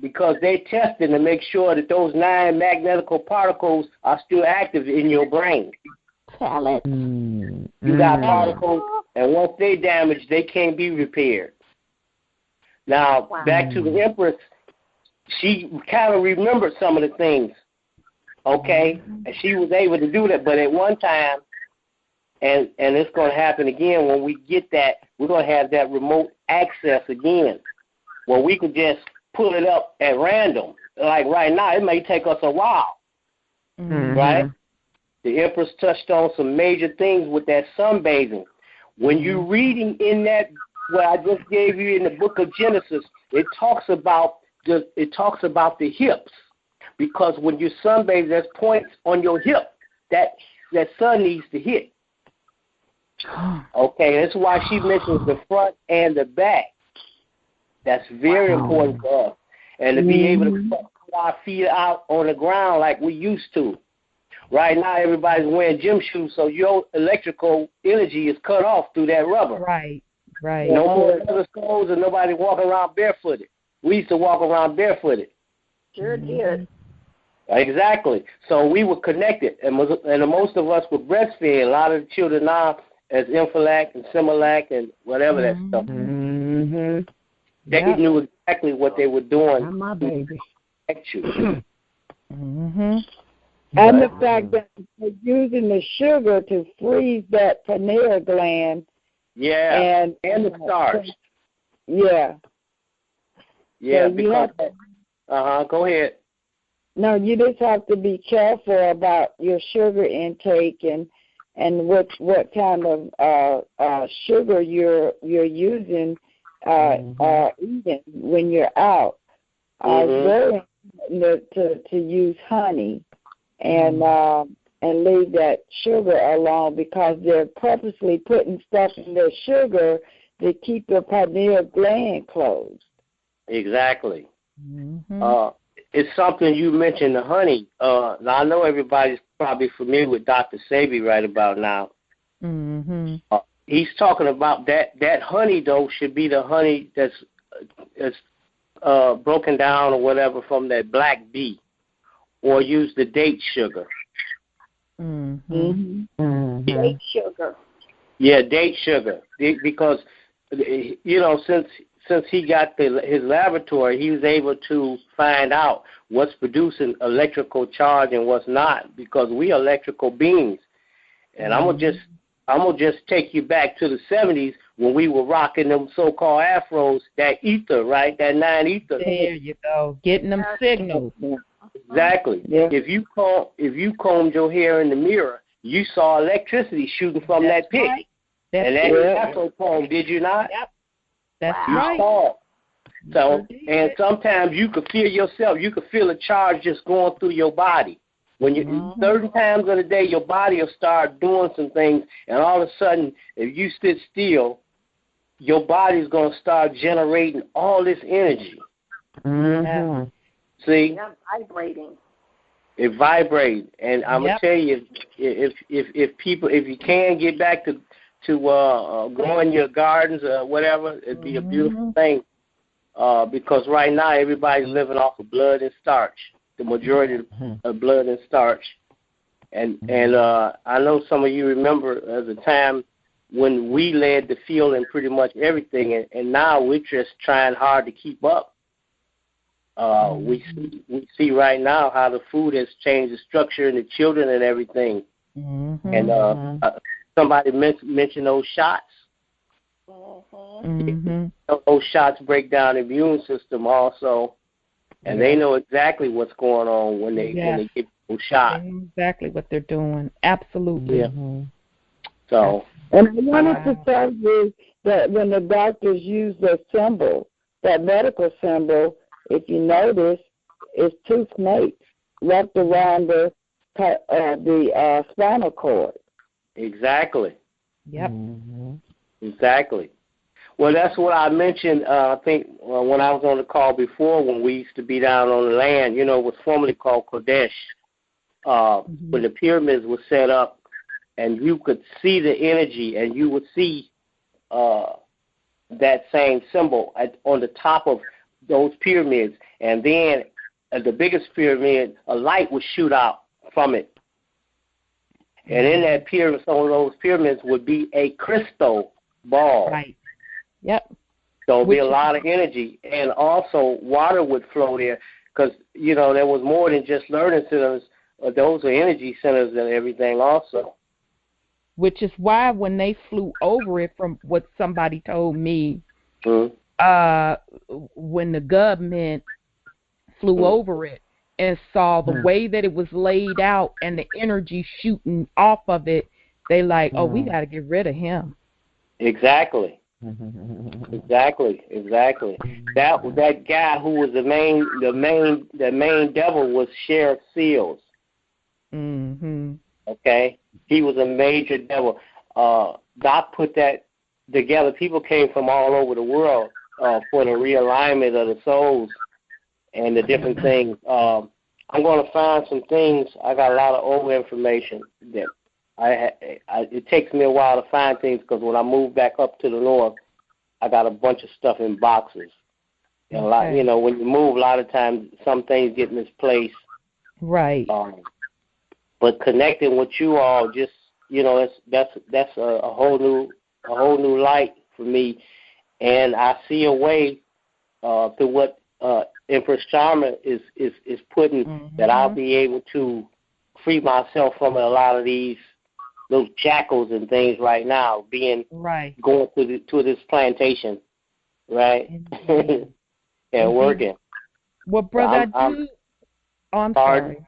Because they tested to make sure that those 9 magnetical particles are still active in your brain. Tell it. You got particles, and once they damage, they can't be repaired. Now, back to the Empress, she kind of remembered some of the things, okay? And she was able to do that, but at one time, and it's going to happen again when we get that, we're going to have that remote access again, where we could just pull it up at random. Like right now, it may take us a while, right? The Empress touched on some major things with that sunbathing. When you're reading in that, what I just gave you in the book of Genesis, it talks about the hips, because when you sunbathe, there's points on your hip that sun needs to hit. Okay, that's why she mentions the front and the back. That's very important for us. And to be able to put our feet out on the ground like we used to. Right now, everybody's wearing gym shoes, so your electrical energy is cut off through that rubber. Right. No more leather soles and nobody walking around barefooted. We used to walk around barefooted. Sure did. Exactly. So we were connected, and most of us were breastfed. A lot of the children now, as Infolac and Similac and whatever that stuff. They knew exactly what they were doing. Not my baby. And the fact that they're using the sugar to freeze that pineal gland. Yeah, and the starch. Yeah. Yeah, so because go ahead. No, you just have to be careful about your sugar intake and what kind of sugar you're using eating when you're out. It's very important to use honey and leave that sugar alone, because they're purposely putting stuff in their sugar to keep the pineal gland closed. Exactly. It's something you mentioned, the honey. Now I know everybody's probably familiar with Dr. Sebi right about now. He's talking about that honey, though, should be the honey that's broken down or whatever from that black bee, or use the date sugar. Date sugar. Yeah, date sugar. Because, since he got his laboratory, he was able to find out what's producing electrical charge and what's not, because we are electrical beings. And I'm gonna just take you back to the 70s when we were rocking them so-called afros, that ether, right? That 9 ether. There you go, getting them signals. Exactly. Yeah. If you combed your hair in the mirror, you saw electricity shooting from that pit. Right. and that echo poem, did you not? Yep. That's you right. Saw it. So, and sometimes you could feel yourself. You could feel a charge just going through your body. When you certain times of the day, your body will start doing some things, and all of a sudden, if you sit still, your body's going to start generating all this energy. Mm-hmm. See? Yeah, vibrating. It vibrates, and I'm gonna tell you, if you can get back to growing your gardens or whatever, it'd be a beautiful thing. Because right now everybody's living off of blood and starch, the majority of blood and starch, and I know some of you remember the time when we led the field in pretty much everything, and now we're just trying hard to keep up. We see right now how the food has changed the structure and the children and everything. And somebody mentioned those shots. Those shots break down the immune system also, and they know exactly what's going on when they get those shots. They know exactly what they're doing. Absolutely. Yeah. So. And I wanted to tell you that when the doctors use the symbol, that medical symbol, if you notice, it's two snakes wrapped around the spinal cord. Exactly. Yep. Exactly. Well, that's what I mentioned, I think, when I was on the call before, when we used to be down on the land, it was formerly called Kodesh, when the pyramids were set up, and you could see the energy, and you would see that same symbol on the top of those pyramids, and then the biggest pyramid, a light would shoot out from it. And in that pyramid, some of those pyramids would be a crystal ball. Right. Yep. So it'd be a lot of energy, and also water would flow there, because there was more than just learning centers. Those are energy centers and everything also. Which is why when they flew over it, from what somebody told me, when the government flew over it and saw the way that it was laid out and the energy shooting off of it, they like, oh, we got to get rid of him. Exactly. Exactly. That guy who was the main devil was Sheriff Seals. Okay, he was a major devil. Doc put that together. People came from all over the world for the realignment of the souls and the different things. I'm going to find some things. I got a lot of old information that it takes me a while to find things, because when I move back up to the north, I got a bunch of stuff in boxes. And a lot, when you move, a lot of times some things get misplaced. Right. But connecting with you all, just that's a whole new light for me, and I see a way to what Empress Shama is putting, that I'll be able to free myself from a lot of these those jackals and things right now, going to this plantation, right, and working. Well, brother, I'm sorry.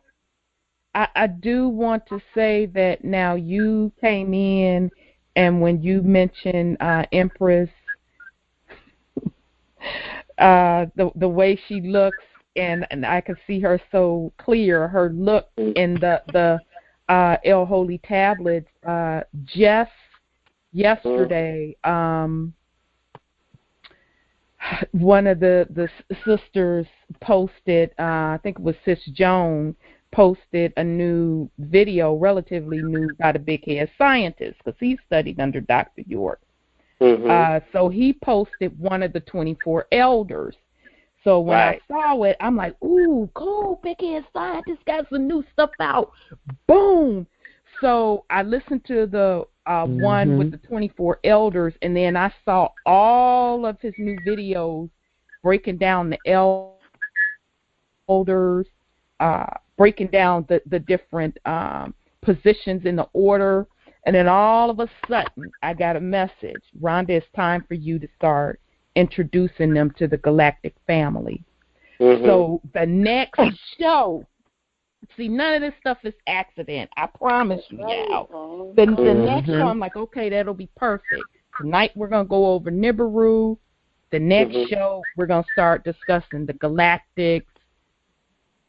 I do want to say that now you came in, and when you mentioned Empress, the way she looks, and I can see her so clear, her look in the El Holy tablets. Just yesterday, one of the sisters posted, I think it was Sis Joan, posted a new video, relatively new, by the big head scientist, because he studied under Dr. York. So he posted one of the 24 elders. So when I saw it, I'm like, ooh, cool, big head scientist got some new stuff out. Boom. So I listened to the one with the 24 elders, and then I saw all of his new videos breaking down the elders, breaking down the different positions in the order. And then all of a sudden, I got a message. Rhonda, it's time for you to start introducing them to the galactic family. So the next show See, none of this stuff is accident. I promise you now. The next show, I'm like, okay, that'll be perfect. Tonight we're going to go over Nibiru. The next show, we're going to start discussing the galactics,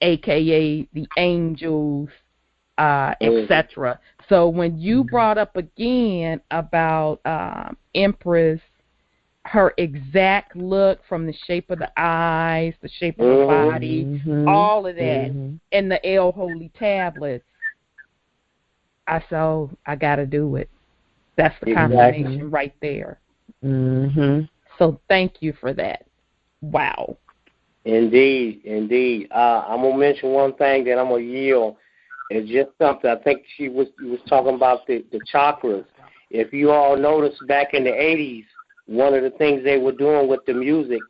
a.k.a. the angels, etc. So when you brought up again about Empress, her exact look from the shape of the eyes, the shape of the body, all of that, and the El Holy tablets, I saw I got to do it. That's the confirmation right there. So thank you for that. Wow. Indeed, indeed. I'm going to mention one thing, then I'm going to yield. It's just something. I think you was talking about the chakras. If you all noticed back in the 80s, one of the things they were doing with the music,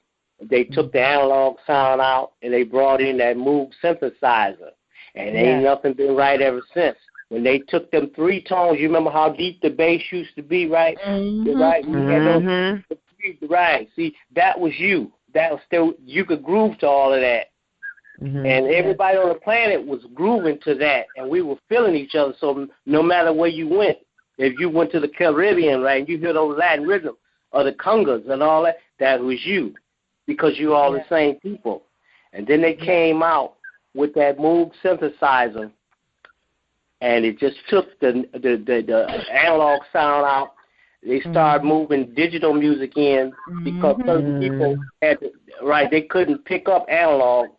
they took the analog sound out and they brought in that Moog synthesizer. And ain't nothing been right ever since. When they took them 3 tones, you remember how deep the bass used to be, right? Right. Right. See, that was you. That was still, you could groove to all of that. And everybody on the planet was grooving to that, and we were feeling each other. So no matter where you went, if you went to the Caribbean, right, and you hear those Latin rhythms or the congas and all that, that was you, because you all the same people. And then they came out with that Moog synthesizer, and it just took the analog sound out. They started moving digital music in because certain people had to, they couldn't pick up analog,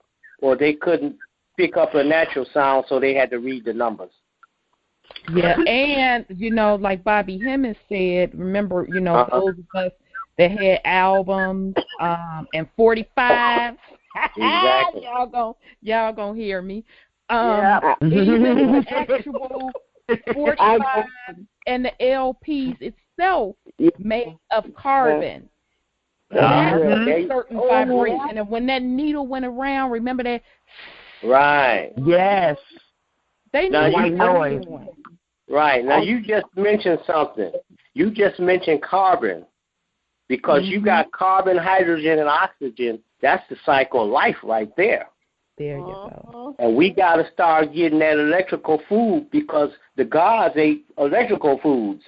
or they couldn't pick up a natural sound, so they had to read the numbers. Yeah, and, like Bobby Hemmings said, remember, those of us that had albums and 45. Exactly. y'all gonna hear me. Even the actual 45 and the LPs itself made of carbon. That's a certain vibration, and when that needle went around, remember that? Right. Yes. They knew what they were doing. Right. Now, you just mentioned something. You just mentioned carbon, because you got carbon, hydrogen, and oxygen. That's the cycle of life right there. There you go. And we got to start getting that electrical food, because the gods ate electrical foods.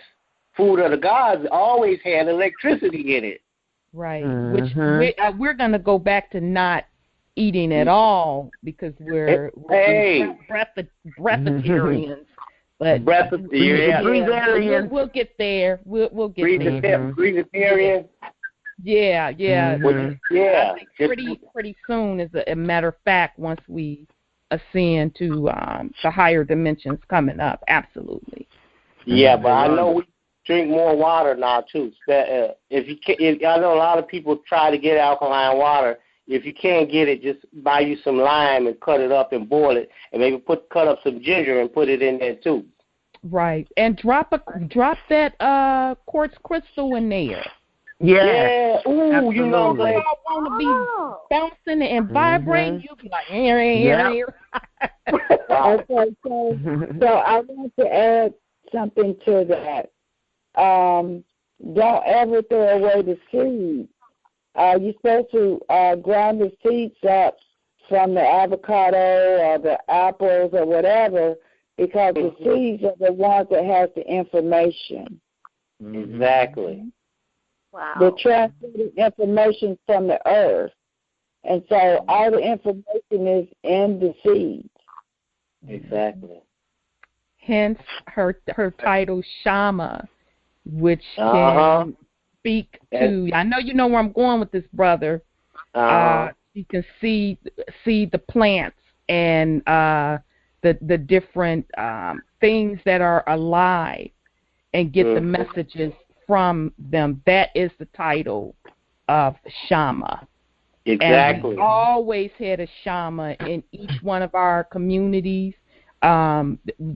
Food of the gods always had electricity in it. Right. Which we're going to go back to not eating at all, because we're breatharians. But breatharians. We'll get there. We'll get there. Breatharians. Yeah. I think pretty soon, as a matter of fact, once we ascend to the higher dimensions coming up, absolutely. Yeah, but I know we drink more water now too. I know a lot of people try to get alkaline water. If you can't get it, just buy you some lime and cut it up and boil it, and maybe cut up some ginger and put it in there too. Right, and drop that quartz crystal in there. Yeah. Ooh, absolutely. You know, if I want to be bouncing and vibrating, you'll be like, here. Okay, so I want to add something to that. Don't ever throw away the seed. You're supposed to grind the seeds up from the avocado or the apples or whatever, because the seeds are the ones that has the information. Exactly. Wow. The transmitted information from the earth. And so all the information is in the seeds. Exactly. Hence her title, Shama, which can speak to. I know you know where I'm going with this, brother. You can see the plants and the different things that are alive, and get the messages from them. That is the title of Shama. Exactly. And we always had a Shama in each one of our communities.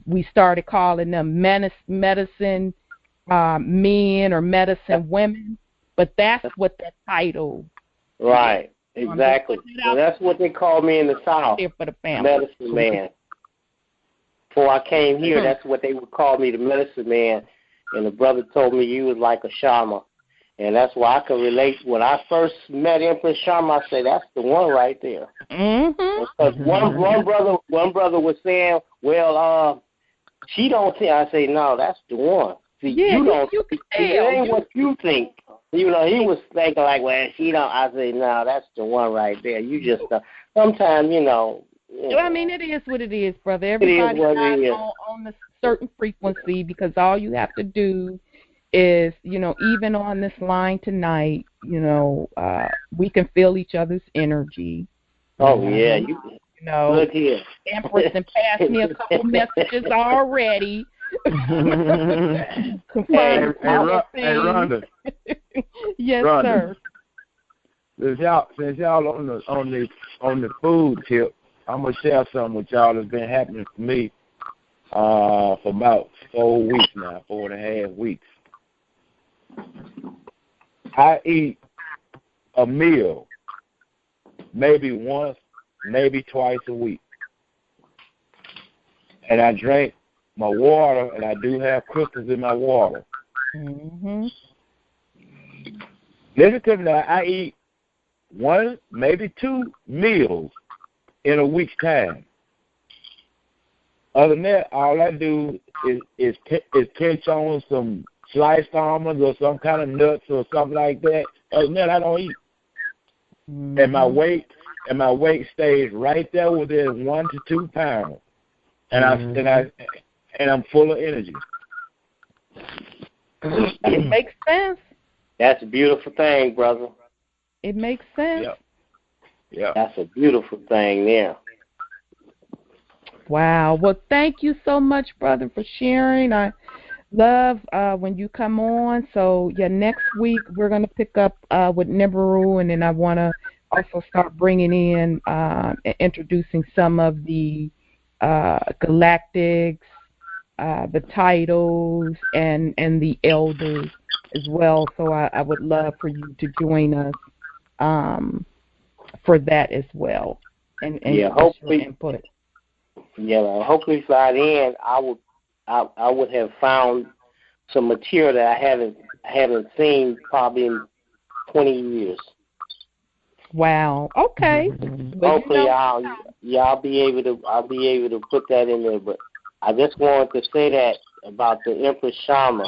We started calling them medicine men or medicine women, but that's what that title. Right. Exactly. So that's what they called me in the South. For the family. Medicine man. Before I came here, that's what they would call me, the medicine man. And the brother told me you was like a Shama. And that's why I can relate. When I first met Empress Shama, I say that's the one right there. Because one brother was saying, well, she don't think. I say no, that's the one. See, you don't. It ain't what you think. You know, he was thinking like, well, she don't. I say no, that's the one right there. You just sometimes, you know. I mean, it is what it is, brother. Everybody's not on a certain frequency, because all you have to do is, you know, even on this line tonight, you know, we can feel each other's energy. Oh, yeah. You know, look here. Empress and passed me a couple messages already. Hey, Rhonda. Yes, Rhonda. sir. Since y'all on the food tip, I'm gonna share something with y'all that's been happening for me for about 4 weeks now, 4.5 weeks. I eat a meal maybe once, maybe twice a week, and I drink my water, and I do have crystals in my water. Listen to me now. I eat 1, maybe 2 meals in a week's time. Other than that, all I do is pinch on some sliced almonds or some kind of nuts or something like that. Other than that, I don't eat. And my weight stays right there within 1 to 2 pounds. And I'm full of energy. It makes sense. That's a beautiful thing, brother. It makes sense. Yeah. That's a beautiful thing there. Wow. Well, thank you so much, brother, for sharing. I love when you come on. So, yeah, next week we're going to pick up with Nibiru, and then I want to also start bringing in introducing some of the galactics, the titles, and the elders as well. So I would love for you to join us for that as well, and hopefully your input. Yeah, hopefully by then I would have found some material that I haven't seen probably in 20 years. Wow. Okay. Hopefully I'll be able to put that in there. But I just wanted to say that about the Empress Shama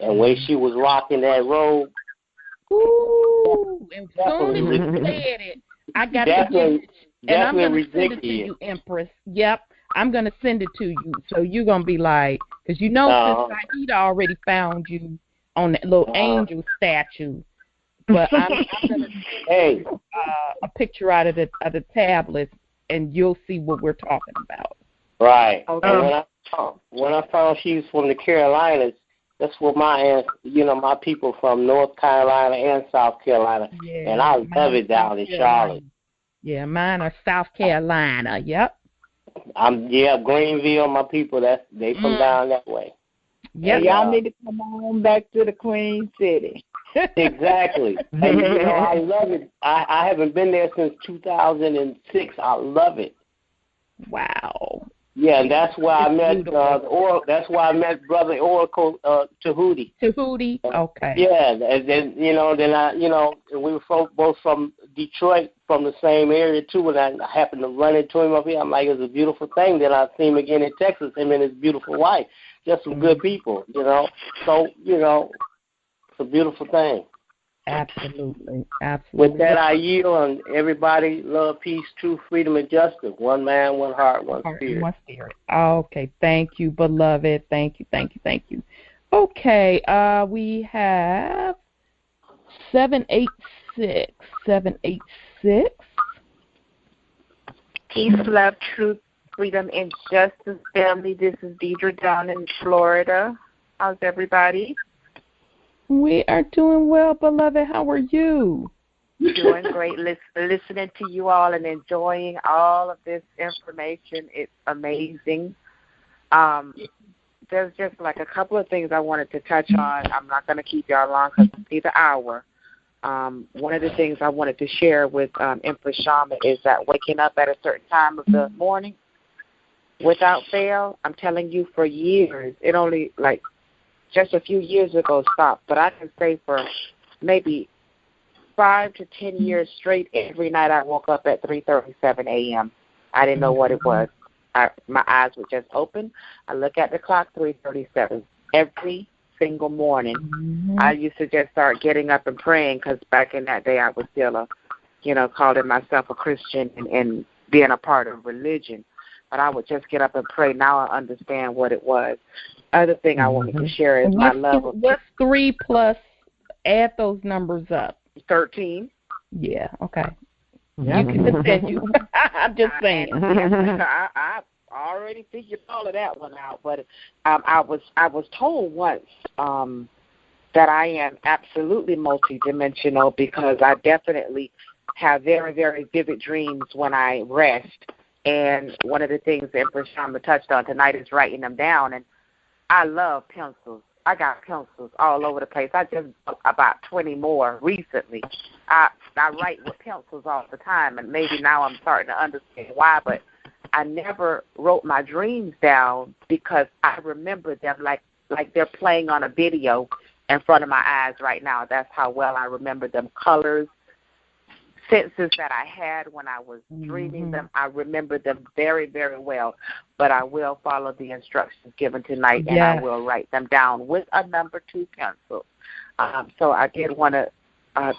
and way she was rocking that robe. Ooh, as soon as you said it, I got to get it. And I'm going to send it to you, Empress. Yep, I'm going to send it to you. So you're going to be like, because you know, since he'd already found you on that little angel statue. But I'm going to send you a picture out of the tablet, and you'll see what we're talking about. Right. And when I found she was from the Carolinas, that's where my people from North Carolina and South Carolina, and I love it down in Charlotte. Yeah, mine are South Carolina. Yep. Greenville. My people, they from down that way. Yeah, y'all need to come on back to the Queen City. Exactly. And I love it. I haven't been there since 2006. I love it. Wow. Yeah, and that's why I met that's why I met Brother Oracle Tahuti. Tahuti, okay. Yeah, and then we were both from Detroit, from the same area too, and I happened to run into him up here. I'm like, it's a beautiful thing. Then I see him again in Texas, him and his beautiful wife. Just some good people, So, it's a beautiful thing. Absolutely. With that, I yield on everybody. Love, peace, truth, freedom, and justice. One man, one heart, one spirit. One spirit. Okay. Thank you, beloved. Thank you. Okay. We have 786. 786. Peace, love, truth, freedom, and justice, family. This is Deidre down in Florida. How's everybody? We are doing well, beloved. How are you? Doing great. Listening to you all and enjoying all of this information. It's amazing. There's just like a couple of things I wanted to touch on. I'm not going to keep y'all long because it's the hour. One of the things I wanted to share with Empress Shama is that waking up at a certain time of the morning without fail, I'm telling you, for years, it only just a few years ago stopped, but I can say for maybe 5 to 10 years straight, every night I woke up at 3:37 a.m. I didn't know what it was. My eyes would just open. I look at the clock, 3:37. Every single morning, I used to just start getting up and praying because back in that day I was still calling myself a Christian and being a part of religion. But I would just get up and pray. Now I understand what it was. Other thing I wanted to share is my love of... What's 3 plus? Add those numbers up. 13. Yeah, okay. Yep. You can continue. I'm just saying. I already figured all of that one out, but I was told once that I am absolutely multidimensional because I definitely have very, very vivid dreams when I rest. And one of the things Empress Shama touched on tonight is writing them down. And I love pencils. I got pencils all over the place. I just bought about 20 more recently. I write with pencils all the time, and maybe now I'm starting to understand why, but I never wrote my dreams down because I remember them like they're playing on a video in front of my eyes right now. That's how well I remember them. Colors, senses that I had when I was dreaming them, I remember them very, very well. But I will follow the instructions given tonight, and I will write them down with a number 2 pencil. So I did want to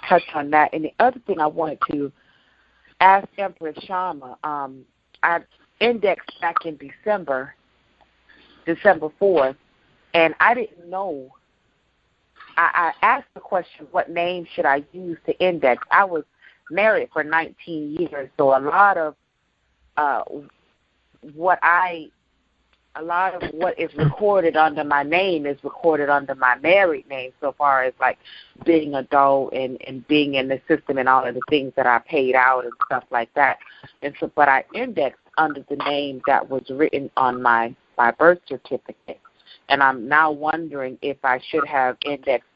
touch on that. And the other thing I wanted to ask Empress Shama, I indexed back in December 4th, and I didn't know. I asked the question, what name should I use to index? I was married for 19 years, so a lot of what is recorded under my name is recorded under my married name, so far as like being adult and being in the system and all of the things that I paid out and stuff like that. And so, but I indexed under the name that was written on my birth certificate, and I'm now wondering if I should have indexed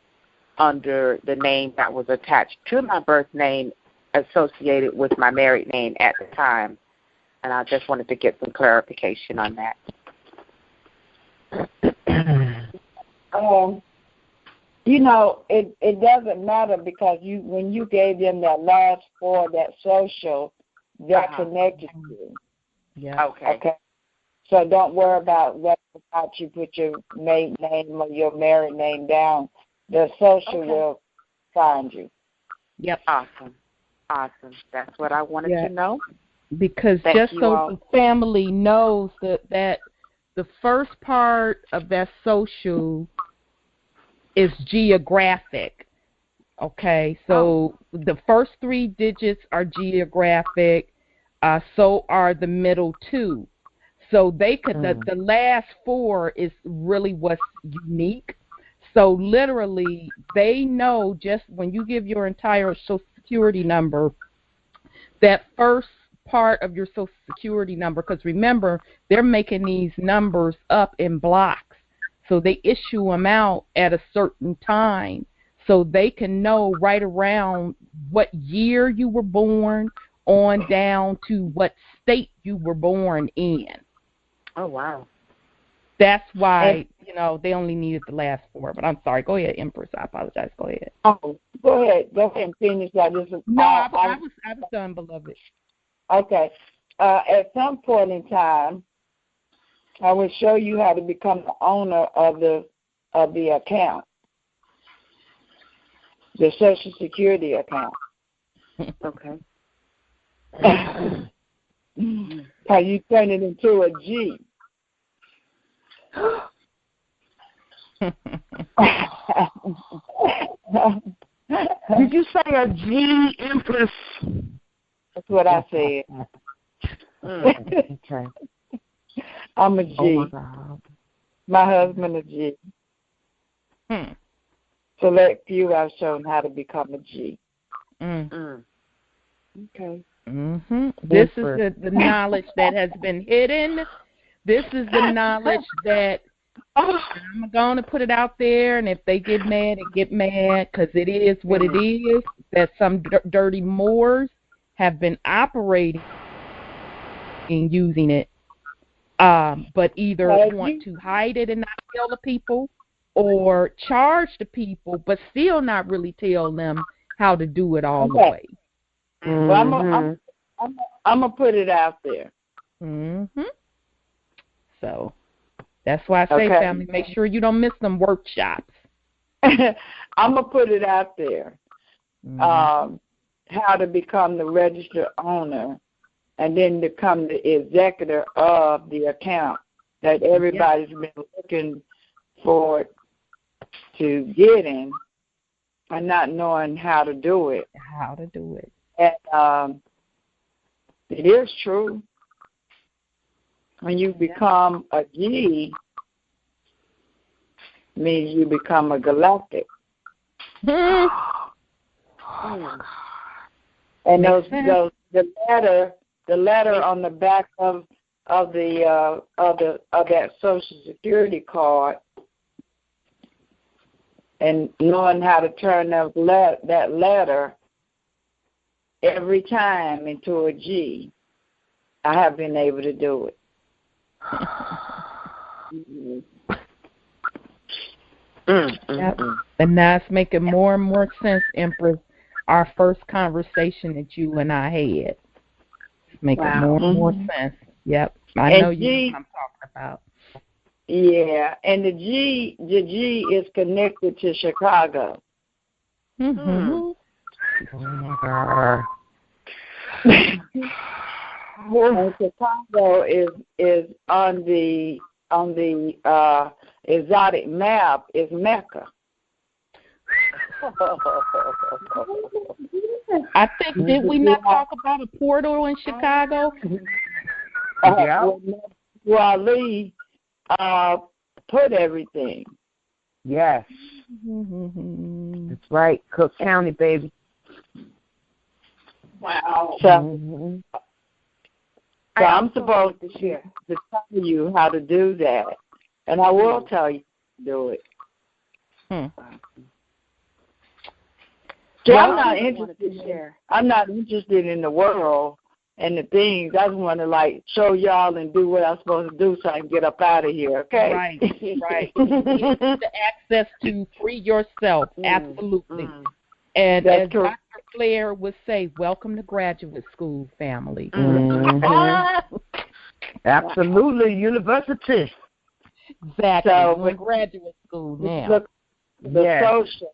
under the name that was attached to my birth name associated with my married name at the time. And I just wanted to get some clarification on that. It doesn't matter because when you gave them that last 4, that social, they're connected to you. Yeah. Okay. So don't worry about whether or not you put your maiden name or your married name down. The social will find you. Yep. Awesome. That's what I wanted to know. Because just so the family knows that the first part of that social is geographic. Okay, so the first 3 digits are geographic, so are the middle 2. So they could the last 4 is really what's unique. So literally, they know just when you give your entire Social Security number, that first part of your Social Security number, because remember, they're making these numbers up in blocks. So they issue them out at a certain time so they can know right around what year you were born on down to what state you were born in. Oh, wow. That's why, they only needed the last 4. But I'm sorry. Go ahead, Empress. I apologize. Go ahead. Oh, go ahead. Go ahead and finish that. I was done, beloved. Okay. At some point in time, I will show you how to become the owner of the account, the Social Security account. Okay. How you turn it into a G. Did you say a G, Empress? That's what I said. Okay. I'm a G. Oh my God. My husband a G. Select few I've shown how to become a G. Okay. This is the knowledge that has been hidden. This is the knowledge that I'm going to put it out there, and if they get mad, get mad, because it is what it is, that some dirty Moors have been operating and using it, but either want to hide it and not tell the people, or charge the people, but still not really tell them how to do it all the way. Well, I'm gonna put it out there. So that's why I say, family, make sure you don't miss them workshops. I'm gonna put it out there. How to become the registered owner, and then become the executor of the account that everybody's been looking forward to getting, and not knowing how to do it. And it is true. When you become a G, means you become a galactic. And the letter on the back of that Social Security card, and knowing how to turn that letter every time into a G, I have been able to do it. And now it's making more and more sense, Empress. Our first conversation that you and I had. It's making more and more sense. Yep. I know you know what I'm talking about. Yeah, and the G is connected to Chicago. Mm-hmm. And Chicago is on the exotic map is Mecca. I think, did we not talk about a portal in Chicago? Ali put everything. Yes. That's right. Cook County, baby. Wow. So I'm supposed to tell you how to do that, and I will tell you to do it. I'm not interested. I'm not interested in the world and the things. I just want to show y'all and do what I'm supposed to do so I can get up out of here. Okay? Right. You need the access to free yourself. Absolutely. And as Dr. Claire would say, welcome to graduate school, family. Absolutely, university. Exactly. So we're in graduate school now. Look, the social,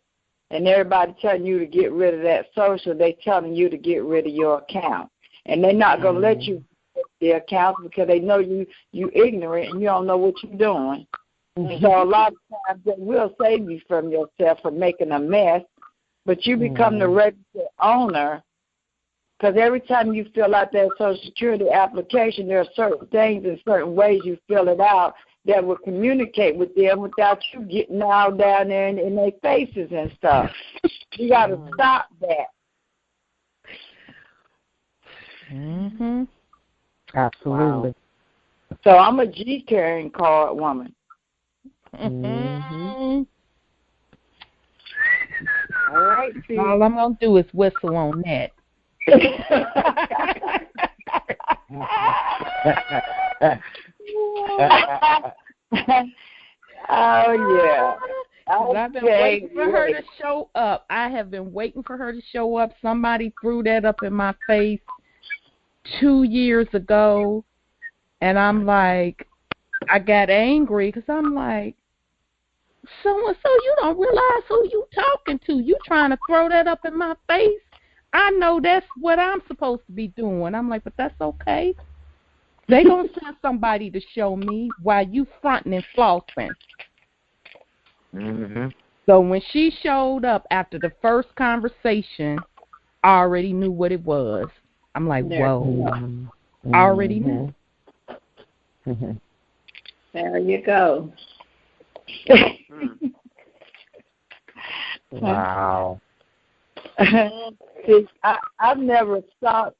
and everybody telling you to get rid of that social, they telling you to get rid of your account. And they're not going to let you get the account because they know you ignorant and you don't know what you're doing. So a lot of times they will save you from yourself from making a mess, but you become the registered owner, because every time you fill out that Social Security application, there are certain things and certain ways you fill it out that will communicate with them without you getting all down there in their faces and stuff. You got to stop that. Absolutely. Wow. So I'm a G carrying card woman. All right, see. All I'm going to do is whistle on that. Oh, yeah. I've been waiting for her to show up. I have been waiting for her to show up. Somebody threw that up in my face 2 years ago, and I'm like, I got angry because I'm like, so you don't realize who you talking to. You trying to throw that up in my face. I know that's what I'm supposed to be doing. I'm like, but that's okay. They gonna send somebody to show me while you fronting and flossing. So when she showed up after the first conversation, I already knew what it was. I'm like, whoa. I already knew. There you go. Wow. See, I've never thought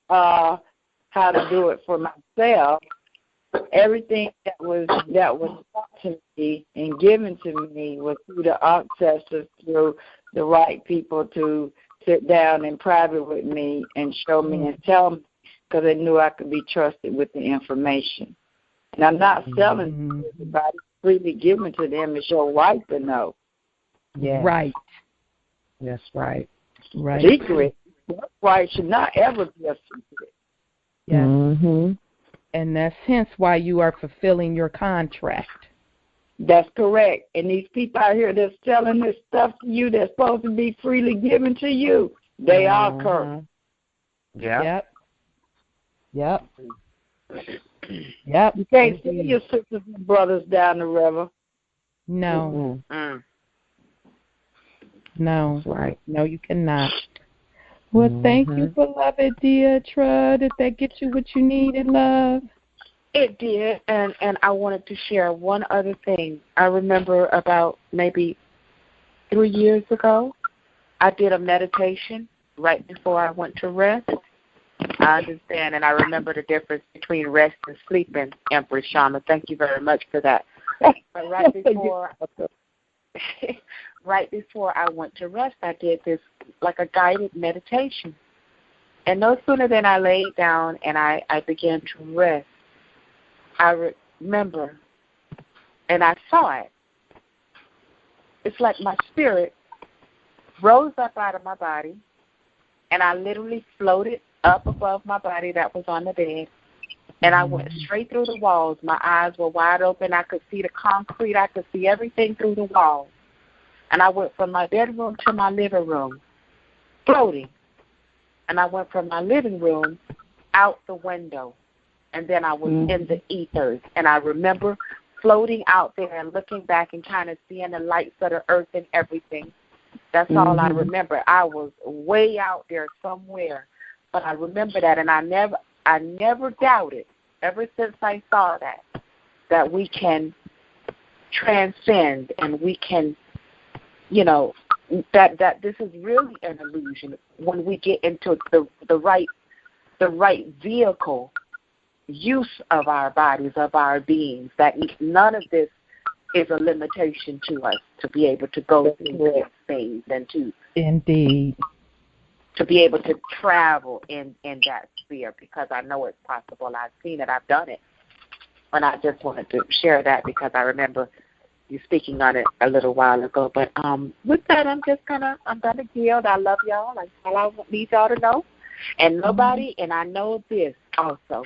how to do it for myself. Everything that was taught to me and given to me was through the ancestors, through the right people to sit down in private with me and show me and tell me, because they knew I could be trusted with the information. And I'm not selling to everybody. freely given to them, it's your right to know. Yeah. Right. That's right. Right. Secret. Right should not ever be a secret. Yes. Mm-hmm. And that's hence why you are fulfilling your contract. That's correct. And these people out here that's selling this stuff to you that's supposed to be freely given to you, they are cursed. Yeah. Yep. Yep. You can't sell your sisters and brothers down the river. No. Mm-hmm. No. That's right. No, you cannot. Well, thank you, beloved Deidre. Did that get you what you needed, love? It did, and I wanted to share one other thing. I remember about maybe 3 years ago, I did a meditation right before I went to rest. I understand, and I remember the difference between rest and sleeping, Empress Shama. Thank you very much for that. But right before I went to rest, I did this like a guided meditation. And no sooner than I laid down and I began to rest, I remember, and I saw it. It's like my spirit rose up out of my body, and I literally floated up above my body that was on the bed, and I went straight through the walls. My eyes were wide open. I could see the concrete. I could see everything through the walls. And I went from my bedroom to my living room, floating. And I went from my living room out the window. And then I was in the ethers. And I remember floating out there and looking back and kind of seeing the lights of the earth and everything. That's all I remember. I was way out there somewhere. But I remember that, and I never doubted, ever since I saw that we can transcend and we can, that this is really an illusion when we get into the right vehicle use of our bodies, of our beings, that none of this is a limitation to us to be able to go through this phase and to be able to travel in that sphere, because I know it's possible. I've seen it. I've done it. And I just wanted to share that because I remember you speaking on it a little while ago. But with that, I'm gonna yield. I love y'all. That's all I need y'all to know. And nobody, and I know this also,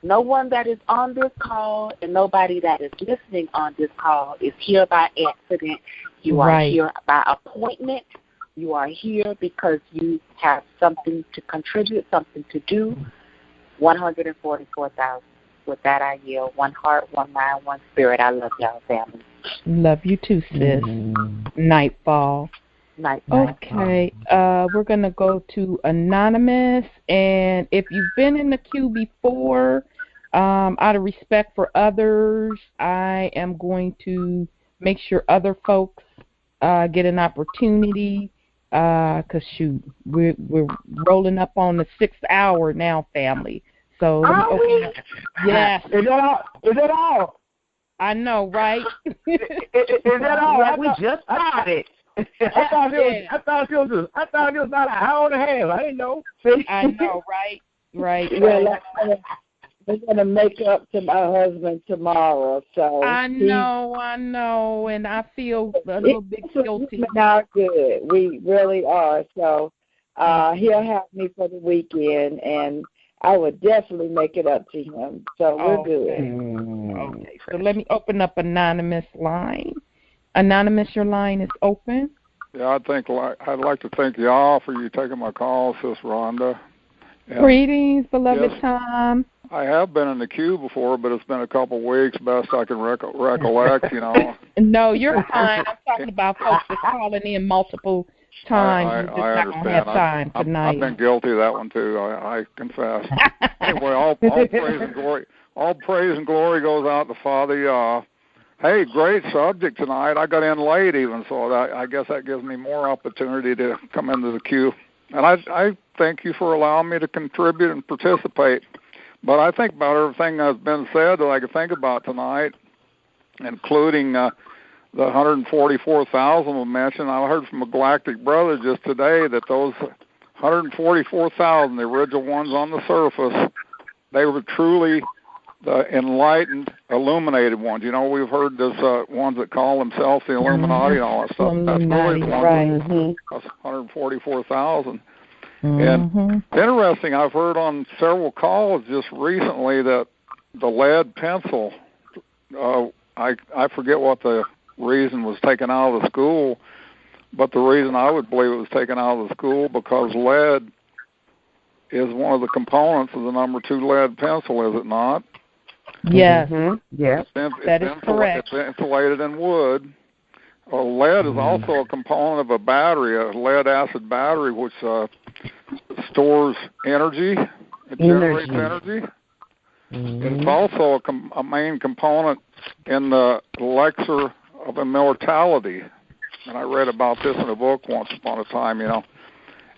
no one that is on this call and nobody that is listening on this call is here by accident. You are here by appointment. You are here because you have something to contribute, something to do. 144,000. With that, I yield. One heart, one mind, one spirit. I love y'all, family. Love you too, sis. Nightfall. Okay, we're going to go to Anonymous. And if you've been in the queue before, out of respect for others, I am going to make sure other folks get an opportunity. Because, shoot, we're rolling up on the 6th hour now, family. So, yes. Is that all? I know, right? Is that all? Yeah, we just started. I thought it was about an hour and a half. I didn't know. See? I know, right? Well, I'm going to make up to my husband tomorrow. So I know, and I feel a little bit guilty. Not good. We really are. So he'll have me for the weekend, and I would definitely make it up to him. So we're good. Okay. So let me open up Anonymous line. Anonymous, your line is open. Yeah, I'd like to thank y'all for you taking my call, Sis Rhonda. And greetings, beloved Tom. I have been in the queue before, but it's been a couple of weeks, best I can recollect, No, you're fine. I'm talking about folks that's calling in multiple times. I not going to have time tonight. I've been guilty of that one, too. I confess. Anyway, all praise and glory goes out to Father Yah. Hey, great subject tonight. I got in late even, so I guess that gives me more opportunity to come into the queue. And I thank you for allowing me to contribute and participate. But I think about everything that's been said that I could think about tonight, including the 144,000 was mentioned. I heard from a Galactic Brother just today that those 144,000, the original ones on the surface, they were truly the enlightened, illuminated ones. You know, we've heard this ones that call themselves the Illuminati and all that stuff. That's really the ones. That's 144,000. And it's interesting. I've heard on several calls just recently that the lead pencil. I forget what the reason was taken out of the school, but the reason I would believe it was taken out of the school because lead is one of the components of the number 2 lead pencil, is it not? Yes. Yes. That is correct. It's insulated in wood. Lead is also a component of a battery, a lead-acid battery, which stores energy. It generates energy. It's also a main component in the elixir of immortality. And I read about this in a book once upon a time, you know.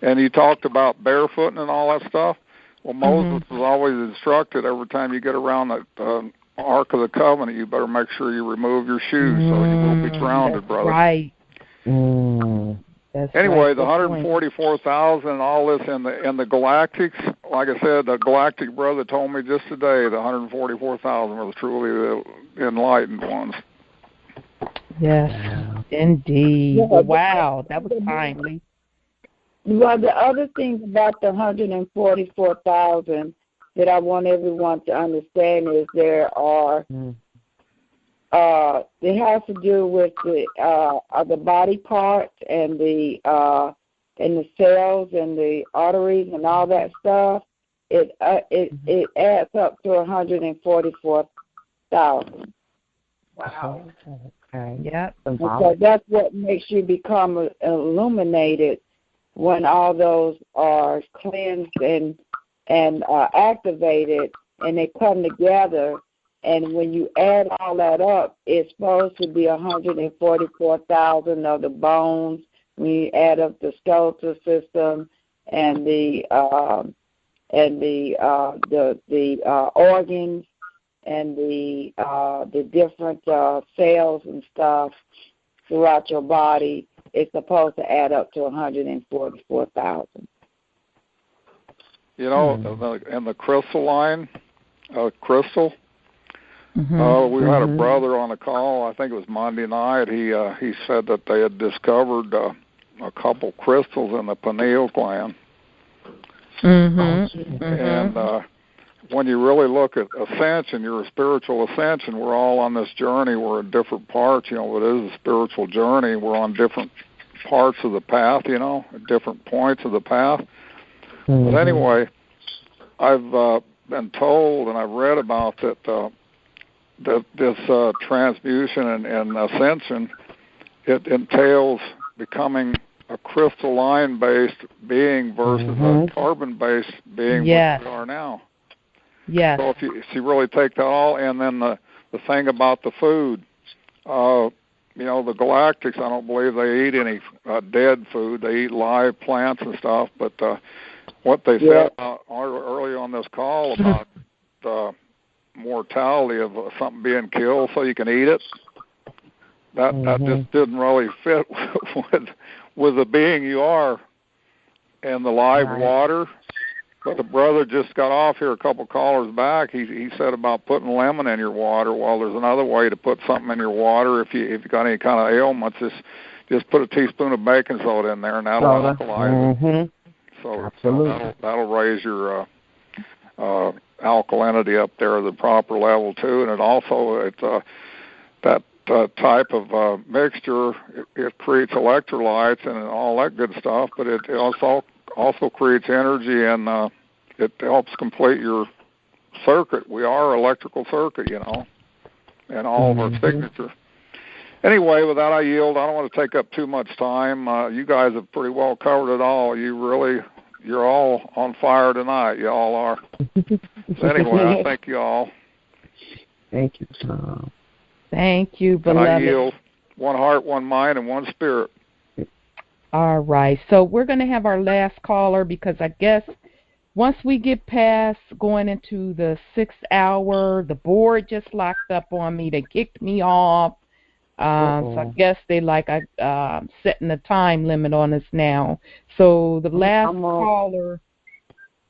And you talked about barefooting and all that stuff. Well, Moses was always instructed every time you get around that Ark of the Covenant, you better make sure you remove your shoes so you will be grounded, brother. Right. Anyway, the 144,000 and all this in the galactics, like I said, the galactic brother told me just today the 144,000 were truly the enlightened ones. Yes, indeed. Yeah, wow, that was timely. Well, the other thing about the 144,000 that I want everyone to understand is there are it has to do with the body parts and the cells and the arteries and all that stuff. It adds up to 144,000. Wow. Okay. Yep. So that's what makes you become illuminated when all those are cleansed and activated, and they come together. And when you add all that up, it's supposed to be 144,000 of the bones. When you add up the skeletal system and the organs and the different cells and stuff throughout your body, it's supposed to add up to 144,000. You know, in the crystalline, crystal. We had a brother on the call. I think it was Monday night. He said that they had discovered a couple crystals in the pineal gland. And when you really look at ascension, your spiritual ascension, we're all on this journey. We're in different parts. You know, it is a spiritual journey. We're on different parts of the path, you know, at different points of the path. But anyway, I've been told and I've read about that this transmutation and ascension, it entails becoming a crystalline-based being versus a carbon-based being, which we are now. Yes. So if you really take that all, and then the thing about the food, you know, the galactics, I don't believe they eat any dead food. They eat live plants and stuff. But what they said earlier on this call about the mortality of something being killed so you can eat it, that just didn't really fit with the being you are and the live water. But the brother just got off here a couple callers back. He said about putting lemon in your water. Well, there's another way to put something in your water if you got any kind of ailments. Just put a teaspoon of baking soda in there, and that'll alkalize it. So that'll raise your alkalinity up there at the proper level too. And it's that type of mixture. It creates electrolytes and all that good stuff, but it also creates energy, and it helps complete your circuit. We are electrical circuit, you know, and all of our signature. Anyway, with that I yield. I don't want to take up too much time. You guys have pretty well covered it all. You're all on fire tonight. You all are. So anyway, I thank you all. Thank you, Tom. Thank you, beloved. And I yield. One heart, one mind, and one spirit. All right. So we're going to have our last caller because I guess once we get past going into the 6th hour, the board just locked up on me. They kicked me off. So I guess they setting a time limit on us now. So the last caller,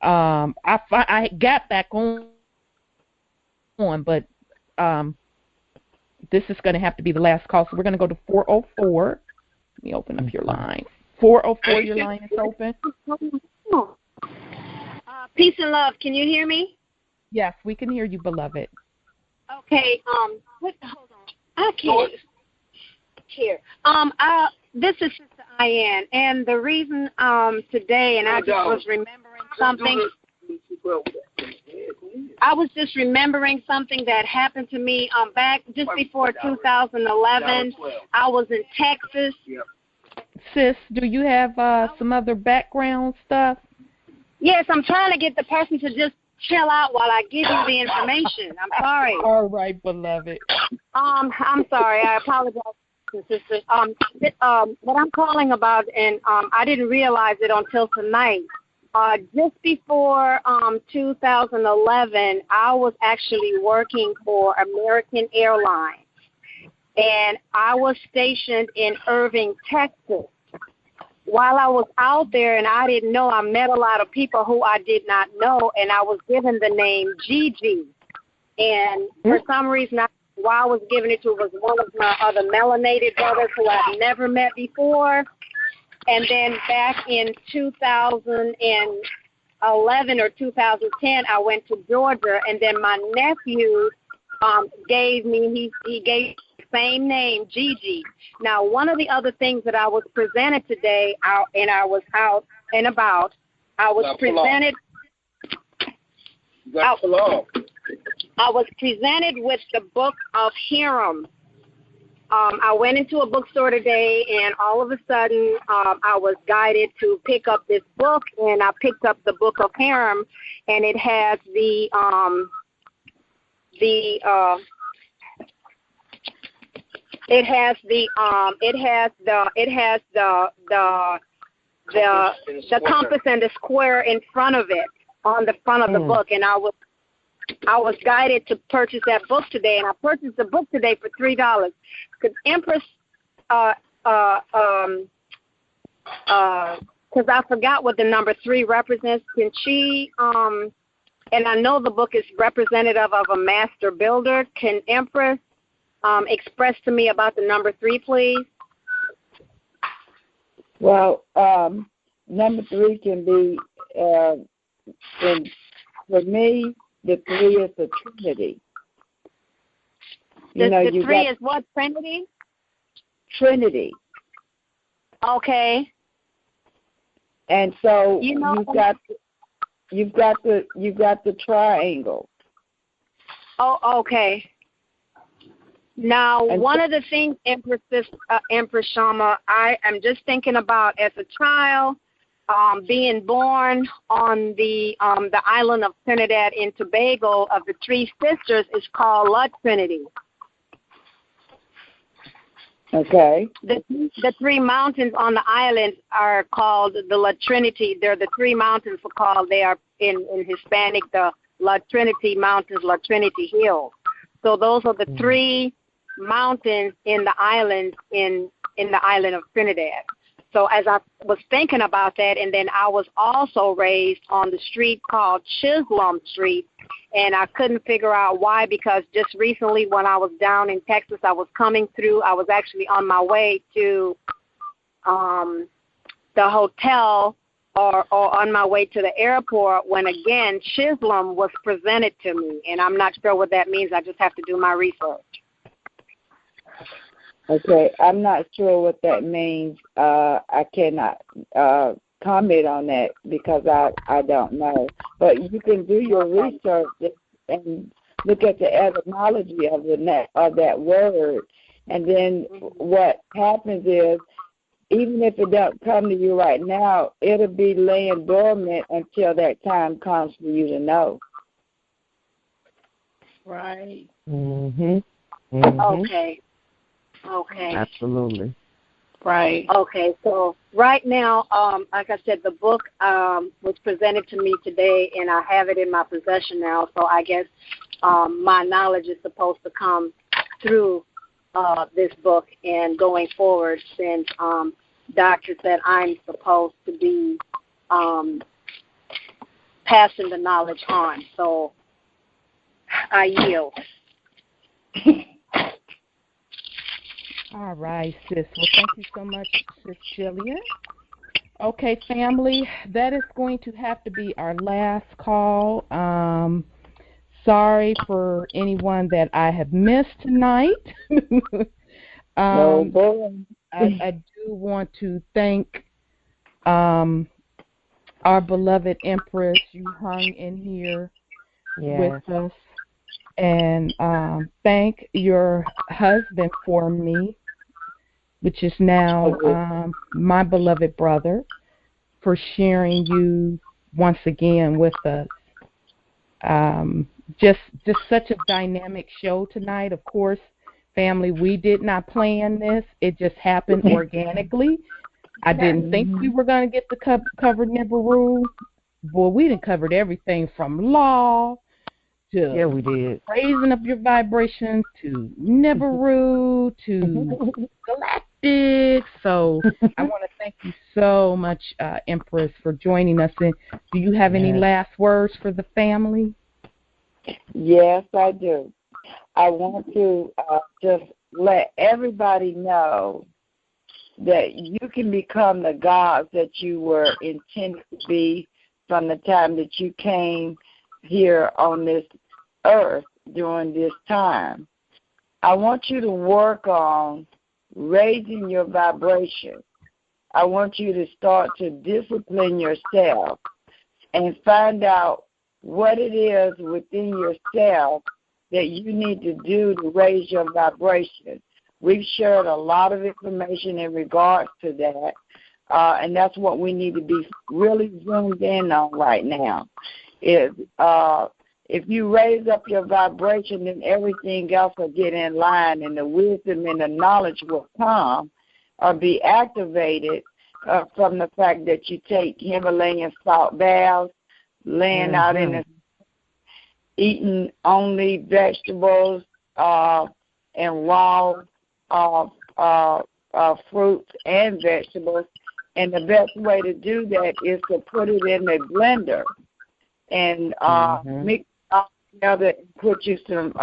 I got back on on, but this is going to have to be the last call. So we're going to go to 404. Let me open up your line. 404, your line is open. Peace and love. Can you hear me? Yes, we can hear you, beloved. Okay. Hold on. I can't hear. This is Sister Ian, and the reason today, and I just was remembering something. I was just remembering something that happened to me back just before 2011. I was in Texas. Sis, do you have some other background stuff? Yes, I'm trying to get the person to just chill out while I give you the information. I'm sorry. All right, beloved. I'm sorry. I apologize, sister. What I'm calling about, and I didn't realize it until tonight. Just before 2011, I was actually working for American Airlines, and I was stationed in Irving, Texas. While I was out there, and I didn't know, I met a lot of people who I did not know, and I was given the name Gigi. And for some reason, while I was given it to was one of my other melanated brothers who I'd never met before. And then back in 2011 or 2010, I went to Georgia, and then my nephew gave me, he gave the same name, Gigi. Now, one of the other things that I was presented today, and I was out and about, I was presented with the book of Hiram. I went into a bookstore today, and all of a sudden, I was guided to pick up this book, and I picked up the book of Hiram, and it has the compass and the square in front of it on the front of the book, and I was guided to purchase that book today, and I purchased the book today for $3. Because Empress, because I forgot what the number 3 represents. Can she, and I know the book is representative of a master builder. Can Empress express to me about the number 3, please? Well, number 3 can be, for me, the 3 is the Trinity. The 3 is what, Trinity? Trinity. Okay. And so you've got the triangle. Oh, okay. Now, one of the things, Empress Shama, I am just thinking about as a child, being born on the island of Trinidad and Tobago of the 3 sisters is called La Trinity. Okay. The 3 mountains on the island are called the La Trinity. They're the 3 mountains they are in Hispanic, the La Trinity Mountains, La Trinity Hills. So those are the 3 mountains in the island in the island of Trinidad. So as I was thinking about that, and then I was also raised on the street called Chisholm Street, and I couldn't figure out why, because just recently when I was down in Texas, I was coming through, I was actually on my way to the hotel or on my way to the airport when, again, Chisholm was presented to me, and I'm not sure what that means. I just have to do my research. Okay, I'm not sure what that means. I cannot comment on that because I don't know. But you can do your research and look at the etymology of that word. And then what happens is, even if it don't come to you right now, it'll be laying dormant until that time comes for you to know. Right. Mhm. Okay. Okay. Absolutely. Right. Okay. So right now, like I said, the book was presented to me today, and I have it in my possession now. So I guess my knowledge is supposed to come through this book, and going forward, since Doctor said I'm supposed to be passing the knowledge on. So I yield. All right, sis. Well, thank you so much, Sis Jillian. Okay, family, that is going to have to be our last call. Sorry for anyone that I have missed tonight. I do want to thank our beloved Empress. You hung in here with us. And thank your husband for me, which is now my beloved brother, for sharing you once again with us. Just such a dynamic show tonight. Of course, family, we did not plan this. It just happened organically. I didn't think we were going to get to cover Nibiru. Boy, we done covered everything from law to we did. raising up your vibrations to Nibiru to galactic. So I want to thank you so much, Empress, for joining us. And do you have any last words for the family? Yes, I do. I want to just let everybody know that you can become the gods that you were intended to be from the time that you came here on this earth during this time. I want you to work on raising your vibration. I want you to start to discipline yourself and find out what it is within yourself that you need to do to raise your vibration. We've shared a lot of information in regards to that, and that's what we need to be really zoomed in on right now. If you raise up your vibration, then everything else will get in line, and the wisdom and the knowledge will come or be activated from the fact that you take Himalayan salt baths, laying out in the eating only vegetables and raw fruits and vegetables. And the best way to do that is to put it in a blender and mix it all together and put you some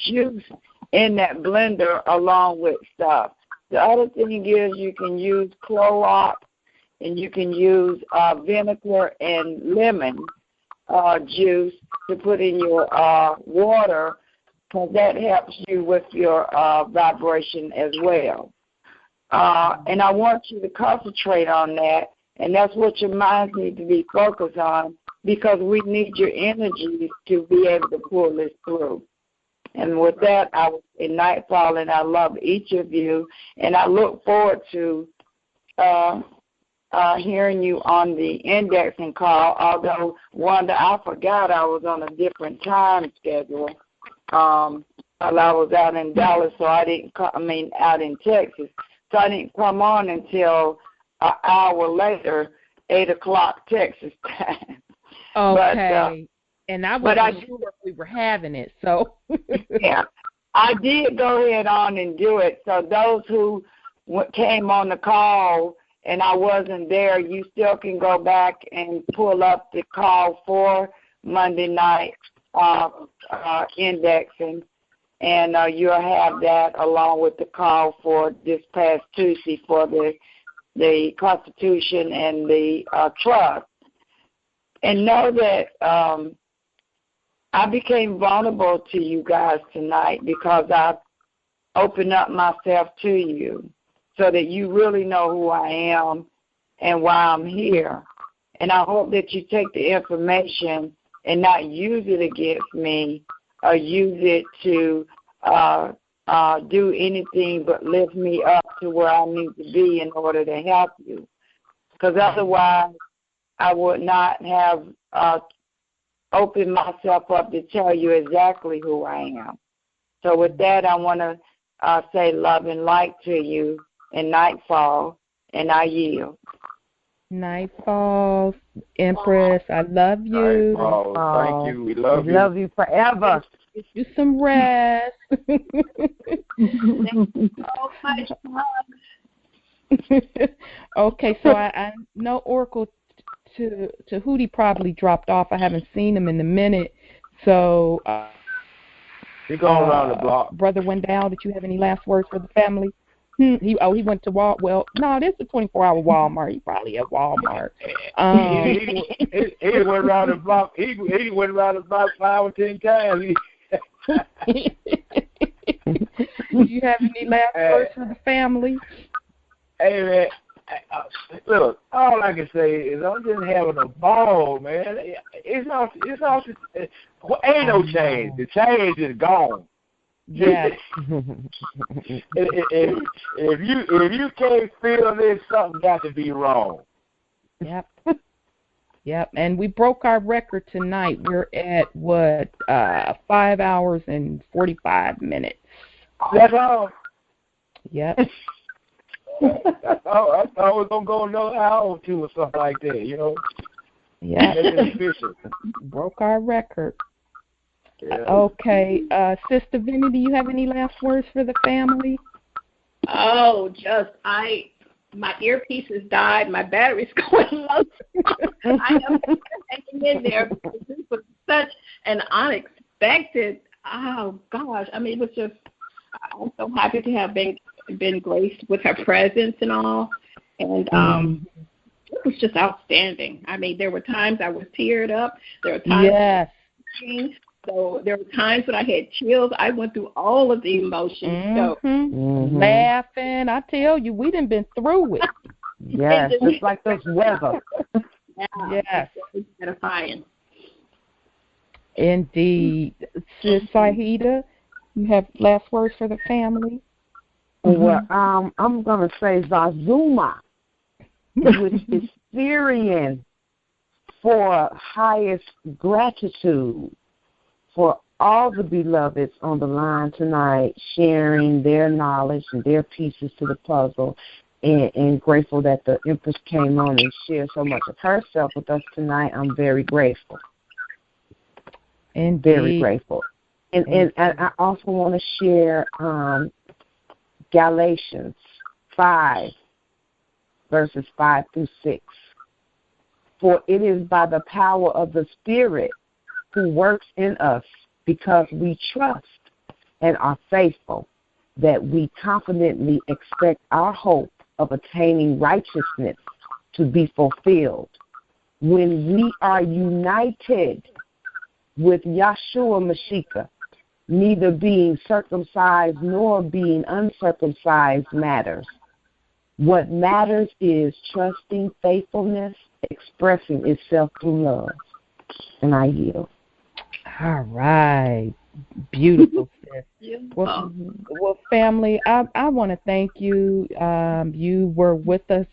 juice in that blender along with stuff. The other thing is you can use Clorox and you can use vinegar and lemon juice to put in your water, because that helps you with your vibration as well. And I want you to concentrate on that, and that's what your minds need to be focused on, because we need your energy to be able to pull this through. And with that, I was in Nightfall, and I love each of you, and I look forward to hearing you on the indexing call, although, Wanda, I forgot I was on a different time schedule. While I was out in Dallas, so I didn't out in Texas. So I didn't come on until an hour later, 8 o'clock Texas time. Okay. And I wasn't sure if we were having it, so. Yeah. I did go ahead on and do it. So those who came on the call and I wasn't there, you still can go back and pull up the call for Monday night indexing, and you'll have that along with the call for this past Tuesday for the Constitution and the trust. And know that I became vulnerable to you guys tonight because I opened up myself to you so that you really know who I am and why I'm here. And I hope that you take the information and not use it against me or use it to do anything but lift me up to where I need to be in order to help you. Because otherwise, I would not have opened myself up to tell you exactly who I am. So with that, I want to say love and light to you in Nightfall, and I yield. Nightfall, Empress, I love you. Nightfall, thank you. We love you. Love you forever. Get you some rest. Thank you so much. Okay, so I know Oracle to Hootie probably dropped off. I haven't seen him in a minute. So He going around the block. Brother Wendell, did you have any last words for the family? He went to Walmart. Well, no, this is a 24-hour Walmart. He probably at Walmart. He went around the block. He went around the block 5 or 10 times. Do you have any last words for the family? Hey man, look, all I can say is I'm just having a ball, man. Ain't no change. The change is gone. Yes. if you can't feel this, something got to be wrong. Yep. Yep. And we broke our record tonight. We're at 5 hours and 45 minutes. That's all. Yep. I thought I was gonna go another hour or two or something like that, you know. Yeah. Official. Broke our record. Yeah. Okay, Sister Vinny, do you have any last words for the family? Oh, my earpieces died. My battery's going low. I am hanging in there because this was such an unexpected. Oh gosh, I mean, it was just. I'm so happy to have been graced with her presence and all, and it was just outstanding. I mean, there were times I was teared up. There were times. Yes. So there were times when I had chills. I went through all of the emotions. So laughing. I tell you, we done been through it. Yes, it's like this weather. Yes. It's gratifying. Indeed. Sis Sahida, you have last words for the family? Well, I'm going to say Zazuma, which is Syrian for highest gratitude for all the beloveds on the line tonight, sharing their knowledge and their pieces to the puzzle, and grateful that the Empress came on and shared so much of herself with us tonight. I'm very grateful. Indeed. Very grateful. And I also want to share Galatians 5, verses 5 through 6. For it is by the power of the Spirit who works in us, because we trust and are faithful, that we confidently expect our hope of attaining righteousness to be fulfilled when we are united with Yahshua Mashiach. Neither being circumcised nor being uncircumcised matters. What matters is trusting faithfulness, expressing itself through love. And I yield. All right. Beautiful, sis. Well, family, I want to thank you. You were with us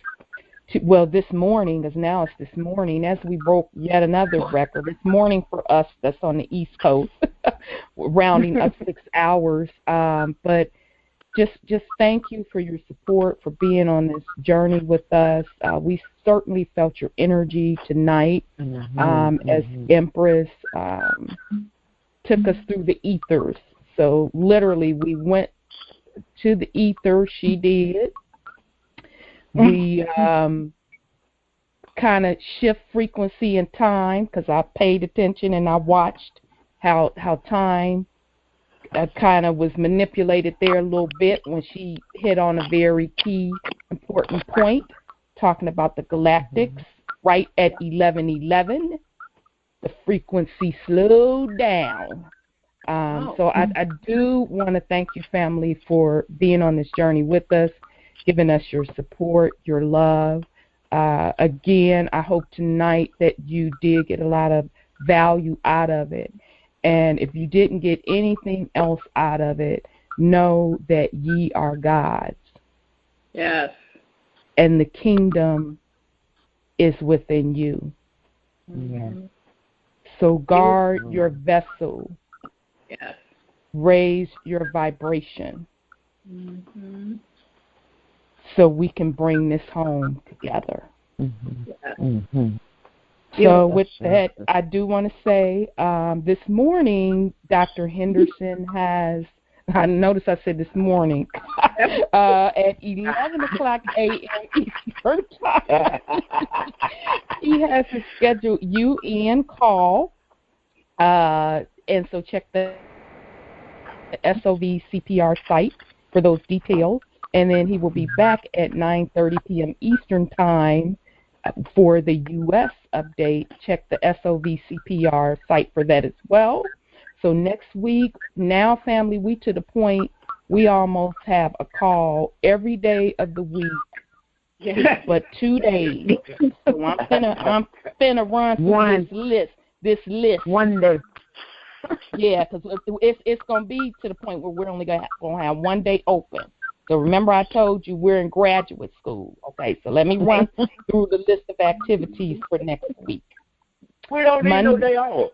this morning, because now it's this morning, as we broke yet another record. This morning for us that's on the East Coast, rounding up 6 hours. But just thank you for your support, for being on this journey with us. We certainly felt your energy tonight as Empress took us through the ethers. So literally we went to the ether. She did. We kind of shift frequency and time, because I paid attention and I watched how time kind of was manipulated there a little bit when she hit on a very key, important point, talking about the galactics. Right at 11:11, the frequency slowed down. So I do want to thank you, family, for being on this journey with us, giving us your support, your love. Again, I hope tonight that you did get a lot of value out of it. And if you didn't get anything else out of it, know that ye are God's. Yes. And the kingdom is within you. Yes. So guard your vessel. Yes. Raise your vibration. Mm-hmm. So we can bring this home together. Mm-hmm. Yes. Mm-hmm. So with that, I do want to say this morning, Dr. Henderson has, I notice I said this morning, at 11 o'clock a.m. Eastern Time, he has a scheduled UN call, and so check that the SOV CPR site for those details. And then he will be back at 9:30 p.m. Eastern Time for the U.S. update. Check the SOV CPR site for that as well. So next week, now family, we to the point we almost have a call every day of the week, but 2 days. So I'm finna run through this list. One day. Yeah, because it's gonna be to the point where we're only gonna have 1 day open. So remember, I told you we're in graduate school. Okay, so let me run through the list of activities for next week. We don't need no day off.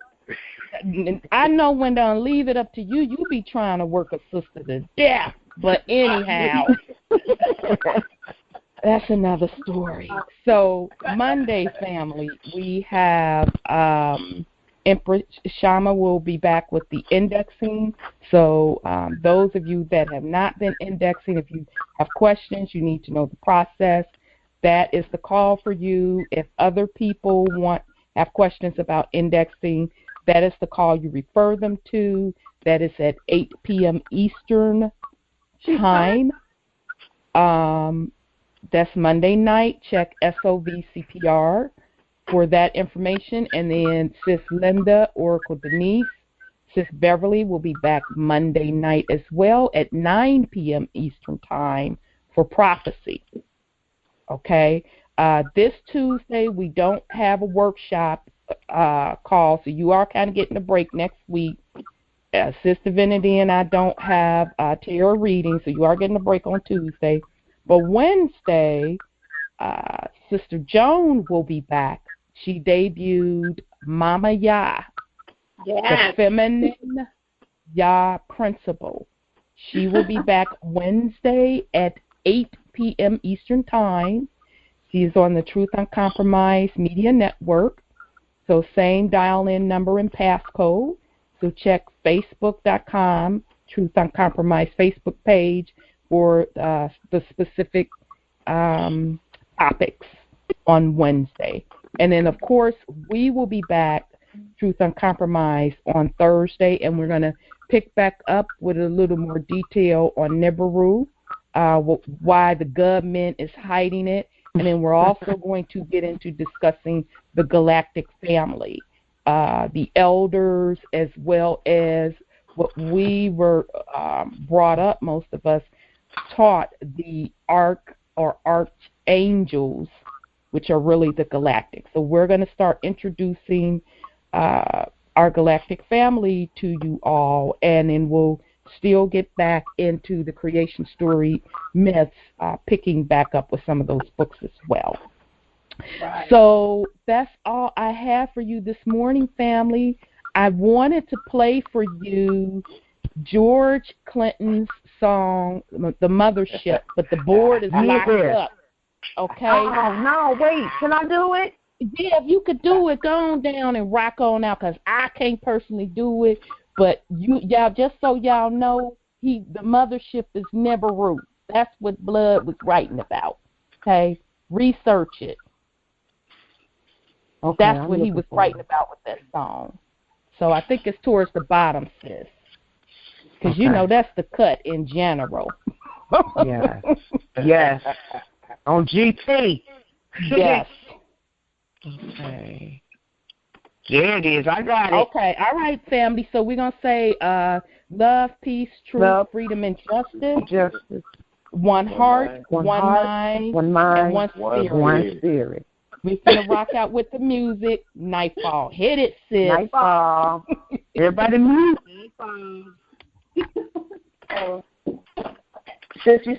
I know, when to leave it up to you. You be trying to work a sister to death. But anyhow, that's another story. So Monday, family, we have Empress Shama will be back with the indexing. So those of you that have not been indexing, if you have questions, you need to know the process. That is the call for you. If other people have questions about indexing, that is the call you refer them to. That is at 8 p.m. Eastern Time. That's Monday night. Check SOV CPR for that information. And then Sis Linda, Oracle Denise, Sis Beverly will be back Monday night as well at 9 p.m. Eastern Time for prophecy. Okay. This Tuesday, we don't have a workshop call, so you are kind of getting a break next week. Sister Divinity and I don't have tarot reading, so you are getting a break on Tuesday. But Wednesday, Sister Joan will be back. She debuted Mama Yah, the Feminine Yah Principle. She will be back Wednesday at 8 p.m. Eastern Time. She is on the Truth Uncompromised Media Network. So same dial-in number and passcode. So check Facebook.com, Truth Uncompromised Facebook page for the specific topics on Wednesday. And then, of course, we will be back, Truth Uncompromised, on Thursday, and we're going to pick back up with a little more detail on Nibiru, why the government is hiding it. And then we're also going to get into discussing the galactic family, the elders, as well as what we were brought up, most of us taught, the archangels, which are really the galactic. So we're going to start introducing our galactic family to you all, and then we'll still get back into the creation story myths, picking back up with some of those books as well. Right. So that's all I have for you this morning, family. I wanted to play for you George Clinton's song, The Mothership, but the board is locked up. Okay? Oh, no, wait. Can I do it? Yeah, if you could do it, go on down and rock on out, because I can't personally do it. But y'all, just so y'all know, the mothership is Nibiru. That's what Blood was writing about. Okay? Research it. Okay, that's what he was writing about with that song. So I think it's towards the bottom, sis. Because you know that's the cut in general. Yes. Yes. On GP. Yes. Okay. There it is. I got it. Okay. All right, family. So we're going to say love, peace, truth, freedom, and justice. One heart, one mind, and one spirit. One spirit. We're going to rock out with the music. Nightfall. Hit it, sis. Nightfall. Everybody move. Nightfall. Sis, you